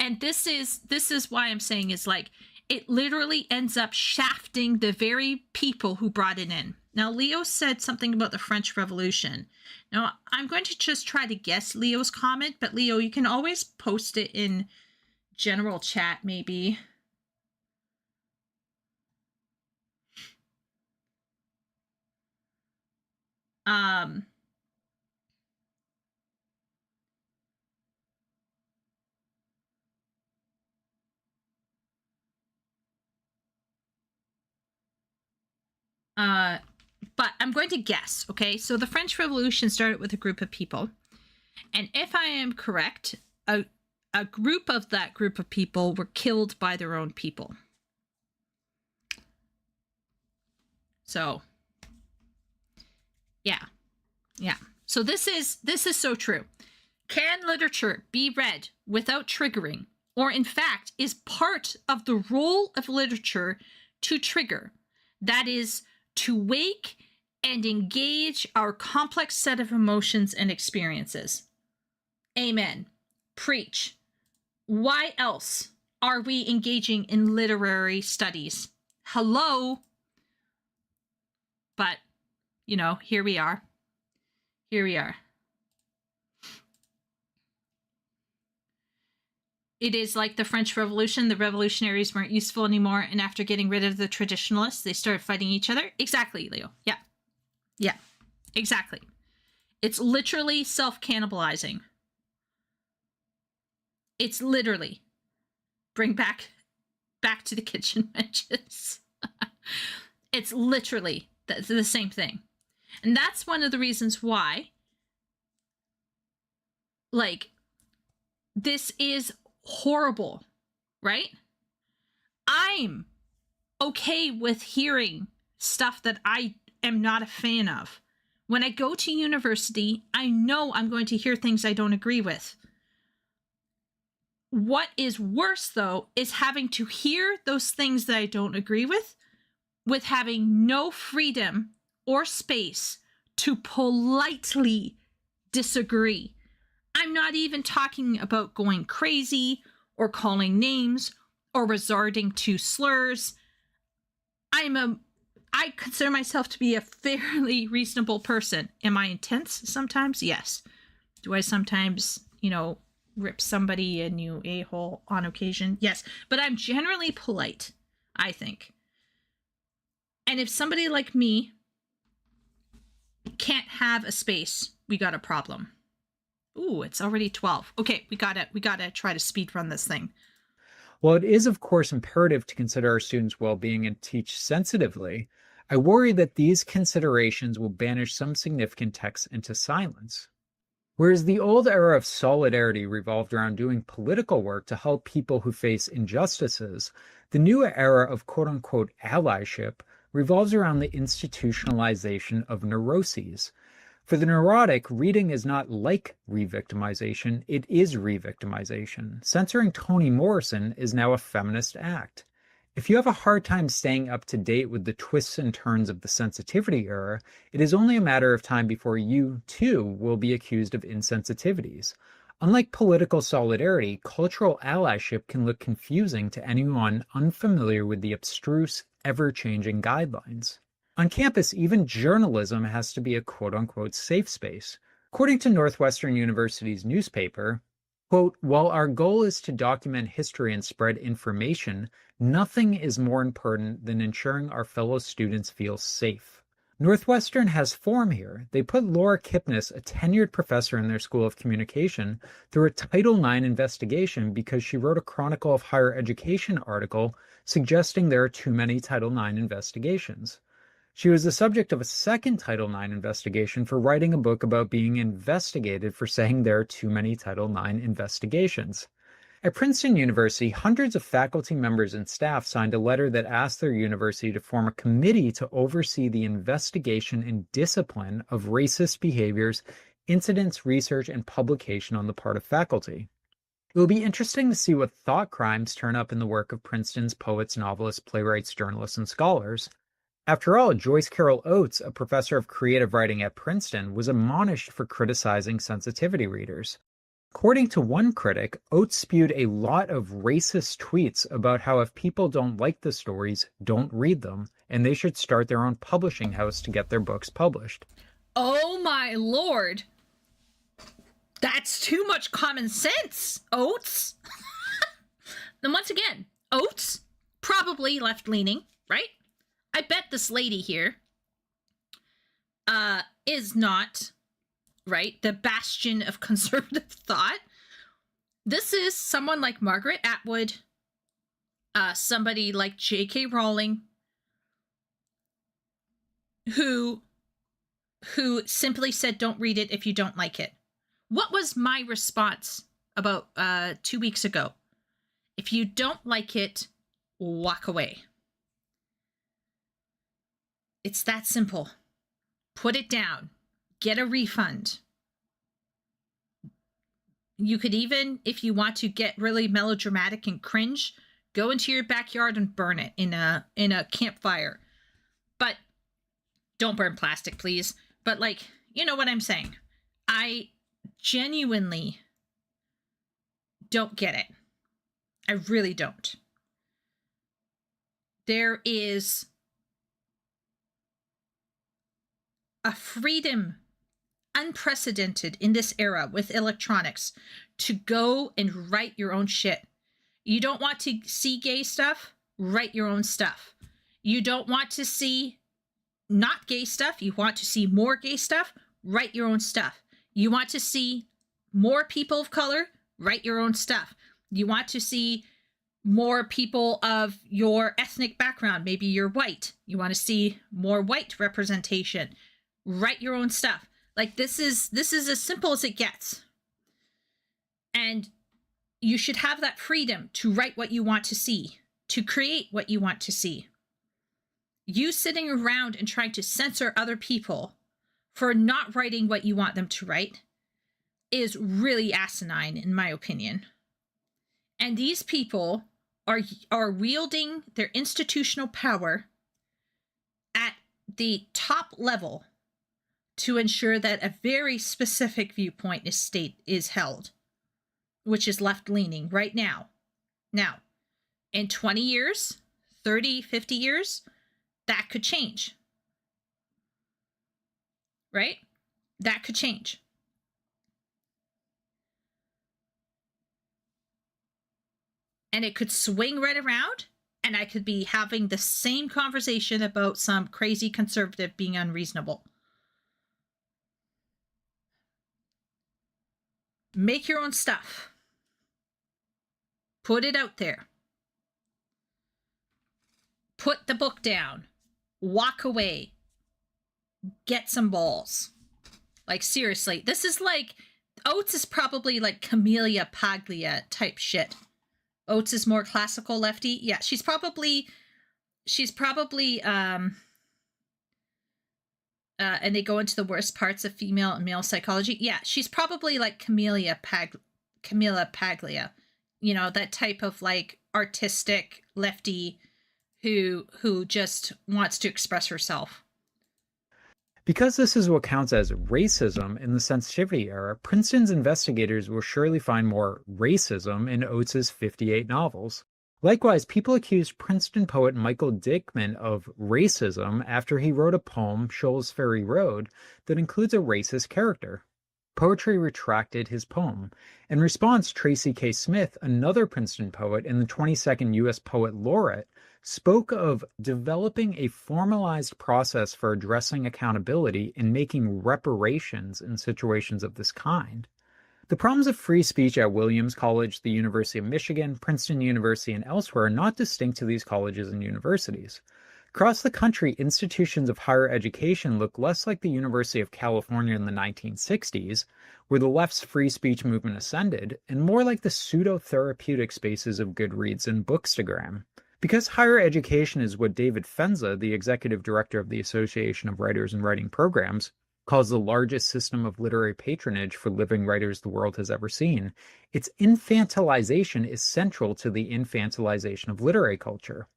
And this is why I'm saying is like, it literally ends up shafting the very people who brought it in. Now, Leo said something about the French Revolution. Now, I'm going to just try to guess Leo's comment, but Leo, you can always post it in general chat, maybe. But I'm going to guess, okay? So the French Revolution started with a group of people. And if I am correct, a group of that group of people were killed by their own people. So, yeah. So this is so true. Can literature be read without triggering, or in fact is part of the role of literature to trigger? That is, to wake and engage our complex set of emotions and experiences. Amen. Preach. Why else are we engaging in literary studies? Hello? But, you know, here we are. It is like the French Revolution. The revolutionaries weren't useful anymore, and after getting rid of the traditionalists, they started fighting each other. Exactly, Leo. Yeah, exactly. It's literally self-cannibalizing. It's literally bring back to the kitchen benches. It's literally the same thing. And that's one of the reasons why, like, this is horrible, right? I'm okay with hearing stuff that I am not a fan of. When I go to university, I know I'm going to hear things I don't agree with. What is worse, though, is having to hear those things that I don't agree with having no freedom or space to politely disagree. I'm not even talking about going crazy or calling names or resorting to slurs. I consider myself to be a fairly reasonable person. Am I intense sometimes? Yes. Do I sometimes, rip somebody a new a-hole on occasion? Yes. But I'm generally polite, I think. And if somebody like me can't have a space, we got a problem. Ooh, it's already 12. Okay, we gotta try to speed run this thing. While it is, of course, imperative to consider our students' well-being and teach sensitively, I worry that these considerations will banish some significant texts into silence. Whereas the old era of solidarity revolved around doing political work to help people who face injustices, the new era of quote-unquote allyship revolves around the institutionalization of neuroses. For the neurotic, reading is not like re-victimization, it is re-victimization. Censoring Toni Morrison is now a feminist act. If you have a hard time staying up to date with the twists and turns of the sensitivity era, it is only a matter of time before you, too, will be accused of insensitivities. Unlike political solidarity, cultural allyship can look confusing to anyone unfamiliar with the abstruse, ever-changing guidelines. On campus, even journalism has to be a quote-unquote safe space. According to Northwestern University's newspaper, quote, "While our goal is to document history and spread information, nothing is more important than ensuring our fellow students feel safe." Northwestern has form here. They put Laura Kipnis, a tenured professor in their School of Communication, through a Title IX investigation because she wrote a Chronicle of Higher Education article suggesting there are too many Title IX investigations. She was the subject of a second Title IX investigation for writing a book about being investigated for saying there are too many Title IX investigations. At Princeton University, hundreds of faculty members and staff signed a letter that asked their university to form a committee to oversee the investigation and discipline of racist behaviors, incidents, research, and publication on the part of faculty. It will be interesting to see what thought crimes turn up in the work of Princeton's poets, novelists, playwrights, journalists, and scholars. After all, Joyce Carol Oates, a professor of creative writing at Princeton, was admonished for criticizing sensitivity readers. According to one critic, Oates spewed a lot of racist tweets about how if people don't like the stories, don't read them, and they should start their own publishing house to get their books published. Oh my lord. That's too much common sense, Oates. Then once again, Oates, probably left-leaning, right? I bet this lady here is not, right, the bastion of conservative thought. This is someone like Margaret Atwood, somebody like J.K. Rowling, who simply said, don't read it if you don't like it. What was my response about 2 weeks ago? If you don't like it, walk away. It's that simple. Put it down. Get a refund. You could even, if you want to get really melodramatic and cringe, go into your backyard and burn it in a campfire. But don't burn plastic, please. But like, you know what I'm saying. I genuinely don't get it. I really don't. There is a freedom unprecedented in this era with electronics to go and write your own shit. You don't want to see gay stuff? Write your own stuff. You don't want to see not gay stuff? You want to see more gay stuff? Write your own stuff. You want to see more people of color? Write your own stuff. You want to see more people of your ethnic background? Maybe you're white. You want to see more white representation? Write your own stuff. Like this is as simple as it gets. And you should have that freedom to write what you want to see, to create what you want to see. You sitting around and trying to censor other people for not writing what you want them to write is really asinine, in my opinion. And these people are wielding their institutional power at the top level to ensure that a very specific viewpoint is held, which is left-leaning right now. Now, in 20 years, 30, 50 years, that could change. Right? That could change. And it could swing right around, and I could be having the same conversation about some crazy conservative being unreasonable. Make your own stuff. Put it out there. Put the book down. Walk away. Get some balls. Like, seriously, this is like, Oates is probably like Camelia Paglia type shit. Oates is more classical lefty. Yeah, she's probably, and they go into the worst parts of female and male psychology. Yeah, she's probably like Camelia Paglia. You know, that type of like artistic lefty who just wants to express herself. Because this is what counts as racism in the sensitivity era, Princeton's investigators will surely find more racism in Oates's 58 novels. Likewise, people accused Princeton poet Michael Dickman of racism after he wrote a poem, Shoals Ferry Road, that includes a racist character. Poetry retracted his poem. In response, Tracy K. Smith, another Princeton poet and the 22nd U.S. Poet Laureate, spoke of developing a formalized process for addressing accountability and making reparations in situations of this kind. The problems of free speech at Williams College, the University of Michigan, Princeton University, and elsewhere are not distinct to these colleges and universities. Across the country, institutions of higher education look less like the University of California in the 1960s, where the left's free speech movement ascended, and more like the pseudo-therapeutic spaces of Goodreads and Bookstagram. Because higher education is what David Fenza, the executive director of the Association of Writers and Writing Programs, calls the largest system of literary patronage for living writers the world has ever seen, its infantilization is central to the infantilization of literary culture.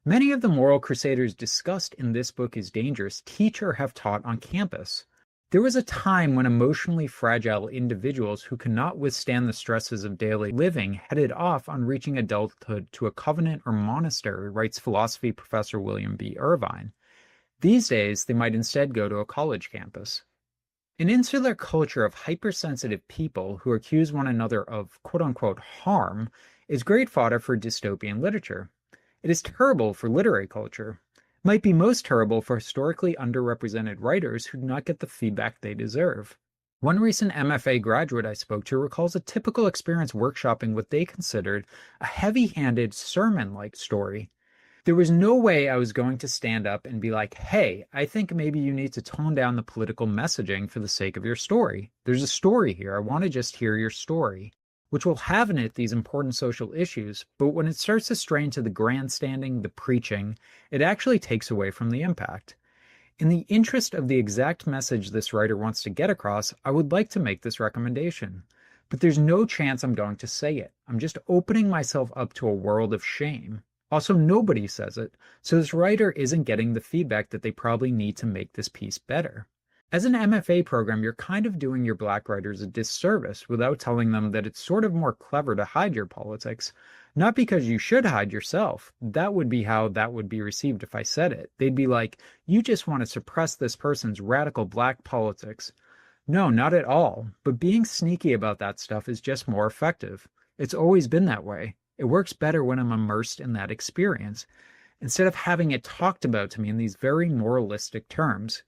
Many of the moral crusaders discussed in this book is dangerous teach or have taught on campus. There was a time when emotionally fragile individuals who could not withstand the stresses of daily living headed off on reaching adulthood to a convent or monastery, writes philosophy professor William B. Irvine. These days, they might instead go to a college campus. An insular culture of hypersensitive people who accuse one another of quote-unquote harm is great fodder for dystopian literature. It is terrible for literary culture. It might be most terrible for historically underrepresented writers who do not get the feedback they deserve. One recent MFA graduate I spoke to recalls a typical experience workshopping what they considered a heavy-handed sermon-like story. There was no way I was going to stand up and be like, hey, I think maybe you need to tone down the political messaging for the sake of your story. There's a story here. I want to just hear your story, which will have in it these important social issues, but when it starts to stray into the grandstanding, the preaching, it actually takes away from the impact. In the interest of the exact message this writer wants to get across, I would like to make this recommendation. But there's no chance I'm going to say it. I'm just opening myself up to a world of shame. Also, nobody says it, so this writer isn't getting the feedback that they probably need to make this piece better. As an MFA program, you're kind of doing your black writers a disservice without telling them that it's sort of more clever to hide your politics. Not because you should hide yourself. That would be how that would be received if I said it. They'd be like, you just want to suppress this person's radical black politics. No, not at all. But being sneaky about that stuff is just more effective. It's always been that way. It works better when I'm immersed in that experience, instead of having it talked about to me in these very moralistic terms.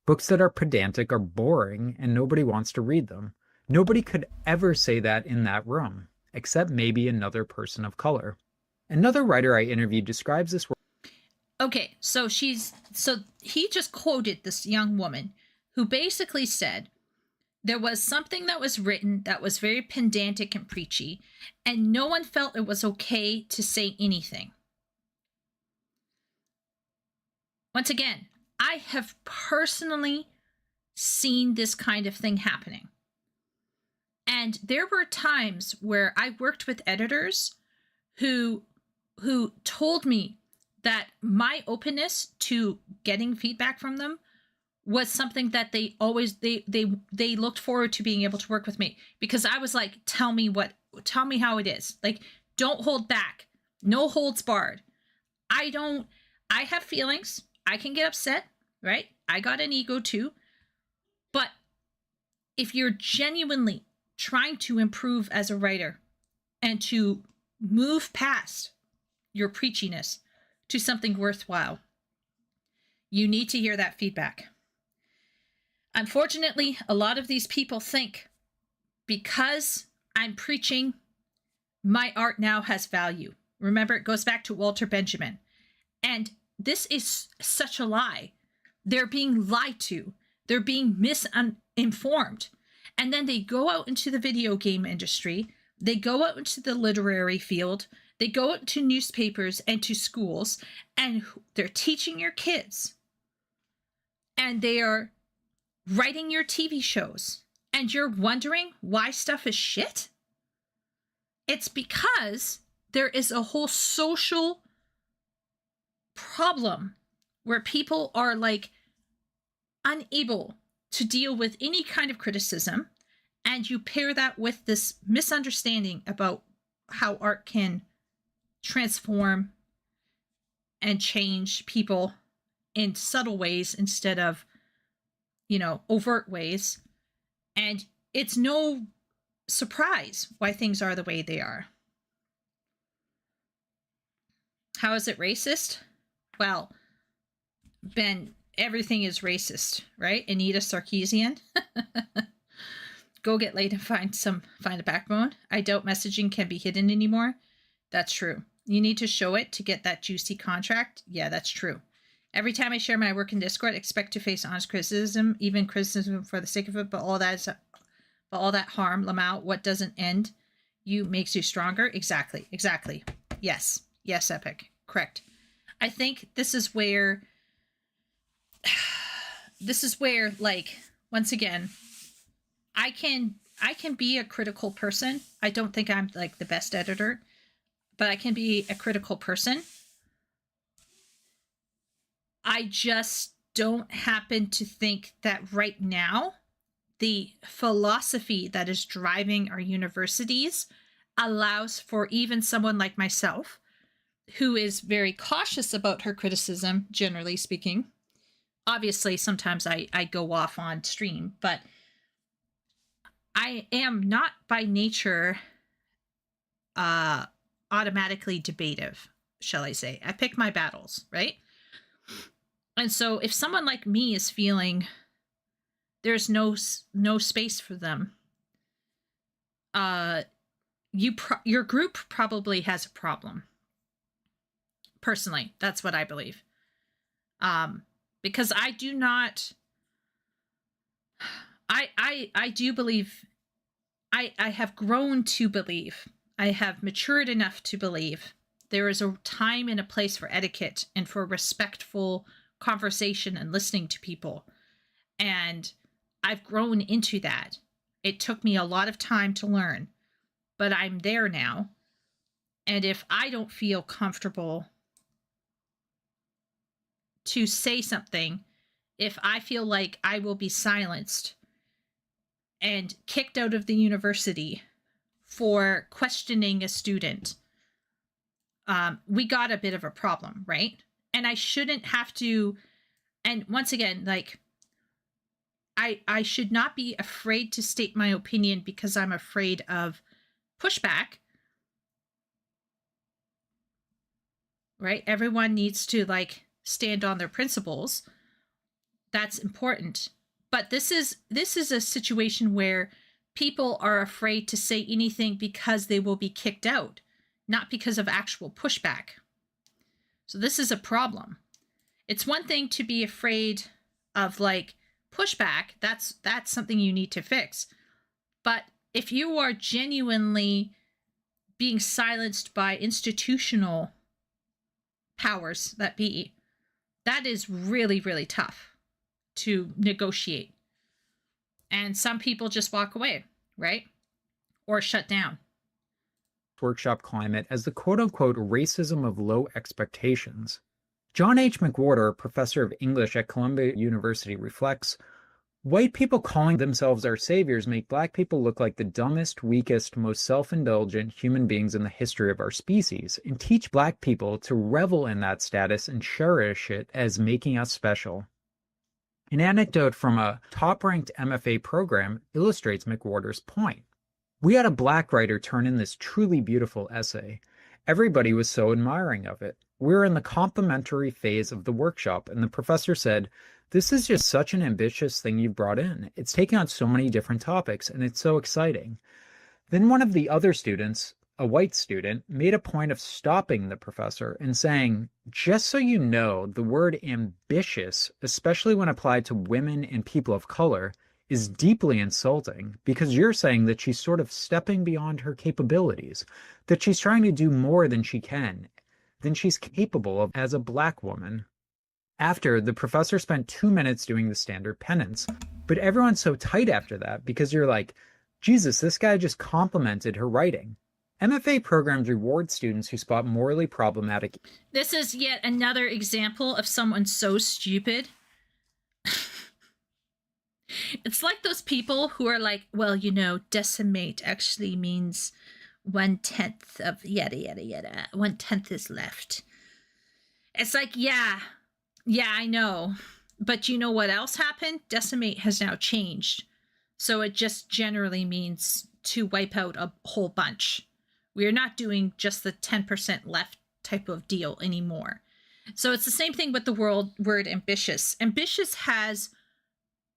Books that are pedantic are boring, and nobody wants to read them. Nobody could ever say that in that room, except maybe another person of color. Another writer I interviewed describes this. Okay, so he just quoted this young woman who basically said, there was something that was written that was very pedantic and preachy, and no one felt it was okay to say anything. Once again, I have personally seen this kind of thing happening. And there were times where I worked with editors who told me that my openness to getting feedback from them was something that they always they looked forward to being able to work with me, because I was like, tell me how it is. Like, don't hold back. No holds barred. I have feelings. I can get upset, right? I got an ego too. But if you're genuinely trying to improve as a writer and to move past your preachiness to something worthwhile, you need to hear that feedback. Unfortunately, a lot of these people think because I'm preaching, my art now has value. Remember, it goes back to Walter Benjamin. And this is such a lie. They're being lied to. They're being misinformed. And then they go out into the video game industry. They go out into the literary field. They go out to newspapers and to schools. And they're teaching your kids. And they are writing your TV shows, and you're wondering why stuff is shit? It's because there is a whole social problem where people are like unable to deal with any kind of criticism, and you pair that with this misunderstanding about how art can transform and change people in subtle ways instead of overt ways. And it's no surprise why things are the way they are. How is it racist? Well, Ben, everything is racist, right? Anita Sarkeesian. Go get laid and find a backbone. I doubt messaging can be hidden anymore. That's true. You need to show it to get that juicy contract. Yeah, that's true. Every time I share my work in Discord, expect to face honest criticism, even criticism for the sake of it. But all that harm, Lamau, what doesn't end you makes you stronger. Exactly. Yes, Epic. Correct. I think this is where, like, once again, I can be a critical person. I don't think I'm like the best editor, but I can be a critical person. I just don't happen to think that right now, the philosophy that is driving our universities allows for even someone like myself, who is very cautious about her criticism, generally speaking. Obviously, sometimes I go off on stream, but I am not by nature automatically debative, shall I say. I pick my battles, right? And so if someone like me is feeling there's no space for them, your group probably has a problem. Personally, that's what I believe. Because I do not, I do believe, I have grown to believe, I have matured enough to believe there is a time and a place for etiquette and for respectful conversation and listening to people. And I've grown into that. It took me a lot of time to learn, but I'm there now. And if I don't feel comfortable to say something, if I feel like I will be silenced and kicked out of the university for questioning a student, we got a bit of a problem, right? And I shouldn't have to, and once again, like, I should not be afraid to state my opinion because I'm afraid of pushback, right? Everyone needs to, like, stand on their principles. That's important. But this is a situation where people are afraid to say anything because they will be kicked out, not because of actual pushback. So this is a problem. It's one thing to be afraid of, like, pushback. That's something you need to fix. But if you are genuinely being silenced by institutional powers that be, that is really, really tough to negotiate. And some people just walk away, right? Or shut down. Workshop climate as the quote-unquote racism of low expectations. John H. McWhorter, professor of English at Columbia University, reflects, white people calling themselves our saviors make black people look like the dumbest, weakest, most self-indulgent human beings in the history of our species, and teach black people to revel in that status and cherish it as making us special. An anecdote from a top-ranked MFA program illustrates McWhorter's point. We had a black writer turn in this truly beautiful essay. Everybody was so admiring of it. We were in the complimentary phase of the workshop, and the professor said, "This is just such an ambitious thing you've brought in. It's taking on so many different topics, and it's so exciting." Then one of the other students, a white student, made a point of stopping the professor and saying, "Just so you know, the word ambitious, especially when applied to women and people of color, is deeply insulting because you're saying that she's sort of stepping beyond her capabilities, that she's trying to do more than she can, than she's capable of as a black woman." After, the professor spent 2 minutes doing the standard penance, but everyone's so tight after that because you're like, Jesus, this guy just complimented her writing. MFA programs reward students who spot morally problematic. This is yet another example of someone so stupid. It's like those people who are like, well, you know, decimate actually means 1/10 of yada, yada, yada. 1/10 is left. It's like, yeah, I know. But you know what else happened? Decimate has now changed. So it just generally means to wipe out a whole bunch. We're not doing just the 10% left type of deal anymore. So it's the same thing with the word ambitious. Ambitious has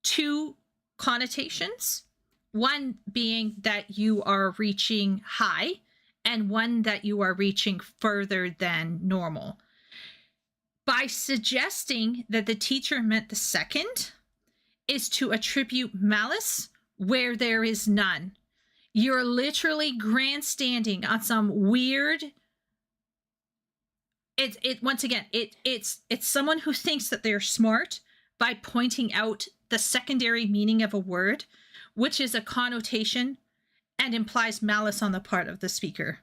two connotations. One being that you are reaching high, and one that you are reaching further than normal. By suggesting that the teacher meant the second is to attribute malice where there is none. You're literally grandstanding on some weird. Once again, it's someone who thinks that they're smart by pointing out the secondary meaning of a word, which is a connotation and implies malice on the part of the speaker.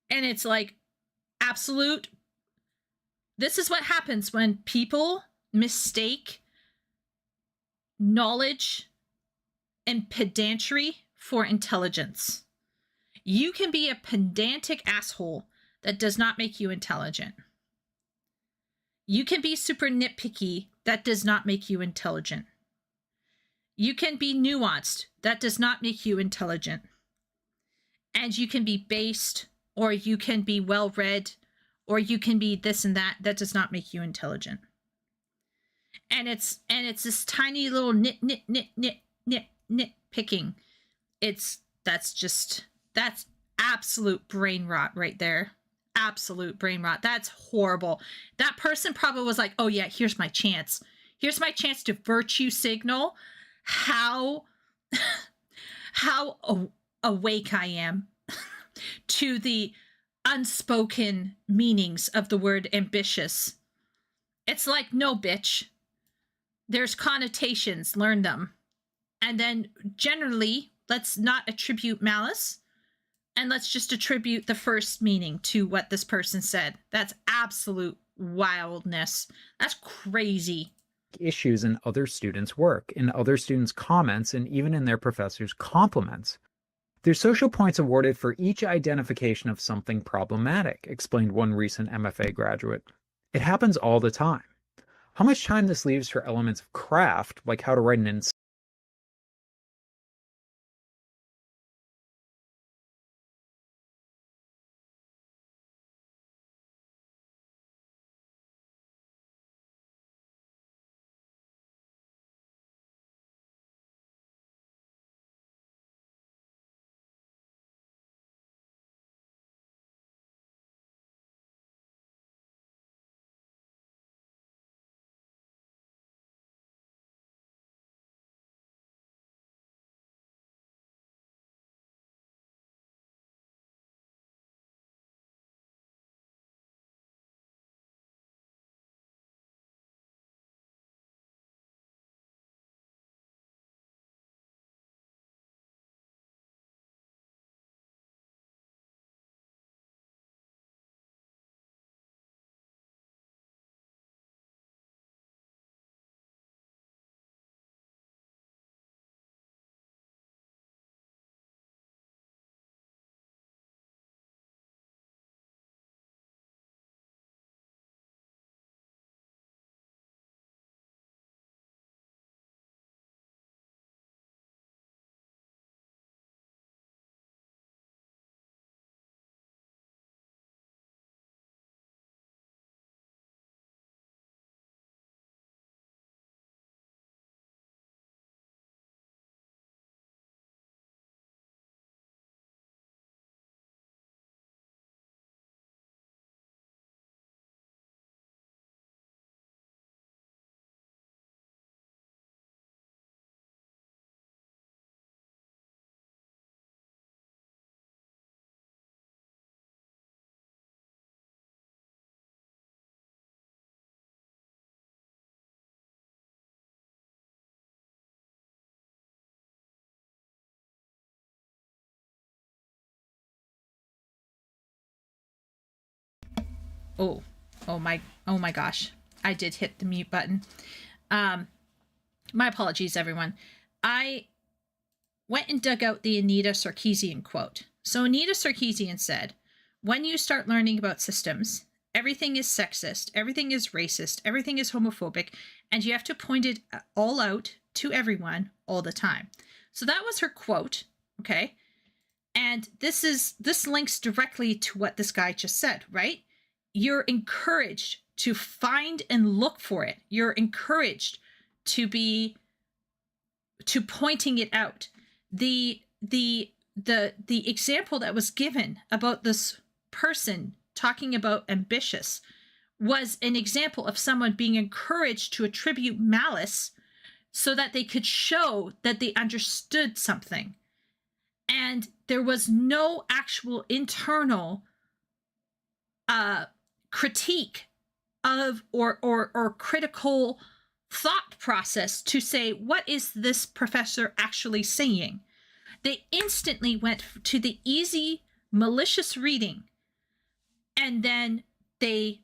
And it's like absolute. This is what happens when people mistake knowledge and pedantry for intelligence. You can be a pedantic asshole that does not make you intelligent. You can be super nitpicky. That does not make you intelligent. You can be nuanced. That does not make you intelligent. And you can be based, or you can be well-read, or you can be this and that. That does not make you intelligent. And it's this tiny little nitpicking. That's absolute brain rot right there. Absolute brain rot. That's horrible. That person probably was like, oh yeah, here's my chance. Here's my chance to virtue signal how awake I am to the unspoken meanings of the word ambitious. It's like, no, bitch. There's connotations, learn them. And then generally, let's not attribute malice. And let's just attribute the first meaning to what this person said. That's absolute wildness. That's crazy. Issues in other students' work, in other students' comments, and even in their professors' compliments. There's social points awarded for each identification of something problematic, explained one recent MFA graduate. It happens all the time. How much time this leaves for elements of craft, like how to write an Oh my gosh. I did hit the mute button. My apologies, everyone. I went and dug out the Anita Sarkeesian quote. So Anita Sarkeesian said, when you start learning about systems, everything is sexist, everything is racist, everything is homophobic, and you have to point it all out to everyone all the time. So that was her quote, okay? And this links directly to what this guy just said, right? You're encouraged to find and look for it. You're encouraged to pointing it out. The example that was given about this person talking about ambitious was an example of someone being encouraged to attribute malice so that they could show that they understood something. And there was no actual internal critique of or critical thought process to say, what is this professor actually saying? They instantly went to the easy, malicious reading, and then they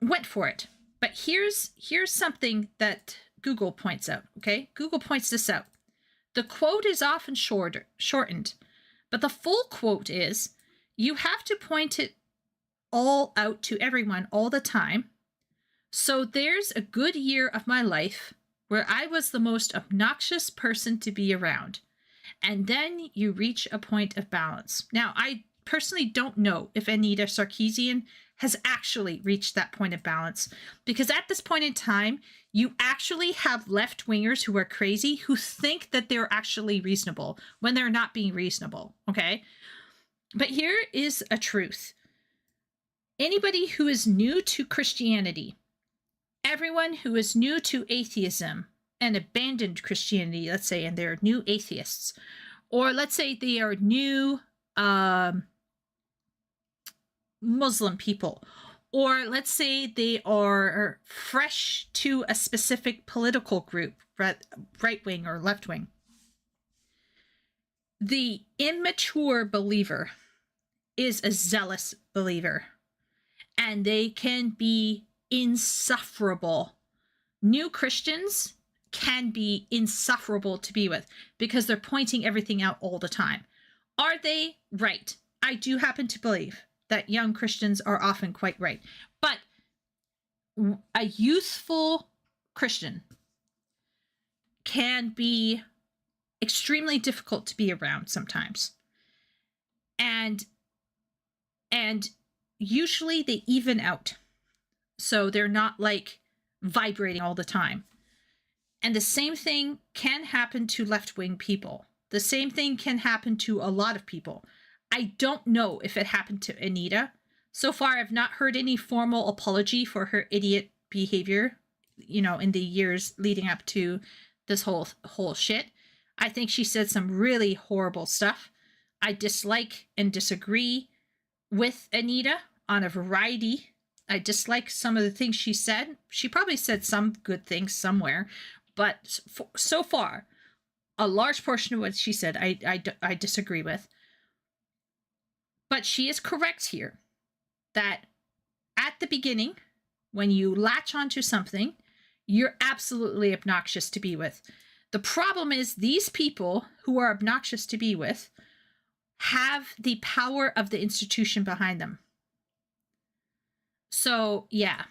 went for it. But here's something that Google points out, okay? Google points this out. The quote is often shortened, but the full quote is, you have to point it all out to everyone all the time. So there's a good year of my life where I was the most obnoxious person to be around. And then you reach a point of balance. Now, I personally don't know if Anita Sarkeesian has actually reached that point of balance, because at this point in time, you actually have left-wingers who are crazy who think that they're actually reasonable when they're not being reasonable, okay? But here is a truth. Anybody who is new to Christianity, everyone who is new to atheism and abandoned Christianity, let's say, and they're new atheists, or let's say they are new Muslim people, or let's say they are fresh to a specific political group, right wing or left wing. The immature believer is a zealous believer, and they can be insufferable. New Christians can be insufferable to be with because they're pointing everything out all the time. Are they right? I do happen to believe that young Christians are often quite right. But a youthful Christian can be extremely difficult to be around sometimes. And usually they even out. So they're not like vibrating all the time. And the same thing can happen to left-wing people. The same thing can happen to a lot of people. I don't know if it happened to Anita. So far, I've not heard any formal apology for her idiot behavior, you know, in the years leading up to this whole shit. I think she said some really horrible stuff. I dislike and disagree with Anita on a variety. I dislike some of the things she said. She probably said some good things somewhere, but so far, a large portion of what she said, I disagree with. But she is correct here that at the beginning, when you latch onto something, you're absolutely obnoxious to be with. The problem is these people who are obnoxious to be with have the power of the institution behind them. So, yeah.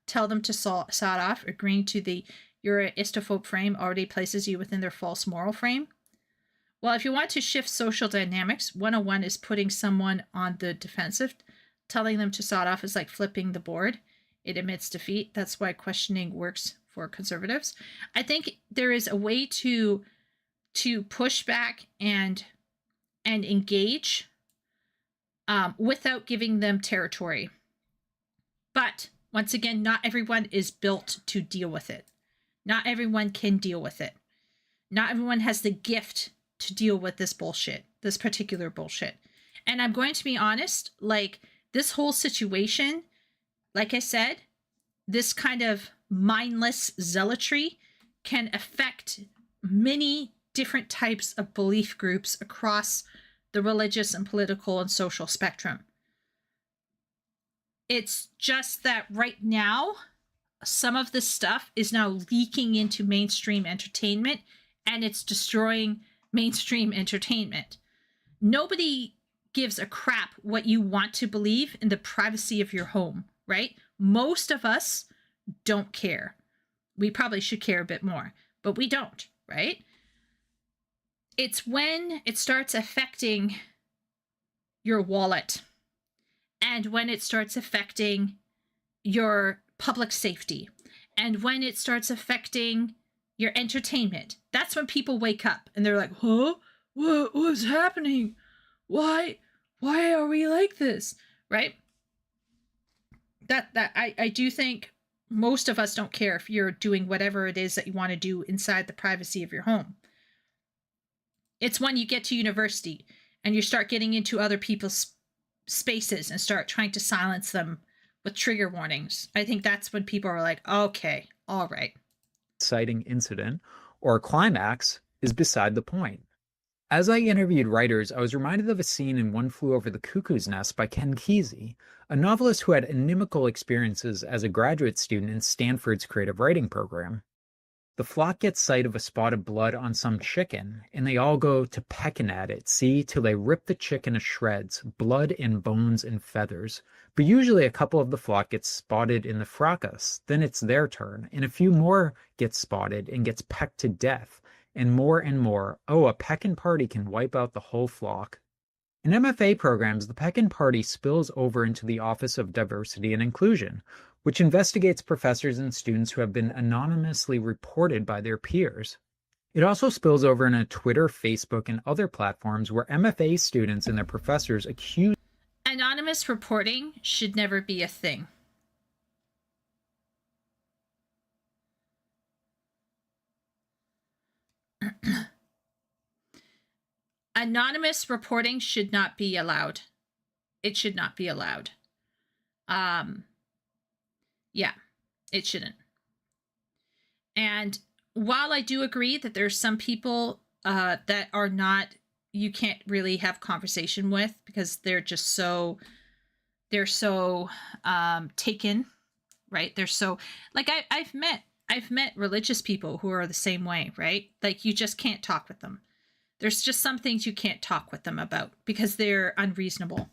Tell them to sod off. Agreeing to the Euristophobe frame already places you within their false moral frame. Well, if you want to shift social dynamics, 101 is putting someone on the defensive. Telling them to sod off is like flipping the board. It admits defeat. That's why questioning works for conservatives. I think there is a way to push back and engage without giving them territory. But once again, not everyone is built to deal with it. Not everyone can deal with it. Not everyone has the gift to deal with this bullshit, this particular bullshit. And I'm going to be honest, like this whole situation, like I said, this kind of mindless zealotry can affect many different types of belief groups across the religious and political and social spectrum. It's just that right now, some of this stuff is now leaking into mainstream entertainment, and it's destroying mainstream entertainment. Nobody gives a crap what you want to believe in the privacy of your home, right? Most of us don't care. We probably should care a bit more, but we don't, right? It's when it starts affecting your wallet and when it starts affecting your public safety and when it starts affecting your entertainment. That's when people wake up and they're like, huh? What's happening? Why are we like this? Right? I do think most of us don't care if you're doing whatever it is that you want to do inside the privacy of your home. It's when you get to university and you start getting into other people's spaces and start trying to silence them with trigger warnings. I think that's when people are like, okay, all right. Exciting incident or climax is beside the point. As I interviewed writers, I was reminded of a scene in One Flew Over the Cuckoo's Nest by Ken Kesey, a novelist who had inimical experiences as a graduate student in Stanford's creative writing program. The flock gets sight of a spot of blood on some chicken, and they all go to pecking at it, see, till they rip the chicken to shreds, blood and bones and feathers. But usually a couple of the flock gets spotted in the fracas, then it's their turn, and a few more get spotted and gets pecked to death. And more, oh, a peckin' party can wipe out the whole flock. In MFA programs, the peckin' party spills over into the Office of Diversity and Inclusion, which investigates professors and students who have been anonymously reported by their peers. It also spills over into Twitter, Facebook, and other platforms where MFA students and their professors accuse. Anonymous reporting should never be a thing. Anonymous reporting should not be allowed. It should not be allowed. Yeah, it shouldn't. And while I do agree that there's some people that are not, you can't really have conversation with because they're just so, taken, right? They're so, like I've met religious people who are the same way, right? Like you just can't talk with them. There's just some things you can't talk with them about because they're unreasonable.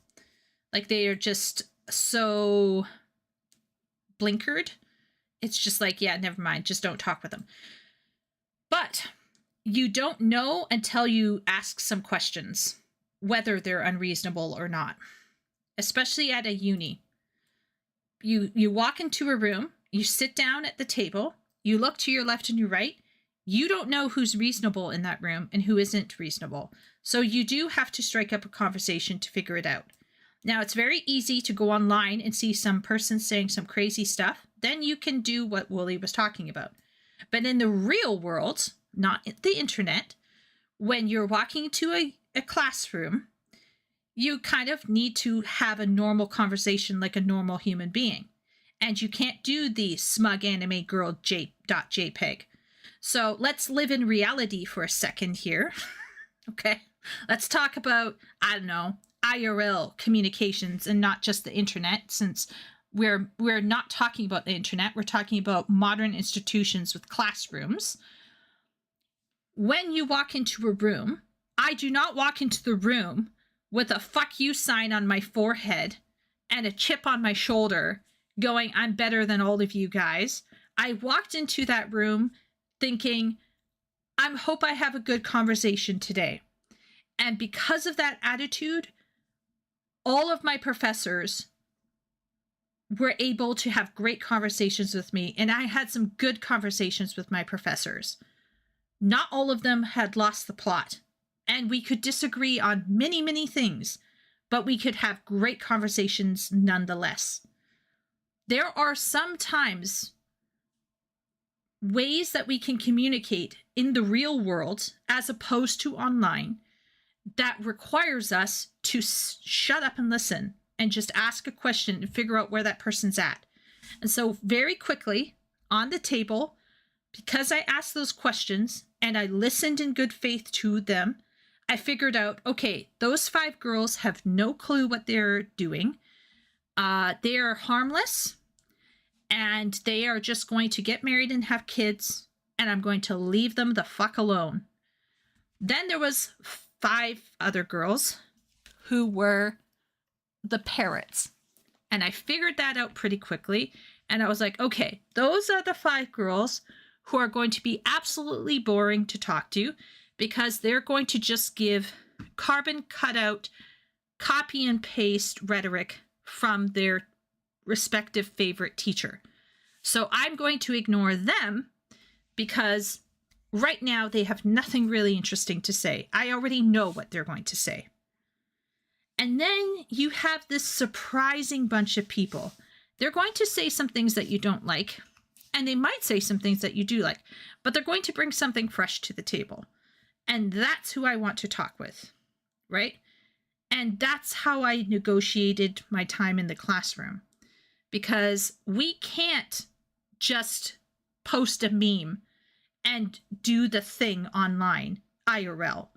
Like they are just so blinkered. It's just like, yeah, never mind. Just don't talk with them. But you don't know until you ask some questions, whether they're unreasonable or not, especially at a uni. You walk into a room, you sit down at the table, you look to your left and your right. You don't know who's reasonable in that room and who isn't reasonable. So you do have to strike up a conversation to figure it out. Now, it's very easy to go online and see some person saying some crazy stuff. Then you can do what Wooly was talking about. But in the real world, not the internet, when you're walking to a classroom, you kind of need to have a normal conversation like a normal human being. And you can't do the smug anime girl .jpeg. So let's live in reality for a second here. Okay. Let's talk about, I don't know, IRL communications and not just the internet, since we're not talking about the internet. We're talking about modern institutions with classrooms. When you walk into a room, I do not walk into the room with a fuck you sign on my forehead and a chip on my shoulder going, I'm better than all of you guys. I walked into that room thinking, I hope I have a good conversation today. And because of that attitude, all of my professors were able to have great conversations with me, and I had some good conversations with my professors. Not all of them had lost the plot, and we could disagree on many, many things, but we could have great conversations nonetheless. There are sometimes ways that we can communicate in the real world as opposed to online that requires us to shut up and listen and just ask a question and figure out where that person's at. And so very quickly on the table, because I asked those questions and I listened in good faith to them, I figured out, okay, those 5 girls have no clue what they're doing. They are harmless. And they are just going to get married and have kids, and I'm going to leave them the fuck alone. Then there was 5 other girls who were the parrots. And I figured that out pretty quickly. And I was like, okay, those are the 5 girls who are going to be absolutely boring to talk to because they're going to just give carbon cutout, copy and paste rhetoric from their respective favorite teacher. So I'm going to ignore them because right now they have nothing really interesting to say. I already know what they're going to say. And then you have this surprising bunch of people. They're going to say some things that you don't like, and they might say some things that you do like, but they're going to bring something fresh to the table. And that's who I want to talk with, right? And that's how I negotiated my time in the classroom. Because we can't just post a meme and do the thing online, IRL.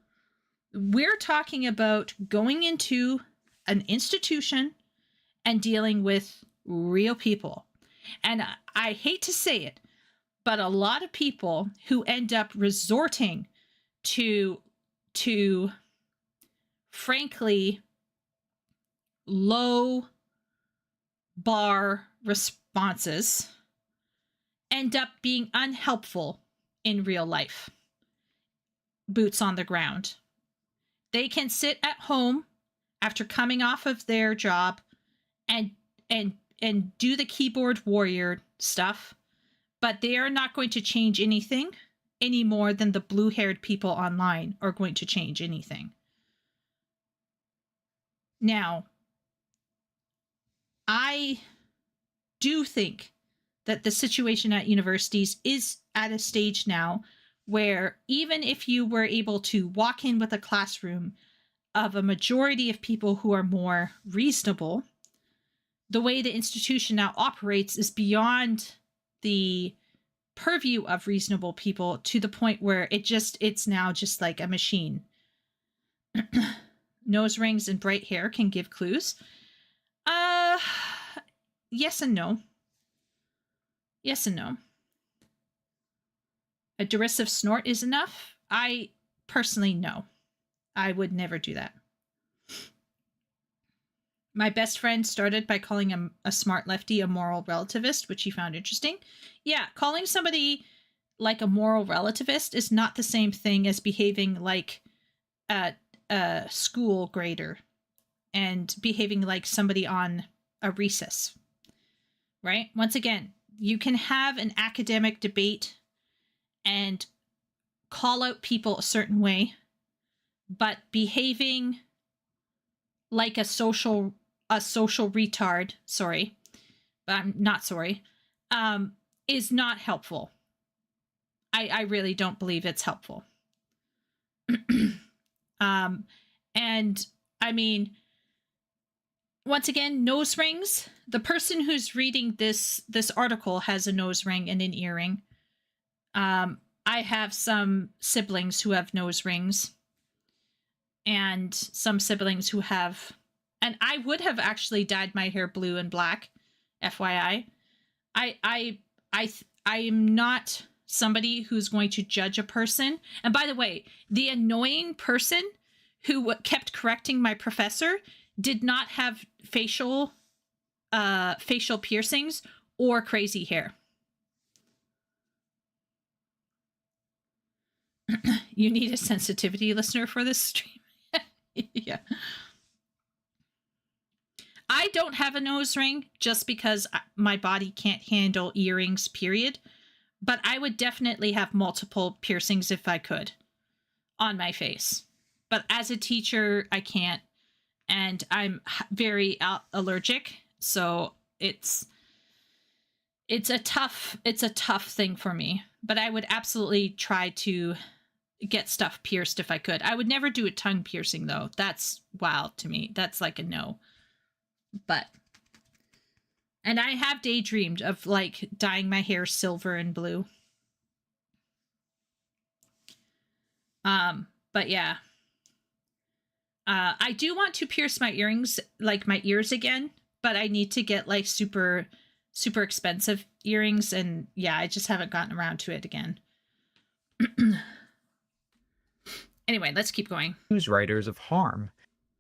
We're talking about going into an institution and dealing with real people. And I hate to say it, but a lot of people who end up resorting to frankly low bar responses end up being unhelpful in real life. Boots on the ground. They can sit at home after coming off of their job and do the keyboard warrior stuff, but they are not going to change anything any more than the blue-haired people online are going to change anything. Now, I do think that the situation at universities is at a stage now where even if you were able to walk in with a classroom of a majority of people who are more reasonable, the way the institution now operates is beyond the purview of reasonable people to the point where it's now just like a machine. Nose rings and bright hair can give clues. Yes and no. Yes and no. A derisive snort is enough? I personally no. I would never do that. My best friend started by calling a smart lefty a moral relativist, which he found interesting. Yeah, calling somebody like a moral relativist is not the same thing as behaving like a school grader and behaving like somebody on a recess, right? Once again, you can have an academic debate and call out people a certain way, but behaving like a social retard, sorry, but I'm not sorry, is not helpful. I really don't believe it's helpful. And I mean, once again, nose rings. The person who's reading this article has a nose ring and an earring. I have some siblings who have nose rings, and some siblings who have, and I would have actually dyed my hair blue and black, FYI. I am not somebody who's going to judge a person. And by the way, the annoying person who kept correcting my professor did not have facial piercings or crazy hair. You need a sensitivity listener for this stream. Yeah. I don't have a nose ring just because my body can't handle earrings, period. But I would definitely have multiple piercings if I could on my face. But as a teacher, I can't. And I'm very allergic. So it's a tough thing for me. But I would absolutely try to get stuff pierced if I could. I would never do a tongue piercing though. That's wild to me. That's like a no. And I have daydreamed of like dyeing my hair silver and blue. But yeah. I do want to pierce my earrings, like my ears again, but I need to get like super, super expensive earrings. And yeah, I just haven't gotten around to it again. Anyway, let's keep going. News writers of harm.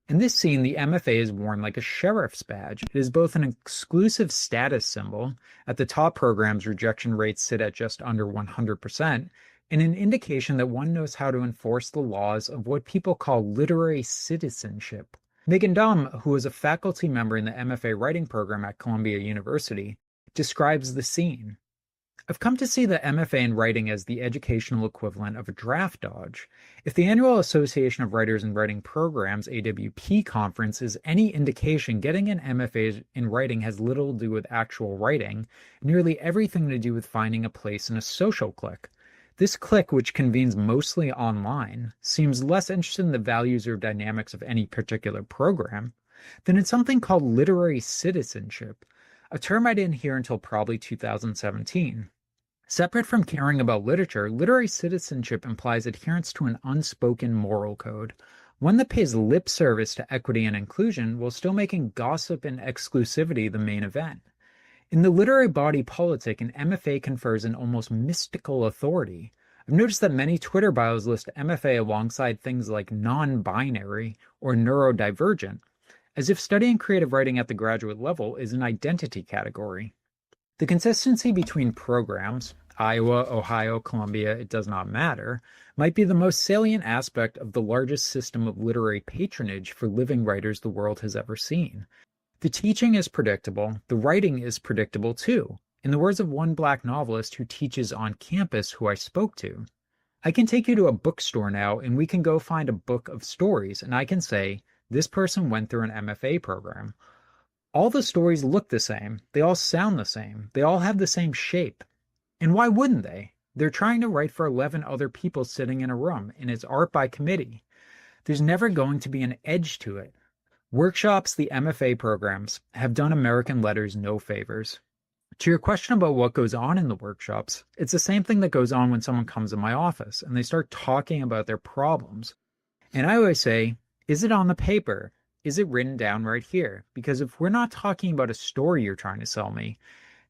In this scene, the MFA is worn like a sheriff's badge. It is both an exclusive status symbol, at the top programs rejection rates sit at just under 100%, and an indication that one knows how to enforce the laws of what people call literary citizenship. Megan Daum, who is a faculty member in the MFA writing program at Columbia University, describes the scene. I've come to see the MFA in writing as the educational equivalent of a draft dodge. If the Annual Association of Writers in Writing Programs AWP conference is any indication, getting an MFA in writing has little to do with actual writing, nearly everything to do with finding a place in a social clique. This clique, which convenes mostly online, seems less interested in the values or dynamics of any particular program than in something called literary citizenship, a term I didn't hear until probably 2017. Separate from caring about literature, literary citizenship implies adherence to an unspoken moral code, one that pays lip service to equity and inclusion while still making gossip and exclusivity the main event. In the literary body politic, an MFA confers an almost mystical authority. I've noticed that many Twitter bios list MFA alongside things like non-binary or neurodivergent, as if studying creative writing at the graduate level is an identity category. The consistency between programs, Iowa, Ohio, Columbia, it does not matter, might be the most salient aspect of the largest system of literary patronage for living writers the world has ever seen. The teaching is predictable, the writing is predictable too. In the words of one Black novelist who teaches on campus who I spoke to, I can take you to a bookstore now and we can go find a book of stories and I can say, this person went through an MFA program. All the stories look the same, they all sound the same, they all have the same shape. And why wouldn't they? They're trying to write for 11 other people sitting in a room, and it's art by committee. There's never going to be an edge to it. Workshops, the MFA programs, have done American letters no favors. To your question about what goes on in the workshops, it's the same thing that goes on when someone comes in my office and they start talking about their problems. And I always say, is it on the paper? Is it written down right here? Because if we're not talking about a story you're trying to sell me,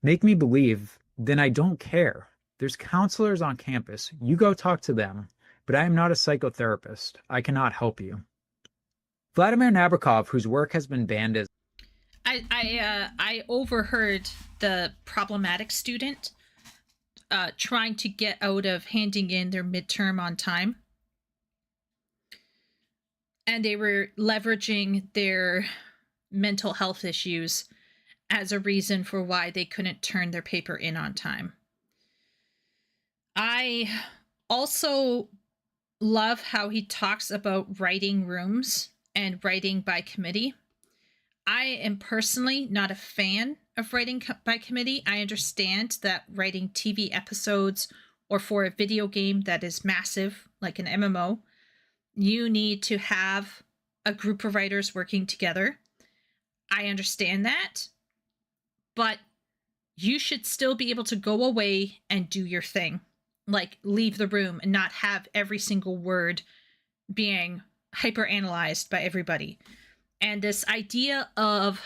make me believe, then I don't care. There's counselors on campus. You go talk to them. But I am not a psychotherapist. I cannot help you. Vladimir Nabokov, whose work has been banned as... I overheard the problematic student trying to get out of handing in their midterm on time. And they were leveraging their mental health issues as a reason for why they couldn't turn their paper in on time. I also love how he talks about writing rooms and writing by committee. I am personally not a fan of writing by committee. I understand that writing TV episodes or for a video game that is massive, like an MMO, you need to have a group of writers working together. I understand that, but you should still be able to go away and do your thing. Like, leave the room and not have every single word being hyper-analyzed by everybody. And this idea of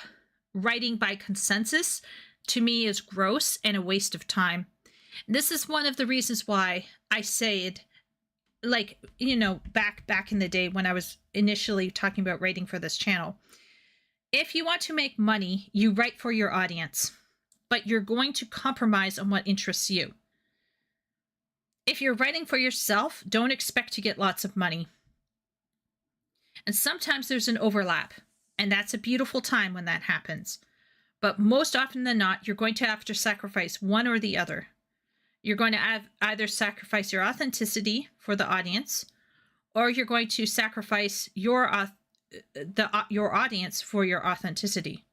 writing by consensus, to me, is gross and a waste of time. And this is one of the reasons why I said, like, you know, back in the day when I was initially talking about writing for this channel, if you want to make money, you write for your audience, but you're going to compromise on what interests you. If you're writing for yourself, don't expect to get lots of money. And sometimes there's an overlap, and that's a beautiful time when that happens. But most often than not, you're going to have to sacrifice one or the other. You're going to either sacrifice your authenticity for the audience, or you're going to sacrifice your audience for your authenticity.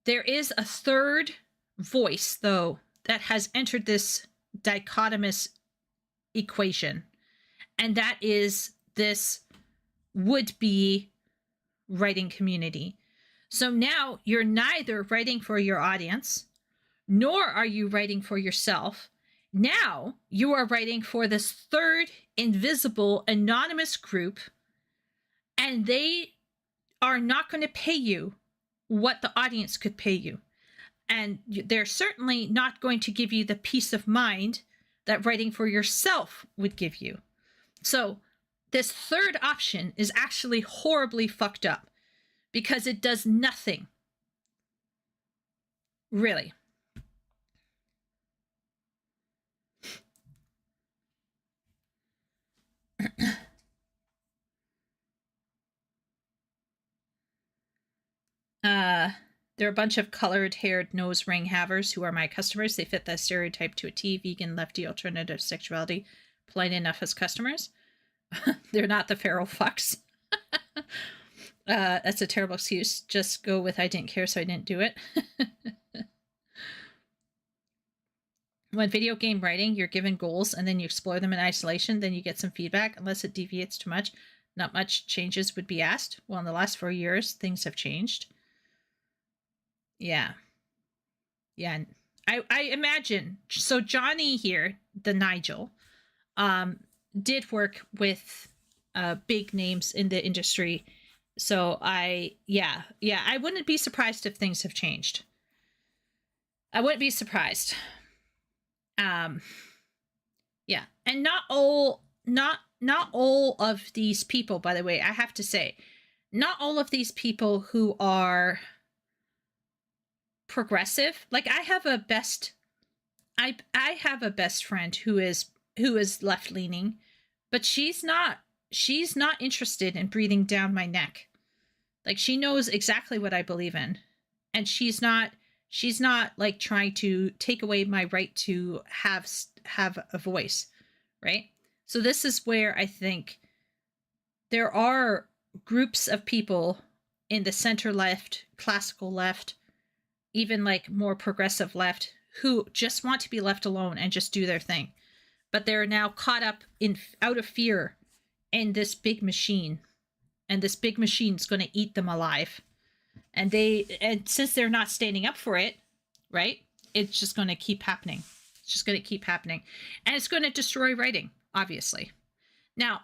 There is a third voice, though, that has entered this dichotomous equation, and that is this would-be writing community. So now you're neither writing for your audience, nor are you writing for yourself. Now you are writing for this third invisible anonymous group, and they are not going to pay you what the audience could pay you. And they're certainly not going to give you the peace of mind that writing for yourself would give you. So this third option is actually horribly fucked up because it does nothing. Really. There are a bunch of colored-haired nose ring havers who are my customers. They fit that stereotype to a T. Vegan, lefty, alternative sexuality, polite enough as customers. They're not the feral fucks. That's a terrible excuse. Just go with I didn't care, so I didn't do it. When video game writing, you're given goals and then you explore them in isolation, then you get some feedback. Unless it deviates too much, not much changes would be asked. Well, in the last 4 years, things have changed. Yeah. Yeah. I imagine. So Johnny here, the Nigel, did work with big names in the industry. So I wouldn't be surprised if things have changed. I wouldn't be surprised. Yeah, and not all of these people, by the way, I have to say, not all of these people who are progressive. Like I have a best friend who is left leaning, but she's not interested in breathing down my neck. Like she knows exactly what I believe in, and she's not like trying to take away my right to have a voice, right? So this is where I think there are groups of people in the center left, classical left, even like more progressive left, who just want to be left alone and just do their thing. But they're now caught up out of fear in this big machine, and this big machine's going to eat them alive. And since they're not standing up for it, right? It's just going to keep happening. It's just going to keep happening. And it's going to destroy writing, obviously. Now,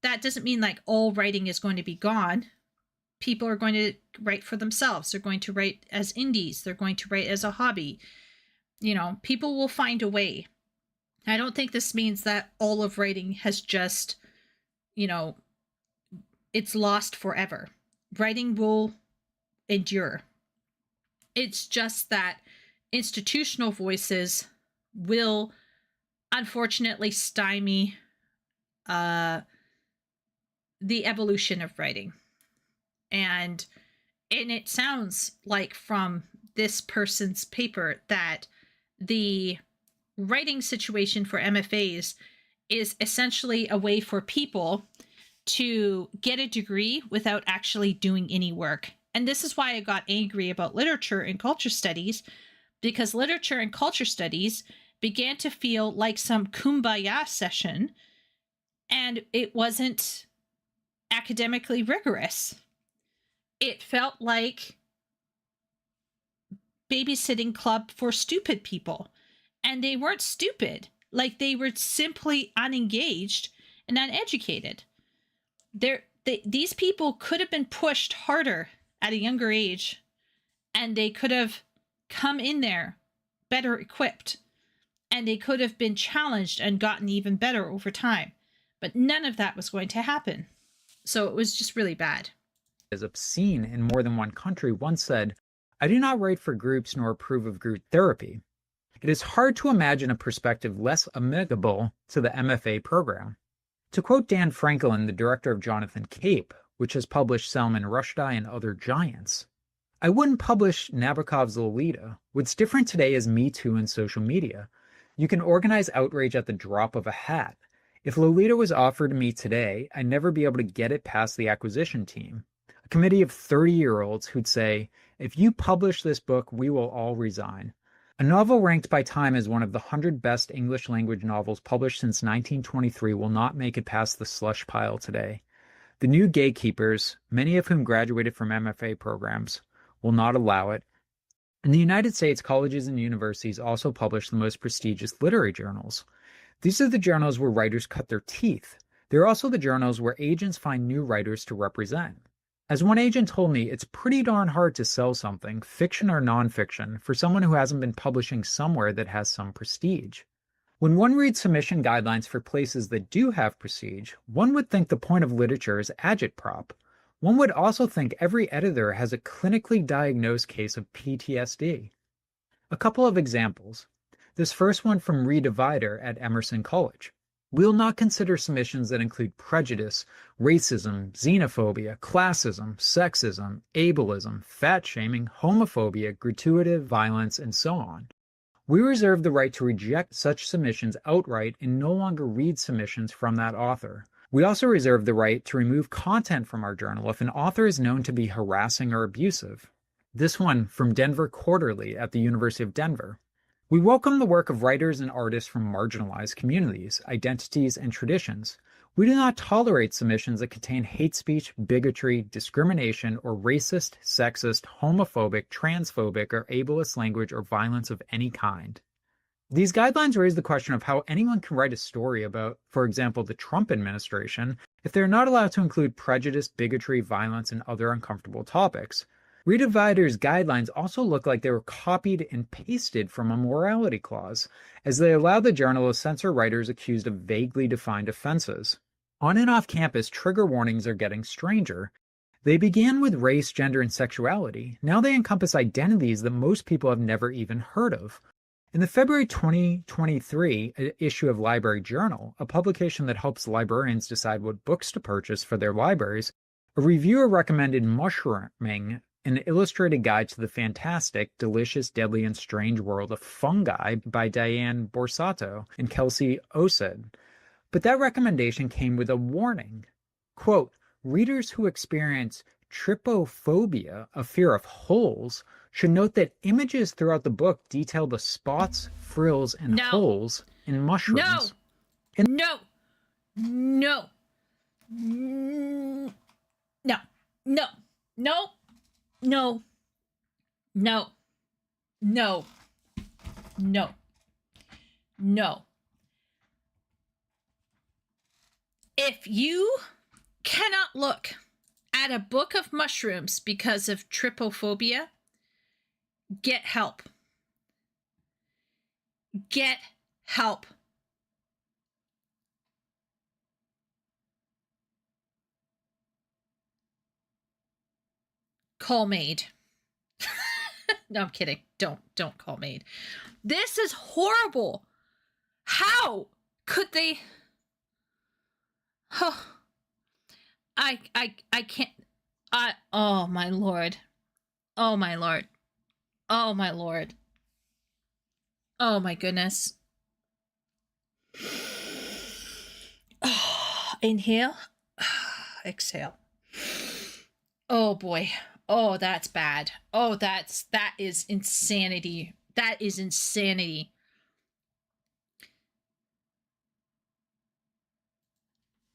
that doesn't mean like all writing is going to be gone. People are going to write for themselves. They're going to write as indies. They're going to write as a hobby. You know, people will find a way. I don't think this means that all of writing has just, you know, it's lost forever. Writing will endure. It's just that institutional voices will unfortunately stymie the evolution of writing. And it sounds like from this person's paper that the writing situation for MFAs is essentially a way for people to get a degree without actually doing any work. And this is why I got angry about literature and culture studies, because literature and culture studies began to feel like some kumbaya session, and it wasn't academically rigorous. It felt like babysitting club for stupid people. And they weren't stupid. Like, they were simply unengaged and uneducated. These people could have been pushed harder at a younger age, and they could have come in there better equipped, and they could have been challenged and gotten even better over time. But none of that was going to happen. So it was just really bad. As obscene in more than one country once said, "I do not write for groups nor approve of group therapy." It is hard to imagine a perspective less amenable to the MFA program. To quote Dan Franklin, the director of Jonathan Cape, which has published Salman Rushdie and other giants, "I wouldn't publish Nabokov's Lolita. What's different today is Me Too and social media. You can organize outrage at the drop of a hat. If Lolita was offered to me today, I'd never be able to get it past the acquisition team. A committee of 30-year-olds who'd say, if you publish this book, we will all resign. A novel ranked by Time as one of the 100 best English language novels published since 1923 will not make it past the slush pile today. The new gatekeepers, many of whom graduated from MFA programs, will not allow it. In the United States, colleges and universities also publish the most prestigious literary journals. These are the journals where writers cut their teeth. They're also the journals where agents find new writers to represent. As one agent told me, it's pretty darn hard to sell something, fiction or nonfiction, for someone who hasn't been publishing somewhere that has some prestige. When one reads submission guidelines for places that do have prestige, one would think the point of literature is agitprop. One would also think every editor has a clinically diagnosed case of PTSD. A couple of examples. This first one from Redivider at Emerson College. We will not consider submissions that include prejudice, racism, xenophobia, classism, sexism, ableism, fat shaming, homophobia, gratuitous violence, and so on. We reserve the right to reject such submissions outright and no longer read submissions from that author. We also reserve the right to remove content from our journal if an author is known to be harassing or abusive. This one from Denver Quarterly at the University of Denver. We welcome the work of writers and artists from marginalized communities, identities, and traditions. We do not tolerate submissions that contain hate speech, bigotry, discrimination, or racist, sexist, homophobic, transphobic, or ableist language or violence of any kind. These guidelines raise the question of how anyone can write a story about, for example, the Trump administration, if they're not allowed to include prejudice, bigotry, violence, and other uncomfortable topics. Rita Vider's guidelines also look like they were copied and pasted from a morality clause, as they allow the journal to censor writers accused of vaguely defined offenses. On and off campus, trigger warnings are getting stranger. They began with race, gender, and sexuality. Now they encompass identities that most people have never even heard of. In the February 2023 issue of Library Journal, a publication that helps librarians decide what books to purchase for their libraries, a reviewer recommended Mushrooming, an illustrated guide to the fantastic, delicious, deadly, and strange world of fungi by Diane Borsato and Kelsey Osed. But that recommendation came with a warning. Quote, readers who experience trypophobia, a fear of holes, should note that images throughout the book detail the spots, frills, and holes in mushrooms. No. If you cannot look at a book of mushrooms because of trypophobia, get help. Get help. Call Maid. No, I'm kidding. Don't call Maid. This is horrible. How could they? Oh, I can't. Oh my lord. Oh my lord. Oh my lord. Oh my goodness. Inhale. Exhale. Oh boy. Oh, that's bad. Oh, that is insanity. That is insanity.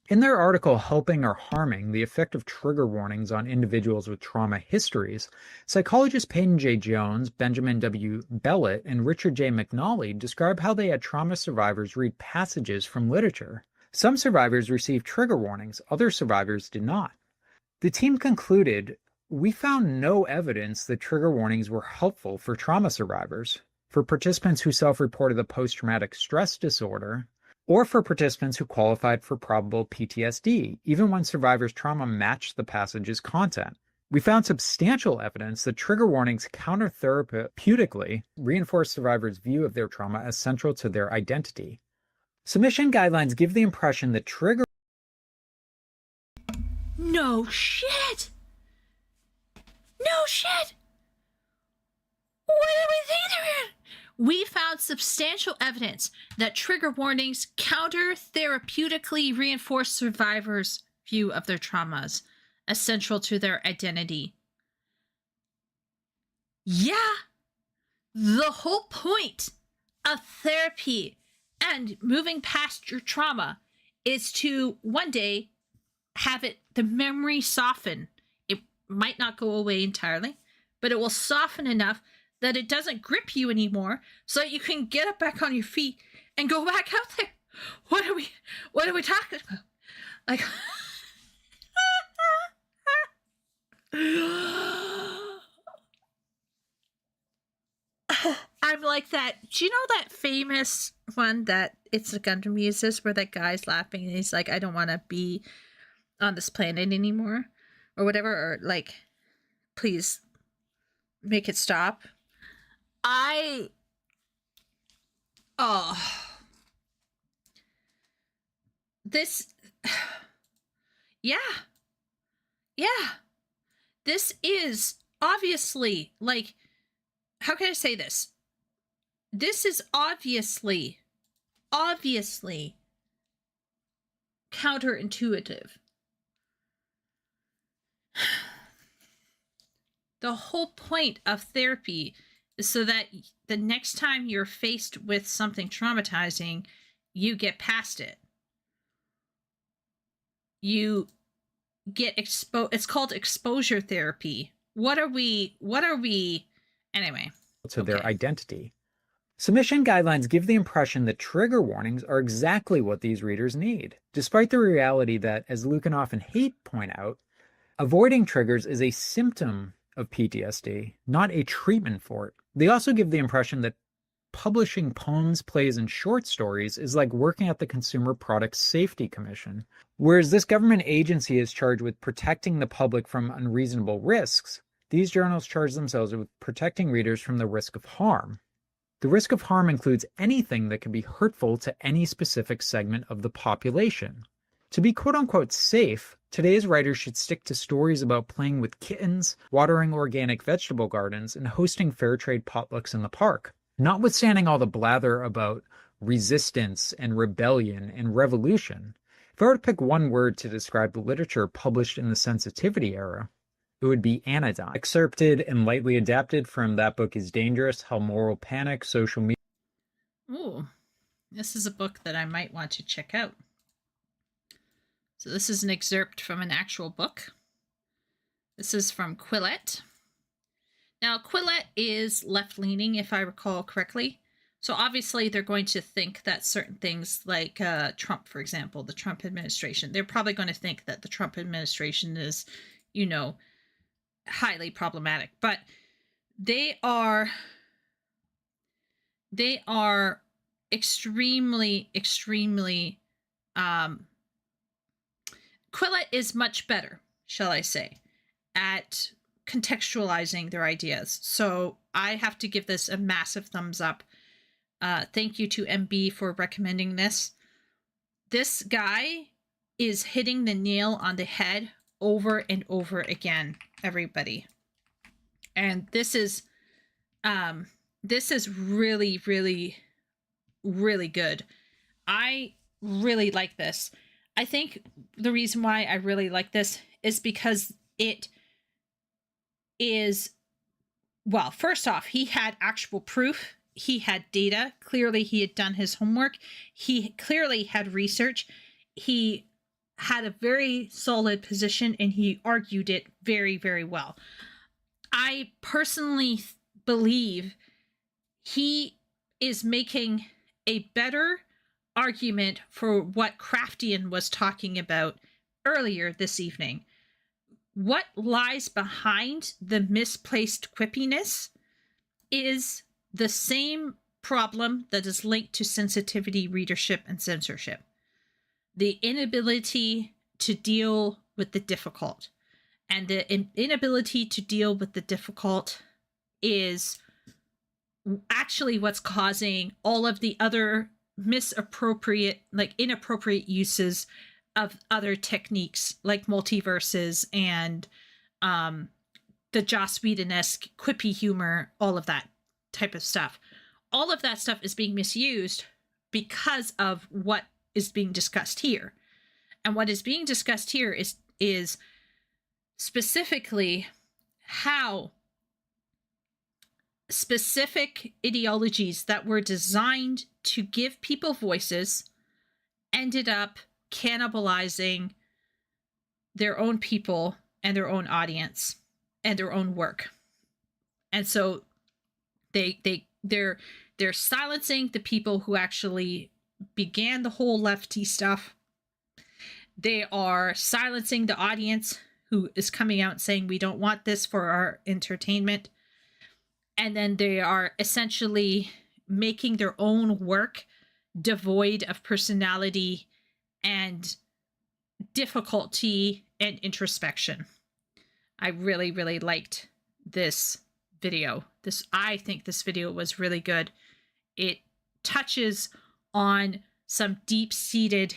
In their article, Helping or Harming, the Effect of Trigger Warnings on Individuals with Trauma Histories, psychologists Peyton J. Jones, Benjamin W. Bellett, and Richard J. McNally describe how they had trauma survivors read passages from literature. Some survivors received trigger warnings, other survivors did not. The team concluded, we found no evidence that trigger warnings were helpful for trauma survivors, for participants who self-reported a post-traumatic stress disorder, or for participants who qualified for probable PTSD, even when survivors' trauma matched the passage's content. We found substantial evidence that trigger warnings counter-therapeutically reinforce survivors' view of their trauma as central to their identity. Submission guidelines give the impression that trigger... No shit! No shit! What do we think they're in? We found substantial evidence that trigger warnings counter-therapeutically reinforce survivors' view of their traumas as central to their identity. Yeah, the whole point of therapy and moving past your trauma is to one day have the memory soften. It might not go away entirely, but it will soften enough that it doesn't grip you anymore, so that you can get up back on your feet and go back out there. What are we talking about? Like, I'm like that. Do you know that famous one that It's a Gundam uses, where that guy's laughing and he's like, I don't want to be on this planet anymore, or whatever, or like, please make it stop. This is obviously, like, how can I say this? This is obviously counterintuitive. The whole point of therapy is so that the next time you're faced with something traumatizing, you get past it. You get exposed. It's called exposure therapy. What are we anyway? To their identity. Submission guidelines give the impression that trigger warnings are exactly what these readers need, despite the reality that, as Luke and often hate point out, avoiding triggers is a symptom of PTSD, not a treatment for it. They also give the impression that publishing poems, plays, and short stories is like working at the Consumer Product Safety Commission. Whereas this government agency is charged with protecting the public from unreasonable risks, these journals charge themselves with protecting readers from the risk of harm. The risk of harm includes anything that can be hurtful to any specific segment of the population. To be quote-unquote safe, today's writers should stick to stories about playing with kittens, watering organic vegetable gardens, and hosting fair trade potlucks in the park. Notwithstanding all the blather about resistance and rebellion and revolution, if I were to pick one word to describe the literature published in the sensitivity era, it would be anodyne. Excerpted and lightly adapted from That Book is Dangerous, How Moral Panic, Social Media. Ooh, this is a book that I might want to check out. So this is an excerpt from an actual book. This is from Quillette. Now, Quillette is left-leaning, if I recall correctly. So obviously they're going to think that certain things like Trump, for example, the Trump administration, they're probably going to think that the Trump administration is, you know, highly problematic. But they are extremely, Quillette is much better, shall I say, at contextualizing their ideas. So I have to give this a massive thumbs up. Thank you to MB for recommending this. This guy is hitting the nail on the head over and over again, everybody. And this is really, really, really good. I really like this. I think the reason why I really like this is because it is, well, first off, he had actual proof. He had data. Clearly, he had done his homework. He clearly had research. He had a very solid position, and he argued it very, very well. I personally believe he is making a better argument for what Craftian was talking about earlier this evening. What lies behind the misplaced quippiness is the same problem that is linked to sensitivity, readership, and censorship. The inability to deal with the difficult. And the inability to deal with the difficult is actually what's causing all of the other inappropriate uses of other techniques like multiverses and the Joss Whedon-esque quippy humor, all of that type of stuff. All of that stuff is being misused because of what is being discussed here. And what is being discussed here is specifically how specific ideologies that were designed to give people voices ended up cannibalizing their own people and their own audience and their own work. And so they're silencing the people who actually began the whole lefty stuff. They are silencing the audience who is coming out saying we don't want this for our entertainment. And then they are essentially making their own work devoid of personality and difficulty and introspection. I really, really liked this video. I think this video was really good. It touches on some deep-seated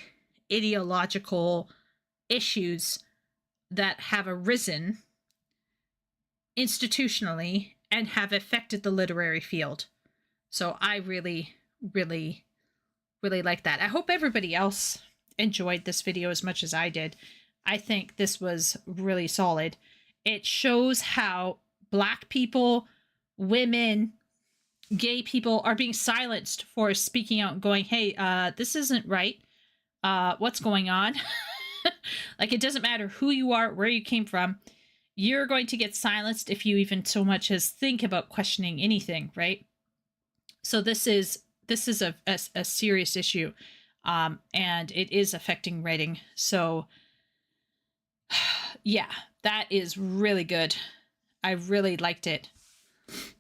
ideological issues that have arisen institutionally and have affected the literary field. So I really, really, really like that. I hope everybody else enjoyed this video as much as I did. I think this was really solid. It shows how Black people, women, gay people are being silenced for speaking out and going, hey, this isn't right. What's going on? Like, it doesn't matter who you are, where you came from. You're going to get silenced if you even so much as think about questioning anything, right? So this is a serious issue, and it is affecting writing. So yeah, that is really good. I really liked it.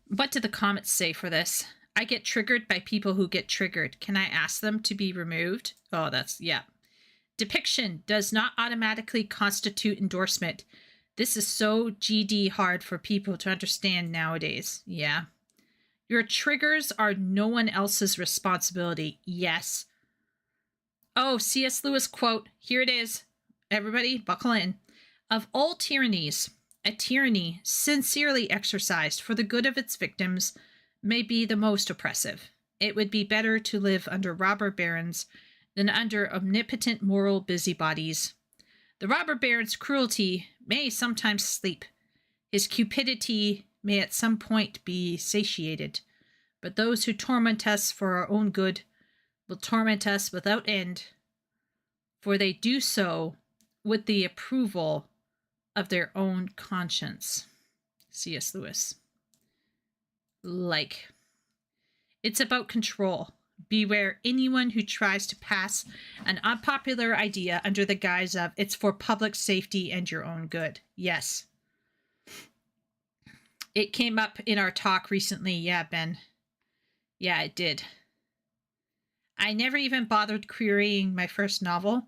What did the comments say for this? I get triggered by people who get triggered. Can I ask them to be removed? Oh, that's, yeah. Depiction does not automatically constitute endorsement. This is so GD hard for people to understand nowadays. Yeah. Your triggers are no one else's responsibility. Yes. Oh, C.S. Lewis quote. Here it is. Everybody, buckle in. Of all tyrannies, a tyranny sincerely exercised for the good of its victims may be the most oppressive. It would be better to live under robber barons than under omnipotent moral busybodies. The robber baron's cruelty may sometimes sleep. His cupidity may at some point be satiated. But those who torment us for our own good will torment us without end, for they do so with the approval of their own conscience. C.S. Lewis. Like, it's about control. Beware anyone who tries to pass an unpopular idea under the guise of it's for public safety and your own good. Yes. It came up in our talk recently. Yeah, Ben. Yeah, it did. I never even bothered querying my first novel.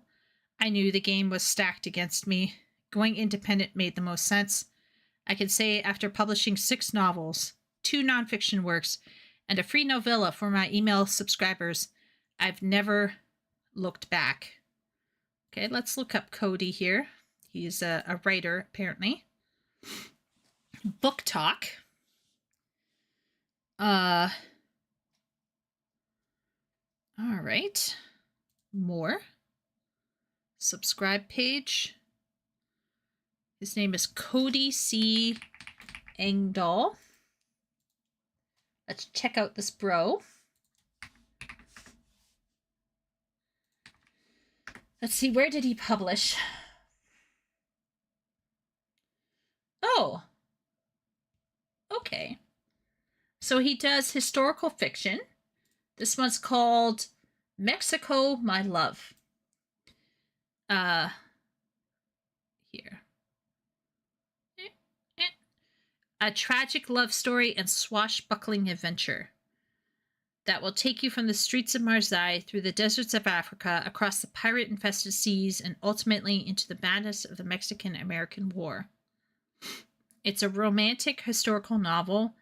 I knew the game was stacked against me. Going independent made the most sense. I can say after publishing 6 novels, 2 nonfiction works, and a free novella for my email subscribers, I've never looked back. Okay, let's look up Cody here. He's a writer, apparently. Book Talk. All right. More. Subscribe page. His name is Cody C. Engdahl. Let's check out this bro. Let's see, where did he publish? Oh. Okay. So he does historical fiction. This one's called Mexico, My Love. Here. A tragic love story and swashbuckling adventure that will take you from the streets of Marseille through the deserts of Africa, across the pirate-infested seas, and ultimately into the madness of the Mexican-American War. It's a romantic historical novel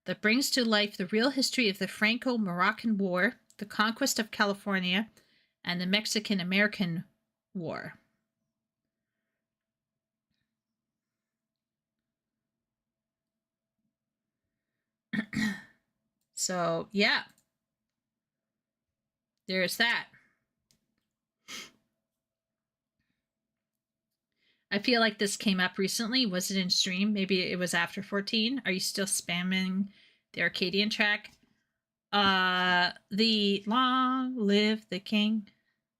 that brings to life the real history of the Franco-Moroccan War, the conquest of California, and the Mexican-American War. So, yeah. There's that. I feel like this came up recently. Was it in stream? Maybe it was after 14. Are you still spamming the Arcadian track? The long live the king.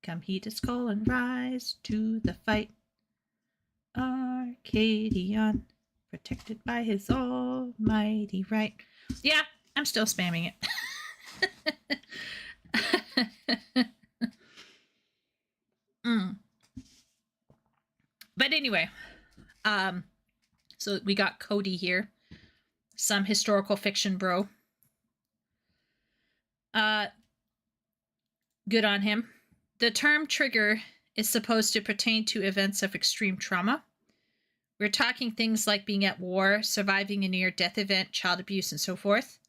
Come heat his skull and rise to the fight. Arcadian, protected by his almighty right. Yeah, I'm still spamming it. But anyway, so we got Cody here. Some historical fiction bro. Good on him. The term trigger is supposed to pertain to events of extreme trauma. We're talking things like being at war, surviving a near-death event, child abuse, and so forth.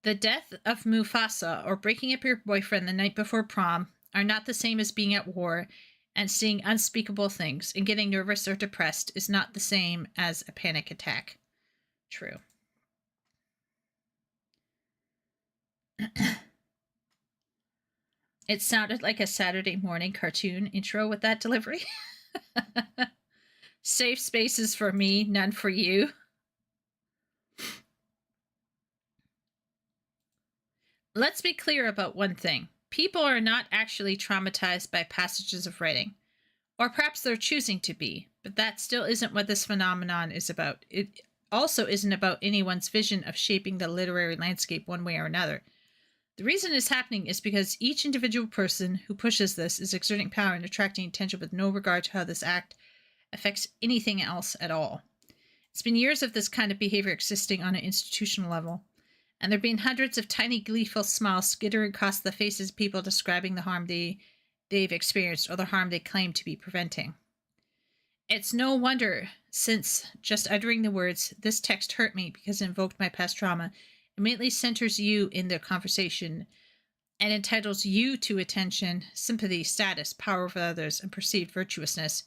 The death of Mufasa or breaking up your boyfriend the night before prom are not the same as being at war, and seeing unspeakable things and getting nervous or depressed is not the same as a panic attack. True. It sounded like a Saturday morning cartoon intro with that delivery. Safe spaces for me, none for you. Let's be clear about one thing. People are not actually traumatized by passages of writing. Or perhaps they're choosing to be, but that still isn't what this phenomenon is about. It also isn't about anyone's vision of shaping the literary landscape one way or another. The reason it's happening is because each individual person who pushes this is exerting power and attracting attention with no regard to how this act affects anything else at all. It's been years of this kind of behavior existing on an institutional level, and there have been hundreds of tiny gleeful smiles skittering across the faces of people describing the harm they've experienced or the harm they claim to be preventing. It's no wonder, since just uttering the words, "This text hurt me because it invoked my past trauma," immediately centers you in the conversation and entitles you to attention, sympathy, status, power over others, and perceived virtuousness.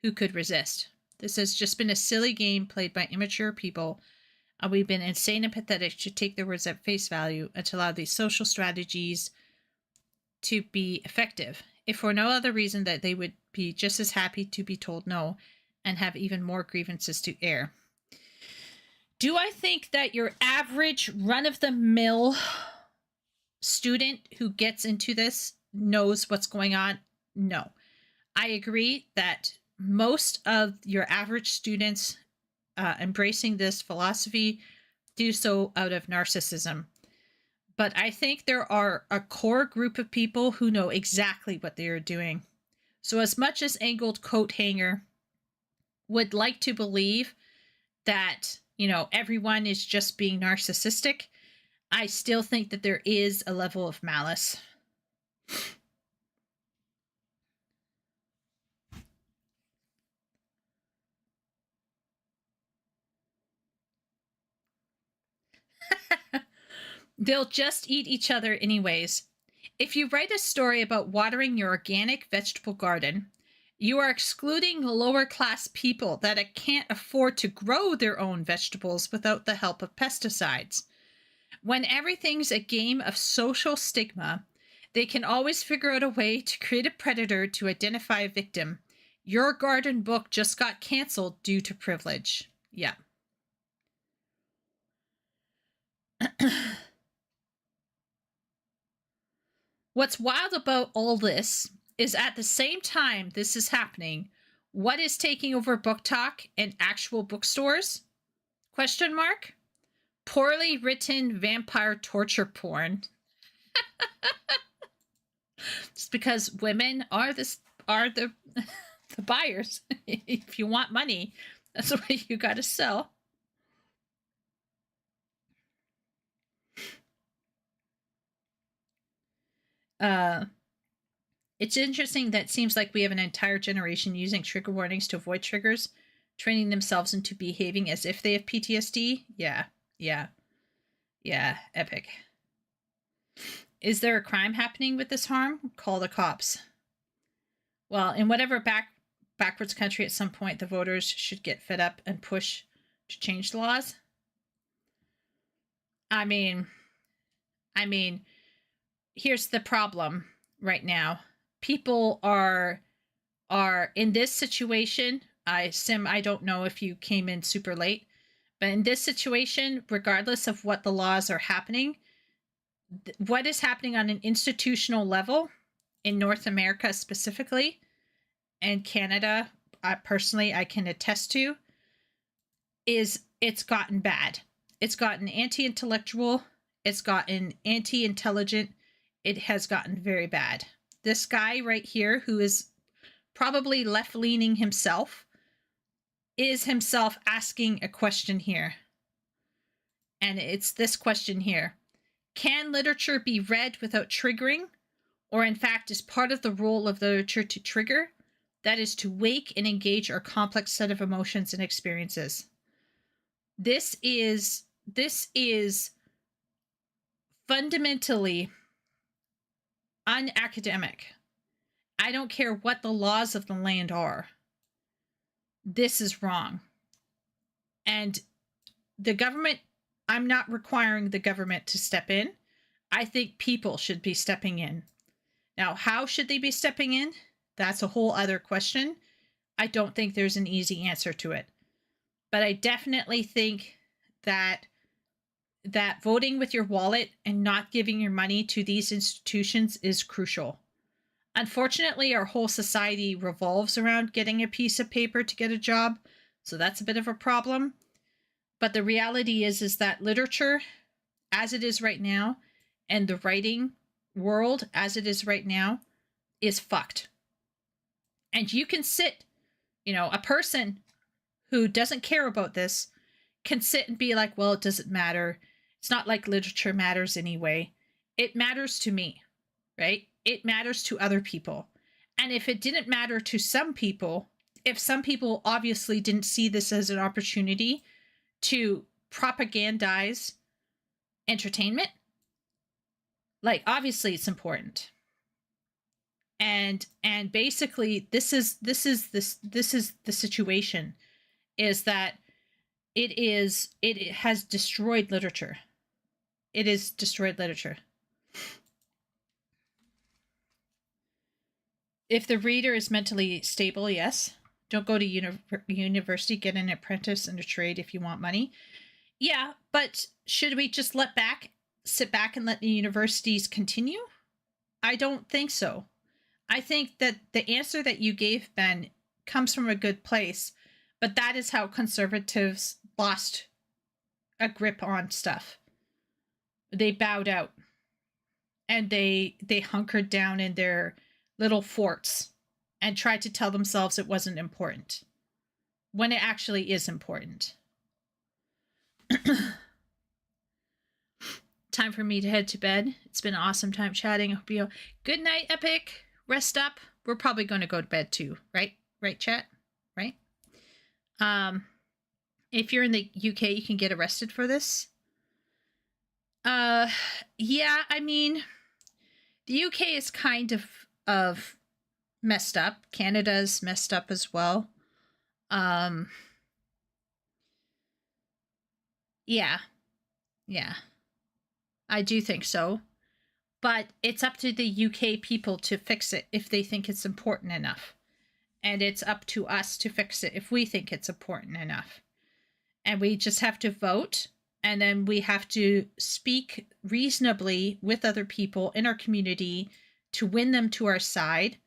Who could resist? This has just been a silly game played by immature people, and we've been insane and pathetic to take their words at face value and to allow these social strategies to be effective, if for no other reason that they would be just as happy to be told no and have even more grievances to air. Do I think that your average run-of-the-mill student who gets into this knows what's going on? No. I agree that most of your average students embracing this philosophy do so out of narcissism. But I think there are a core group of people who know exactly what they are doing. So as much as Angled Coat Hanger would like to believe that, everyone is just being narcissistic, I still think that there is a level of malice. They'll just eat each other anyways. If you write a story about watering your organic vegetable garden, you are excluding lower class people that can't afford to grow their own vegetables without the help of pesticides. When everything's a game of social stigma, they can always figure out a way to create a predator to identify a victim. Your garden book just got canceled due to privilege. Yeah. What's wild about all this is at the same time this is happening, what is taking over Book Talk and actual bookstores? Question mark? Poorly written vampire torture porn. Just because women are the buyers. If you want money, that's what you got to sell. It's interesting that it seems like we have an entire generation using trigger warnings to avoid triggers, training themselves into behaving as if they have PTSD. Yeah, epic. Is there a crime happening with this harm? Call the cops. Well, in whatever backwards country at some point, the voters should get fed up and push to change the laws. I mean, here's the problem right now. People are in this situation. Sim, I don't know if you came in super late, but in this situation, regardless of what the laws are happening, what is happening on an institutional level in North America specifically, and Canada, personally, I can attest to, is it's gotten bad. It's gotten anti-intellectual. It's gotten anti-intelligent. It has gotten very bad. This guy right here, who is probably left-leaning himself, is himself asking a question here. And it's this question here. Can literature be read without triggering? Or in fact, is part of the role of literature to trigger? That is to wake and engage our complex set of emotions and experiences. This is fundamentally unacademic. I don't care what the laws of the land are. This is wrong. And the government, I'm not requiring the government to step in. I think people should be stepping in. Now, how should they be stepping in? That's a whole other question. I don't think there's an easy answer to it. But I definitely think that voting with your wallet and not giving your money to these institutions is crucial. Unfortunately, our whole society revolves around getting a piece of paper to get a job, so that's a bit of a problem. But the reality is that literature, as it is right now, and the writing world as it is right now is fucked. And you can sit, a person who doesn't care about this can sit and be like, well, it doesn't matter. It's not like literature matters anyway. It matters to me, right? It matters to other people. And if it didn't matter to some people, if some people obviously didn't see this as an opportunity to propagandize entertainment, like obviously it's important. And basically this is the situation, is that it has destroyed literature. It is destroyed literature. If the reader is mentally stable, yes. Don't go to university, get an apprentice and a trade if you want money. Yeah, but should we just sit back and let the universities continue? I don't think so. I think that the answer that you gave, Ben, comes from a good place, but that is how conservatives lost a grip on stuff. They bowed out and they hunkered down in their little forts and tried to tell themselves it wasn't important when it actually is important. Time for me to head to bed. It's been an awesome time chatting. I hope you good night, Epic. Rest up. We're probably going to go to bed too, right? Right, chat? Right? If you're in the UK, you can get arrested for this. Yeah, I mean, the UK is kind of messed up. Canada's messed up as well. Yeah. I do think so. But it's up to the UK people to fix it if they think it's important enough. And it's up to us to fix it if we think it's important enough. And we just have to vote. And then we have to speak reasonably with other people in our community to win them to our side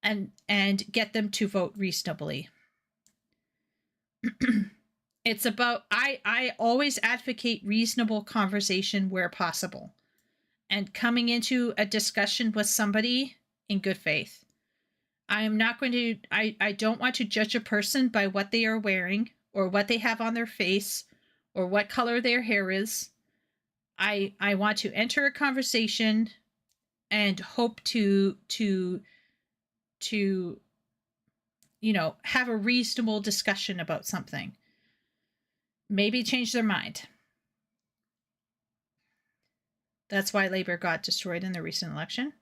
and get them to vote reasonably. It's about, I always advocate reasonable conversation where possible and coming into a discussion with somebody in good faith. I am not going to, I don't want to judge a person by what they are wearing or what they have on their face or what color their hair is. I want to enter a conversation and hope to have a reasonable discussion about something. Maybe change their mind. That's why Labour got destroyed in the recent election.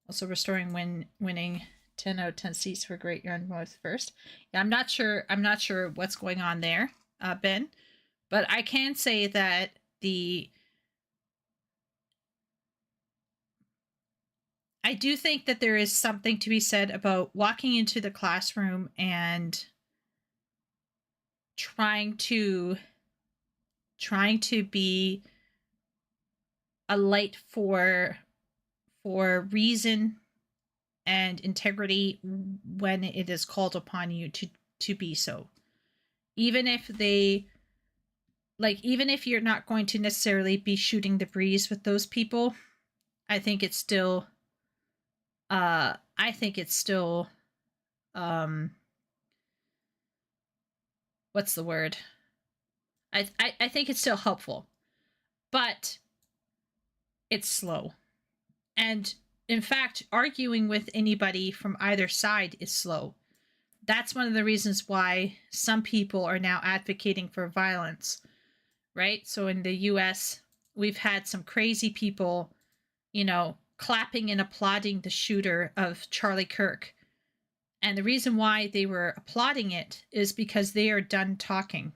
Also restoring winning 10 out of 10 seats for Great Yarmouth First. Yeah, I'm not sure what's going on there, Ben, but I can say that I do think that there is something to be said about walking into the classroom and trying to be a light for reason and integrity when it is called upon you to be so. Even if you're not going to necessarily be shooting the breeze with those people, I think it's still what's the word? I think it's still helpful, but it's slow. And in fact, arguing with anybody from either side is slow. That's one of the reasons why some people are now advocating for violence, right? So in the US, we've had some crazy people, clapping and applauding the shooter of Charlie Kirk. And the reason why they were applauding it is because they are done talking.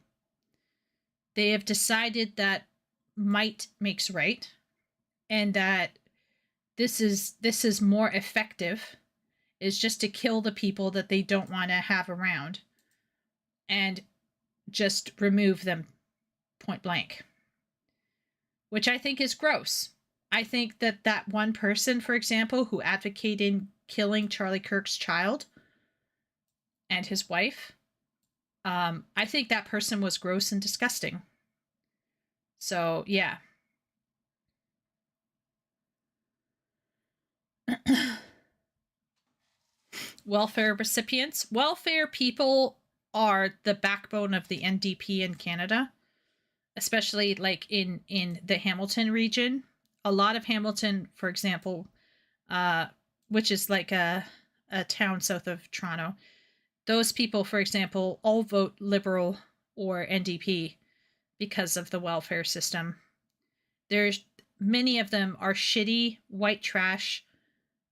They have decided that might makes right, and that this is more effective, is just to kill the people that they don't want to have around and just remove them point blank, which I think is gross. I think that one person, for example, who advocated killing Charlie Kirk's child and his wife, I think that person was gross and disgusting. So, yeah. Welfare recipients. Welfare people are the backbone of the NDP in Canada, especially like in the Hamilton region. A lot of Hamilton, for example, which is like a town south of Toronto, those people, for example, all vote Liberal or NDP because of the welfare system. There's many of them are shitty white trash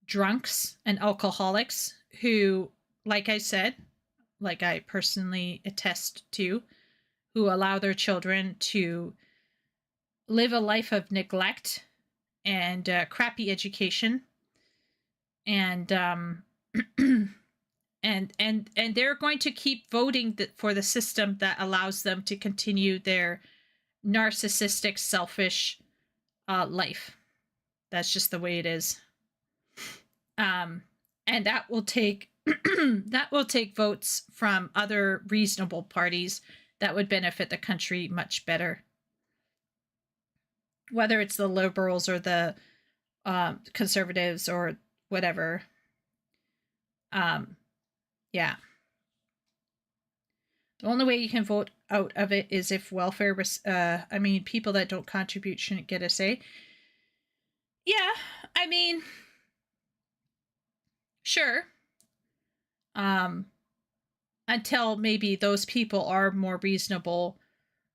drunks and alcoholics who, like I said, like I personally attest to, who allow their children to live a life of neglect and crappy education, and and they're going to keep voting for the system that allows them to continue their narcissistic, selfish life. That's just the way it is. And that will take that will take votes from other reasonable parties that would benefit the country much better. Whether it's the Liberals or the Conservatives or whatever. Yeah. The only way you can vote out of it is if welfare, people that don't contribute shouldn't get a say. Yeah, I mean, sure. Until maybe those people are more reasonable,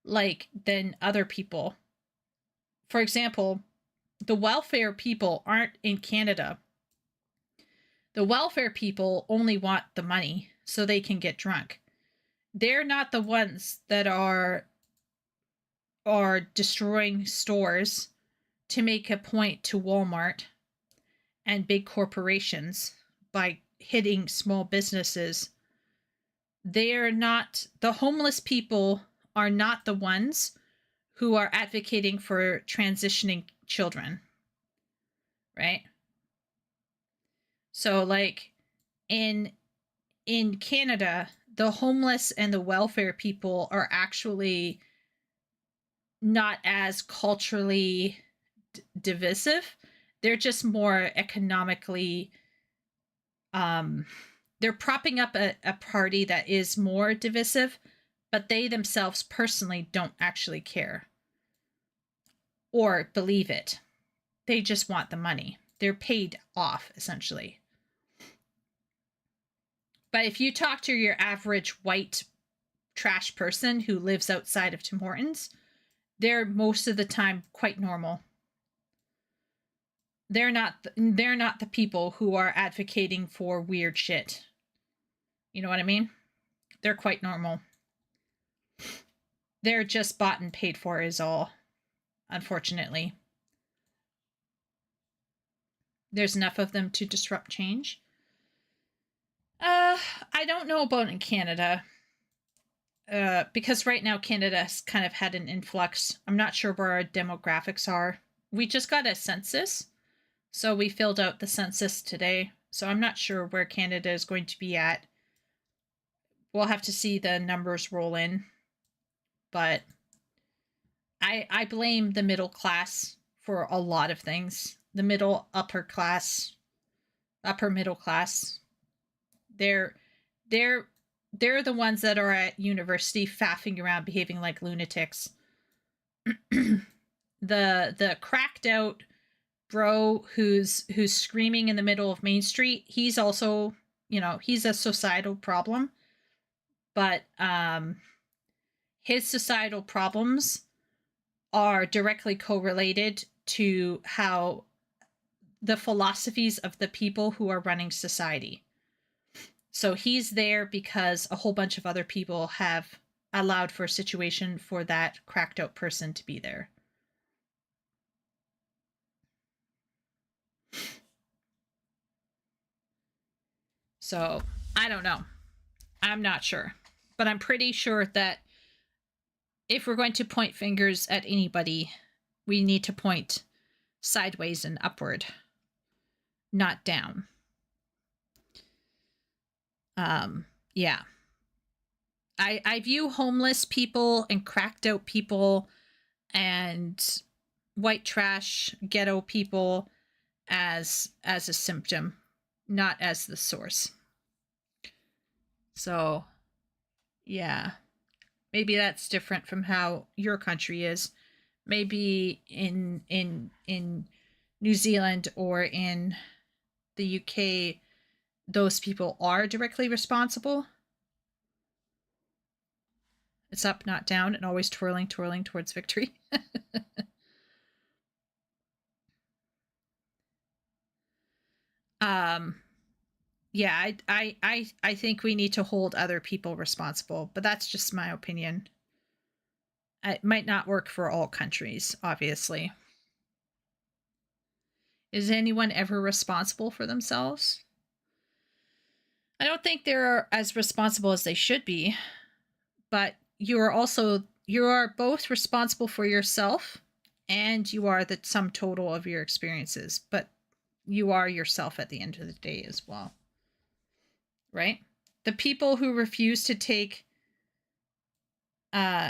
than other people. For example, the welfare people aren't in Canada. The welfare people only want the money so they can get drunk. They're not the ones that are destroying stores to make a point to Walmart and big corporations by hitting small businesses. They're not, the homeless people are not the ones who are advocating for transitioning children, right? So in Canada, the homeless and the welfare people are actually not as culturally divisive. They're just more economically, they're propping up a party that is more divisive, but they themselves personally don't actually care or believe it. They just want the money. They're paid off, essentially. But if you talk to your average white trash person who lives outside of Tim Hortons, they're most of the time quite normal. They're not the people who are advocating for weird shit. You know what I mean? They're quite normal. They're just bought and paid for is all, unfortunately. There's enough of them to disrupt change. I don't know about in Canada. Because right now Canada's kind of had an influx. I'm not sure where our demographics are. We just got a census. So we filled out the census today. So I'm not sure where Canada is going to be at. We'll have to see the numbers roll in. But I blame the middle class for a lot of things. The upper middle class. They're the ones that are at university faffing around, behaving like lunatics. The cracked out bro who's screaming in the middle of Main Street, he's also, he's a societal problem. But his societal problems are directly correlated to how the philosophies of the people who are running society. So he's there because a whole bunch of other people have allowed for a situation for that cracked out person to be there. So, I don't know. I'm not sure. But I'm pretty sure that if we're going to point fingers at anybody, we need to point sideways and upward, not down. Yeah. I view homeless people and cracked out people and white trash, ghetto people as a symptom, not as the source. So, yeah. Maybe that's different from how your country is. Maybe in New Zealand or in the UK, those people are directly responsible. It's up, not down, and always twirling towards victory. Yeah, I think we need to hold other people responsible, but that's just my opinion. It might not work for all countries, obviously. Is anyone ever responsible for themselves? I don't think they're as responsible as they should be, but you are both responsible for yourself, and you are the sum total of your experiences, but you are yourself at the end of the day as well. Right? The people who refuse to take the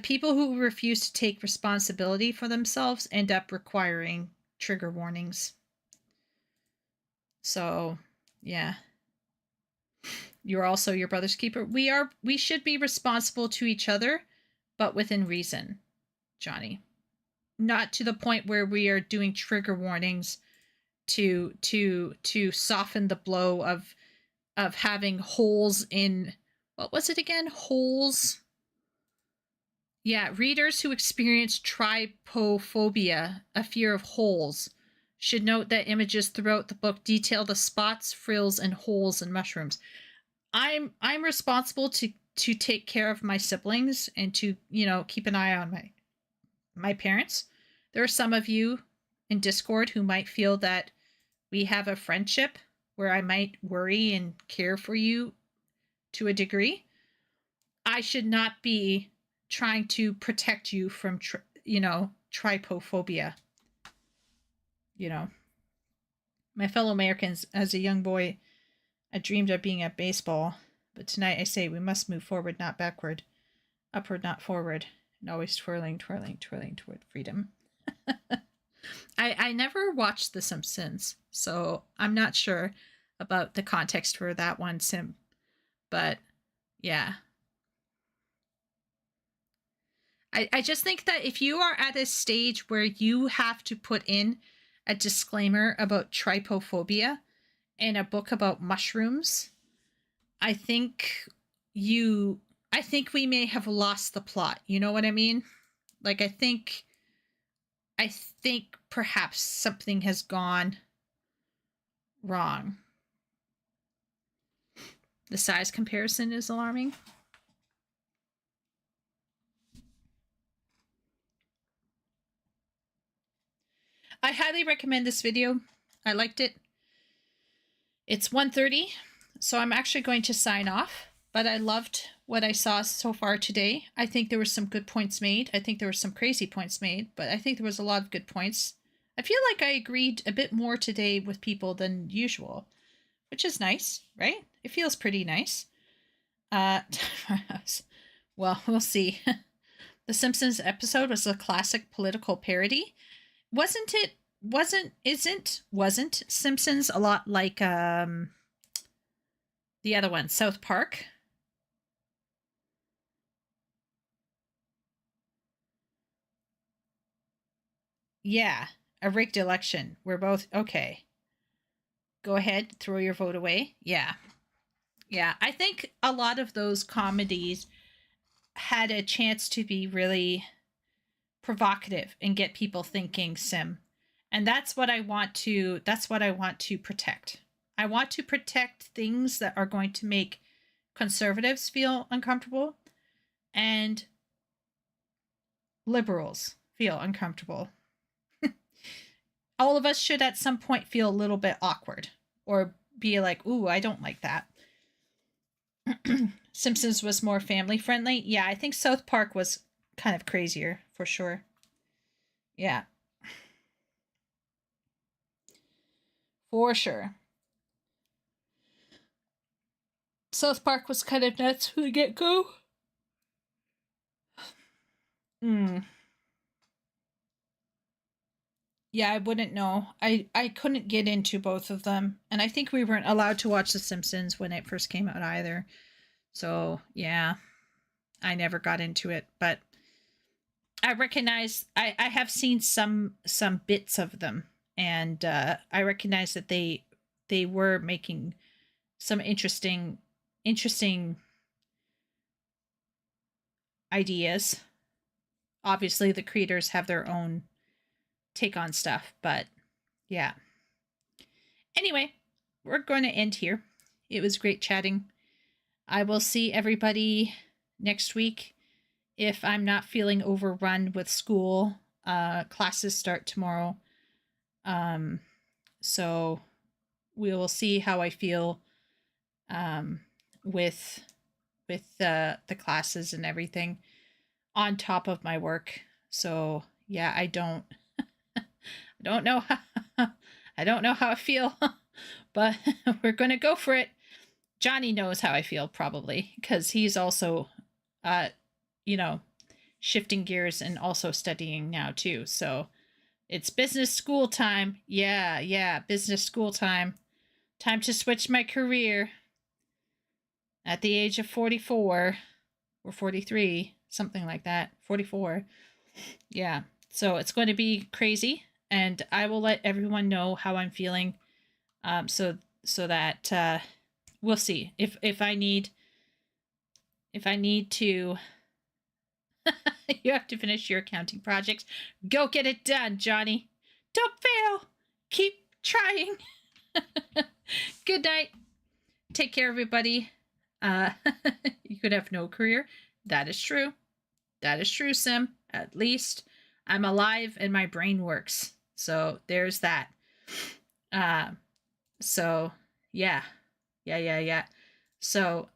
people who refuse to take responsibility for themselves end up requiring trigger warnings. So, yeah. You're also your brother's keeper. We should be responsible to each other, but within reason, Johnny. Not to the point where we are doing trigger warnings to soften the blow of having holes in, what was it again? Holes. Yeah, readers who experience trypophobia, a fear of holes, should note that images throughout the book detail the spots, frills, and holes in mushrooms. I'm responsible to take care of my siblings and to, keep an eye on my parents. There are some of you in Discord who might feel that we have a friendship where I might worry and care for you to a degree. I should not be trying to protect you from, trypophobia. My fellow Americans, as a young boy, I dreamed of being at baseball, but tonight I say we must move forward, not backward, upward, not forward, and always twirling toward freedom. I never watched The Simpsons, so I'm not sure about the context for that one, Sim. But, yeah. I just think that if you are at a stage where you have to put in a disclaimer about trypophobia in a book about mushrooms, I think we may have lost the plot. You know what I mean? Like, I think perhaps something has gone wrong. The size comparison is alarming. I highly recommend this video. I liked it. It's 1:30, so I'm actually going to sign off, but I loved what I saw so far today. I think there were some good points made. I think there were some crazy points made, but I think there was a lot of good points. I feel like I agreed a bit more today with people than usual, which is nice, right? It feels pretty nice. Well, we'll see. The Simpsons episode was a classic political parody. Wasn't Simpsons a lot like the other one, South Park? Yeah, a rigged election. We're both okay. Go ahead, throw your vote away. Yeah. I think a lot of those comedies had a chance to be really provocative and get people thinking, Sim. And that's what I want to protect. I want to protect things that are going to make conservatives feel uncomfortable and liberals feel uncomfortable. All of us should at some point feel a little bit awkward or be like, ooh, I don't like that. Simpsons was more family friendly. Yeah, I think South Park was kind of crazier for sure. Yeah. For sure. South Park was kind of nuts from the get-go. Yeah, I wouldn't know. I couldn't get into both of them, and I think we weren't allowed to watch The Simpsons when it first came out either. So yeah, I never got into it, but I recognize I have seen some bits of them, and I recognize that they were making some interesting ideas. Obviously, the creators have their own take on stuff, but yeah. Anyway, we're going to end here. It was great chatting. I will see everybody next week if I'm not feeling overrun with school. Classes start tomorrow. So we will see how I feel with the classes and everything on top of my work. So yeah, I don't know how I don't know how I feel, but we're going to go for it. Johnny knows how I feel probably because he's also shifting gears and also studying now too. So it's business school time. Yeah, business school time. Time to switch my career at the age of 44 or 43, something like that. 44. Yeah. So it's going to be crazy, and I will let everyone know how I'm feeling. So that we'll see if I need to. You have to finish your accounting projects. Go get it done, Johnny. Don't fail. Keep trying. Good night. Take care, everybody. You could have no career. That is true. That is true, Sim. At least I'm alive and my brain works. So there's that. So yeah. So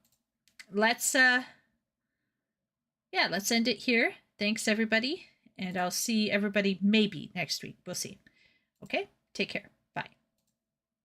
let's end it here. Thanks, everybody. And I'll see everybody maybe next week. We'll see. Okay? Take care.